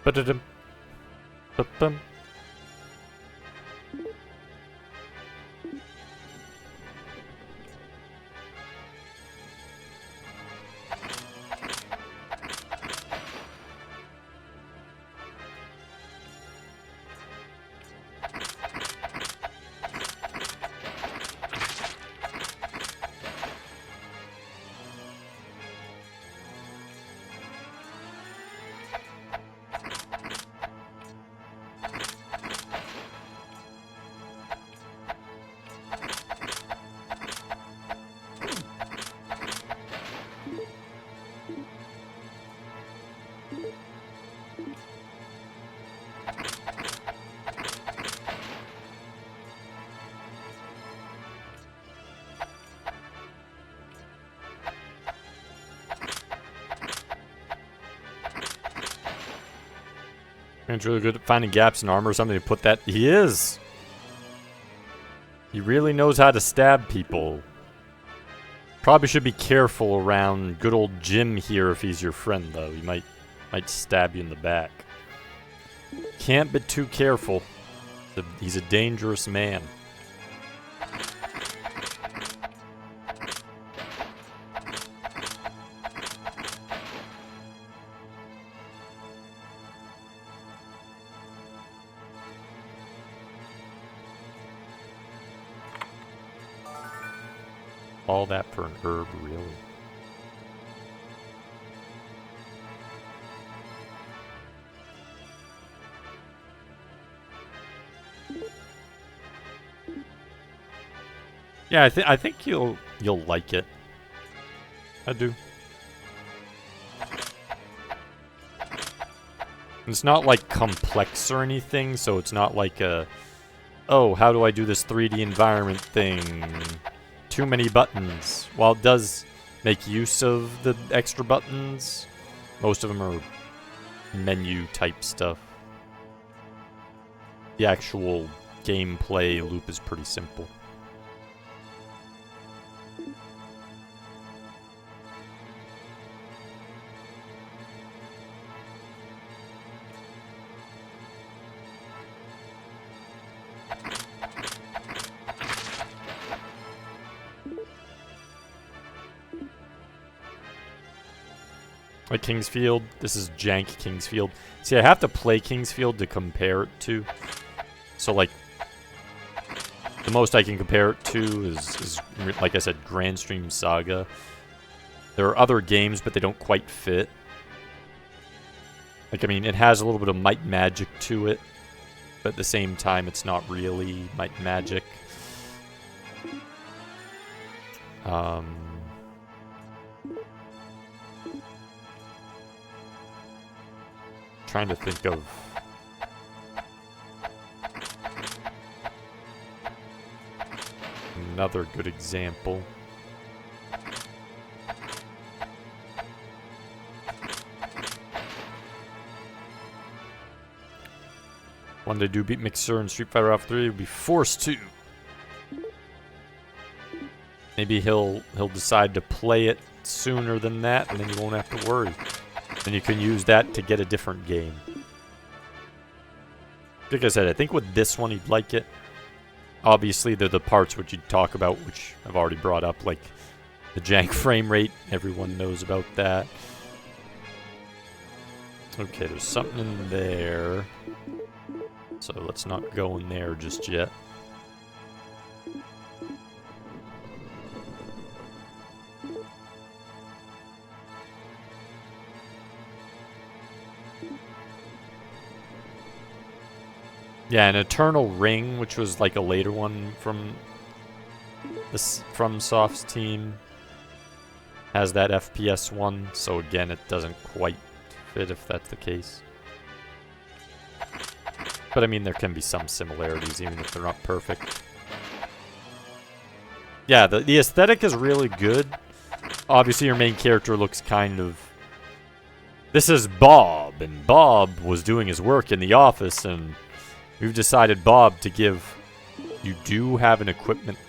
Ba-da-dum. Ba-bum. Man's really good at finding gaps in armor or something to put that. He is! He really knows how to stab people. Probably should be careful around good old Jim here if he's your friend, though. He might stab you in the back. Can't be too careful. He's a dangerous man. All that for an herb, really? Yeah, I think you'll like it. I do. It's not like complex or anything, so it's not like a, oh, how do I do this 3D environment thing? Too many buttons. While it does make use of the extra buttons, most of them are menu type stuff. The actual gameplay loop is pretty simple. Like Kingsfield, this is jank Kingsfield. See, I have to play Kingsfield to compare it to. So, like, the most I can compare it to is like I said, Grand Stream Saga. There are other games, but they don't quite fit. Like, I mean, it has a little bit of Might Magic to it, but at the same time, it's not really Might Magic. Trying to think of another good example. One day do beat Mixer in Street Fighter Alpha 3, he'll be forced to. Maybe he'll decide to play it sooner than that, and then you won't have to worry. And you can use that to get a different game. Like I said, I think with this one he'd like it. Obviously, they're the parts which you'd talk about, which I've already brought up, like the jank frame rate. Everyone knows about that. Okay, there's something in there. So let's not go in there just yet. Yeah, an Eternal Ring, which was like a later one from FromSoft's team, has that FPS one, so again, it doesn't quite fit if that's the case. But I mean, there can be some similarities, even if they're not perfect. Yeah, the aesthetic is really good. Obviously, your main character looks kind of... This is Bob, and Bob was doing his work in the office, and we've decided Bob to give... You do have an equipment...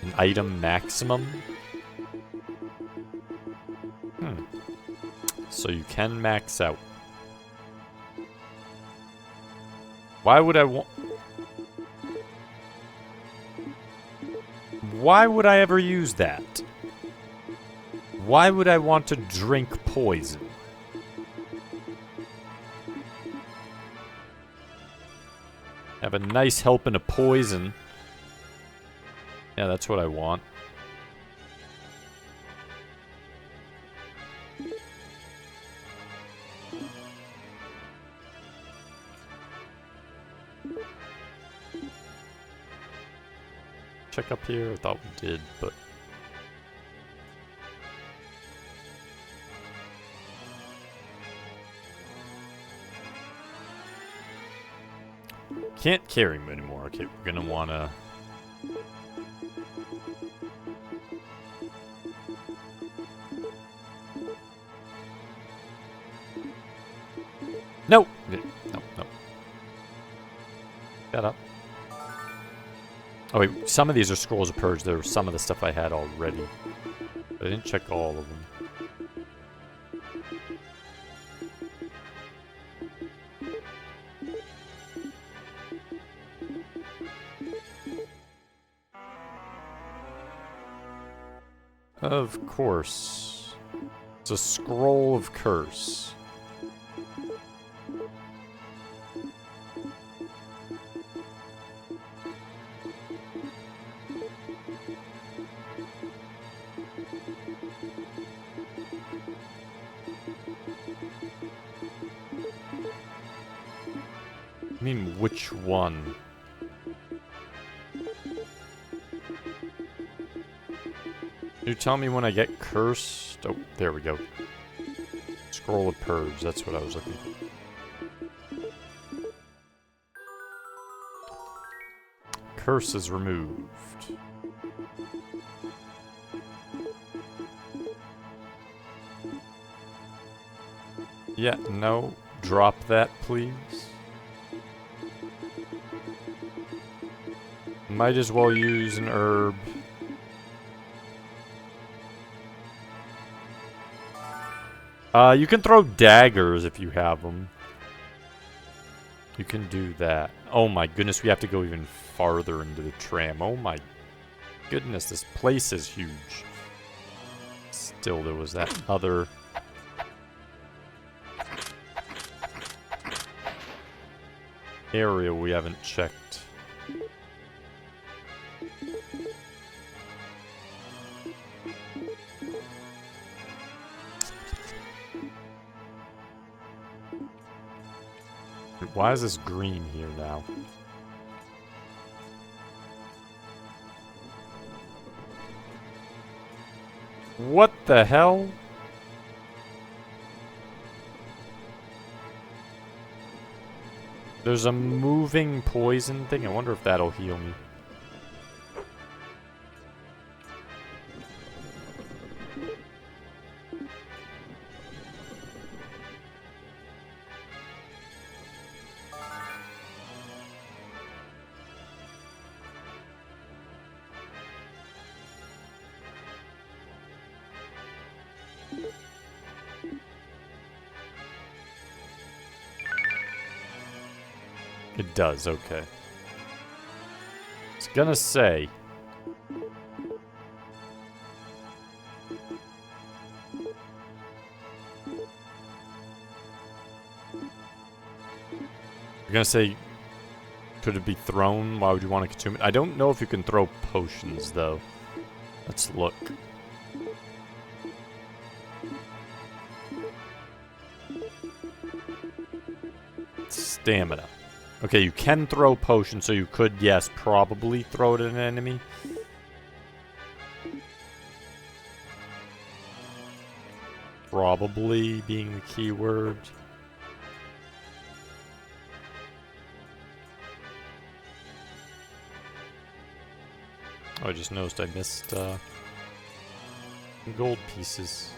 An item maximum? So you can max out. Why would I want... Why would I ever use that? Why would I want to drink poison? Have a nice helping of poison. Yeah, that's what I want. Check up here? I thought we did, but... Can't carry him anymore. Okay, we're gonna wanna... No! No, no. Shut up. Oh wait, some of these are Scrolls of Purge. There were some of the stuff I had already. But I didn't check all of them. Of course. It's a Scroll of Curse. I mean, which one? Can you tell me when I get cursed? Oh, there we go. Scroll of Purge, that's what I was looking for. Curse is removed. Yeah, no. Drop that, please. Might as well use an herb. You can throw daggers if you have them. You can do that. Oh my goodness, we have to go even farther into the tram. Oh my goodness, this place is huge. Still, there was that other... area we haven't checked. Why is this green here now? What the hell? There's a moving poison thing. I wonder if that'll heal me. It does, okay. I was gonna say. I'm gonna say Could it be thrown? Why would you want to consume it? I don't know if you can throw potions, though. Let's look. Stamina. Okay, you can throw potions, so you could, yes, probably throw it at an enemy. Probably being the key word. Oh, I just noticed I missed gold pieces.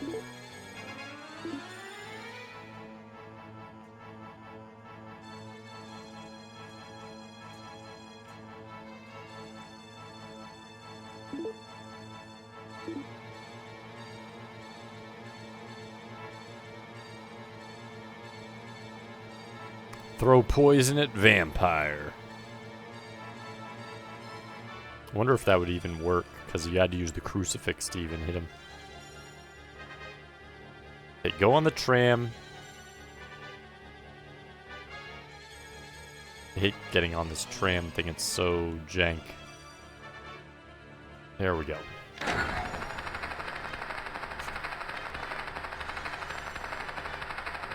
Throw poison at vampire. I wonder if that would even work, because you had to use the crucifix to even hit him. Okay, go on the tram. I hate getting on this tram thing, it's so jank. There we go.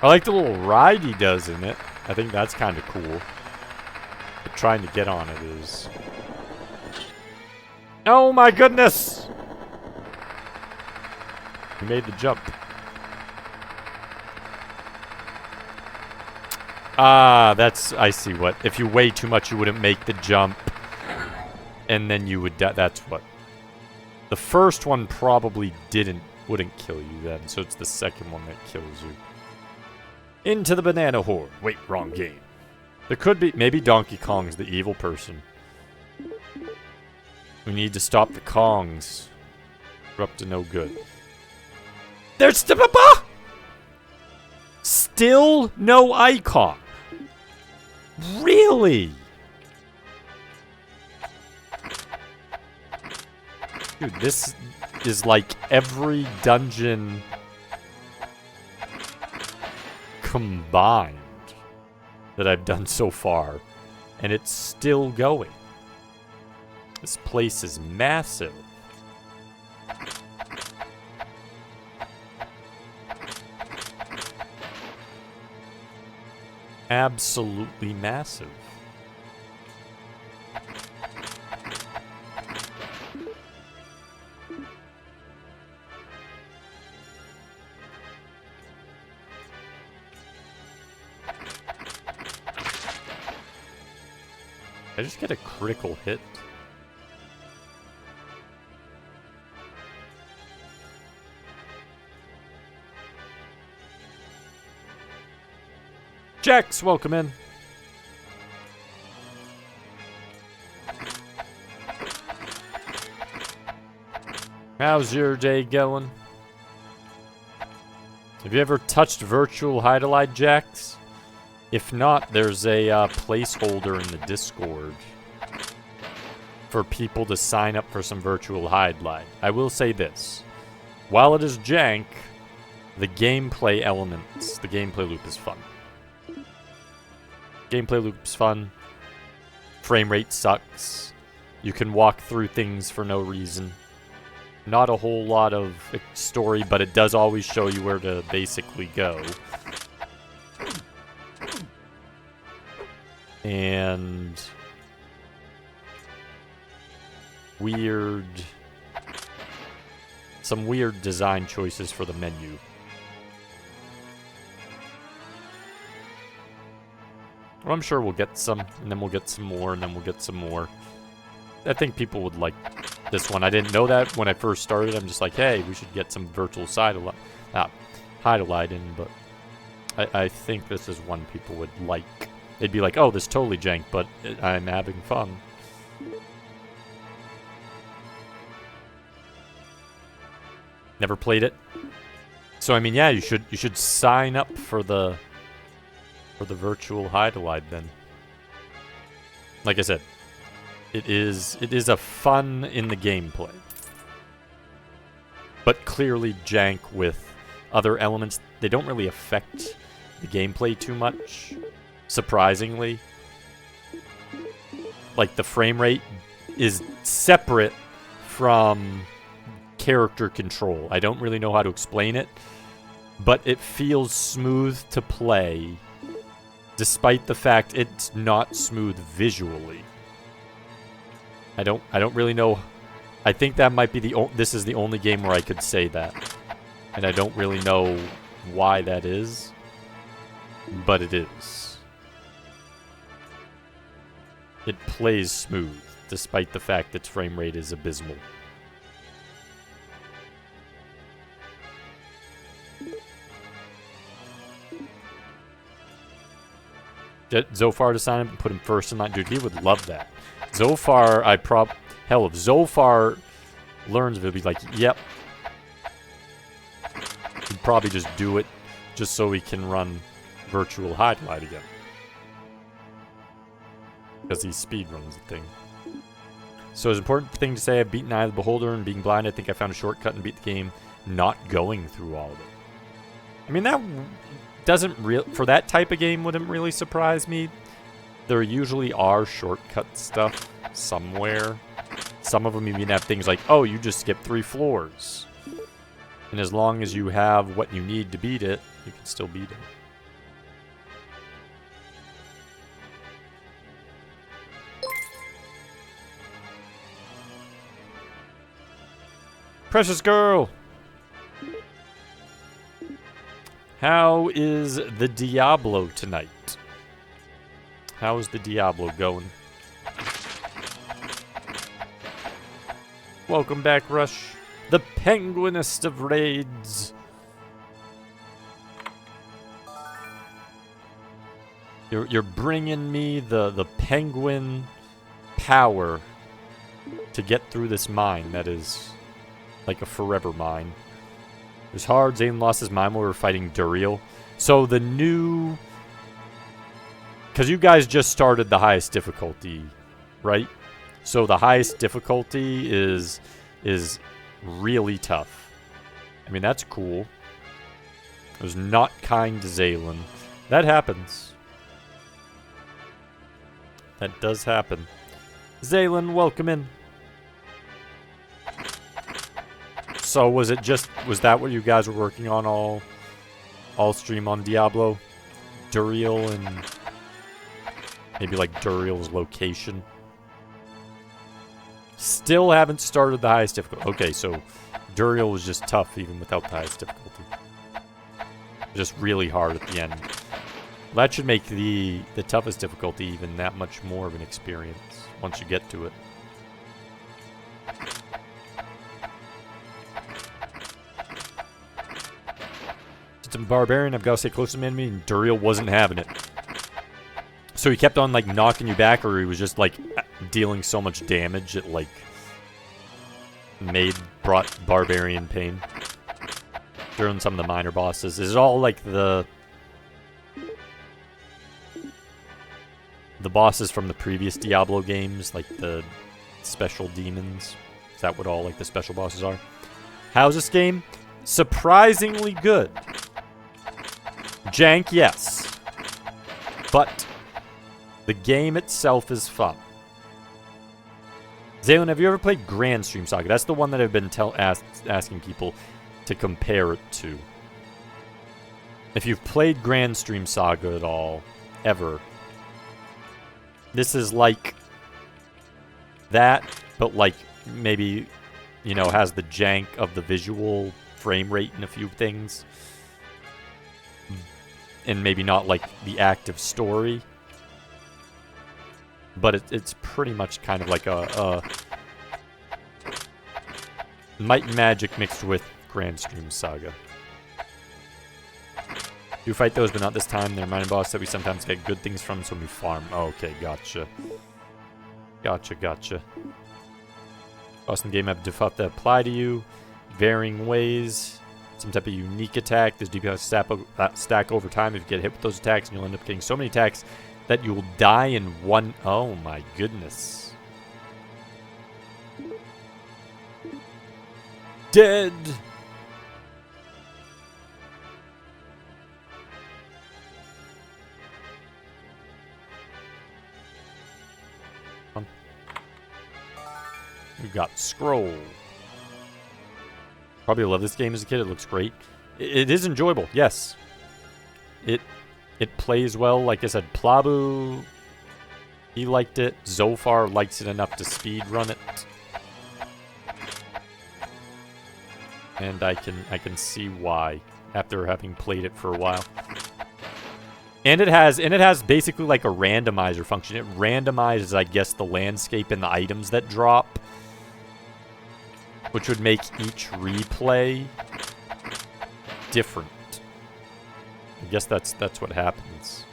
I like the little ride he does in it. I think that's kind of cool. But trying to get on it is... Oh my goodness! He made the jump. Ah, that's... I see what. If you weigh too much, you wouldn't make the jump. And then you would... That's what. The first one probably wouldn't kill you then. So it's the second one that kills you. Into the banana horde. Wait, wrong game. There could be... Maybe Donkey Kong's the evil person. We need to stop the Kongs. We're up to no good. There's the... Still no icon. Really? Dude, this is like every dungeon... combined that I've done so far, and it's still going. This place is massive. Absolutely massive. I just get a critical hit. Jax, welcome in. How's your day going? Have you ever touched virtual Hydlide, Jax? If not, there's a placeholder in the Discord for people to sign up for some virtual Hydlide. I will say this. While it is jank, the gameplay elements, the gameplay loop is fun. Gameplay loop's fun. Frame rate sucks. You can walk through things for no reason. Not a whole lot of story, but it does always show you where to basically go. And some weird design choices for the menu. Well, I'm sure we'll get some, and then we'll get some more, and then we'll get some more. I think people would like this one. I didn't know that when I first started. I'm just like, hey, we should get some virtual Hydlide in, but I think this is one people would like. They'd be like, oh, this totally jank, but I'm having fun. Never played it. So I mean, yeah, you should sign up for the virtual Hydlide then. Like I said, it is a fun in the gameplay, but clearly jank with other elements. They don't really affect the gameplay too much, surprisingly. like the frame rate is separate from character control. I don't really know how to explain it, but it feels smooth to play despite the fact it's not smooth visually. I don't really know. I think that might be this is the only game where I could say that. And I don't really know why that is, but it is. It plays smooth despite the fact its frame rate is abysmal. Get Zophar to sign up and put him first in line. Dude, he would love that. Zophar, hell, if Zophar learns, he'll be like, yep. He'd probably just do it just so he can run virtual Hydlide again. Because he speedruns the thing. So it's an important thing to say, I've beaten Eye of the Beholder and being blind. I think I found a shortcut and beat the game, not going through all of it. I mean, that doesn't for that type of game wouldn't really surprise me. There usually are shortcut stuff somewhere. Some of them even have things like, oh, you just skipped 3 floors. And as long as you have what you need to beat it, you can still beat it. Precious girl! How is the Diablo tonight? How's the Diablo going? Welcome back, Rush. The penguinest of raids. You're bringing me the penguin power to get through this mine that is like a forever mine. It was hard. Zane lost his mind while we were fighting Duriel. So the new... Because you guys just started the highest difficulty, right? So the highest difficulty is really tough. I mean, that's cool. It was not kind to Zaylen. That happens. That does happen. Zaylen, welcome in. So was that what you guys were working on all stream on Diablo? Duriel and maybe like Duriel's location? Still haven't started the highest difficulty. Okay, so Duriel was just tough even without the highest difficulty. Just really hard at the end. That should make the toughest difficulty even that much more of an experience once you get to it. It's a barbarian, I've got to stay close to the enemy, and Duriel wasn't having it. So he kept on like knocking you back, or he was just like dealing so much damage it like brought barbarian pain during some of the minor bosses. Is it all like the bosses from the previous Diablo games, like the special demons? Is that what all like the special bosses are? How's this game? Surprisingly good. Jank, yes. But the game itself is fun. Zaylen, have you ever played Grand Stream Saga? That's the one that I've been asking people to compare it to. If you've played Grand Stream Saga at all, ever, this is like that, but like maybe, you know, has the jank of the visual frame rate and a few things. And maybe not like the active story. But it's pretty much kind of like a Might and Magic mixed with Grand Stream Saga. You fight those, but not this time. They're minor boss that we sometimes get good things from, so we farm. Oh, okay, gotcha. Gotcha. Boss in the game have debuff that apply to you. Varying ways. Some type of unique attack. This DPS stack over time. If you get hit with those attacks, and you'll end up getting so many attacks that you will die in one... Oh my goodness. Dead! We've got Scroll. Probably love this game as a kid. It looks great. It is enjoyable, yes. It plays well. Like I said, Plabu, he liked it. Zofar likes it enough to speedrun it. And I can see why after having played it for a while. And it has basically like a randomizer function. It randomizes, I guess, the landscape and the items that drop, which would make each replay different. I guess that's what happens.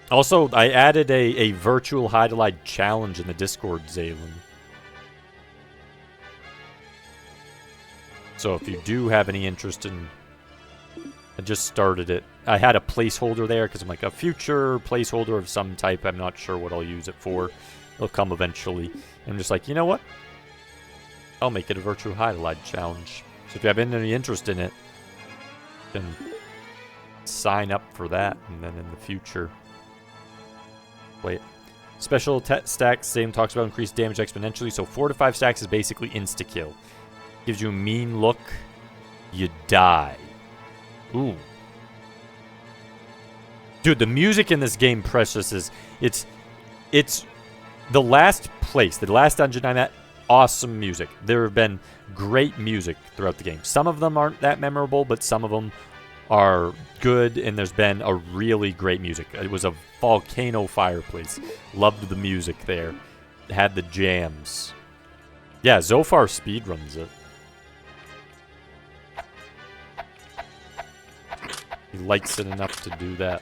Also, I added a virtual Hydlide challenge in the Discord, Zaylen. So if you do have any interest in... I just started it. I had a placeholder there because I'm like, a future placeholder of some type. I'm not sure what I'll use it for. It'll come eventually. I'm just like, you know what? I'll make it a virtual Hydlide challenge. So if you have any interest in it, then sign up for that, and then in the future, play it. Special stacks, same talks about increased damage exponentially. So 4 to 5 stacks is basically insta-kill. Gives you a mean look. You die. Ooh. Dude, the music in this game, Precious, is... It's the last place, the last dungeon I'm at, awesome music. There have been great music throughout the game. Some of them aren't that memorable, but some of them are good, and there's been a really great music. It was a volcano fireplace. Loved the music there. Had the jams. Yeah, Zofar speedruns it. He likes it enough to do that.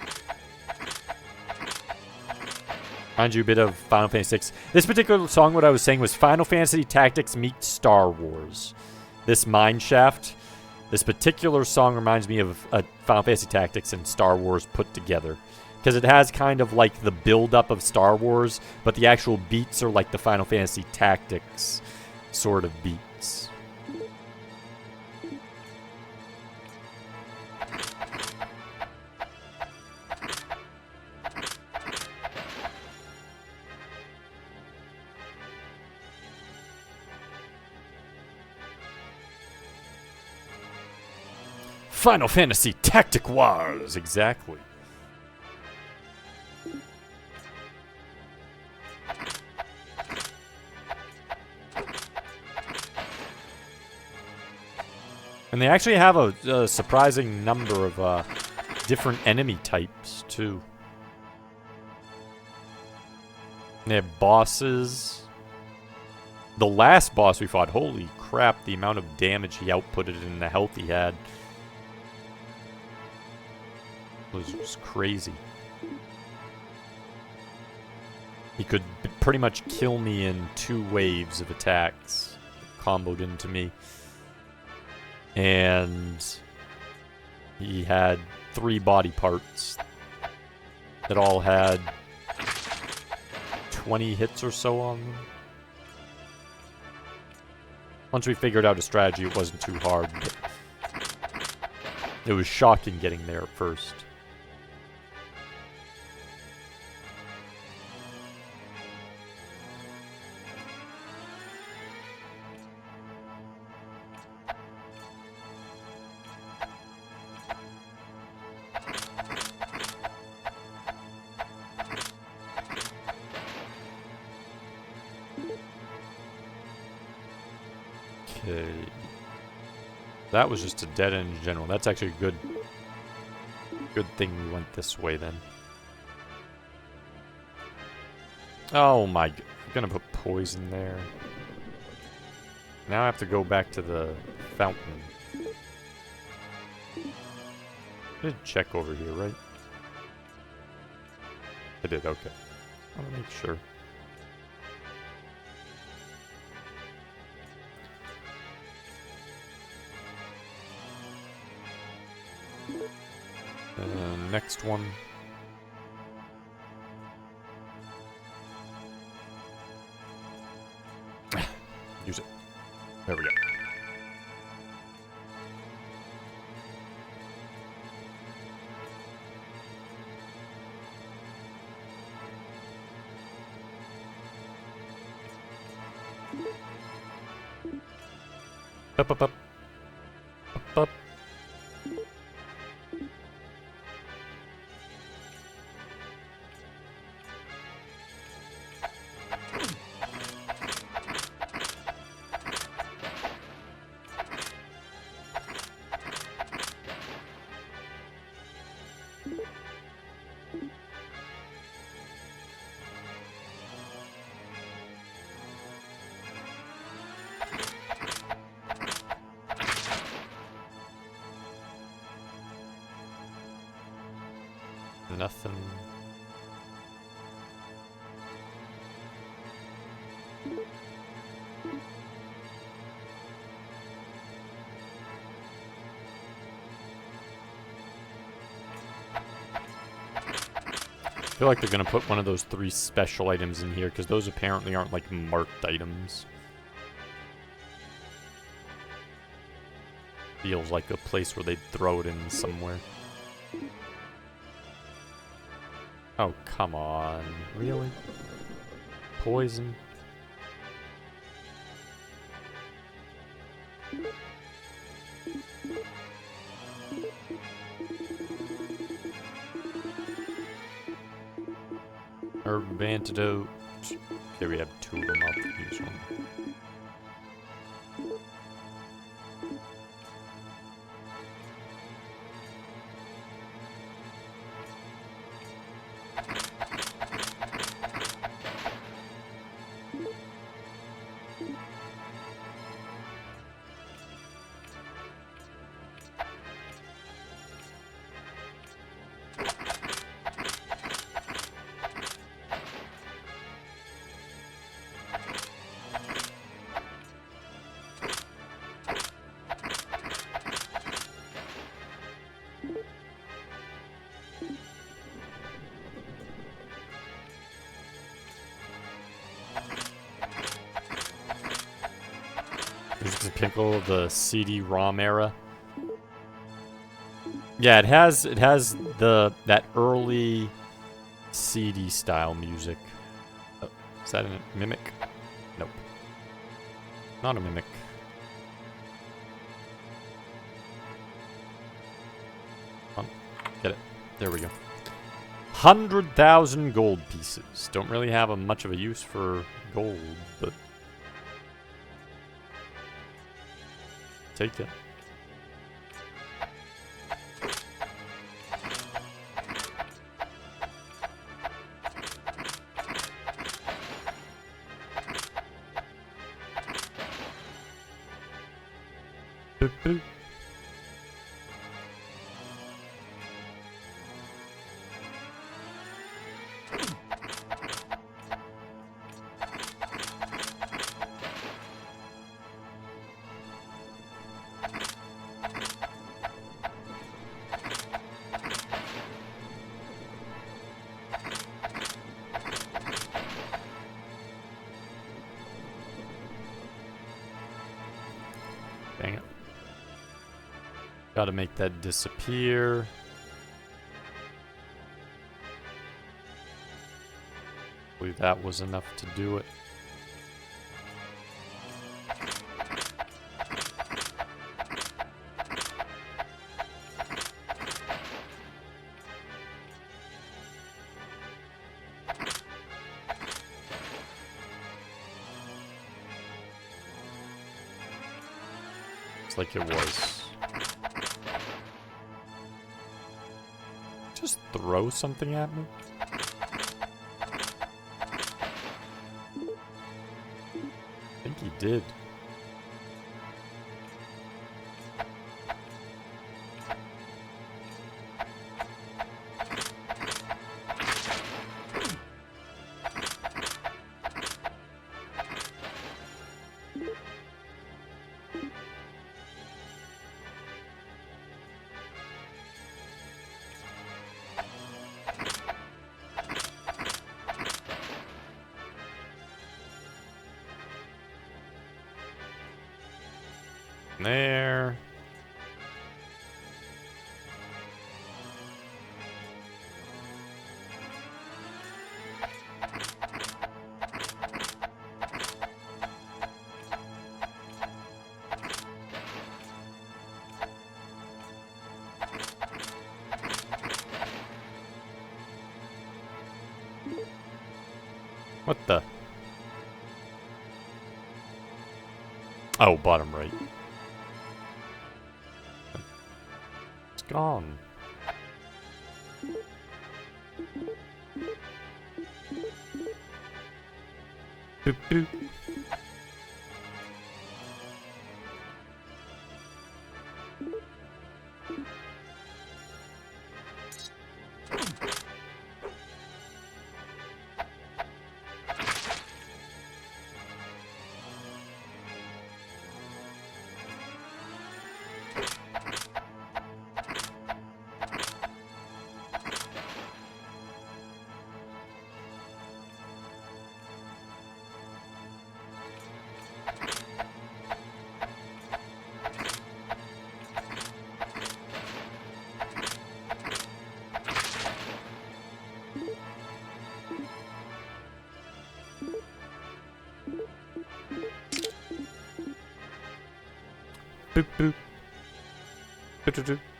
Mind you, a bit of Final Fantasy VI. This particular song, what I was saying was Final Fantasy Tactics meet Star Wars. This mineshaft, this particular song reminds me of Final Fantasy Tactics and Star Wars put together. Because it has kind of like the build-up of Star Wars, but the actual beats are like the Final Fantasy Tactics sort of beats. Final Fantasy Tactic Wars, exactly. And they actually have a surprising number of different enemy types, too. And they have bosses. The last boss we fought, holy crap, the amount of damage he outputted and the health he had was just crazy. He could pretty much kill me in 2 waves of attacks comboed into me. And he had 3 body parts that all had 20 hits or so on them. Once we figured out a strategy, it wasn't too hard, but it was shocking getting there at first. Okay. That was just a dead end in general. That's actually a good thing we went this way then. Oh my god. I'm gonna put poison there. Now I have to go back to the fountain. I did check over here, right? I did, okay. I want to make sure. Next one. Use it. There we go. Up, up, up. Up, up. Nothing. I feel like they're gonna put one of those 3 special items in here, because those apparently aren't, like, marked items. Feels like a place where they'd throw it in somewhere. Oh, come on. Really? Poison? Herb antidote. Okay, we have 2 of them. I'll use one. Is the pickle of the CD-ROM era? Yeah, it has that early CD style music. Oh, is that a mimic? Nope. Not a mimic. Come on, get it. There we go. 100,000 gold pieces. Don't really have much of a use for gold, but take it. Boop, boop. Dang it. Gotta make that disappear. I believe that was enough to do it. It's like it was. Just throw something at me? I think he did. There. What the? Oh, bottom right. It's gone. Boop, boop. Boop, boop. Boop, boop, boop.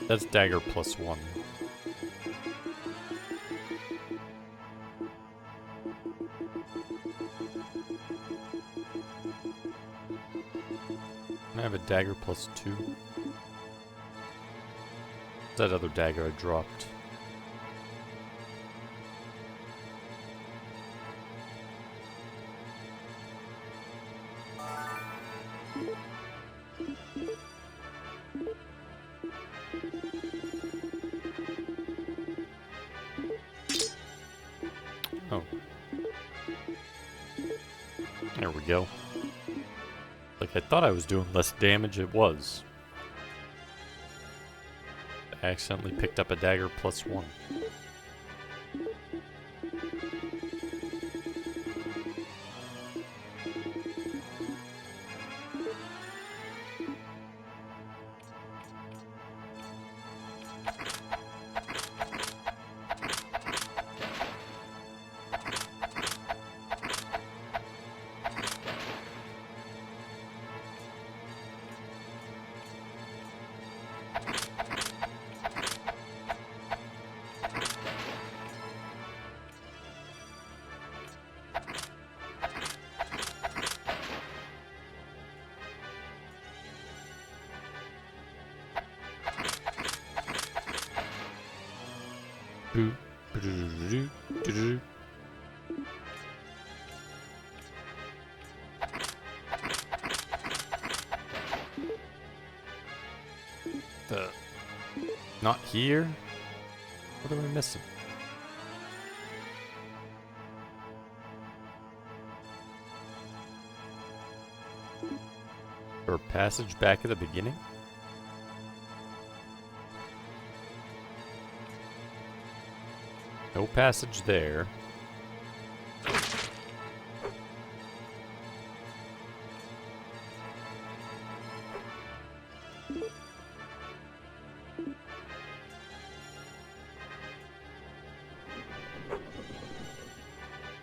That's dagger +1. I have a dagger +2. That other dagger I dropped. Oh. There we go. Like I thought I was doing less damage, it was. I accidentally picked up a dagger +1. Boop, ba-do-do-do-do, do-do-do. Not here? What am I missing? Or a passage back at the beginning? No passage there.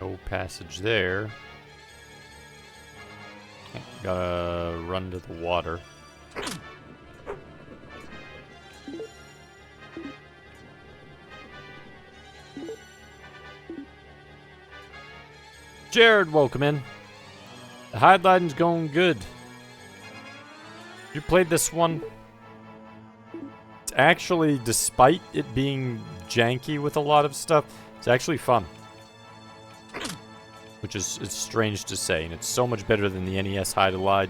No passage there. Gotta run to the water. Jared, welcome in. The Hydlide's going good. You played this one? It's actually, despite it being janky with a lot of stuff, it's actually fun. Which is it's strange to say, and it's so much better than the NES Hydlide.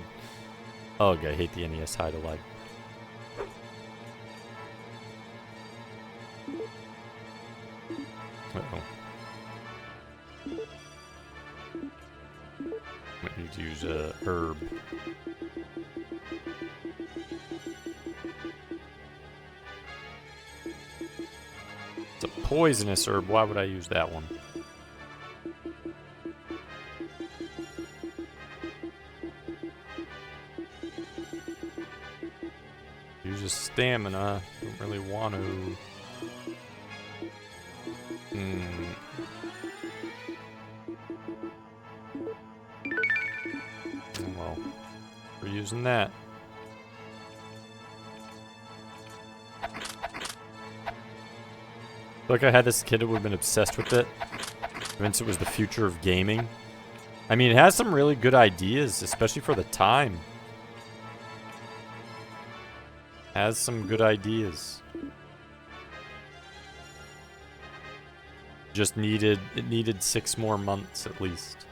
Ugh, I hate the NES Hydlide. Uh-oh. Might need to use a herb. It's a poisonous herb. Why would I use that one? Use a stamina. Don't really want to. Well, we're using that. Like I had this kid who would have been obsessed with it. Convinced it was the future of gaming. I mean, it has some really good ideas, especially for the time. Has some good ideas. Just it needed 6 more months at least.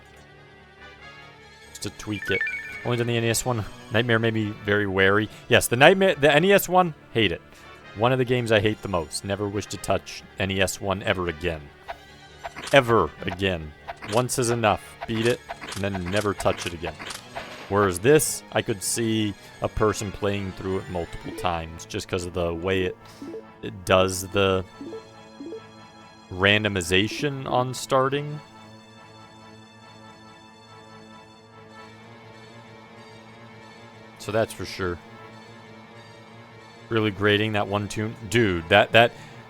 Just to tweak it. Only done the NES one. Nightmare made me very wary. Yes, the NES one, hate it. One of the games I hate the most. Never wish to touch NES one ever again. Ever again. Once is enough. Beat it, and then never touch it again. Whereas this, I could see a person playing through it multiple times just because of the way it does the randomization on starting. So that's for sure. Really grating that one tune. Dude,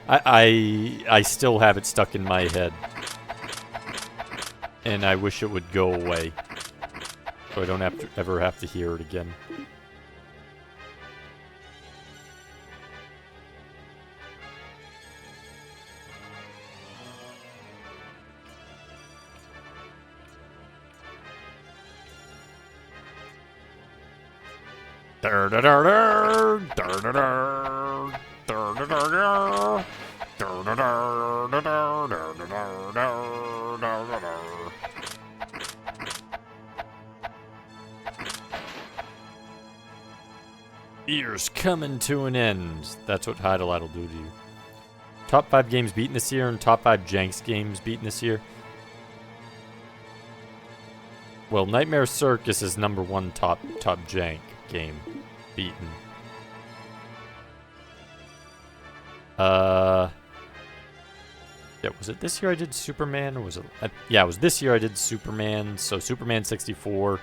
I still have it stuck in my head. And I wish it would go away. So I don't ever have to hear it again. Year's coming to an end. That's what Hydlide will do to you. Top 5 games beaten this year and top 5 Janks games beaten this year. Well, Nightmare Circus is #1 top jank game beaten. Yeah, was it this year I did Superman, or was it? Yeah, it was this year I did Superman. So Superman 64,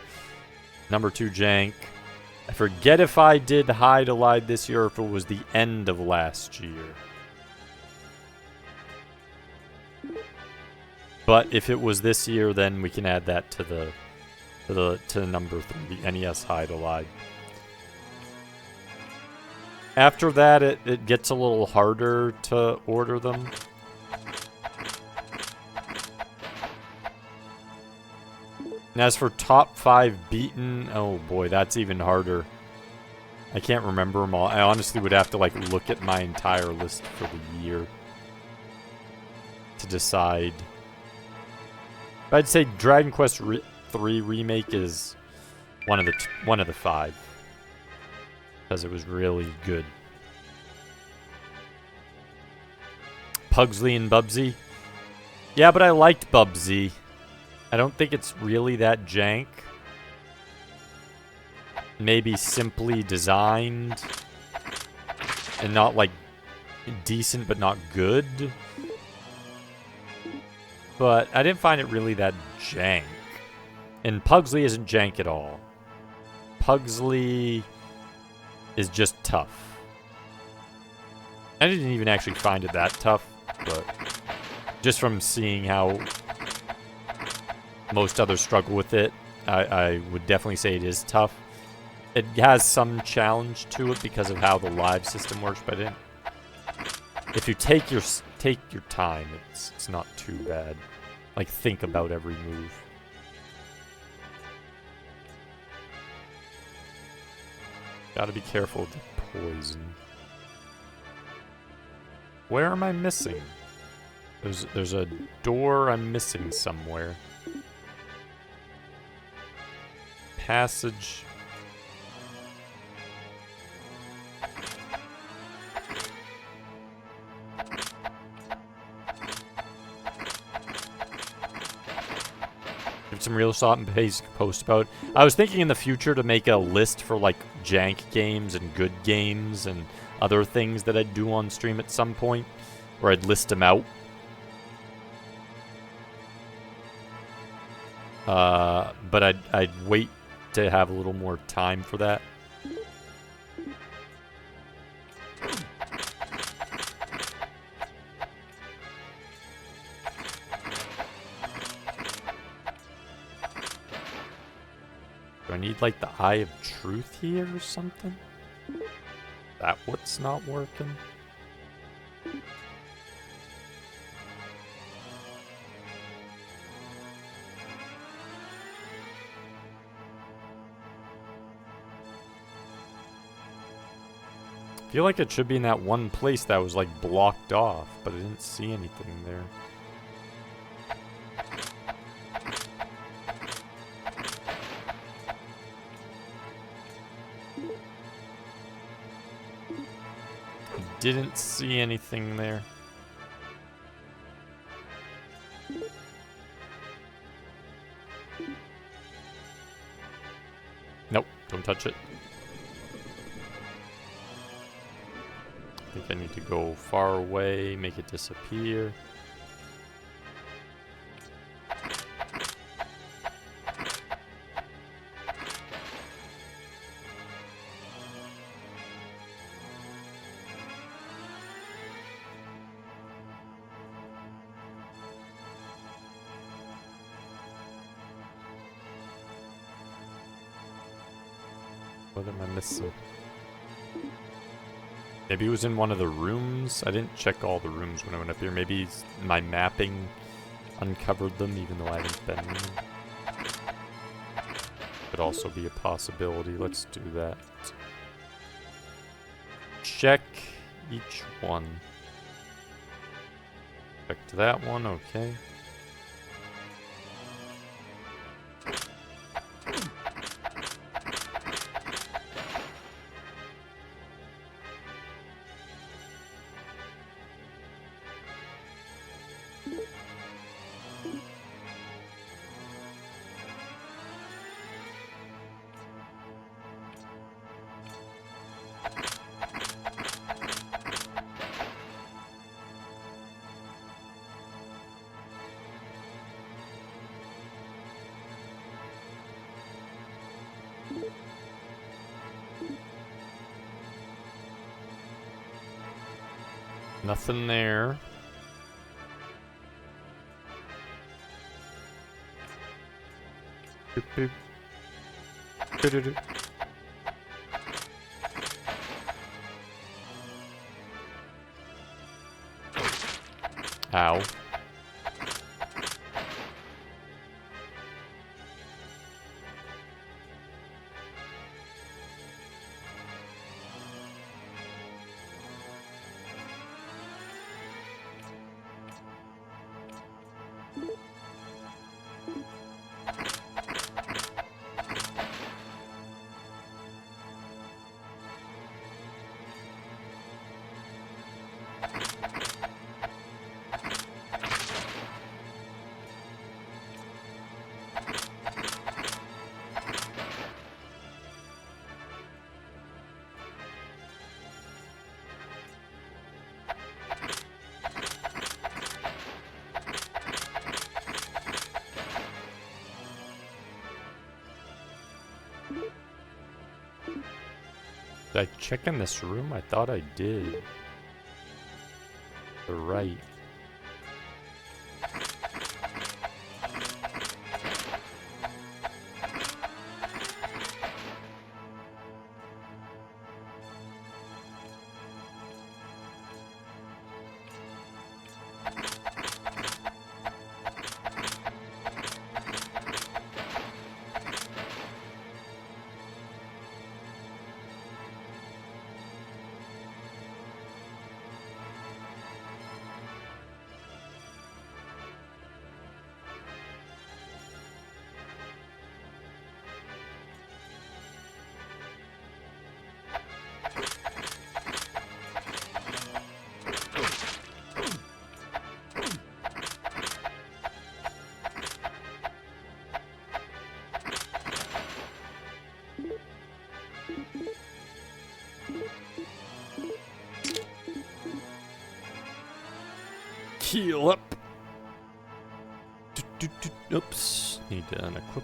#2 jank. I forget if I did Hydlide this year or if it was the end of last year. But if it was this year, then we can add that to the #3, the NES Hydlide. After that, it gets a little harder to order them. And as for top 5 beaten, oh boy, that's even harder. I can't remember them all. I honestly would have to look at my entire list for the year to decide. But I'd say Dragon Quest 3 Remake is one of the 5 because it was really good. Pugsley and Bubsy. Yeah, but I liked Bubsy. I don't think it's really that jank. Maybe simply designed and not decent but not good. But I didn't find it really that jank. And Pugsley isn't jank at all. Pugsley is just tough. I didn't even actually find it that tough, but just from seeing how most others struggle with it, I would definitely say it is tough. It has some challenge to it because of how the live system works, but if you take your time, it's not too bad. Think about every move. Gotta be careful with the poison. Where am I missing? There's a door I'm missing somewhere. Passage. Give some real thought and basic post about. I was thinking in the future to make a list for like jank games and good games and other things that I'd do on stream at some point, where I'd list them out. But I'd wait to have a little more time for that. Do I need like the Eye of Truth here or something? That what's not working? I feel like it should be in that one place that was like blocked off, but I didn't see anything there. Didn't see anything there. Nope, don't touch it. I think I need to go far away, make it disappear. What am I missing? Maybe it was in one of the rooms. I didn't check all the rooms when I went up here. Maybe my mapping uncovered them even though I haven't been in them. Could also be a possibility. Let's do that. Check each one. Check to that one, okay. Nothing there. Boop, boop. Doo-doo-doo. Ow. Did I check in this room? I thought I did. The right. Heal up. Oops. Need to unequip.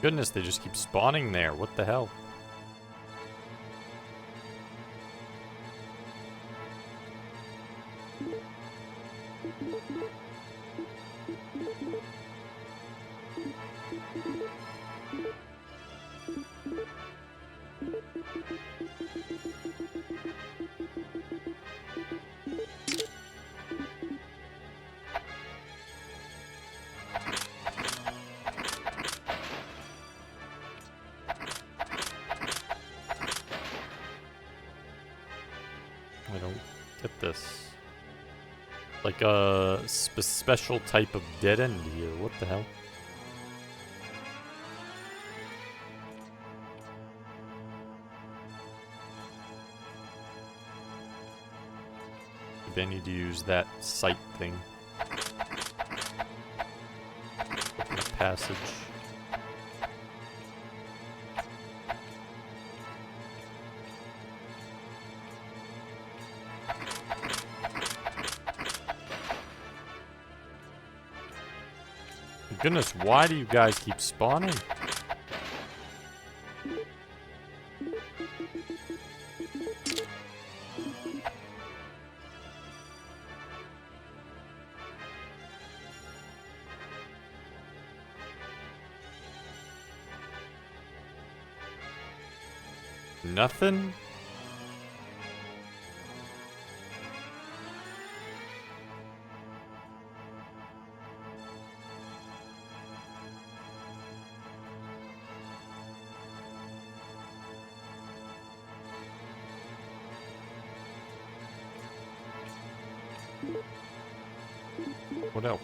Goodness, they just keep spawning there. What the hell? I don't get this. Like a special type of dead end here. What the hell? Maybe I need to use that sight thing. Open a passage. Goodness, why do you guys keep spawning? Nothing? What else?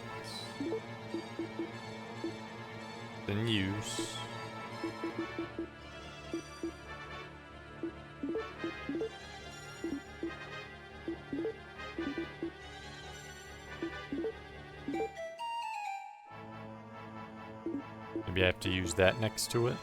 Then use. Maybe I have to use that next to it.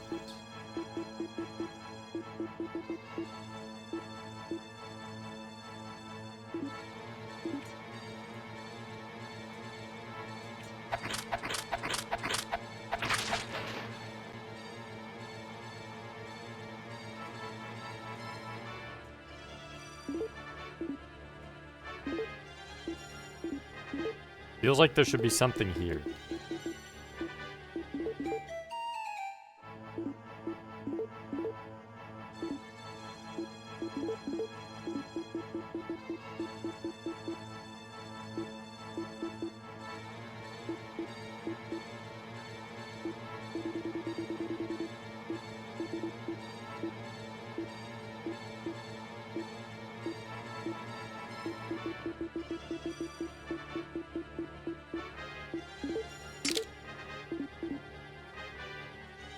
Feels like there should be something here.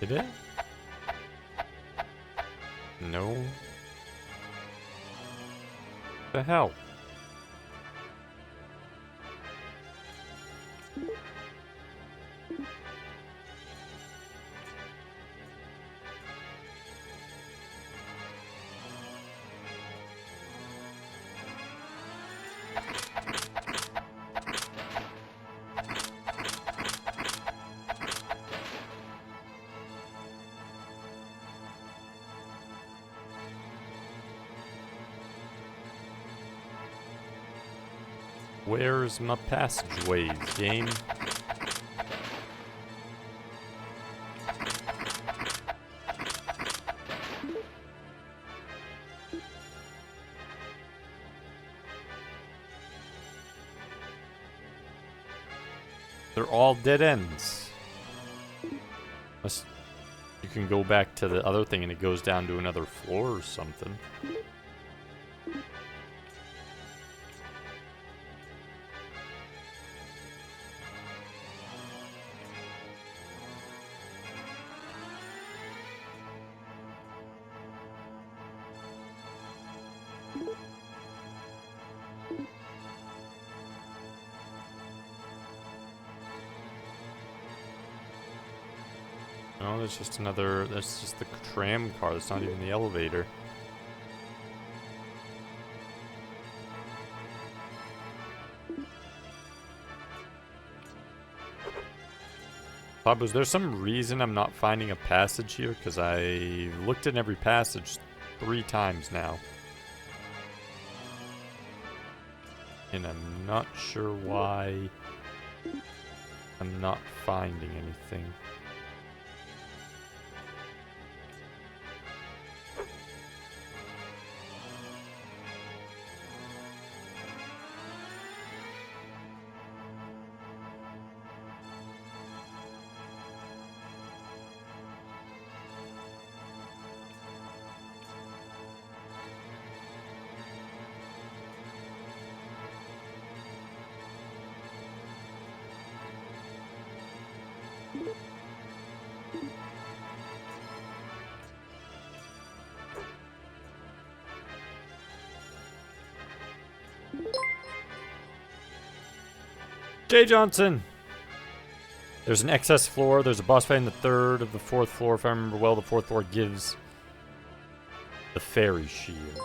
Did it? No. The hell? Where's my passageways, game? They're all dead ends. Unless you can go back to the other thing and it goes down to another floor or something. No, there's just another... That's just the tram car. That's not even the elevator. Bob, is there some reason I'm not finding a passage here? Because I looked in every passage 3 times now. And I'm not sure why I'm not finding anything. Jay Johnson! There's an excess floor. There's a boss fight in the 3rd of the 4th floor. If I remember well, the 4th floor gives the fairy shield.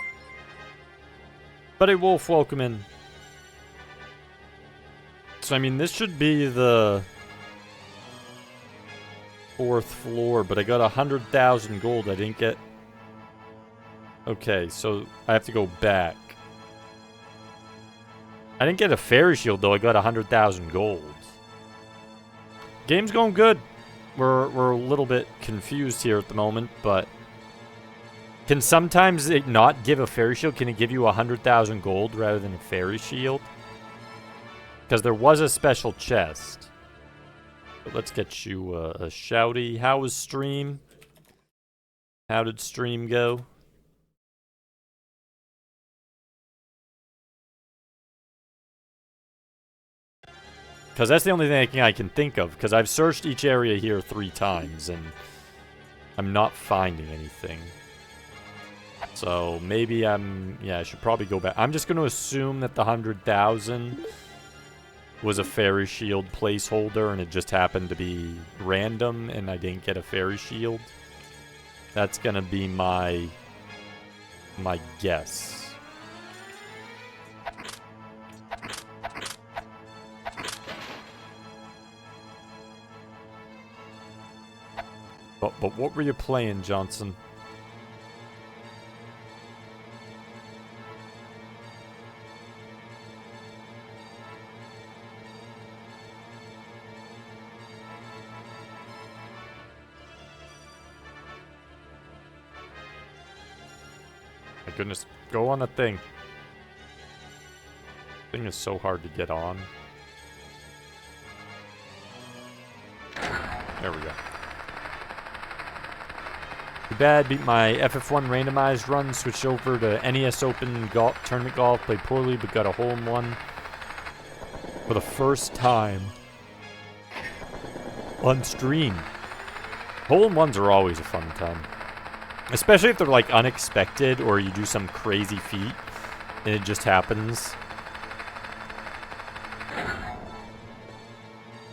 But a wolf, welcome in. So, I mean, this should be the 4th floor, but I got 100,000 gold. I didn't get... Okay, so I have to go back. I didn't get a fairy shield, though. I got 100,000 gold. Game's going good. We're a little bit confused here at the moment, but... Can sometimes it not give a fairy shield? Can it give you 100,000 gold rather than a fairy shield? Because there was a special chest. But let's get you a shouty. How was stream? How did stream go? Because that's the only thing I can think of. Because I've searched each area here 3 times, and I'm not finding anything. So maybe yeah, I should probably go back. I'm just going to assume that the 100,000 was a fairy shield placeholder, and it just happened to be random, and I didn't get a fairy shield. That's going to be my guess. But what were you playing, Johnson? My goodness, go on the thing. The thing is so hard to get on. There we go. Too bad, beat my FF1 randomized run, switched over to NES Open Tournament Golf, played poorly but got a hole-in-one for the first time on stream. Hole-in-ones are always a fun time. Especially if they're like unexpected or you do some crazy feat and it just happens.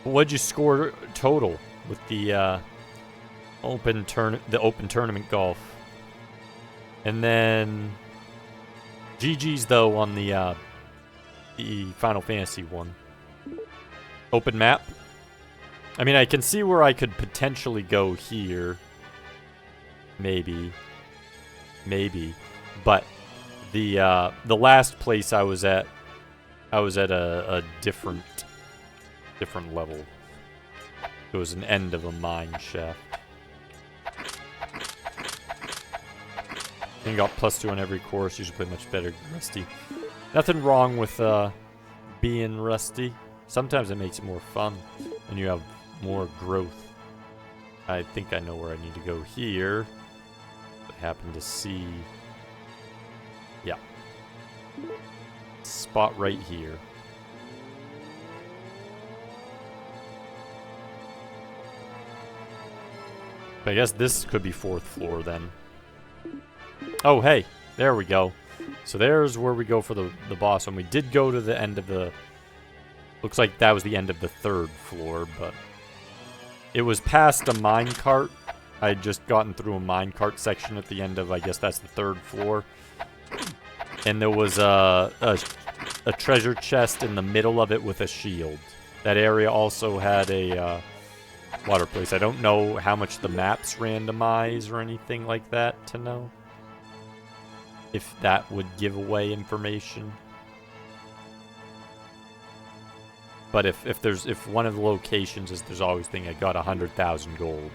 What'd you score total with the open tournament golf? And then GG's though on the Final Fantasy one. Open map. I mean, I can see where I could potentially go here. Maybe. But the last place I was at a different level. It was an end of a mine shaft. And got +2 on every course. Usually play much better Rusty. Nothing wrong with being Rusty. Sometimes it makes it more fun. and you have more growth. I think I know where I need to go here. I happen to see... Yeah. Spot right here. But I guess this could be 4th floor then. Oh, hey. There we go. So there's where we go for the boss one. We did go to the end of the... Looks like that was the end of the 3rd floor, but... It was past a minecart. I had just gotten through a minecart section at the end of, I guess that's the 3rd floor. And there was a treasure chest in the middle of it with a shield. That area also had a water place. I don't know how much the maps randomize or anything like that to know. If that would give away information. But if one of the locations is, there's always thing I got 100,000 gold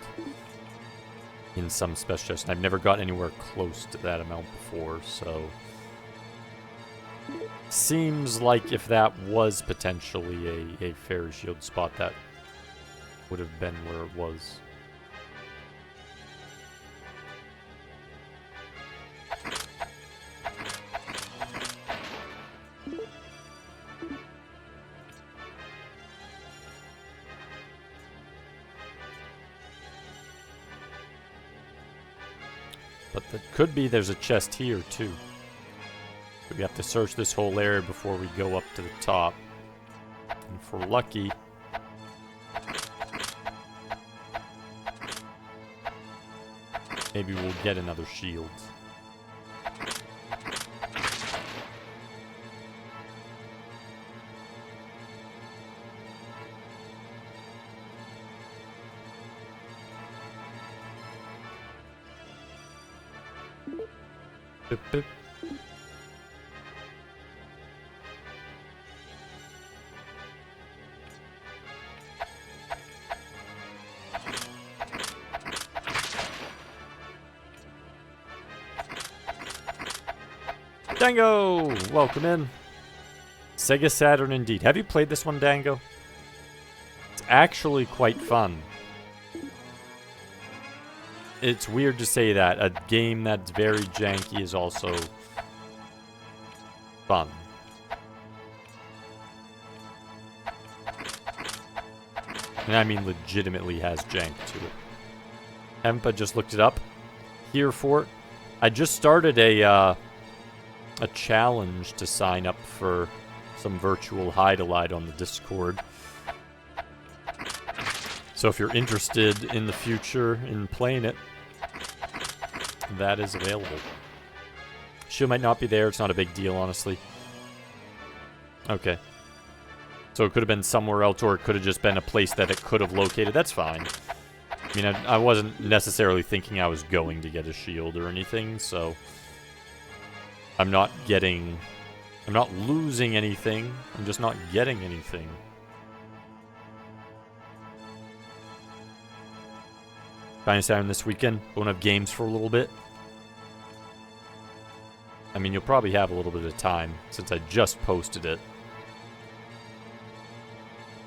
in some special chest. And I've never got anywhere close to that amount before, so seems like if that was potentially a fairy shield spot, that would have been where it was. But that could be there's a chest here too. We have to search this whole area before we go up to the top. And if we're lucky, maybe we'll get another shield. Boop, boop. Dango! Welcome in. Sega Saturn indeed. Have you played this one, Dango? It's actually quite fun. It's weird to say that. A game that's very janky is also fun. And I mean legitimately has jank to it. Haven't just looked it up. Here for it. I just started a challenge to sign up for some virtual Hydlide on the Discord. So if you're interested in the future in playing it, that is available. She might not be there. It's not a big deal, honestly. Okay. So it could have been somewhere else, or it could have just been a place that it could have located. That's fine. I mean, I wasn't necessarily thinking I was going to get a shield or anything, so... I'm not losing anything. I'm just not getting anything. Buying Saturn this weekend. Won't have games for a little bit. I mean, you'll probably have a little bit of time since I just posted it.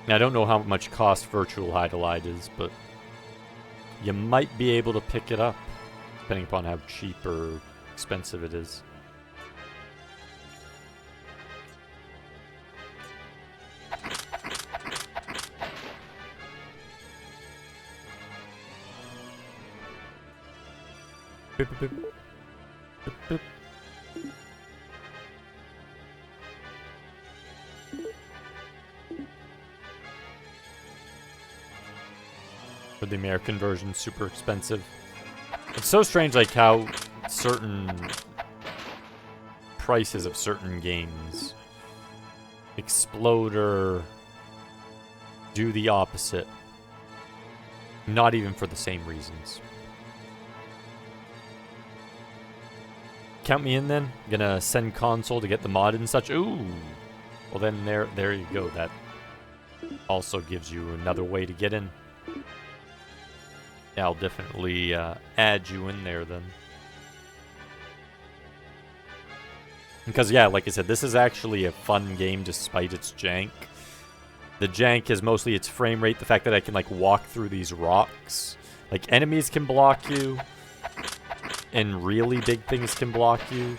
Now, I don't know how much cost virtual Hydlide is, but you might be able to pick it up depending upon how cheap or expensive it is. Boop, boop, boop. Boop, boop. For the American version, super expensive. It's so strange, like how certain prices of certain games explode or do the opposite. Not even for the same reasons. Count me in then. Gonna send console to get the mod and such. Ooh. Well then there you go. That also gives you another way to get in. Yeah, I'll definitely add you in there then. Because yeah, like I said, this is actually a fun game despite its jank. The jank is mostly its frame rate, the fact that I can, like, walk through these rocks. Like, enemies can block you, and really big things can block you,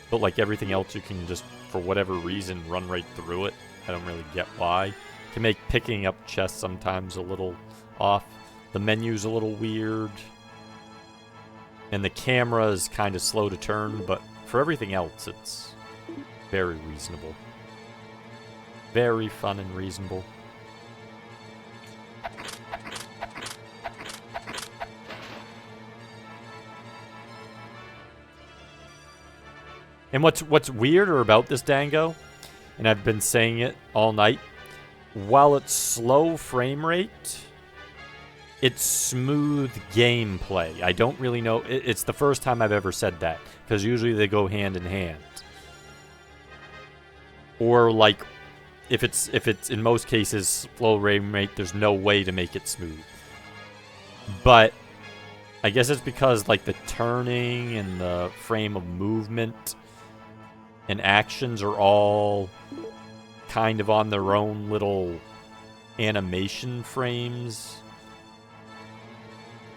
but, like, everything else you can just, for whatever reason, run right through it. I don't really get why. It can make picking up chests sometimes a little off. The menu's a little weird. And the camera is kind of slow to turn, but for everything else, it's very reasonable. Very fun and reasonable. And what's weirder about this Dango, and I've been saying it all night, while it's slow frame rate, it's smooth gameplay. I don't really know. It's the first time I've ever said that, because usually they go hand in hand. Or like, if it's in most cases slow frame rate, there's no way to make it smooth. But I guess it's because like the turning and the frame of movement and actions are all kind of on their own little animation frames,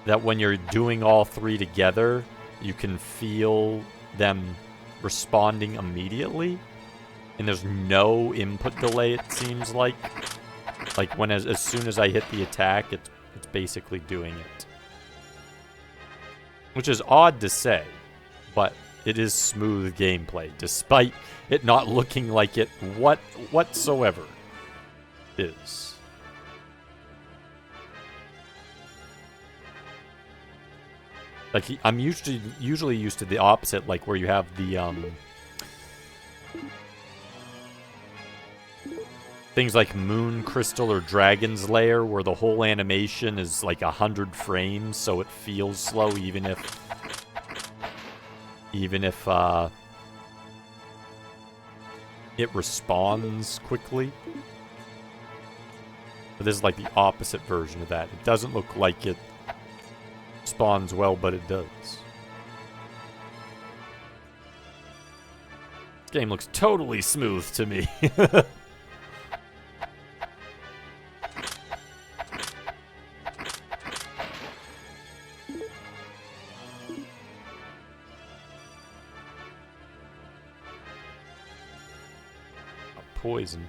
that when you're doing all three together, you can feel them responding immediately. And there's no input delay, it seems like. Like, when as soon as I hit the attack, it's basically doing it. Which is odd to say, but it is smooth gameplay, despite it not looking like it whatsoever is. Like, I'm usually used to the opposite, like where you have the things like Moon Crystal or Dragon's Lair, where the whole animation is like 100 frames, so it feels slow, even if it responds quickly. But this is like the opposite version of that. It doesn't look like it spawns well, but it does. This game looks totally smooth to me. Poison.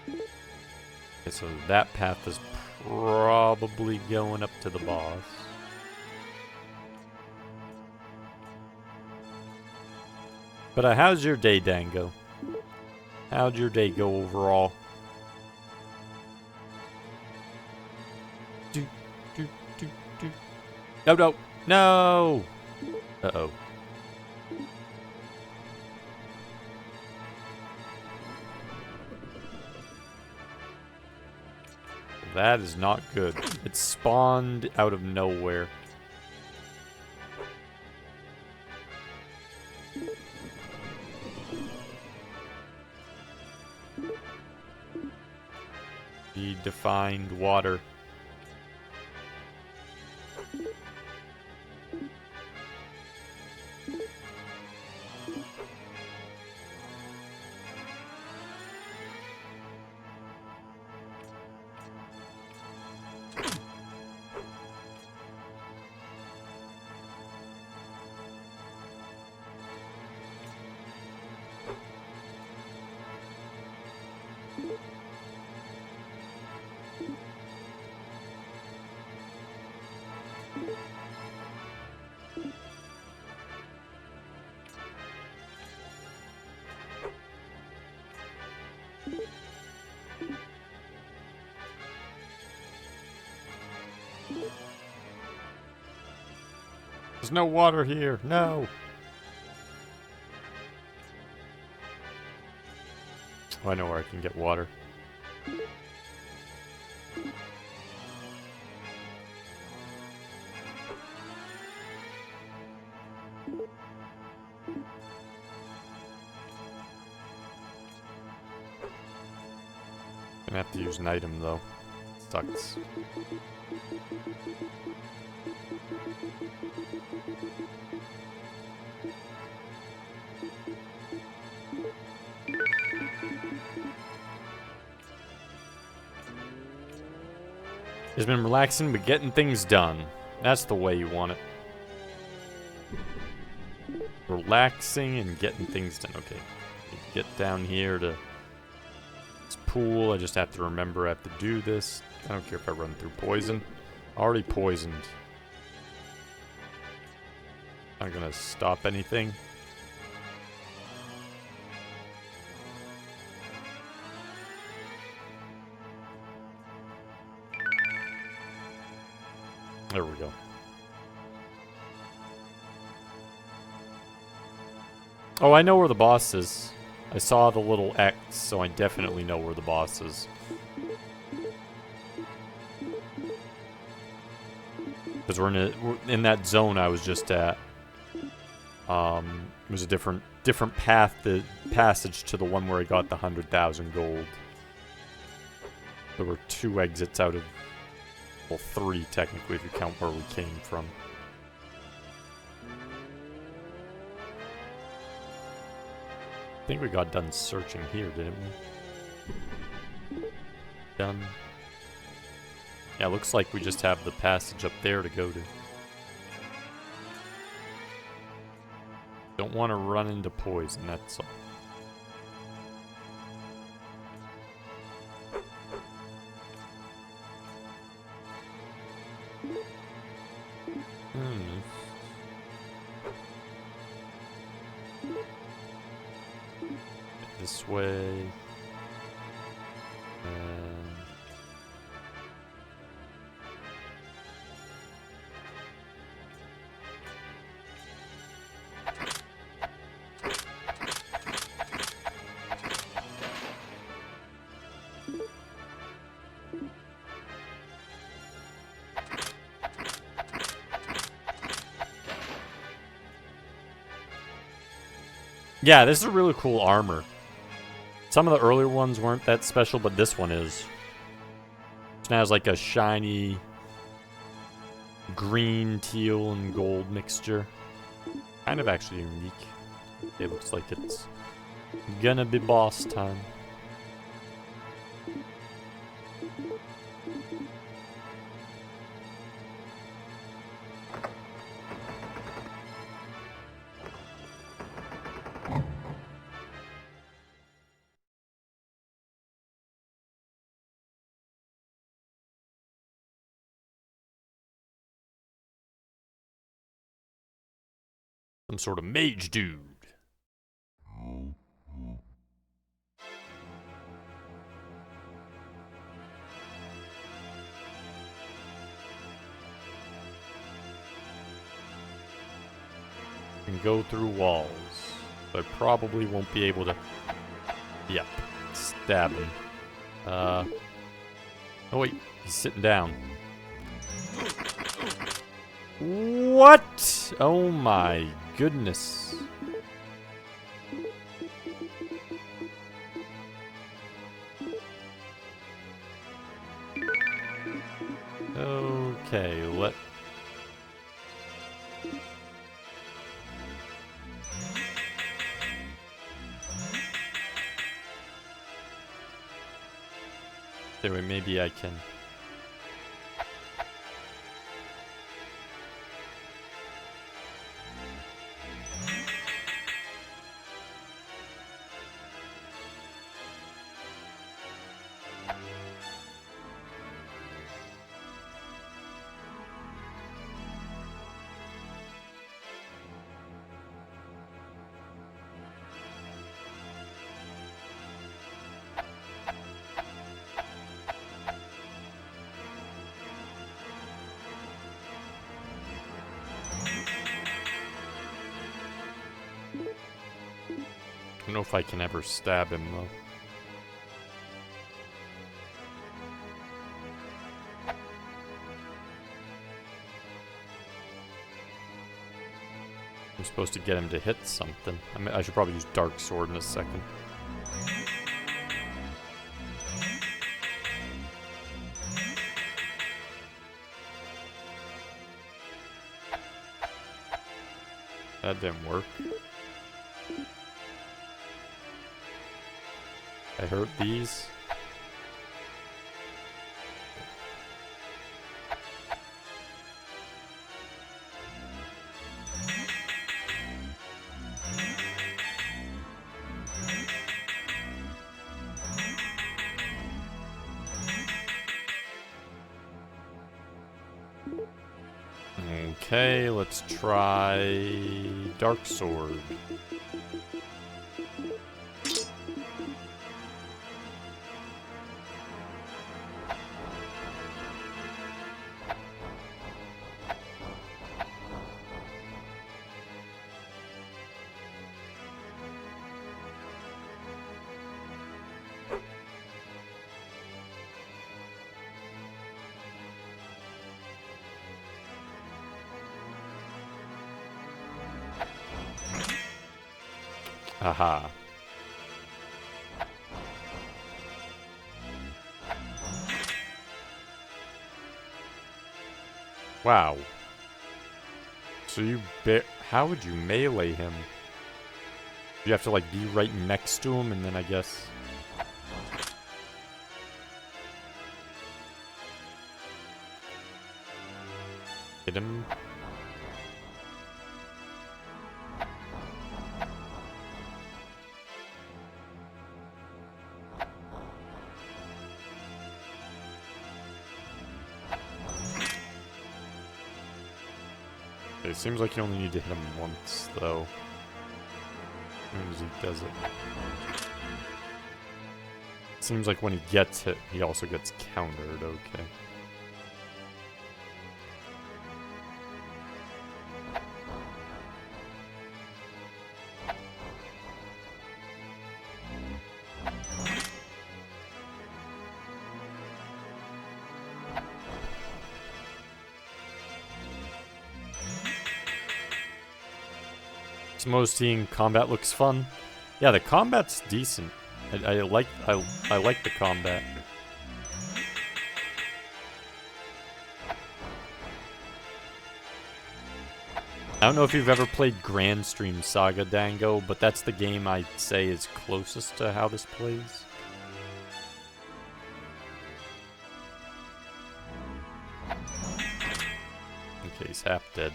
Okay, so that path is probably going up to the boss. But how's your day, Dango? How'd your day go overall? No, no, no! Uh-oh. That is not good. It spawned out of nowhere. The defined water. There's no water here. No. Oh, I know where I can get water. Gonna have to use an item though. Sucks. It's been relaxing, but getting things done. That's the way you want it. Relaxing and getting things done. Okay. Get down here to this pool. I just have to remember I have to do this. I don't care if I run through poison. Already poisoned. Not gonna stop anything. There we go. Oh, I know where the boss is. I saw the little X, so I definitely know where the boss is. Because we're in that zone I was just at. It was a different path, the passage to the one where I got the 100,000 gold. There were 2 exits out of, well, 3 technically if you count where we came from. I think we got done searching here, didn't we? Done. Yeah, looks like we just have the passage up there to go to. Don't want to run into poison, that's all. This way. Yeah, this is a really cool armor. Some of the earlier ones weren't that special, but this one is. It has like a shiny green, teal, and gold mixture. Kind of actually unique. It looks like it's gonna be boss time. Some sort of mage dude. Can go through walls. But I probably won't be able to... Yep. Stab him. Oh wait, he's sitting down. What? Oh my goodness. Okay, Anyway, maybe I can... I don't know if I can ever stab him, though. I'm supposed to get him to hit something. I should probably use Dark Sword in a second. That didn't work. I hurt these. Okay, let's try Dark Sword. Aha. Wow. So how would you melee him? You have to like be right next to him and then I guess... hit him. It seems like you only need to hit him once, though. As soon as he does it. Seems like when he gets hit, he also gets countered, okay. Mostly combat looks fun. Yeah, the combat's decent. I like the combat. I don't know if you've ever played Grand Stream Saga, Dango, but that's the game I'd say is closest to how this plays. Okay, he's half dead.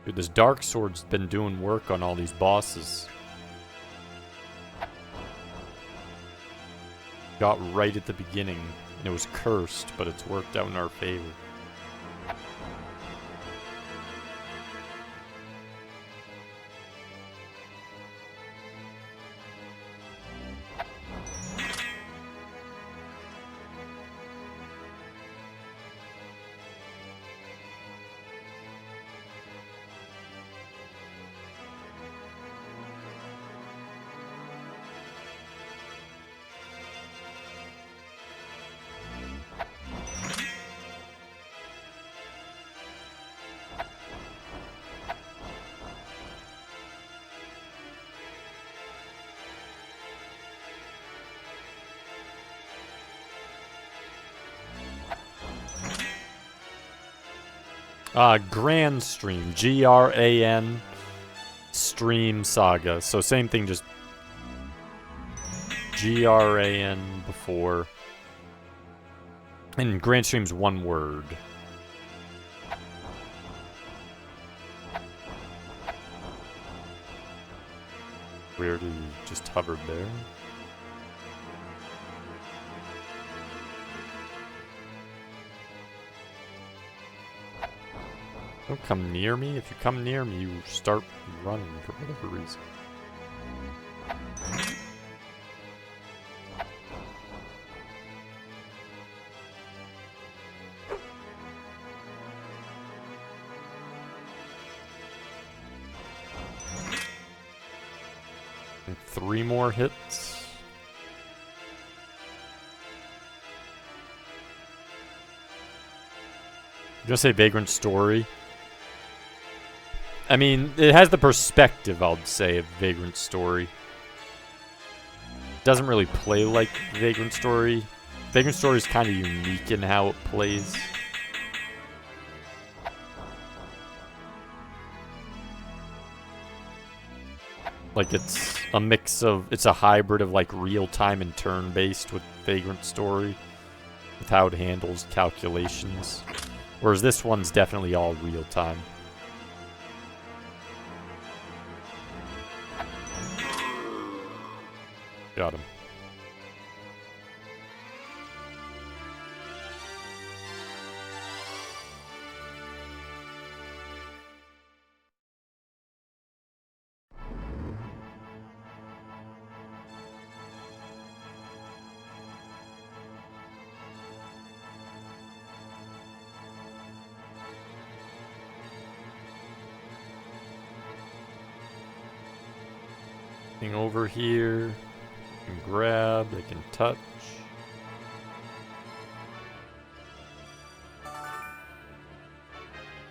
Dude, this Dark Sword's been doing work on all these bosses. Got right at the beginning, and it was cursed, but it's worked out in our favor. Grand Stream. G-R-A-N Stream Saga. So same thing, just G-R-A-N before. And Grand Stream's one word. Weird, he just hovered there. Don't come near me. If you come near me, you start running for whatever reason. And 3 more hits. I'm gonna say Vagrant Story. I mean, it has the perspective, I'd say, of Vagrant Story. It doesn't really play like Vagrant Story. Vagrant Story is kind of unique in how it plays. Like, it's a mix of... It's a hybrid of, like, real-time and turn-based with Vagrant Story. With how it handles calculations. Whereas this one's definitely all real-time. Got him. Anything over here? They can grab, they can touch.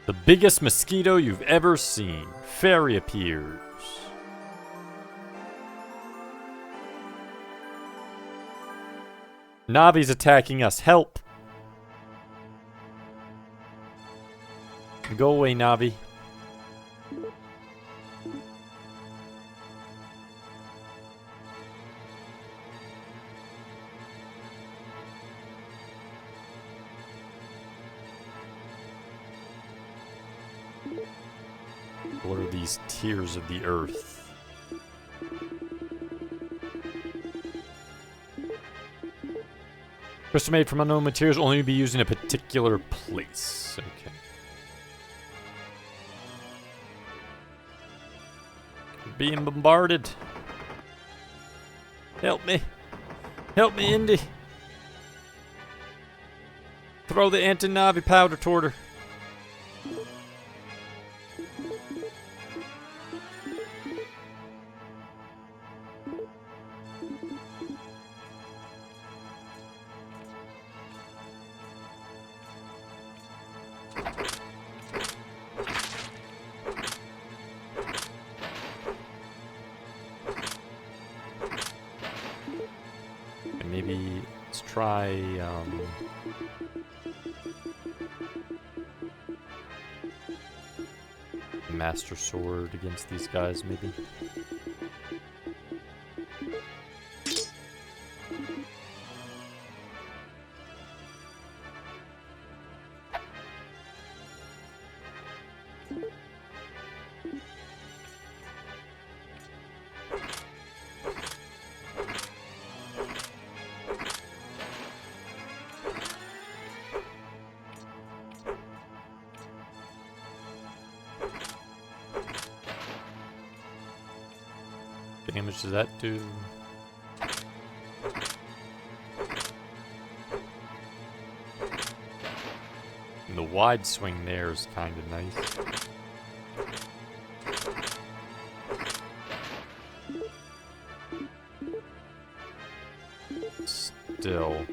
The biggest mosquito you've ever seen. Fairy appears. Navi's attacking us. Help! Go away, Navi. What are these tears of the earth? Crystal made from unknown materials only to be used in a particular place. Okay. Being bombarded. Help me. Help me, Indy. Throw the anti-Navi powder toward her. Maybe let's try Master Sword against these guys, maybe. Damage does that do? And the wide swing there is kind of nice. Still.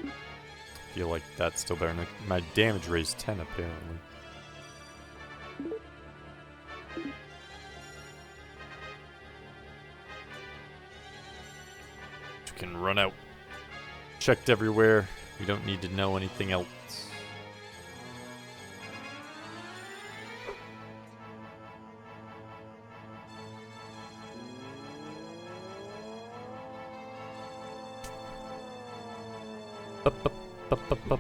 I feel like that's still better. My damage raised 10 apparently. Can run out. Checked everywhere. We don't need to know anything else. Up, up, up, up, up.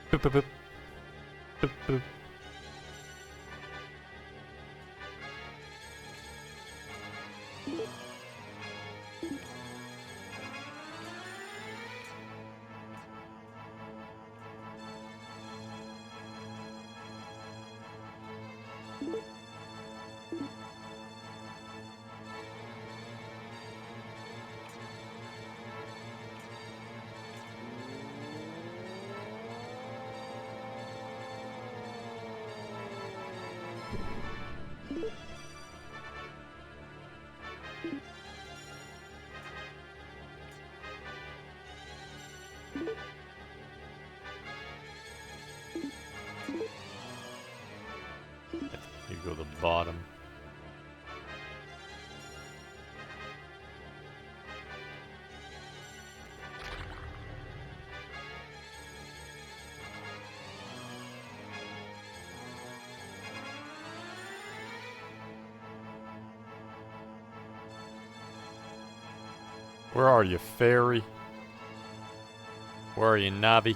Boop, boop, boop. Boop, boop. You go to the bottom. Where are you, fairy? Where are you, Navi?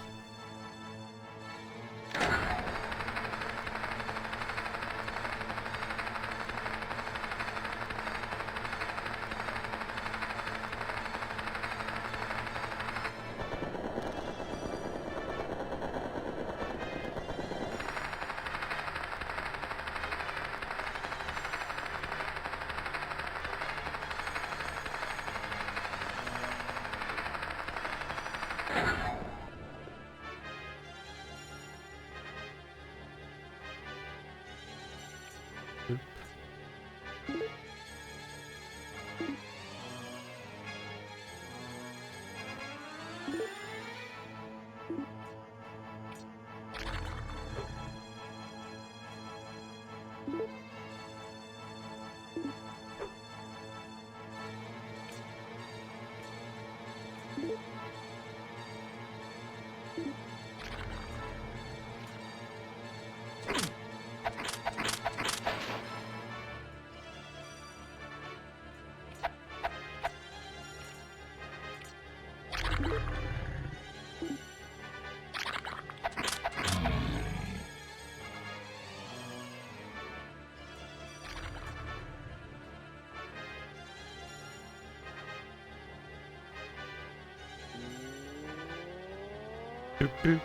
Boop, boop.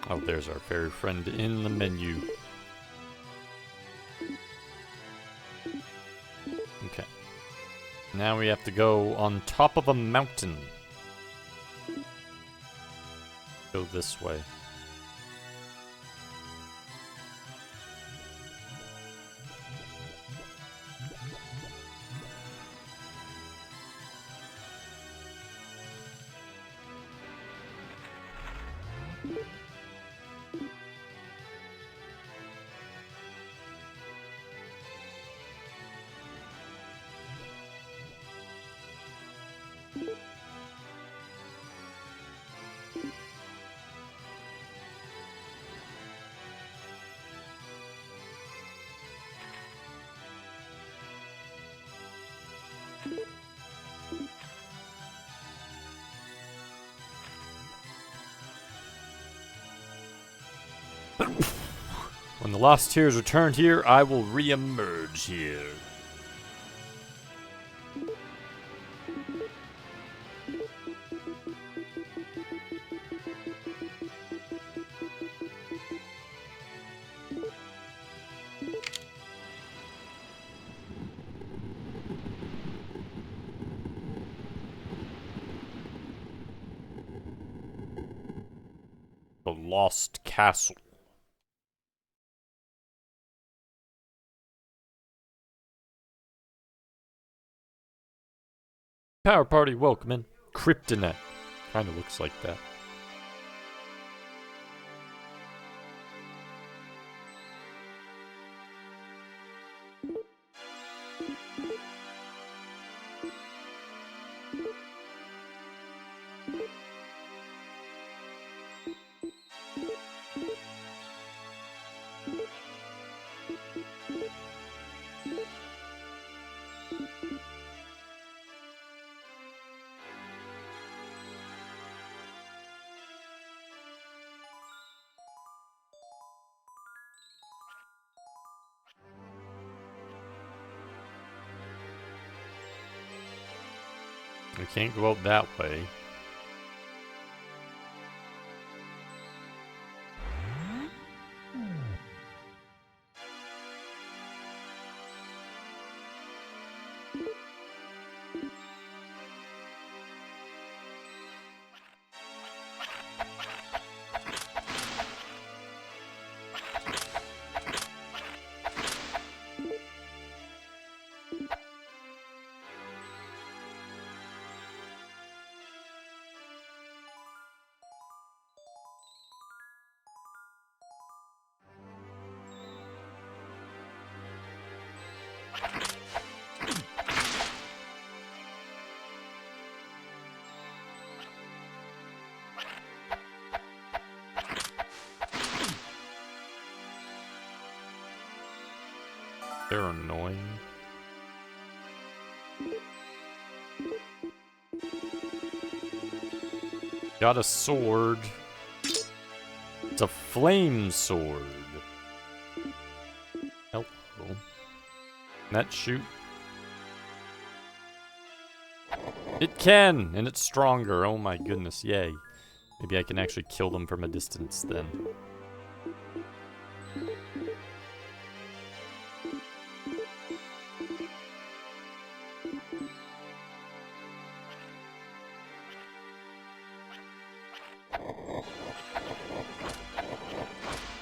Oh, there's our fairy friend in the menu. Okay. Now we have to go on top of a mountain. Go this way. When the lost tears returned here, I will re-emerge here. The Lost Castle. Power party welcome in. Kryptonite. Kinda looks like that. We can't go out that way. They're annoying. Got a sword. It's a flame sword. Hello. Can that shoot? It can! And it's stronger. Oh my goodness, yay. Maybe I can actually kill them from a distance then.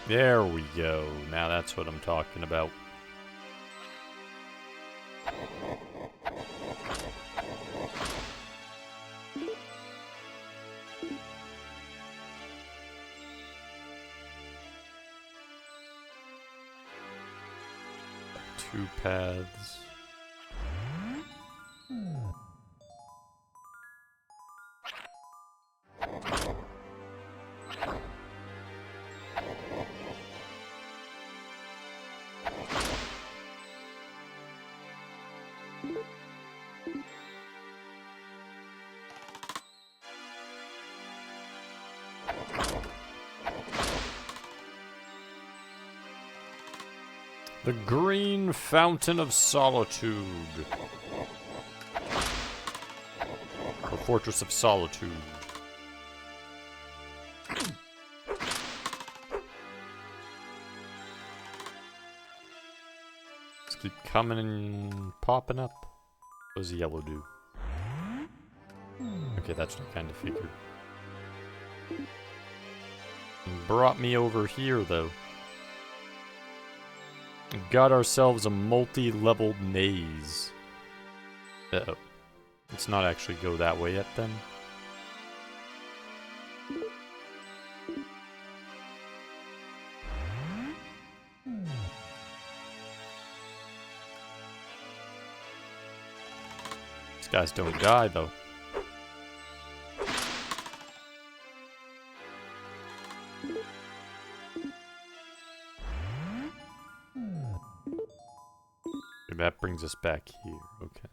There we go. Now that's what I'm talking about. Two paths. The Green Fountain of Solitude. Or Fortress of Solitude. Let's keep coming and popping up. What does the yellow do? Okay, that's what I kind of figured. Brought me over here, though. Got ourselves a multi-leveled maze. Uh-oh. Let's not actually go that way yet, then. These guys don't die, though. That brings us back here. Okay.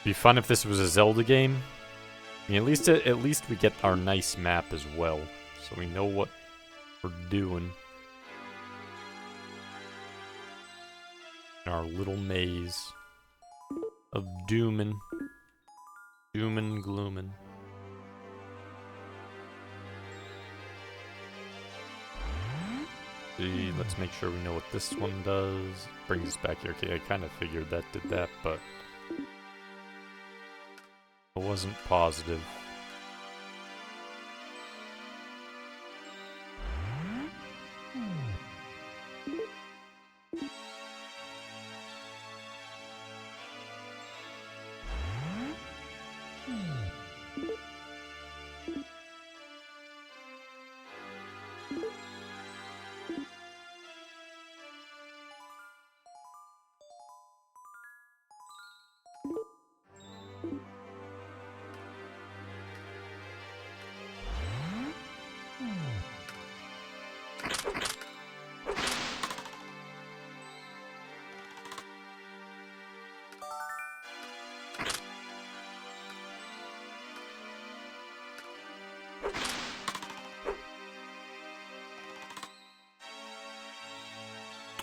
Be fun if this was a Zelda game. I mean, at least we get our nice map as well, so we know what we're doing. In our little maze of doomin', gloomin'. See, let's make sure we know what this one does. Brings us back here. Okay, I kind of figured that did that, but I wasn't positive.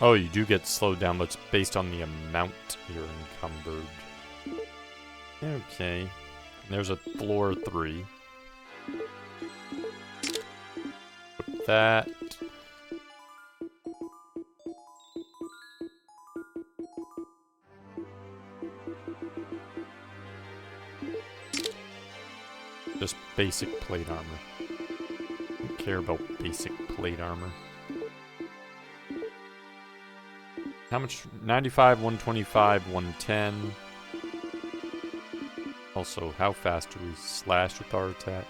Oh, you do get slowed down, but it's based on the amount you're encumbered. Okay. There's a floor 3. Put that. Just basic plate armor. Don't care about basic plate armor. How much? 95, 125, 110. Also, how fast do we slash with our attack?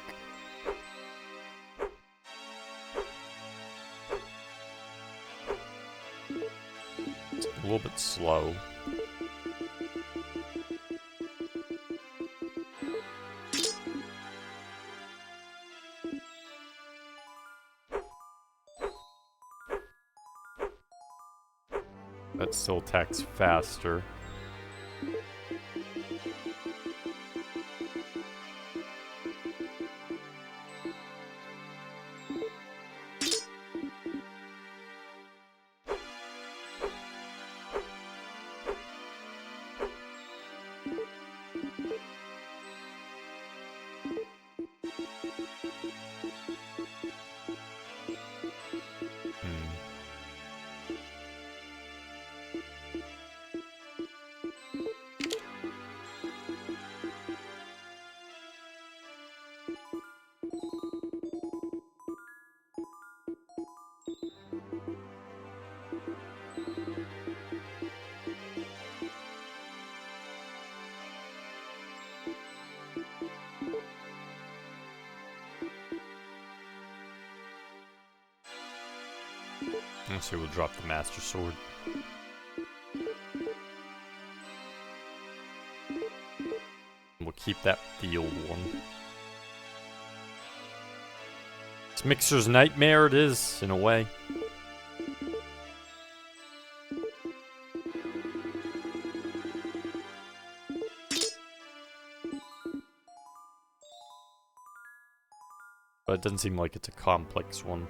It's a little bit slow. That still attacks faster. Let's see, we'll drop the Master Sword. We'll keep that field one. It's Mixer's Nightmare, it is, in a way. But it doesn't seem like it's a complex one.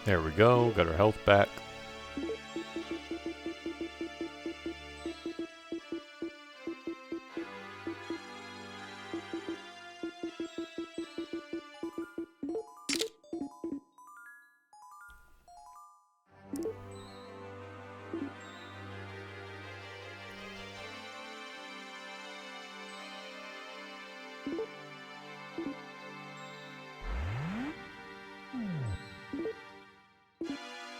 There we go, got our health back.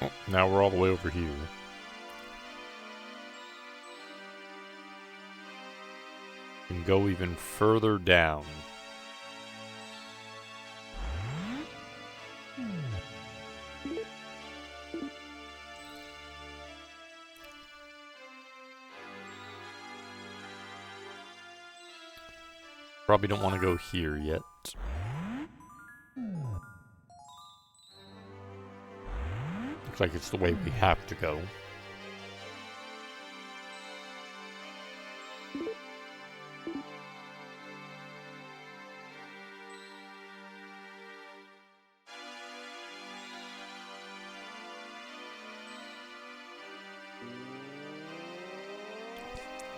Oh, now we're all the way over here. And go even further down. Probably don't want to go here yet. Looks like it's the way we have to go.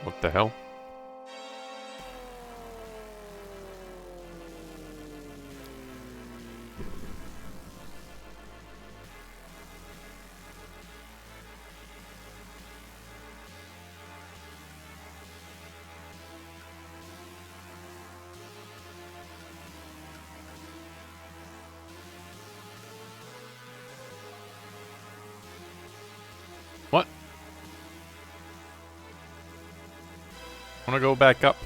What the hell? What? Wanna go back up?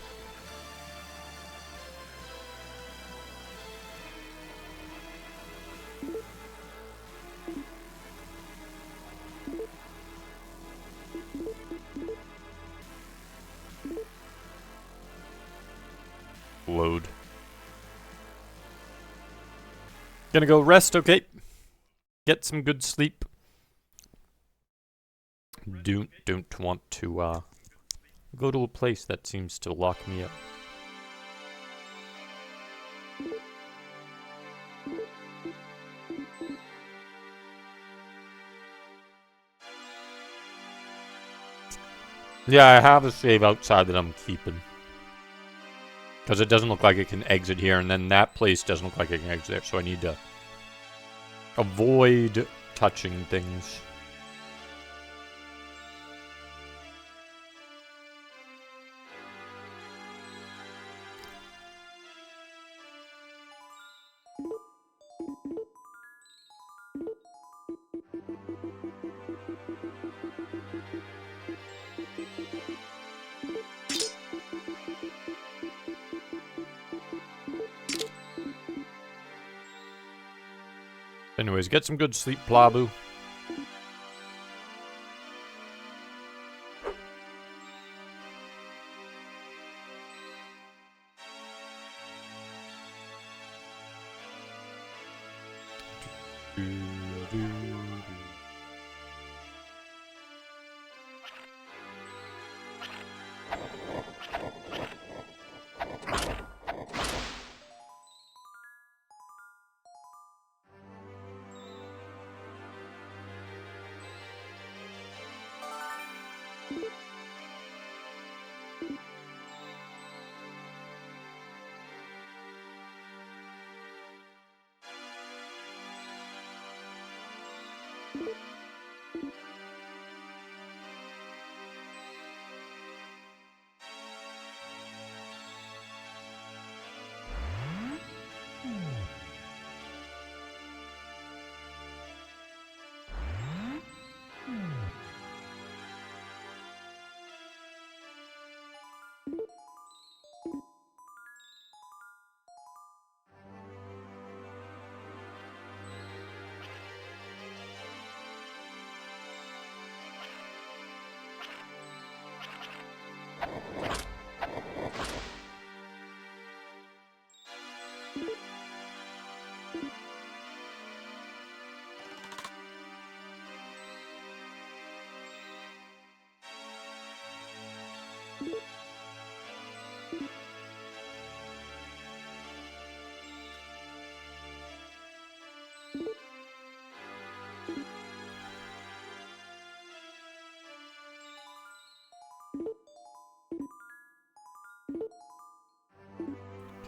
Load. Gonna go rest, okay? Get some good sleep. Don't want to go to a place that seems to lock me up. Yeah, I have a save outside that I'm keeping. Because it doesn't look like it can exit here, and then that place doesn't look like it can exit there, so I need to avoid touching things. Anyways, get some good sleep, Plabu.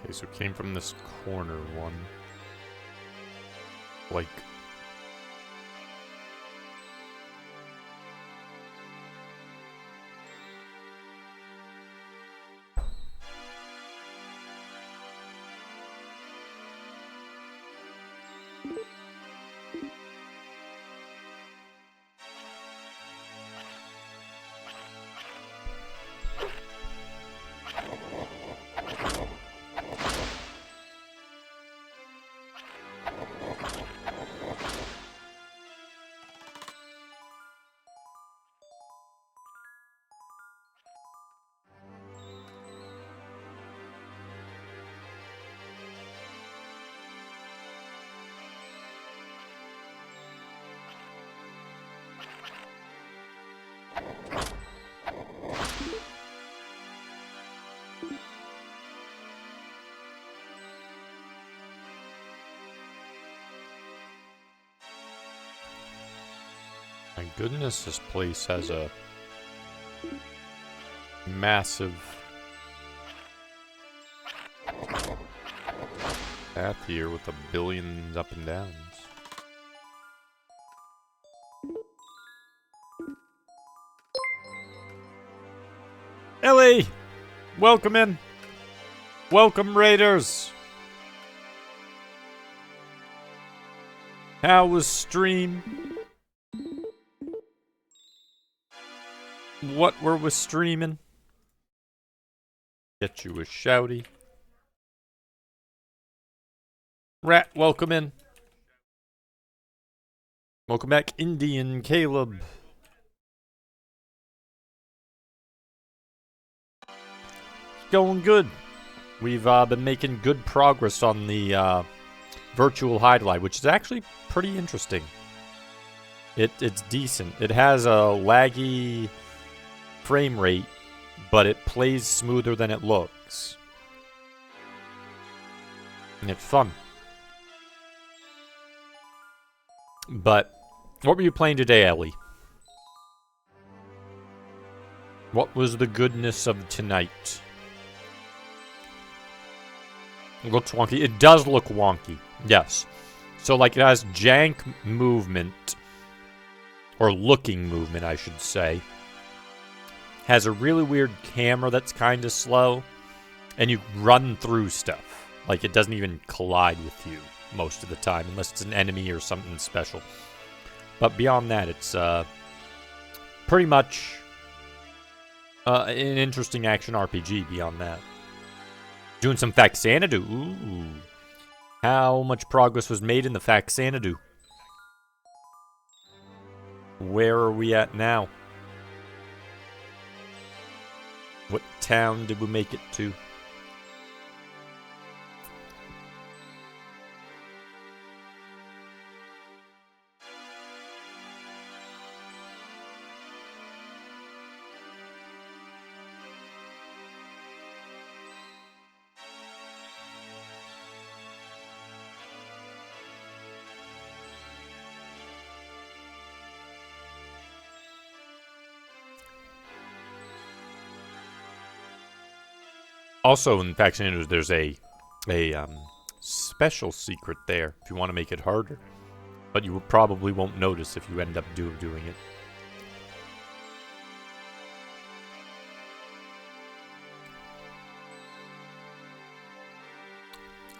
Okay, so it came from this corner one. Like... My goodness, this place has a massive path here with a billion up and downs. Ellie! Welcome in! Welcome, Raiders! How was stream? What were we streaming? Get you a shouty. Rat, welcome in. Welcome back, Indian Caleb. It's going good. We've been making good progress on the virtual Hydlide, which is actually pretty interesting. It's decent. It has a laggy frame rate, but it plays smoother than it looks. And it's fun. But, what were you playing today, Ellie? What was the goodness of tonight? It looks wonky. It does look wonky, yes. So, like, it has jank movement, or looking movement, I should say. Has a really weird camera that's kind of slow, and you run through stuff. Like, it doesn't even collide with you most of the time, unless it's an enemy or something special. But beyond that, it's pretty much an interesting action RPG beyond that. Doing some Faxanadu. Ooh. How much progress was made in the Faxanadu? Where are we at now? What town did we make it to? Also, in Faxanadu, there's a special secret there if you want to make it harder. But you probably won't notice if you end up doing it.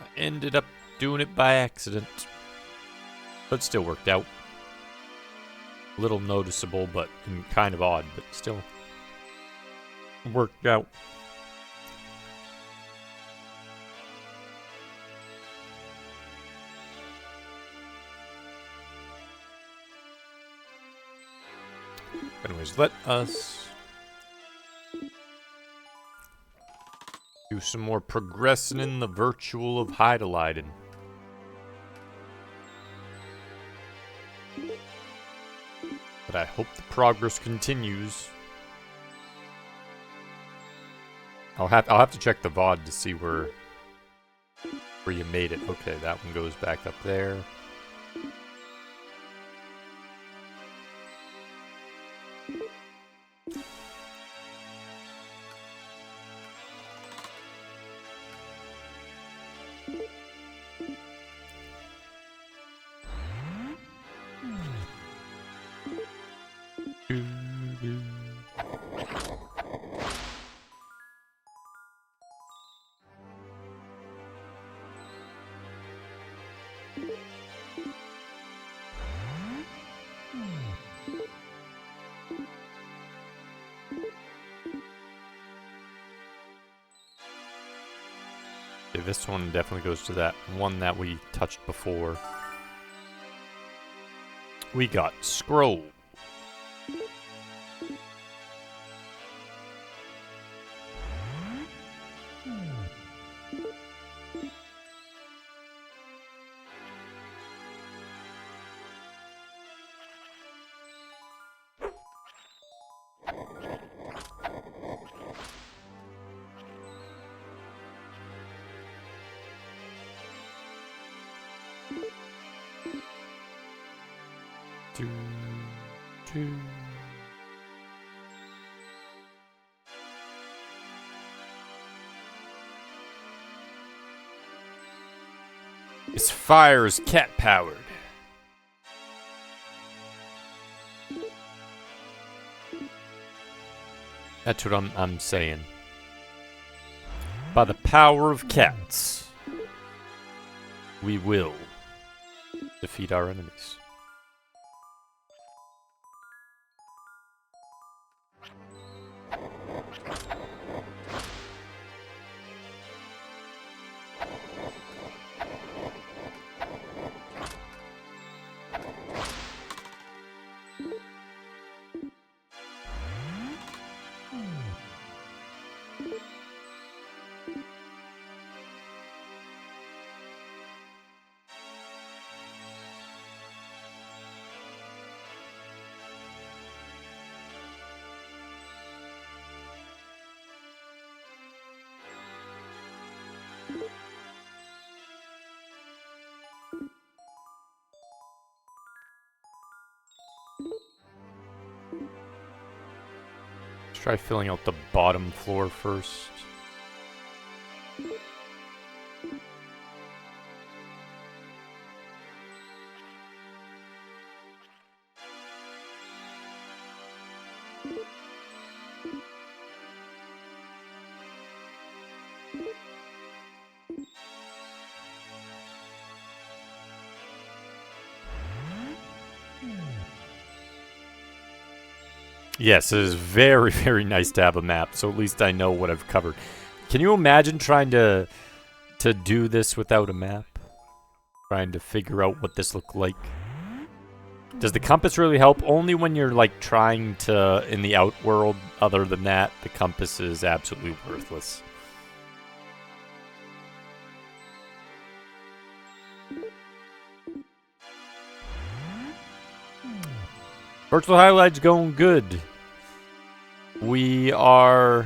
I ended up doing it by accident. But still worked out. A little noticeable, but kind of odd, but still worked out. Anyways, let us Do some more progressing in the virtual of Hydlide. But I hope the progress continues. I'll have to check the VOD to see where you made it. Okay, that one goes back up there. This one definitely goes to that one that we touched before. We got scroll. This fire is cat-powered. That's what I'm saying. By the power of cats, we will defeat our enemies. Let's try filling out the bottom floor first. Yes, it is very, very nice to have a map, so at least I know what I've covered. Can you imagine trying to do this without a map? Trying to figure out what this looked like. Does the compass really help? Only when you're like trying to in the outworld. Other than that, the compass is absolutely worthless. Virtual highlights going good. We are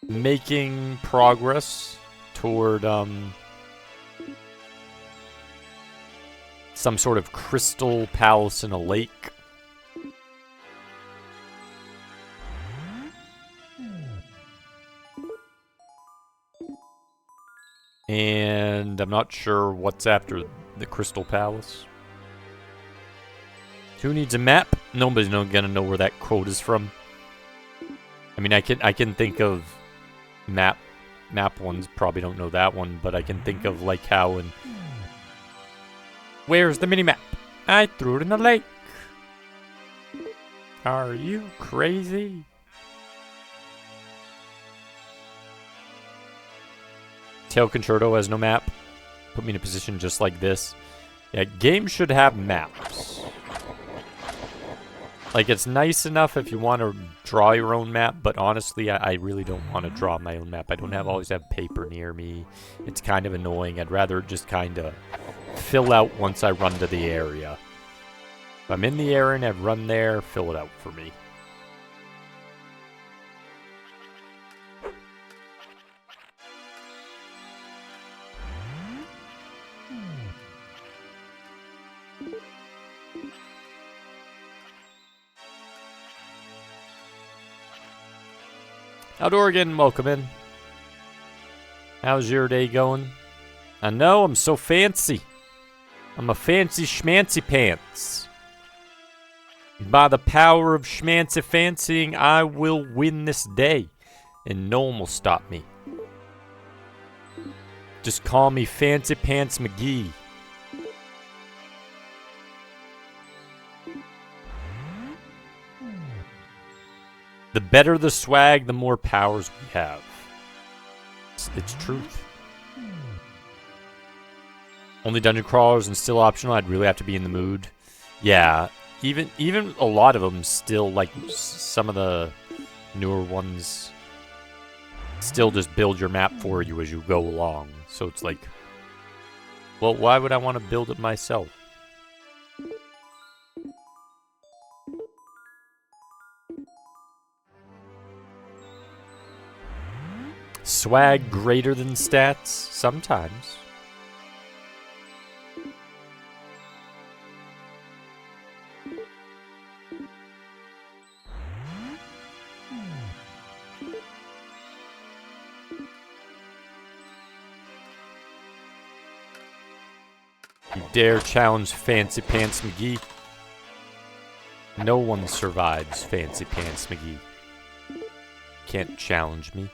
making progress toward some sort of crystal palace in a lake. And I'm not sure what's after the crystal palace. Who needs a map? Nobody's gonna know where that quote is from. I mean, I can think of map ones. Probably don't know that one, but I can think of like how in where's the mini map? I threw it in the lake. Are you crazy? Tail Concerto has no map. Put me in a position just like this. Yeah, games should have maps. Like, it's nice enough if you want to draw your own map, but honestly, I really don't want to draw my own map. I don't always have paper near me. It's kind of annoying. I'd rather just kind of fill out once I run to the area. If I'm in the area and I've run there, fill it out for me. Oregon, welcome in. How's your day going? I know, I'm so fancy. I'm a fancy schmancy pants. By the power of schmancy fancying, I will win this day. And no one will stop me. Just call me Fancy Pants McGee. The better the swag, the more powers we have. It's truth. Only dungeon crawlers and still optional. I'd really have to be in the mood. Yeah, even a lot of them still, like some of the newer ones, still just build your map for you as you go along. So it's like, well, why would I want to build it myself? Swag greater than stats? Sometimes. You dare challenge Fancy Pants McGee? No one survives Fancy Pants McGee. Can't challenge me.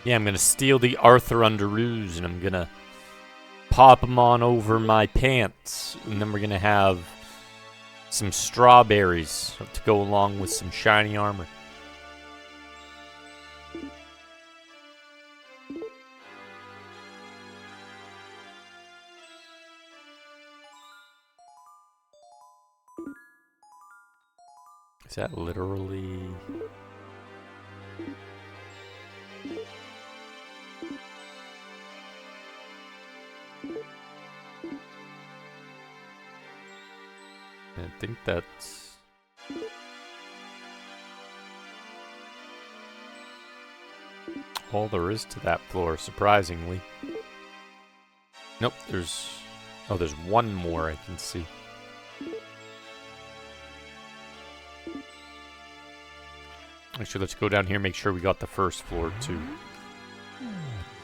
Yeah, I'm gonna steal the Arthur Underoos and I'm gonna pop them on over my pants. And then we're gonna have some strawberries to go along with some shiny armor. Is that literally... I think that's... all there is to that floor, surprisingly. Nope, there's... oh, there's one more I can see. Actually, let's go down here and make sure we got the first floor, too.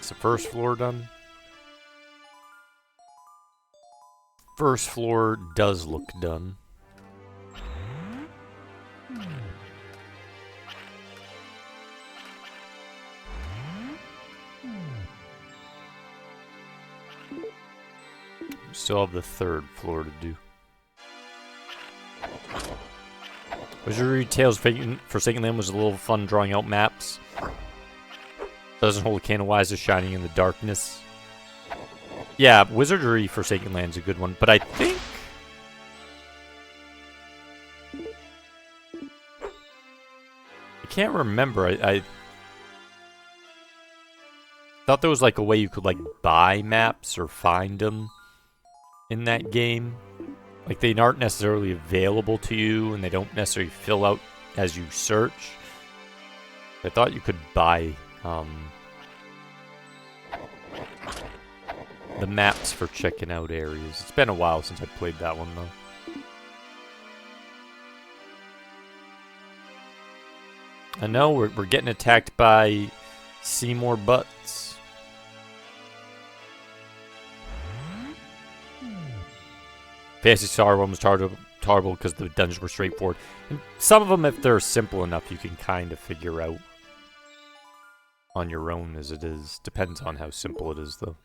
Is the first floor done? First floor does look done. We still have the third floor to do. Wizardry Tales Forsaken Land was a little fun drawing out maps. Doesn't hold a can of wise is shining in the darkness. Yeah, Wizardry Forsaken Land's a good one, but I think... I can't remember. I thought there was like a way you could like buy maps or find them in that game. Like, they aren't necessarily available to you, and they don't necessarily fill out as you search. I thought you could buy the maps for checking out areas. It's been a while since I played that one, though. I know, we're getting attacked by Seymour Butts. Fantasy Star one was tolerable because the dungeons were straightforward. And some of them, if they're simple enough, you can kind of figure out. on your own as it is. Depends on how simple it is, though.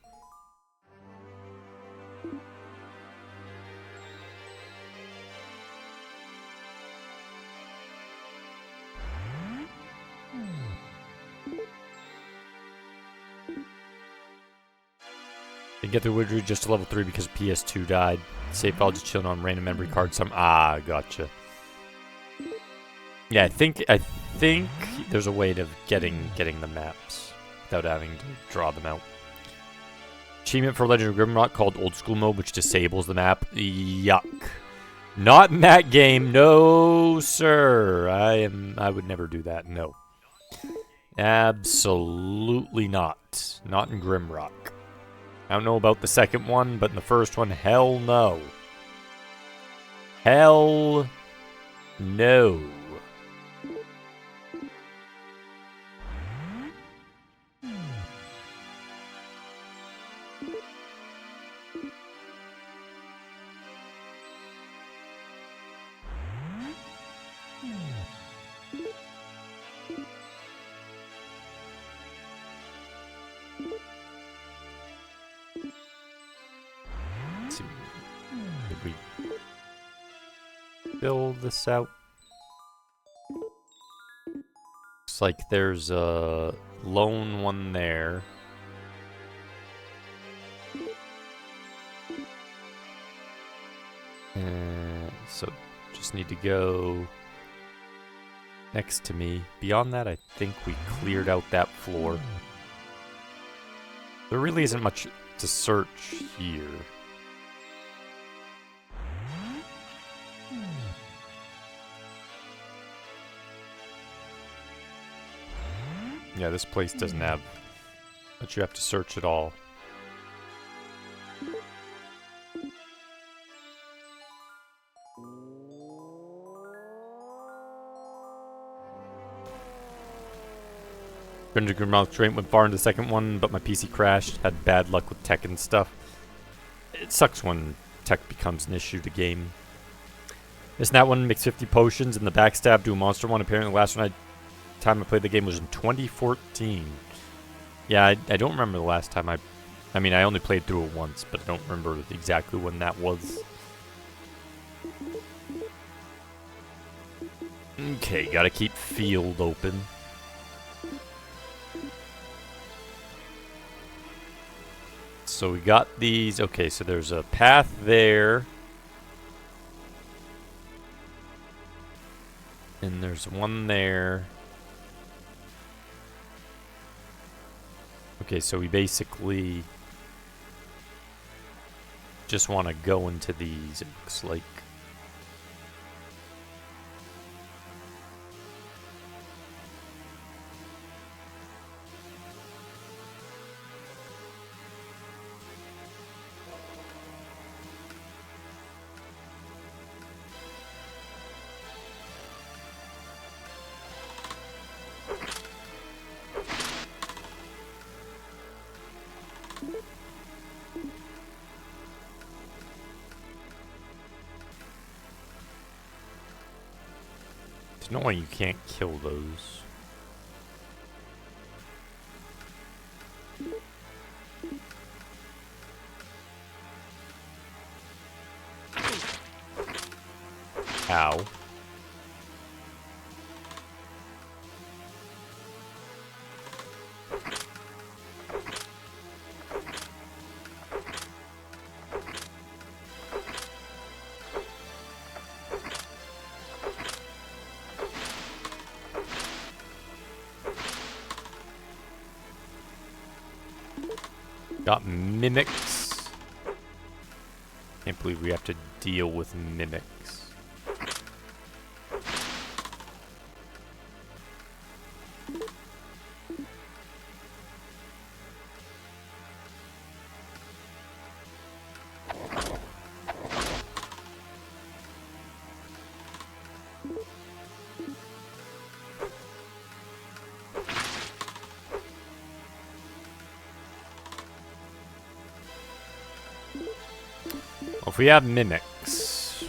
Didn't get through Woodry just to level 3 because PS2 died. Save file just chilling on random memory card. Gotcha. Yeah, I think there's a way of getting the maps without having to draw them out. Achievement for Legend of Grimrock called Old School Mode, which disables the map. Yuck. Not in that game. No, sir. I would never do that. No. Absolutely not. Not in Grimrock. I don't know about the second one, but in the first one, hell no. Hell no. Did we build this out? Looks like there's a lone one there. So just need to go next to me. Beyond that, I think we cleared out that floor. There really isn't much to search here. Yeah, this place doesn't have much you have to search at all. Grimrock Train went far into the second one, but my PC crashed. Had bad luck with tech and stuff. It sucks when tech becomes an issue to game. Isn't that one mix 50 potions and the backstab to a monster one? Apparently the last time I played the game was in 2014. Yeah, I don't remember the last time I mean, I only played through it once, but I don't remember exactly when that was. Okay, gotta keep field open. So we got these. Okay, so there's a path there. And there's one there. Okay, so we basically just want to go into these, it looks like. It's annoying you can't kill those. Ow. Got mimics. Can't believe we have to deal with mimics. If we have mimics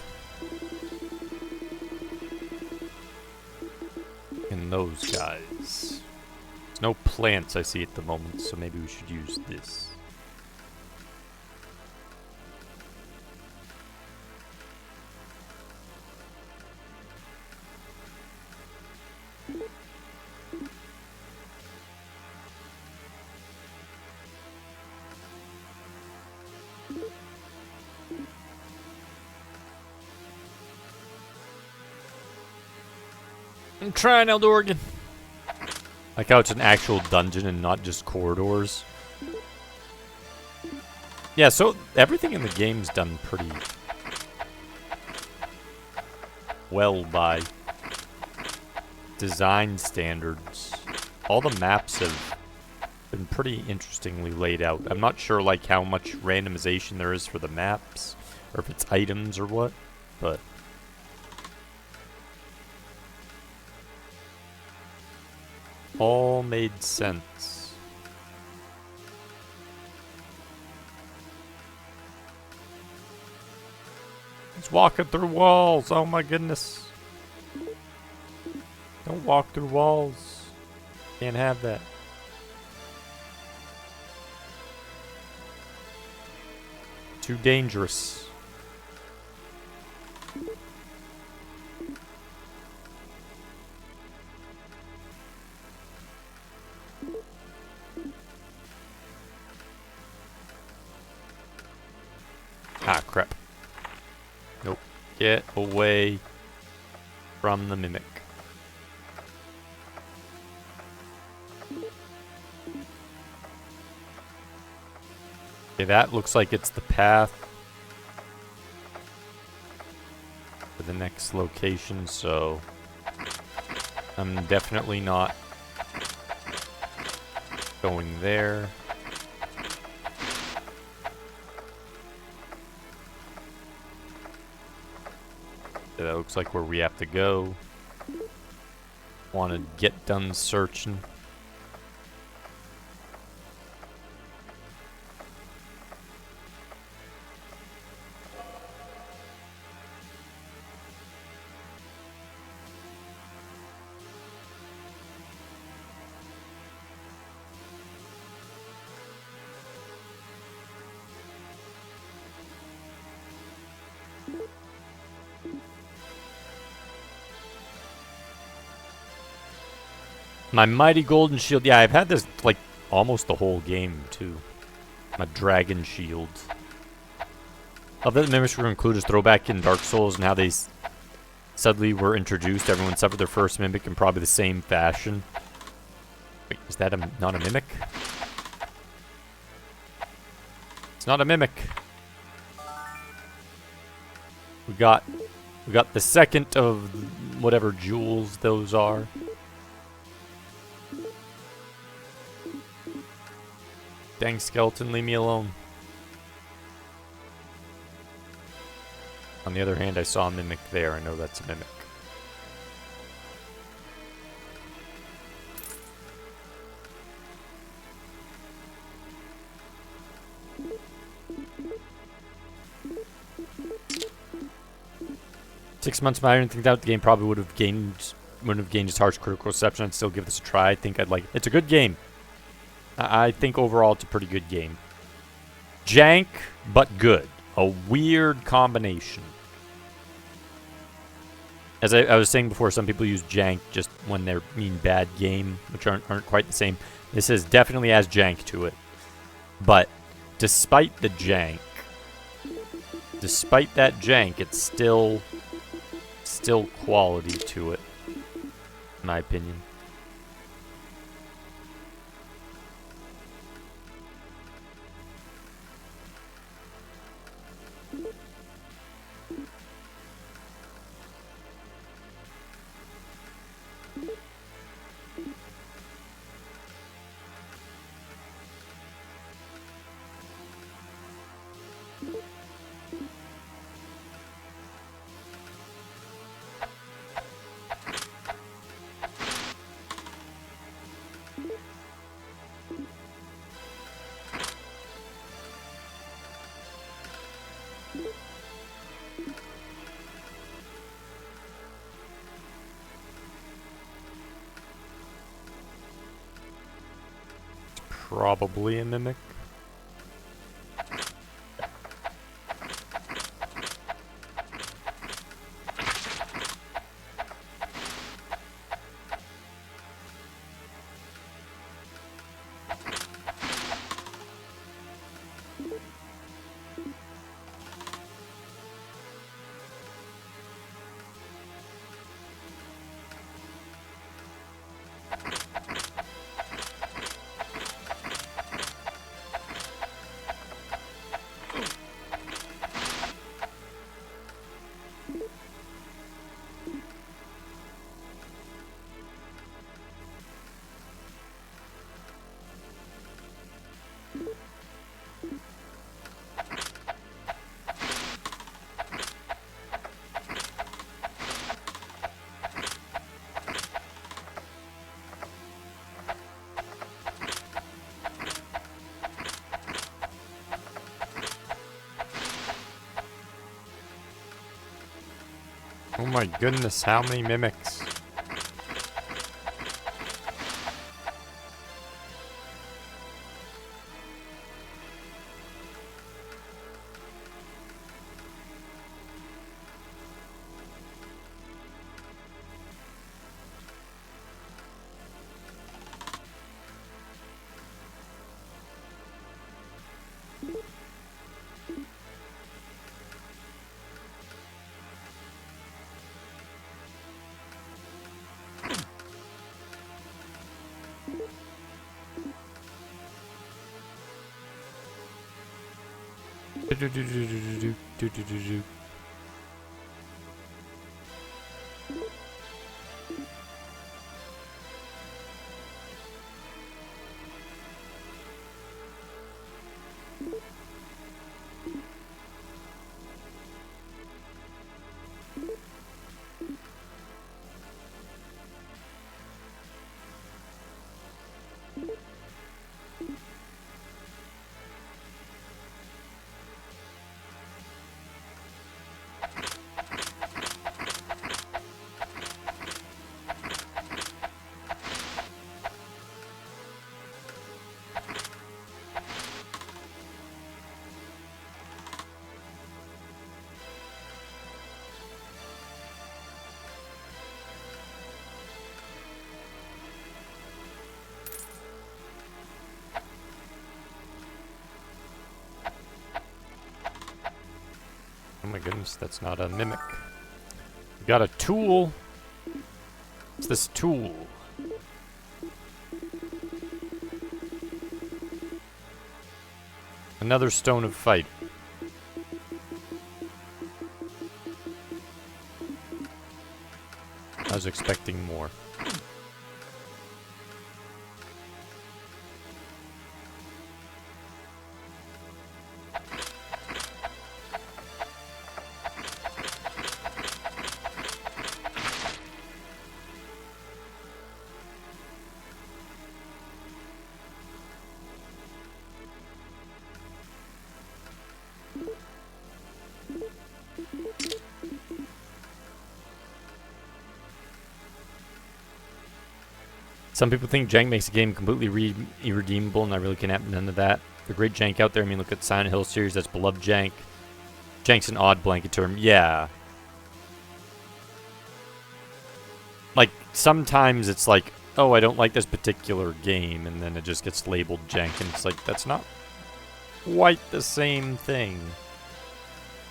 in those guys, there's no plants I see at the moment, so maybe we should use this. I'm trying, Eldorgan. Like how it's an actual dungeon and not just corridors. Yeah, so everything in the game's done pretty well by design standards. All the maps have been pretty interestingly laid out. I'm not sure like how much randomization there is for the maps, or if it's items or what, but all made sense. It's walking through walls. Oh my goodness. Don't walk through walls. Can't have that. Too dangerous. Ah, crap. Nope. Get away from the mimic. Okay, that looks like it's the path to the next location, so I'm definitely not going there. That looks like where we have to go. Want to get done searching. My mighty golden shield. Yeah, I've had this like almost the whole game too. My dragon shield. Love that the mimics were included as throwback in Dark Souls and how they suddenly were introduced. Everyone suffered their first mimic in probably the same fashion. Wait, is that not a mimic? It's not a mimic. We got the second of whatever jewels those are. Dang skeleton, leave me alone. On the other hand, I saw a mimic there. I know that's a mimic. Six months, I didn't think that the game probably wouldn't have gained its harsh critical reception. I'd still give this a try. I think I'd like it. It's a good game. I think overall it's a pretty good game. Jank, but good. A weird combination. As I was saying before, some people use jank just when they mean bad game, which aren't quite the same. This is definitely has jank to it. But despite the jank, despite that jank, it's still quality to it, in my opinion. probably a mimic. Oh my goodness, how many mimics? Oh my goodness, that's not a mimic. We got a tool. What's this tool? Another stone of fight. I was expecting more. Some people think jank makes a game completely irredeemable, and I really can't have none of that. The great jank out there. I mean, look at the Silent Hill series. That's beloved jank. Jank's an odd blanket term. Yeah. Like, sometimes it's like, oh, I don't like this particular game, and then it just gets labeled jank, and it's like, that's not quite the same thing.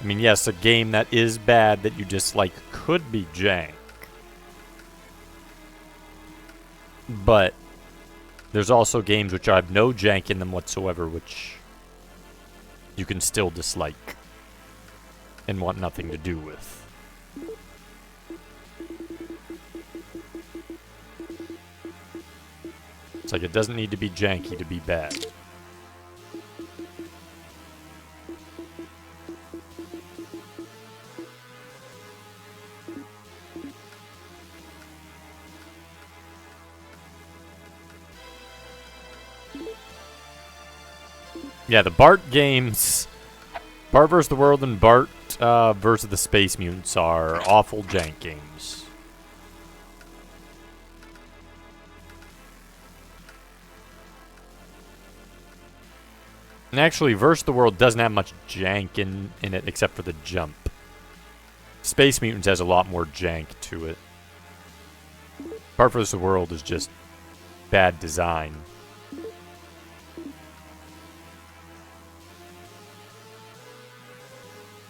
I mean, yes, a game that is bad that you dislike could be jank. But there's also games which have no jank in them whatsoever, which you can still dislike and want nothing to do with. It's like it doesn't need to be janky to be bad. Yeah, the Bart games, Bart vs. the World and Bart vs. the Space Mutants are awful jank games. And actually, Versus the World doesn't have much jank in it except for the jump. Space Mutants has a lot more jank to it. Part Versus the World is just bad design.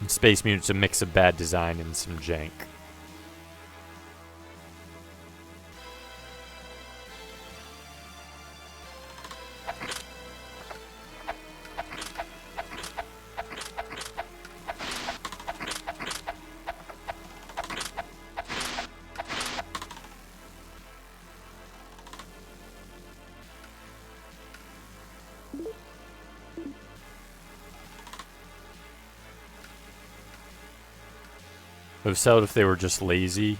And Space Mutants a mix of bad design and some jank. It would sell if they were just lazy.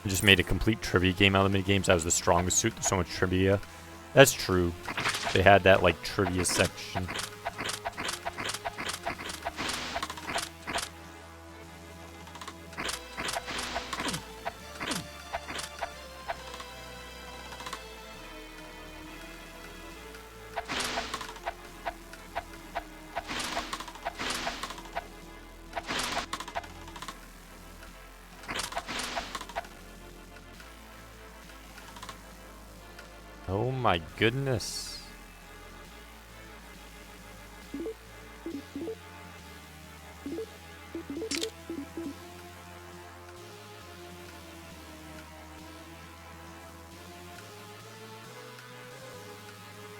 And just made a complete trivia game out of the minigames. That was the strongest suit. There's so much trivia. That's true. They had that, like, trivia section. Oh my goodness.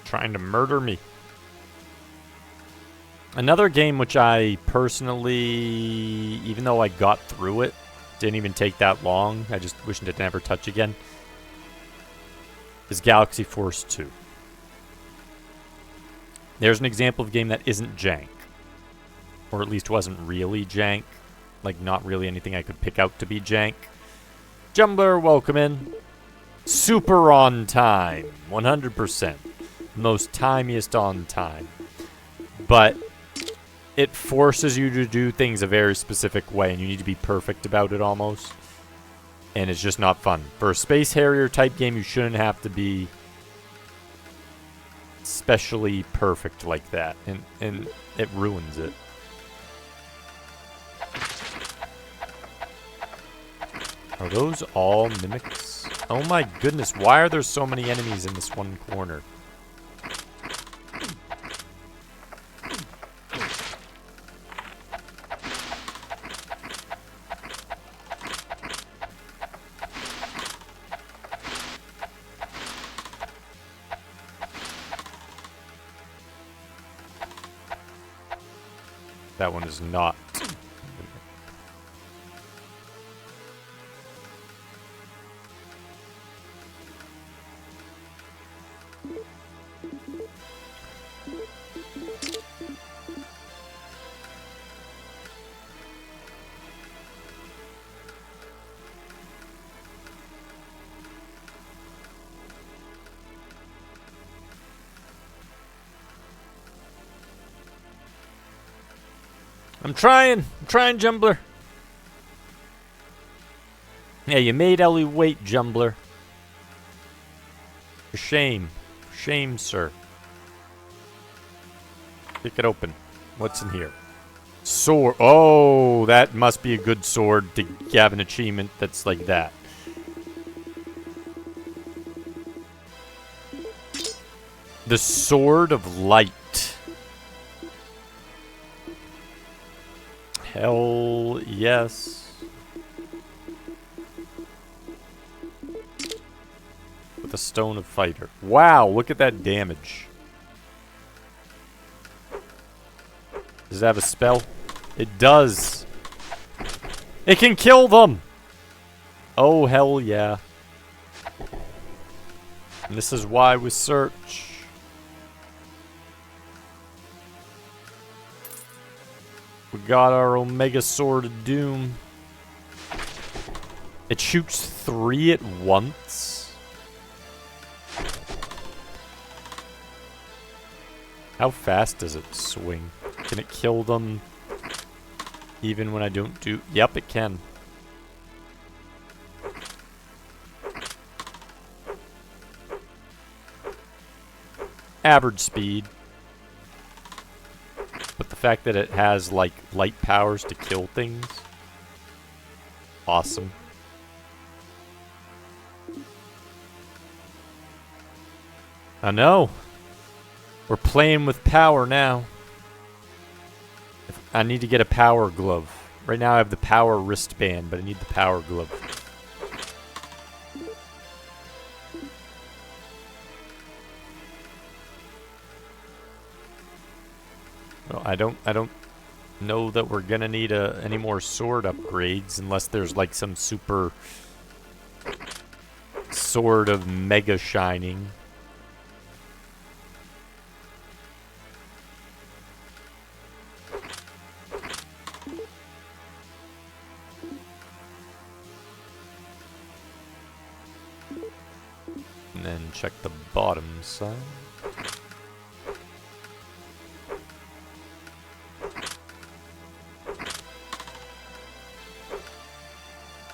Trying to murder me. Another game which I personally, even though I got through it, didn't even take that long. I just wish to never touch again. Is Galaxy Force 2. There's an example of a game that isn't jank. Or at least wasn't really jank. Like, not really anything I could pick out to be jank. Jumbler, welcome in. Super on time. 100%. Most timiest on time. But it forces you to do things a very specific way, and you need to be perfect about it almost. And it's just not fun. For a Space Harrier type game, you shouldn't have to be especially perfect like that. And it ruins it. Are those all mimics? Oh my goodness, why are there so many enemies in this one corner? That one is not. I'm trying, Jumbler. Yeah, you made Ellie wait, Jumbler. For shame. Shame, sir. Pick it open. What's in here? Sword. Oh, that must be a good sword to have an achievement that's like that. The Sword of Light. Hell yes. With a Stone of Fighter. Wow, look at that damage. Does it have a spell? It does. It can kill them. Oh, hell yeah. And this is why we search. We got our Omega Sword of Doom. It shoots 3 at once. How fast does it swing? Can it kill them even when I don't do... Yep, it can. Average speed. fact that it has, like, light powers to kill things. Awesome. I know. We're playing with power now. I need to get a power glove. Right now I have the power wristband, but I need the power glove. Well, I don't know that we're gonna need any more sword upgrades unless there's like some super sword of mega shining. And then check the bottom side.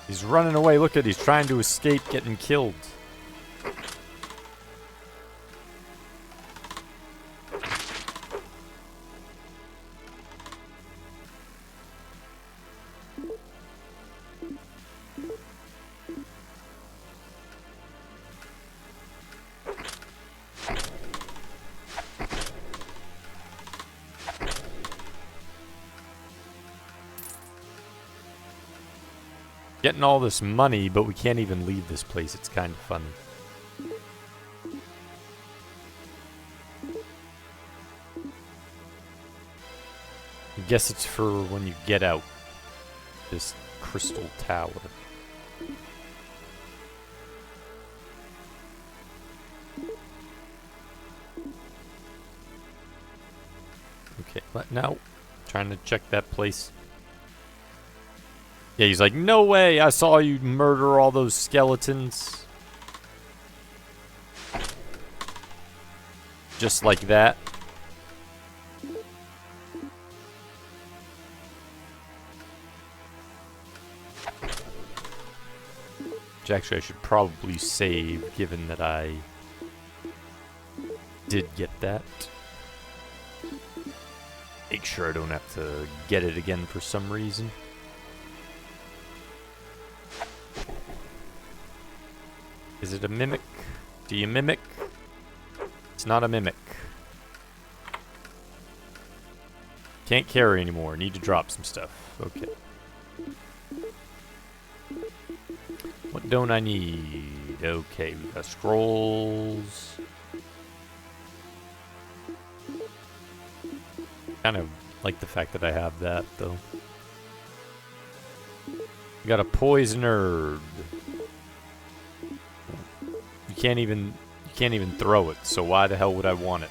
He's running away. Look at, he's trying to escape getting killed. Getting all this money, but we can't even leave this place. It's kind of funny. I guess it's for when you get out this crystal tower. Okay, but now trying to check that place. Yeah, he's like, no way, I saw you murder all those skeletons. Just like that. Which actually I should probably save, given that I did get that. Make sure I don't have to get it again for some reason. Is it a mimic? Do you mimic? It's not a mimic. Can't carry anymore. Need to drop some stuff. Okay. What don't I need? Okay, we got scrolls. Kind of like the fact that I have that, though. We got a poison herb. You can't even throw it, so why the hell would I want it?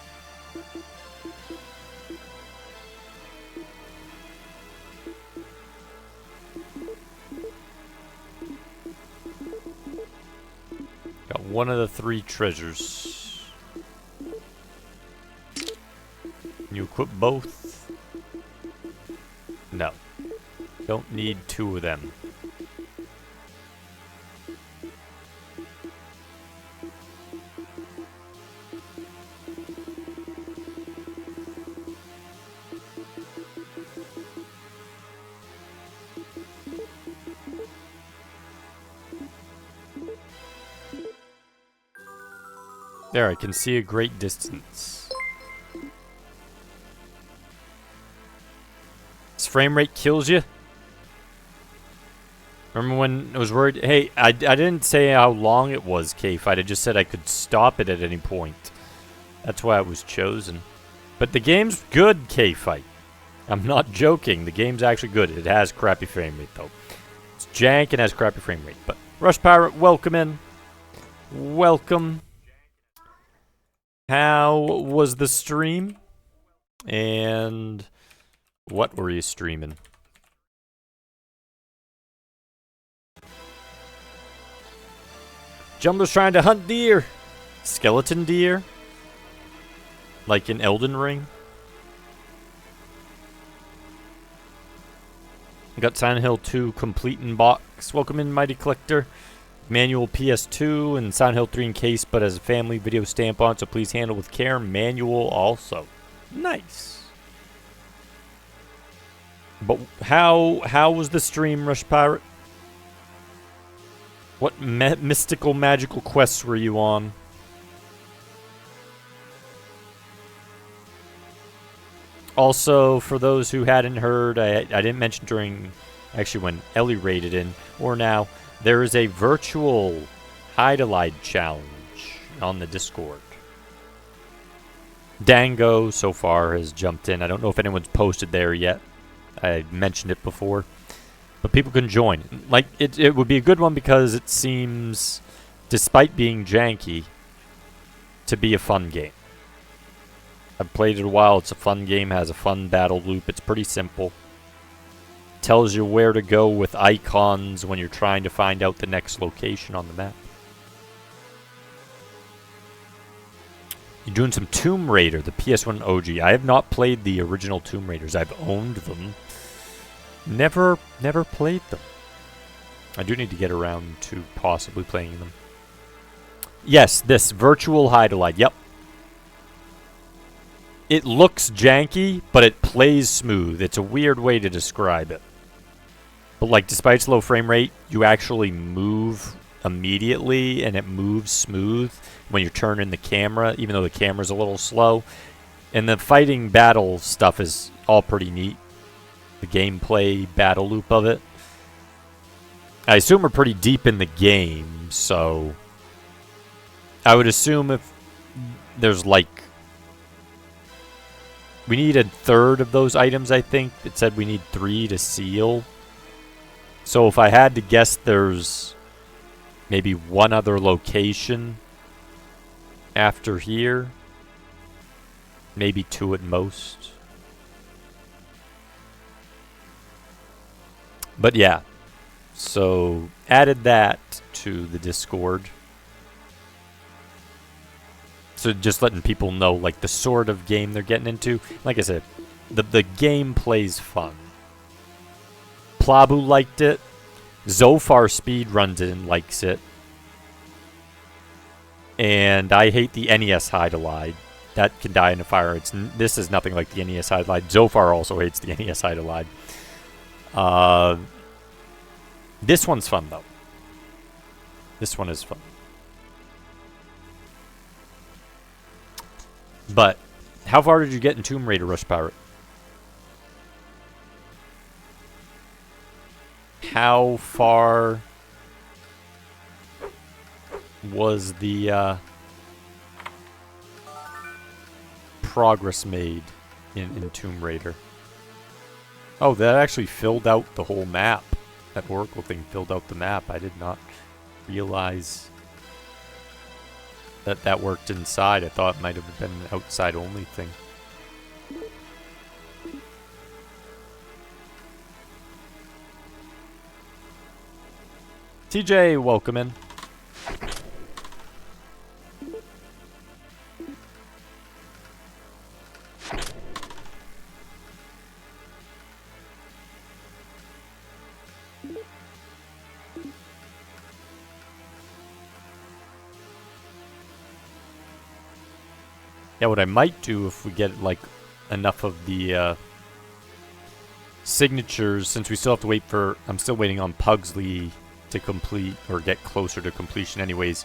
Got one of the 3 treasures. Can you equip both? No. Don't need 2 of them. There, I can see a great distance. This frame rate kills you? Remember when I was worried? Hey, I didn't say how long it was, K-Fight. I just said I could stop it at any point. That's why it was chosen. But the game's good, K-Fight. I'm not joking. The game's actually good. It has crappy frame rate, though. It's jank and has crappy frame rate. But Rush Pirate, welcome in. Welcome. How was the stream? And what were you streaming? Jumbo's trying to hunt deer. Skeleton deer? Like in Elden Ring? Got Silent Hill 2 complete in box. Welcome in, Mighty Collector. Manual PS2 and Silent Hill 3 in case, but as a family video stamp on, so please handle with care. Manual also. Nice. But how was the stream, Rush Pirate? What mystical magical quests were you on? Also, for those who hadn't heard, I didn't mention during, actually when Ellie raided in, or now, there is a virtual Hydlide challenge on the Discord. Dango, so far, has jumped in. I don't know if anyone's posted there yet. I mentioned it before. But people can join. Like, it would be a good one because it seems, despite being janky, to be a fun game. I've played it a while. It's a fun game, has a fun battle loop. It's pretty simple. Tells you where to go with icons when you're trying to find out the next location on the map. You're doing some Tomb Raider, the PS1 OG. I have not played the original Tomb Raiders. I've owned them. Never played them. I do need to get around to possibly playing them. Yes, this virtual Hydlide. Yep. It looks janky, but it plays smooth. It's a weird way to describe it. But like, despite its low frame rate, you actually move immediately, and it moves smooth when you're turning the camera, even though the camera's a little slow. And the fighting battle stuff is all pretty neat. The gameplay battle loop of it. I assume we're pretty deep in the game, so I would assume if there's like, we need a third of those items, I think. It said we need 3 to seal. So if I had to guess, there's maybe one other location after here. Maybe 2 at most. But yeah. So added that to the Discord. So just letting people know, like, the sort of game they're getting into. Like I said, the game plays fun. Plabu liked it. Zofar speedruns it and likes it. And I hate the NES Hydlide. That can die in a fire. This is nothing like the NES Hydlide. Zofar also hates the NES Hydlide. This one's fun, though. This one is fun. But how far did you get in Tomb Raider, Rush Pirate? How far was the progress made in Tomb Raider? Oh, that actually filled out the whole map. That Oracle thing filled out the map. I did not realize that worked inside. I thought it might have been an outside only thing. TJ, welcome in. Yeah, what I might do if we get, like, enough of the signatures, since we still have to wait for... I'm still waiting on Pugsley to complete, or get closer to completion anyways.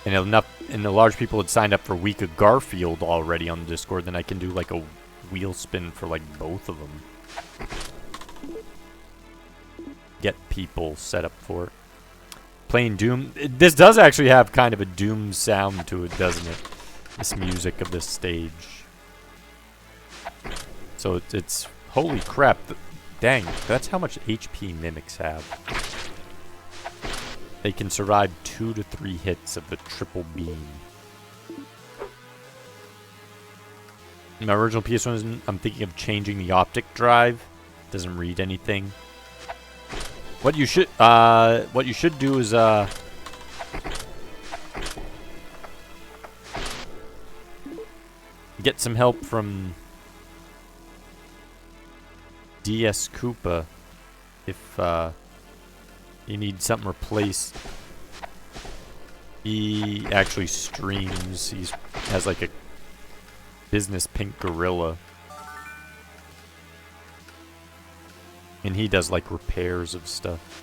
And a large people had signed up for Week of Garfield already on the Discord, then I can do, like, a wheel spin for, like, both of them. Get people set up for it. Playing Doom... This does actually have kind of a Doom sound to it, doesn't it? This music of this stage. So it's holy crap. Dang, that's how much HP mimics have. They can survive 2 to 3 hits of the triple beam. In my original PS1, I'm thinking of changing the optic drive. Doesn't read anything. What you should do is get some help from DS Koopa if you need something replaced. He actually streams. He has like a business pink gorilla. And he does like repairs of stuff.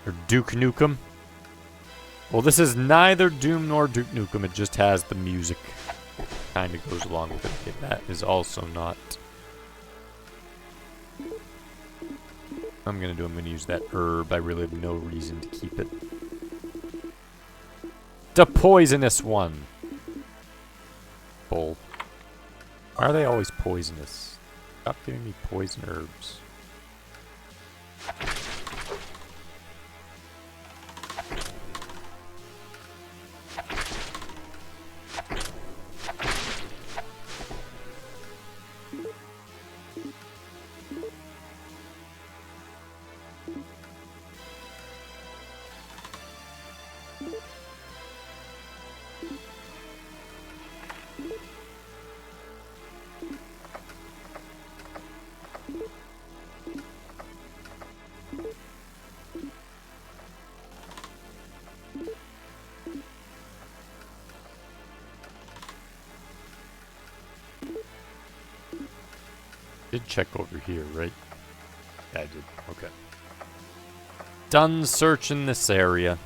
Or Duke Nukem. Well, this is neither Doom nor Duke Nukem. It just has the music. Kind of goes along with it. Okay, that is also not. I'm gonna use that herb. I really have no reason to keep it. The poisonous one. Bull. Why are they always poisonous? Stop giving me poison herbs. Did check over here, right? Yeah, I did. Okay. Done searching this area.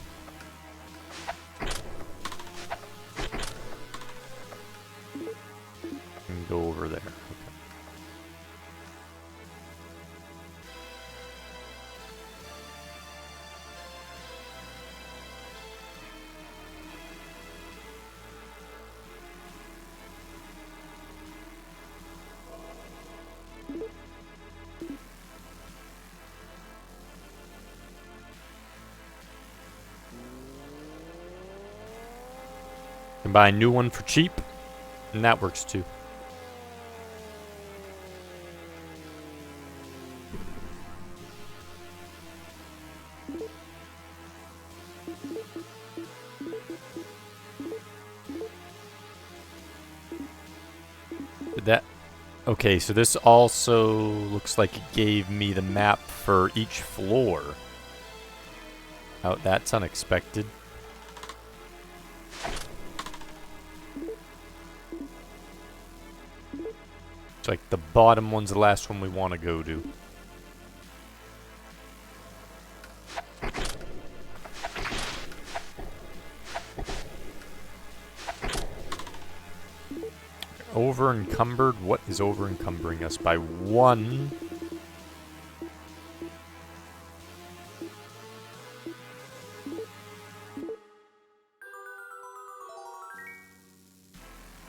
And go over there. Okay. Can buy a new one for cheap, and that works too. Did that? Okay, so this also looks like it gave me the map for each floor. Oh, that's unexpected. It's like the bottom one's the last one we want to go to. Over encumbered? What is over encumbering us by 1?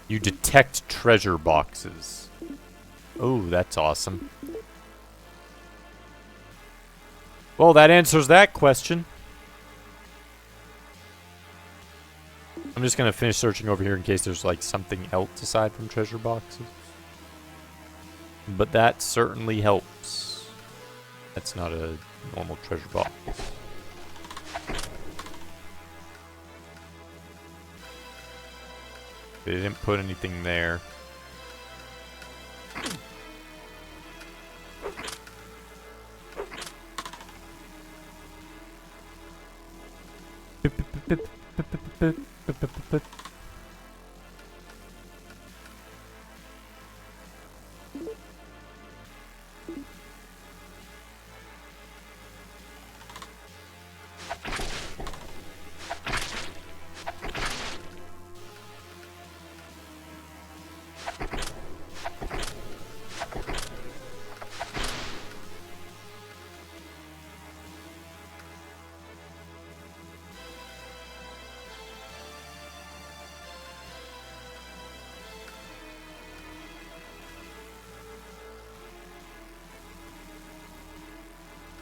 You detect treasure boxes. Oh, that's awesome. Well, that answers that question. I'm just gonna finish searching over here in case there's like something else aside from treasure boxes. But that certainly helps. That's not a normal treasure box. They didn't put anything there.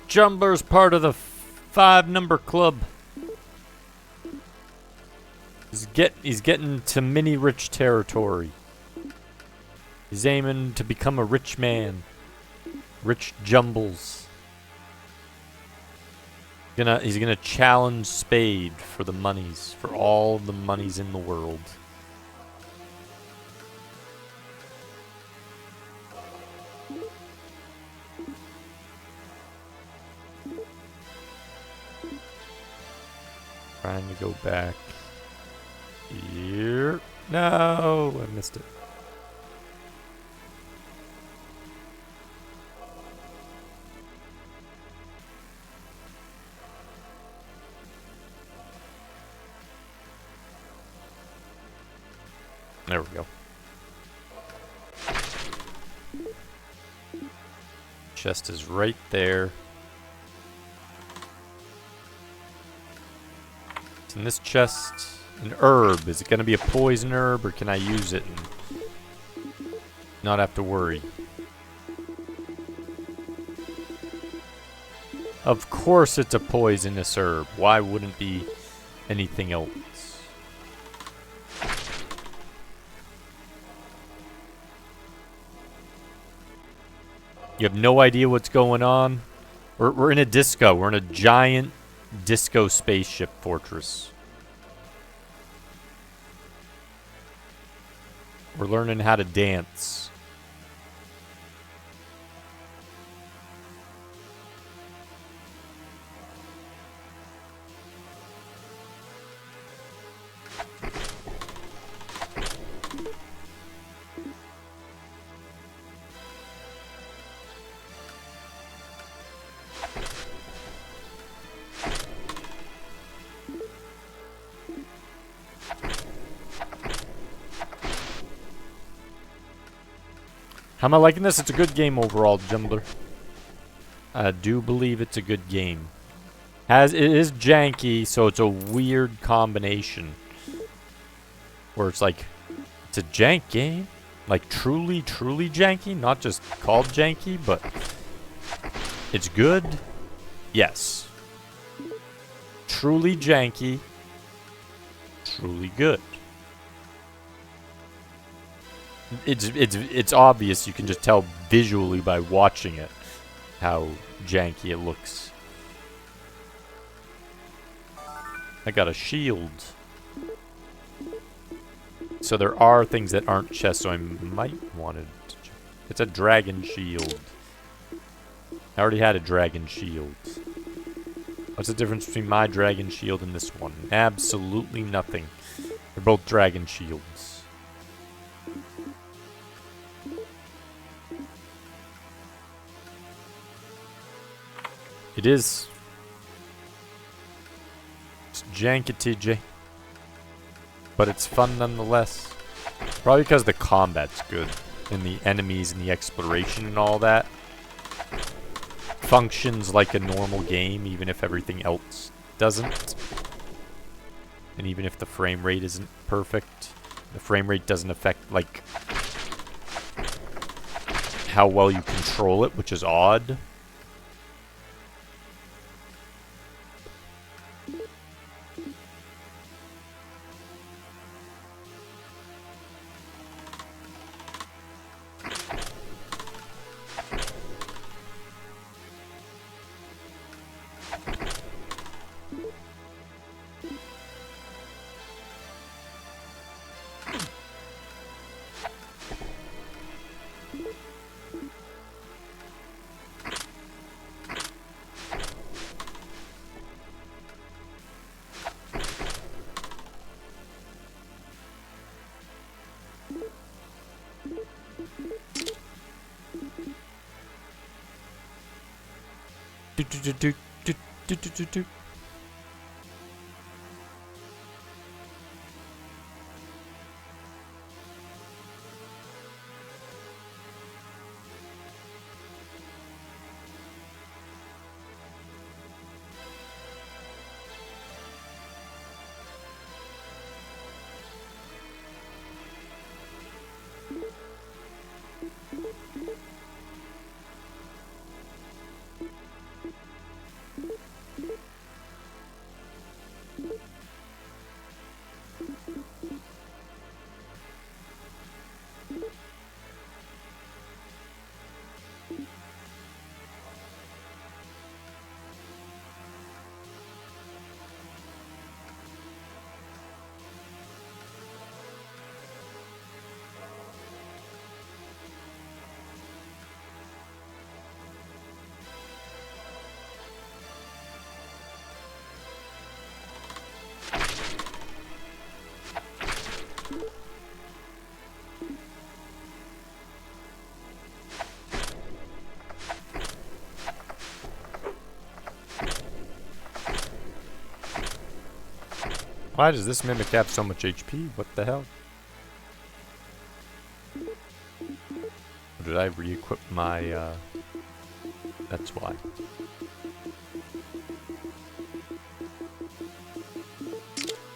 Jumbler's part of the 5-number club. He's getting to mini rich territory. He's aiming to become a rich man. Rich Jumbles. He's gonna challenge Spade for the monies, for all the monies in the world. Trying to go back. Here. No, I missed it. There we go. Chest is right there. It's in this chest. An herb. Is it going to be a poison herb, or can I use it and not have to worry? Of course it's a poisonous herb. Why wouldn't it be anything else? You have no idea what's going on? We're in a disco. We're in a giant disco spaceship fortress. We're learning how to dance. How am I liking this? It's a good game overall, Jumbler. I do believe it's a good game. It is janky, so it's a weird combination. Where it's like, it's a jank game. Like truly, truly janky. Not just called janky, but it's good. Yes. Truly janky. Truly good. It's obvious. You can just tell visually by watching it how janky it looks. I got a shield. So there are things that aren't chests, so I might want to... It's a dragon shield. I already had a dragon shield. What's the difference between my dragon shield and this one? Absolutely nothing. They're both dragon shields. It is. It's janky, but it's fun nonetheless. Probably because the combat's good, and the enemies and the exploration and all that functions like a normal game, even if everything else doesn't. And even if the frame rate isn't perfect, the frame rate doesn't affect like how well you control it, which is odd. Why does this mimic have so much HP? What the hell? Or did I re-equip my, that's why.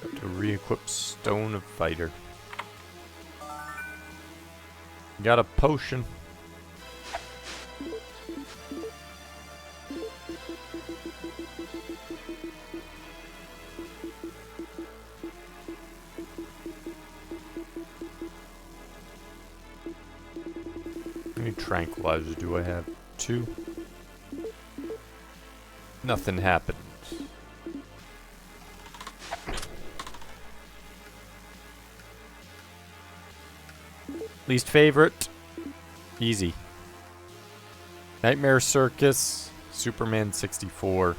Have to re-equip Stone of Fighter. Got a potion. How many tranquilizers do I have? 2. Nothing happened. Least favorite? Easy. Nightmare Circus, Superman 64.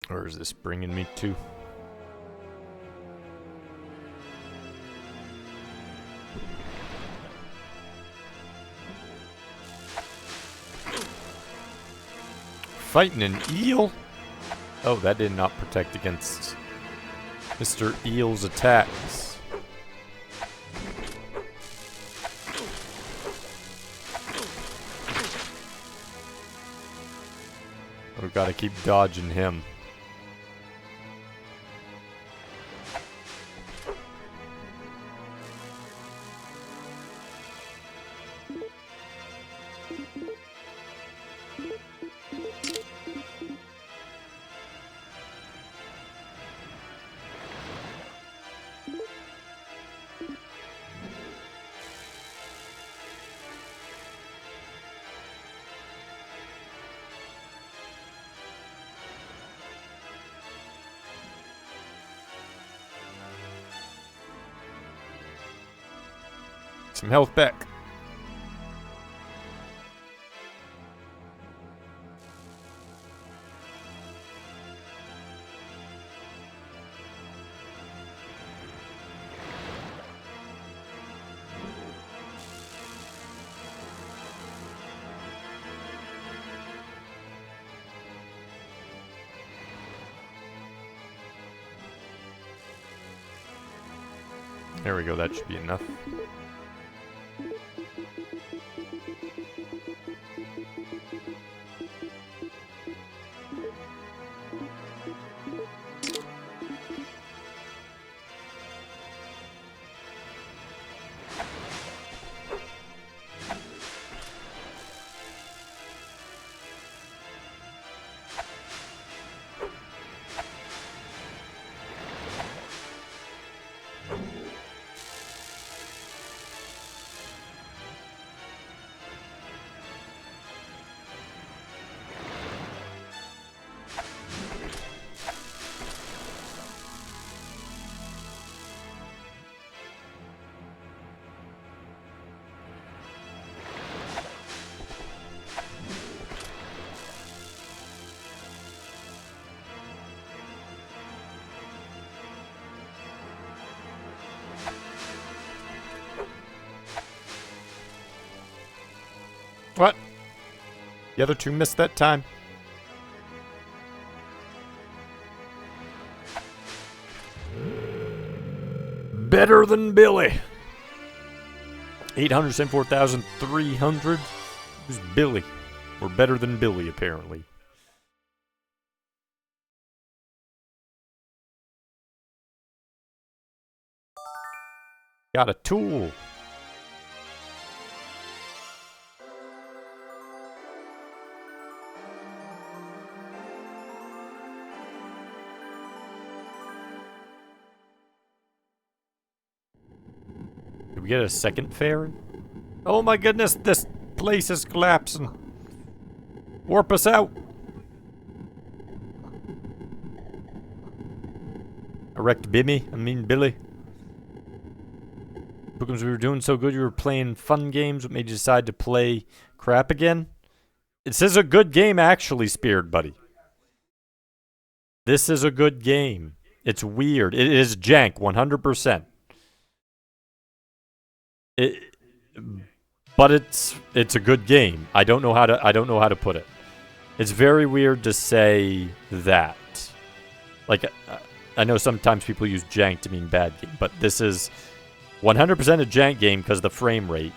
Where is this bringing me to? Fighting an eel? Oh, that did not protect against Mr. Eel's attacks. We've got to keep dodging him. Some health back. There we go, that should be enough. What? The other two missed that time. Better than Billy. 874,300. Who's Billy? We're better than Billy, apparently. Got a tool. we get a second fairy? Oh my goodness, this place is collapsing. Warp us out. Erect Billy. Because we were doing so good, you were playing fun games. What made you decide to play crap again? This is a good game, actually, Spirit Buddy. This is a good game. It's weird. It is jank, 100%. But it's a good game. I don't know how to put it. It's very weird to say that. Like, I know sometimes people use jank to mean bad game, but this is 100% a jank game because of the frame rate.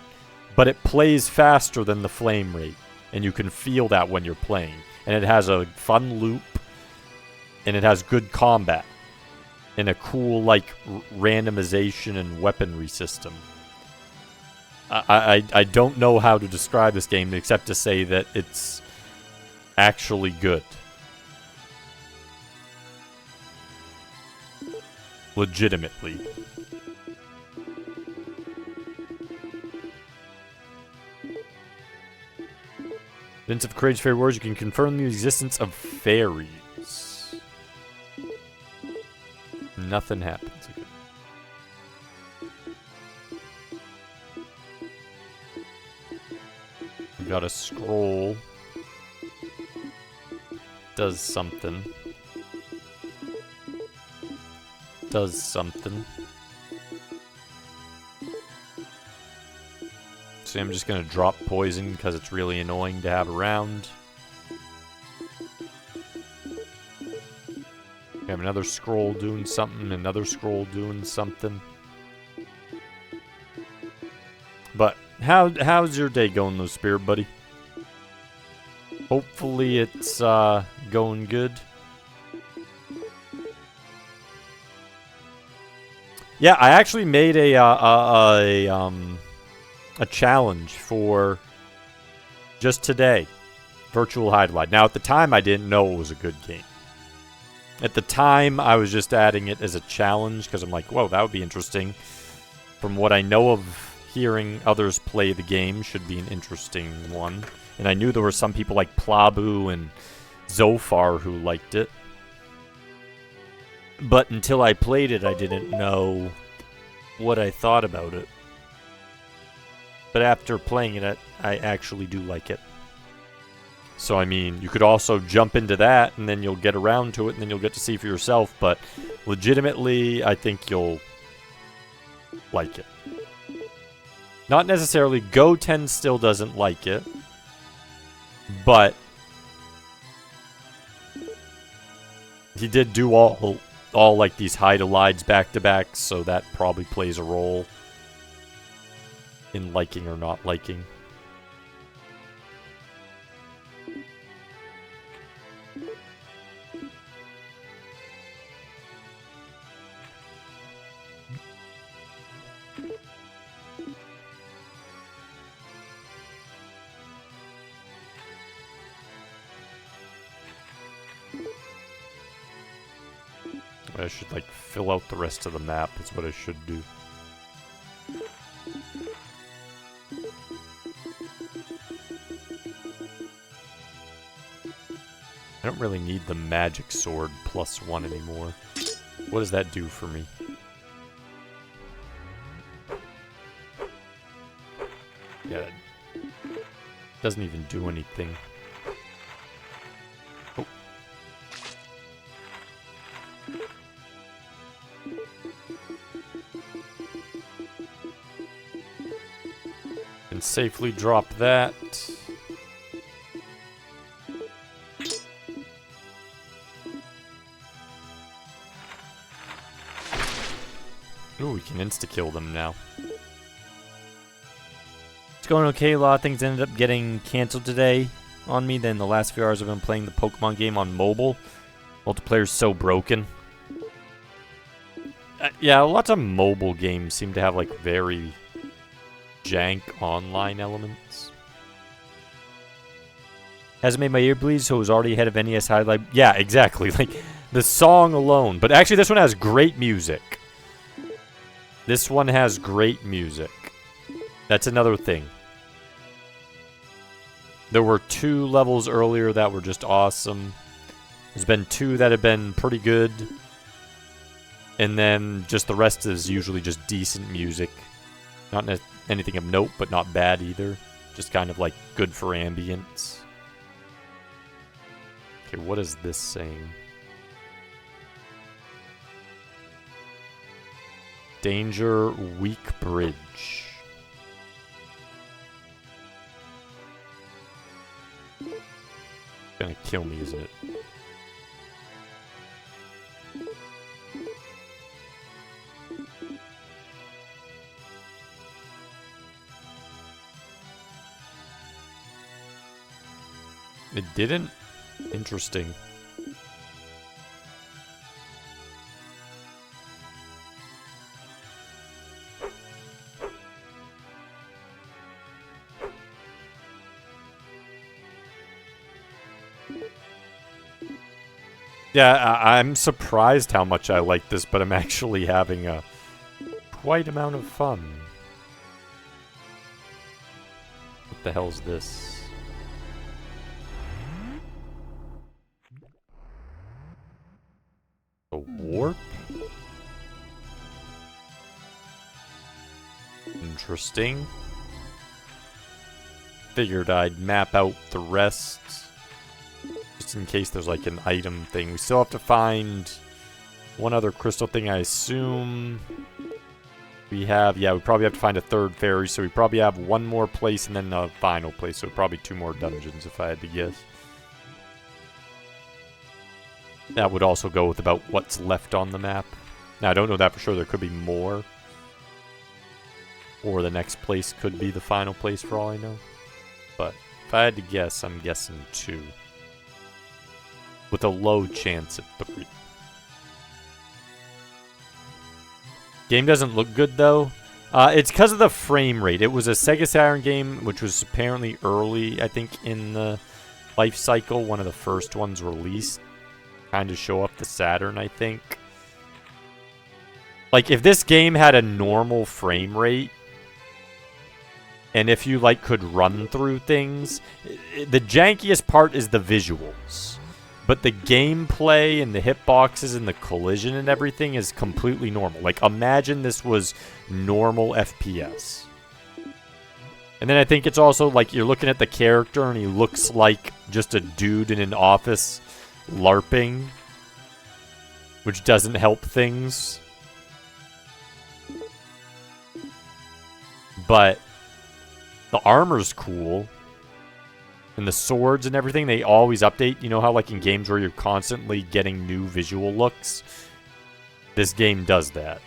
But it plays faster than the frame rate, and you can feel that when you're playing. And it has a fun loop, and it has good combat, and a cool, like, randomization and weaponry system. I don't know how to describe this game except to say that it's actually good. Legitimately. Evidence of Courageous Fairy Wars, you can confirm the existence of fairies. Nothing happens. We got a scroll. Does something. Does something. So I'm just gonna drop poison because it's really annoying to have around. We have another scroll doing something, another scroll doing something. But how's your day going though, Spirit Buddy? Hopefully it's going good. Yeah, I actually made a challenge for just today. Virtual Hydlide. Now, at the time, I didn't know it was a good game. At the time, I was just adding it as a challenge because I'm like, whoa, that would be interesting. From what I know of hearing others play the game, should be an interesting one. And I knew there were some people like Plabu and Zofar who liked it. But until I played it, I didn't know what I thought about it. But after playing it, I actually do like it. So, I mean, you could also jump into that, and then you'll get around to it, and then you'll get to see for yourself. But legitimately, I think you'll like it. Not necessarily. Goten still doesn't like it. But he did do all like these Hydlides back-to-back, so that probably plays a role in liking or not liking. I should, like, fill out the rest of the map, is what I should do. I don't really need the magic sword +1 anymore. What does that do for me? Yeah, it doesn't even do anything. Oh. Can safely drop that. Ooh, we can insta-kill them now. It's going okay. A lot of things ended up getting canceled today on me. Then the last few hours I've been playing the Pokemon game on mobile. Multiplayer's so broken. Yeah, lots of mobile games seem to have, like, very jank online elements. Hasn't made my ear bleed, so it was already ahead of NES Hydlide. Yeah, exactly. Like, the song alone. But actually, this one has great music. This one has great music. That's another thing. There were 2 levels earlier that were just awesome. There's been 2 that have been pretty good. And then just the rest is usually just decent music. Not anything of note, but not bad either. Just kind of like good for ambience. Okay, what is this saying? Danger, weak bridge. Gonna kill me, isn't it? It didn't? Interesting. Yeah, I'm surprised how much I like this, but I'm actually having a quite amount of fun. What the hell's this? A warp? Interesting. Figured I'd map out the rest. Just in case there's like an item thing. We still have to find one other crystal thing, I assume. We probably have to find a 3rd fairy, so we probably have 1 more place and then a final place, so probably 2 more dungeons if I had to guess. That would also go with about what's left on the map. Now, I don't know that for sure. There could be more. Or the next place could be the final place for all I know. But if I had to guess, I'm guessing 2. With a low chance at 3. Game doesn't look good, though. It's because of the frame rate. It was a Sega Saturn game, which was apparently early, I think, in the life cycle. One of the first ones released. Kind of show up the Saturn, I think. Like, if this game had a normal frame rate, and if you, like, could run through things, the jankiest part is the visuals. But the gameplay and the hitboxes and the collision and everything is completely normal. Like, imagine this was normal FPS. And then I think it's also, like, you're looking at the character and he looks like just a dude in an office LARPing. Which doesn't help things. But the armor's cool. And the swords and everything, they always update. You know how, like, in games where you're constantly getting new visual looks? This game does that.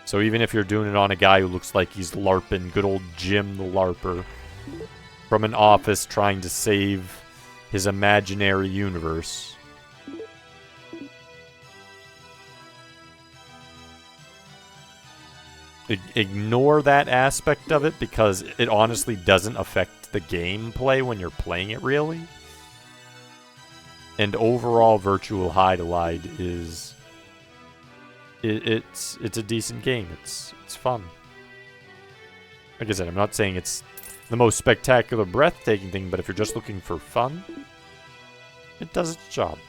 So even if you're doing it on a guy who looks like he's LARPing, good old Jim the LARPer, from an office trying to save his imaginary universe. Ignore that aspect of it because it honestly doesn't affect the gameplay when you're playing it, really. And overall, Virtual Hydlide is it's a decent game. It's fun. Like I said, I'm not saying it's the most spectacular, breathtaking thing, but if you're just looking for fun, it does its job.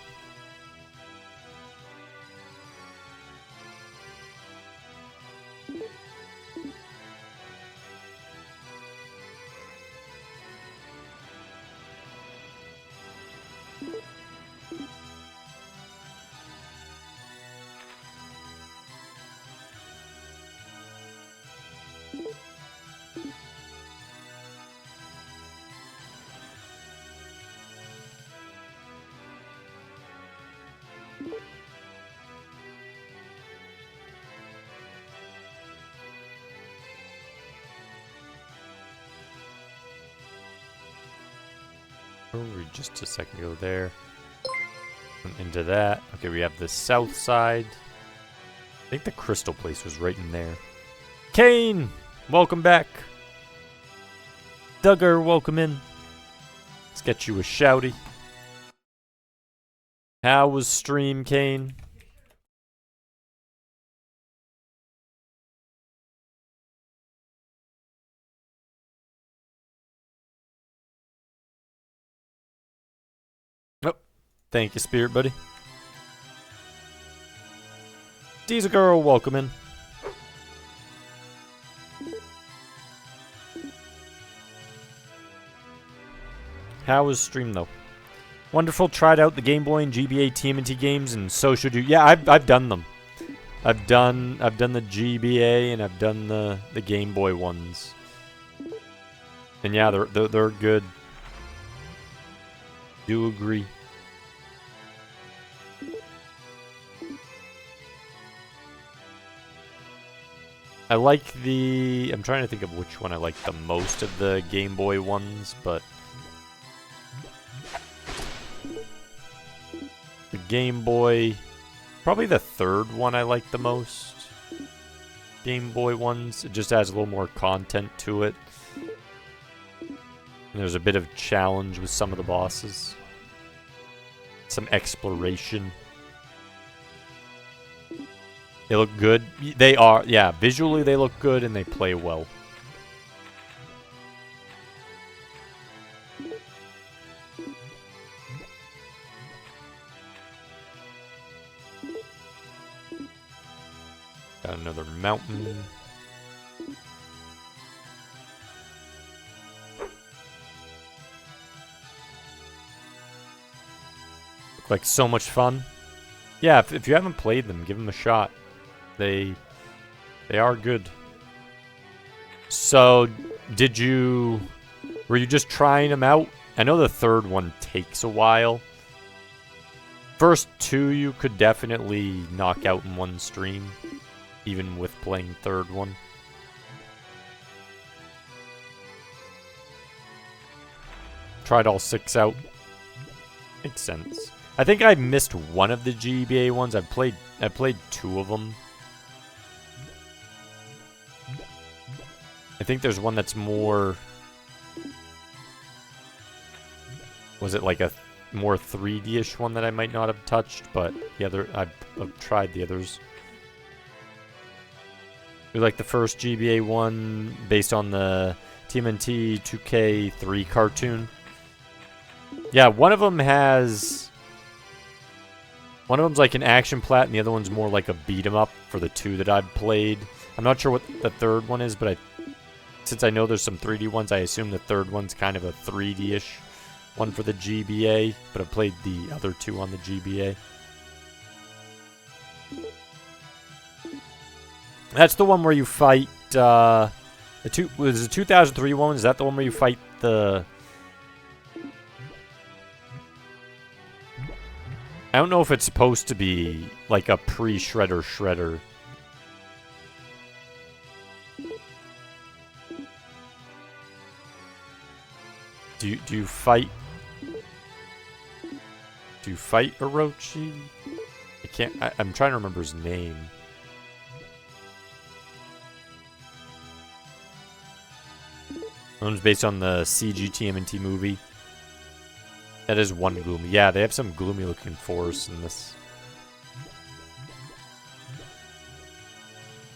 Just a second ago there. Into that. Okay, we have the south side. I think the crystal place was right in there. Kane! Welcome back. Duggar, welcome in. Let's get you a shouty. How was stream, Kane? Thank you, Spirit Buddy. Diesel Girl, welcome in. How was stream though? Wonderful. Tried out the Game Boy and GBA TMNT games, and so should you. Yeah, I've done them. I've done the GBA and I've done the Game Boy ones. And yeah, they're good. Do agree. I like the... I'm trying to think of which one I like the most of the Game Boy ones, but... The Game Boy... Probably the third one I like the most. Game Boy ones. It just adds a little more content to it. And there's a bit of challenge with some of the bosses. Some exploration. They look good. They are, yeah, visually they look good and they play well. Got another mountain. Look like so much fun. Yeah, if you haven't played them, give them a shot. They are good. So, were you just trying them out? I know the third one takes a while. First two you could definitely knock out in one stream, even with playing third one. Tried all 6 out. Makes sense. I think I missed one of the GBA ones. I played 2 of them. I think there's one that's more... Was it like a more 3D-ish one that I might not have touched? But the other, I've tried the others. We like the first GBA one based on the TMNT 2K3 cartoon. Yeah, one of them has... One of them's like an action plat, and the other one's more like a beat 'em up for the 2 that I've played. I'm not sure what the third one is, but since I know there's some 3D ones, I assume the third one's kind of a 3D-ish one for the GBA, but I played the other 2 on the GBA. That's the one where you fight, was the 2003 one? Is that the one where you fight the... I don't know if it's supposed to be like a pre-Shredder. Do you fight? Do you fight Orochi? I'm trying to remember his name. One's based on the CG TMNT movie. That is one gloomy. Yeah, they have some gloomy looking forests in this.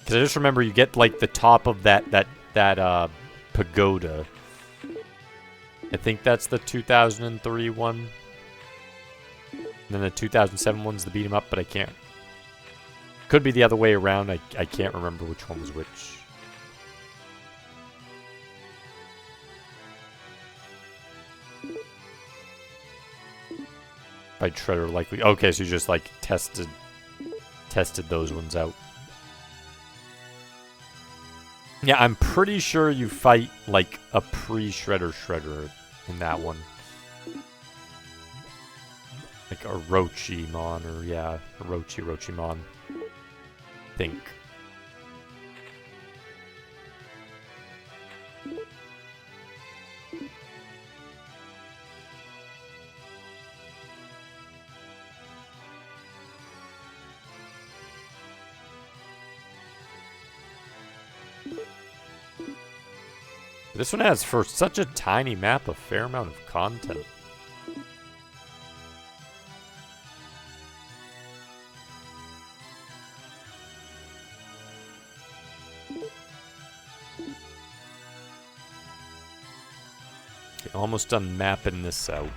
Because I just remember you get like the top of that pagoda. I think that's the 2003 one. And then the 2007 one's the beat 'em up, but I can't. Could be the other way around. I can't remember which one was which. By Shredder likely. Okay, so you just like tested those ones out. Yeah, I'm pretty sure you fight like a pre-Shredder in that one. Like Orochimon, or yeah, Orochimon. I think. This one has, for such a tiny map, a fair amount of content. Okay, almost done mapping this out.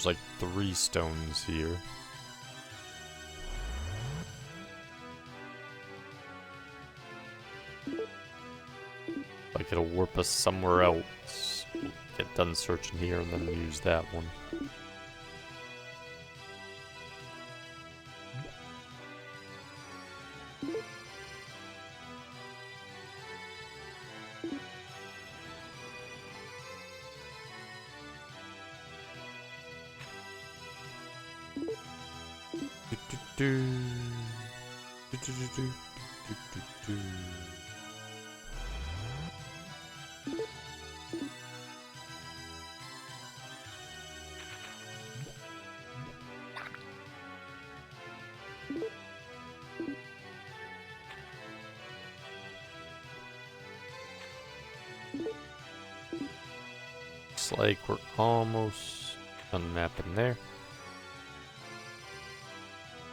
There's like 3 stones here. Like it'll warp us somewhere else. Get done searching here and then use that one. Looks like we're almost done mapping there.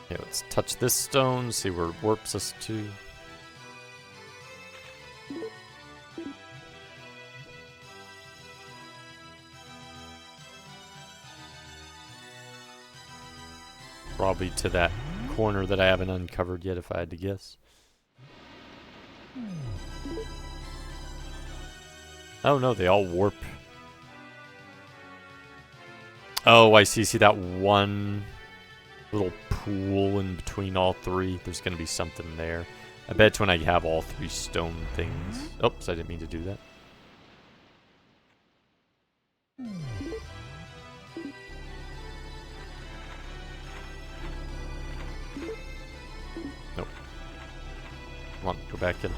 Yeah, let's touch this stone, see where it warps us to. Probably to that corner that I haven't uncovered yet, if I had to guess. Oh no, they all warp. Oh, I see. See that one little pool in between all 3? There's going to be something there. I bet when I have all 3 stone things. Oops, I didn't mean to do that. Nope. Come on, go back in.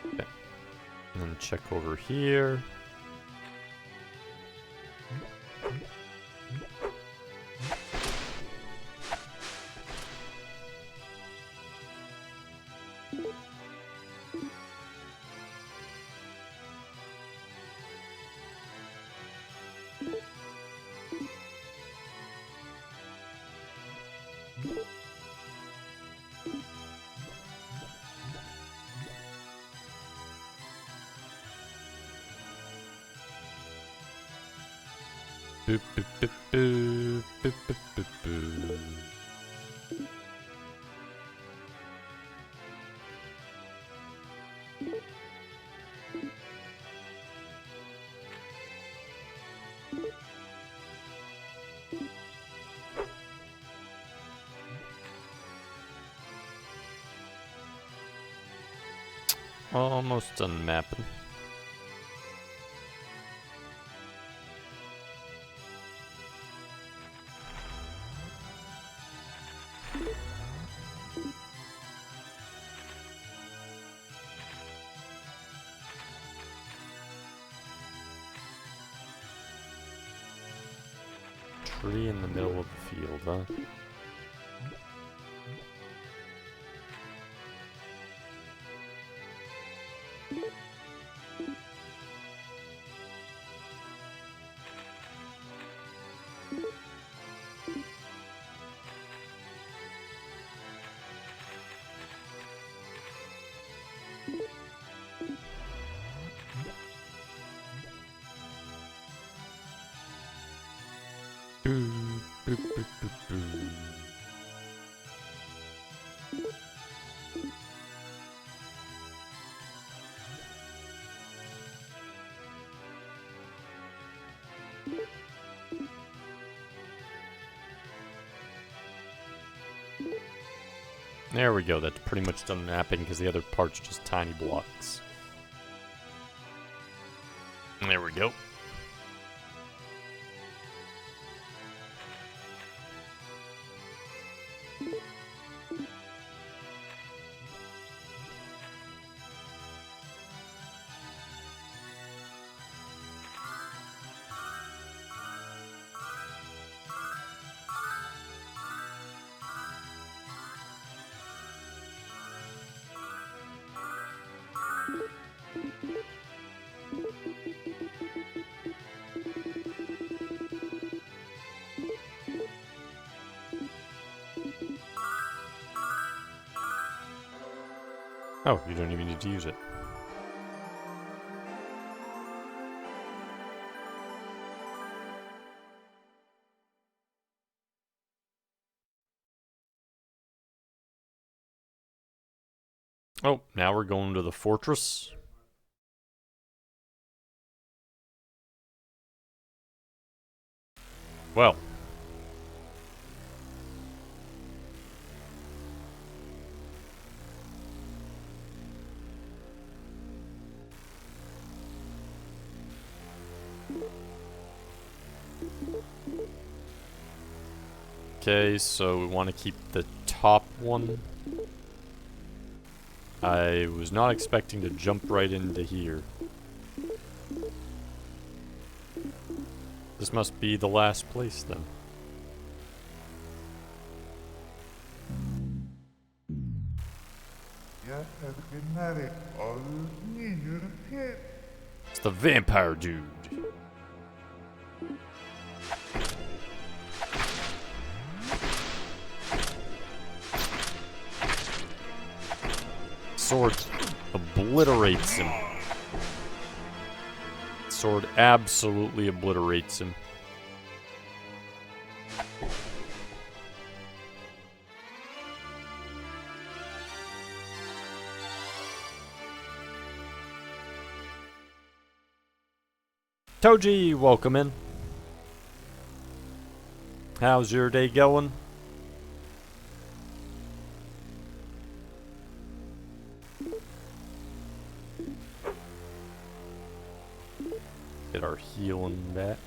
Okay. And then check over here. Boop, boop, boop, boop, boop, boop, boop, boop. Almost done mapping. Tree in the middle of the field, huh? Boop, boop, boop, boop, boop. There we go, that's pretty much done mapping because the other part's just tiny blocks. There we go. Oh, you don't even need to use it. Oh, now we're going to the fortress. Well. Okay, so we want to keep the top one. I was not expecting to jump right into here. This must be the last place then. It's the vampire dude. Sword obliterates him. Sword absolutely obliterates him. Toji, welcome in. How's your day going? Get our healing back.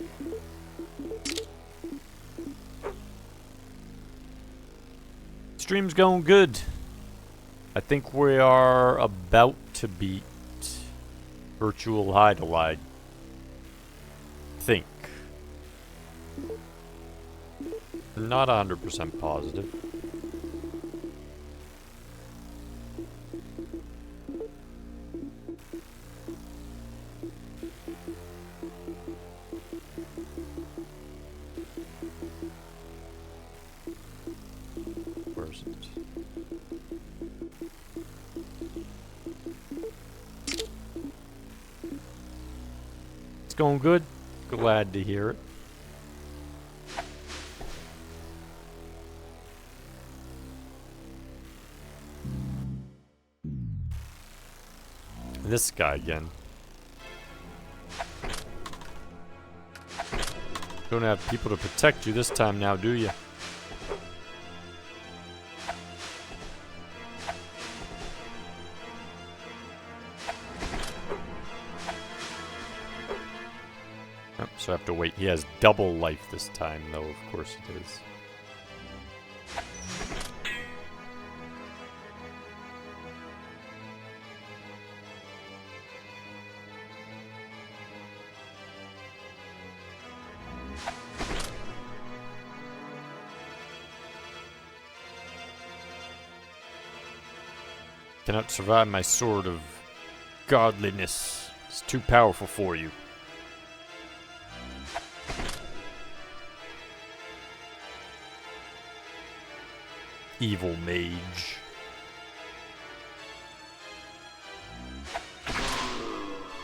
Stream's going good. I think we are about to beat Virtual Hydlide. Think. Not 100% positive. Where is it? It's going good. Glad to hear it. This guy again. Don't have people to protect you this time now, do you? Oh, so I have to wait. He has double life this time, though, of course it is. Cannot survive my sword of godliness. It's too powerful for you. Evil mage.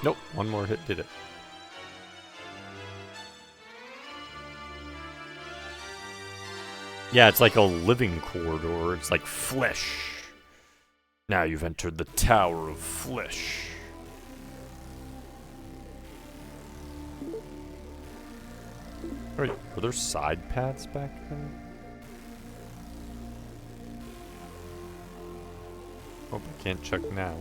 Nope, one more hit did it. Yeah, it's like a living corridor. It's like flesh. Now you've entered the Tower of Flesh. Wait, were there side paths back there? Oh, I can't check now.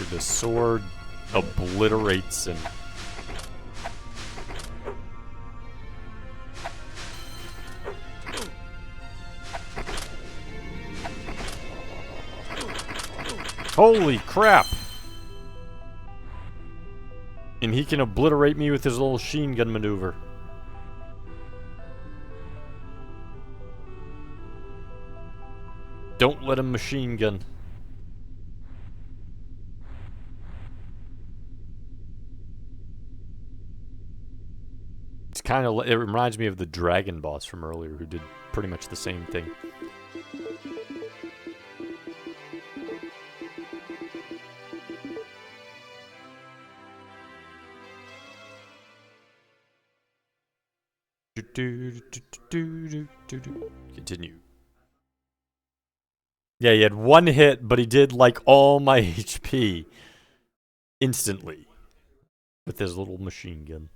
The sword obliterates him. Holy crap! And he can obliterate me with his little machine gun maneuver. Don't let him machine gun. It's kind of, it reminds me of the dragon boss from earlier who did pretty much the same thing. Continue. Yeah, he had one hit, but he did like all my HP instantly with his little machine gun.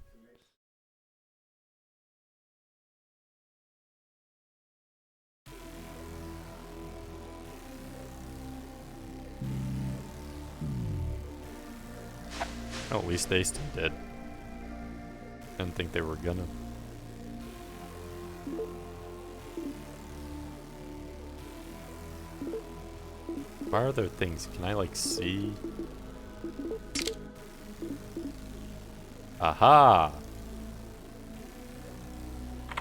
Oh, at least they still did. Didn't think they were gonna. Why are there things? Can I like see? Aha!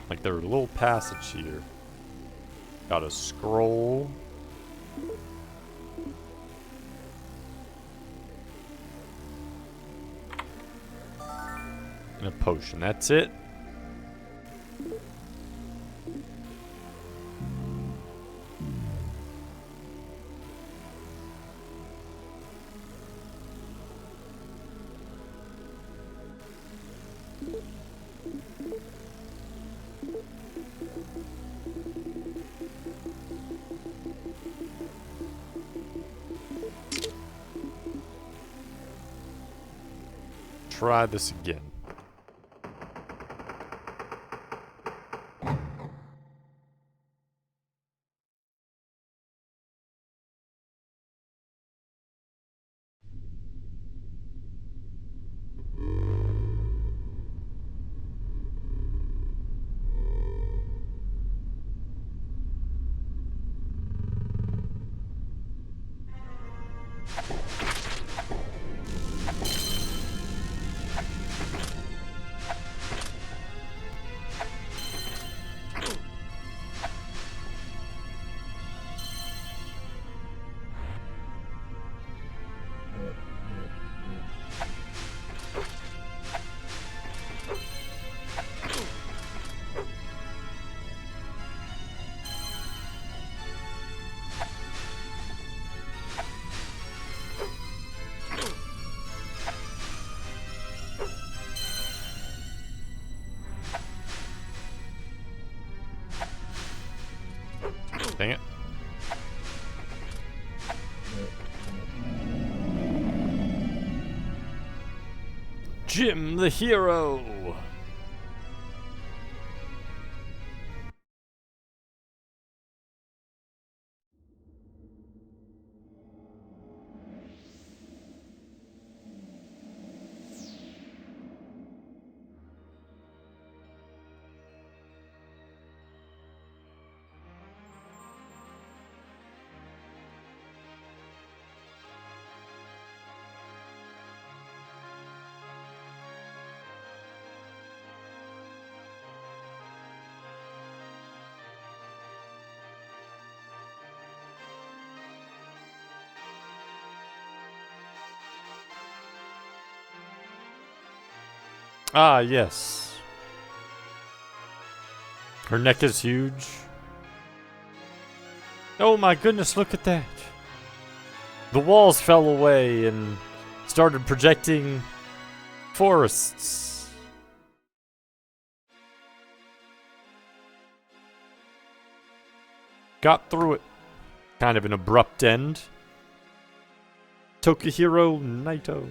Like there's a little passage here. Got a scroll. And a potion. That's it. Try this again. Dang it. Jim the hero! Ah, yes. Her neck is huge. Oh my goodness, look at that. The walls fell away and started projecting forests. Got through it. Kind of an abrupt end. Tokihiro Naito.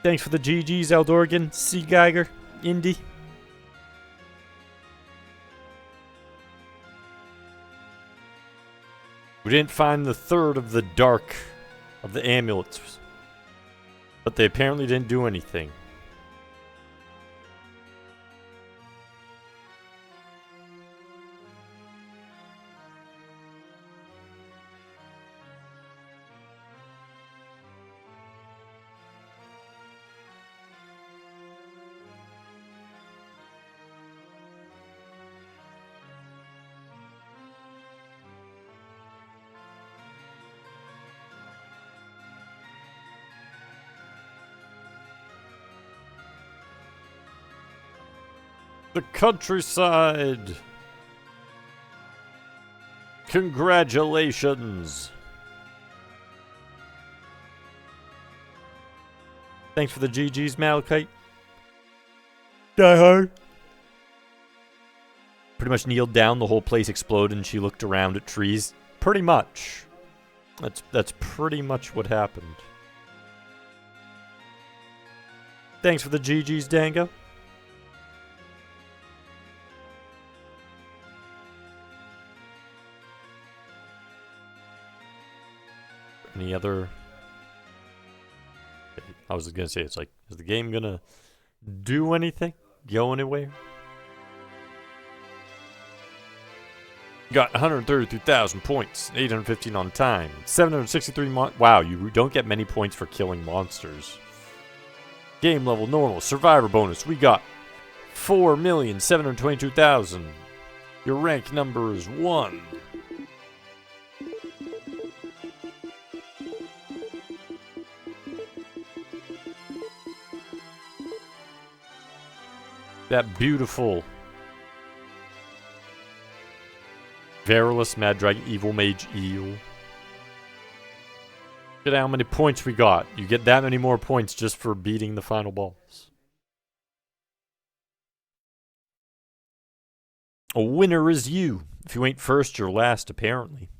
Thanks for the GGs, Eldorgan, C. Geiger, Indy. We didn't find the third of the dark of the amulets, but they apparently didn't do anything. The countryside! Congratulations! Thanks for the GG's, Malachite. Die hard. Pretty much kneeled down, the whole place exploded, and she looked around at trees. Pretty much. That's pretty much what happened. Thanks for the GG's, Dango. Any other... I was gonna say, it's like, is the game gonna do anything? Go anywhere? Got 132,000 points, 815 on time, 763 wow, you don't get many points for killing monsters. Game level normal, survivor bonus, we got 4,722,000. Your rank number is 1. That beautiful Verilus, Mad Dragon, Evil Mage, Eel. Look at how many points we got. You get that many more points just for beating the final boss. A winner is you. If you ain't first, you're last, apparently.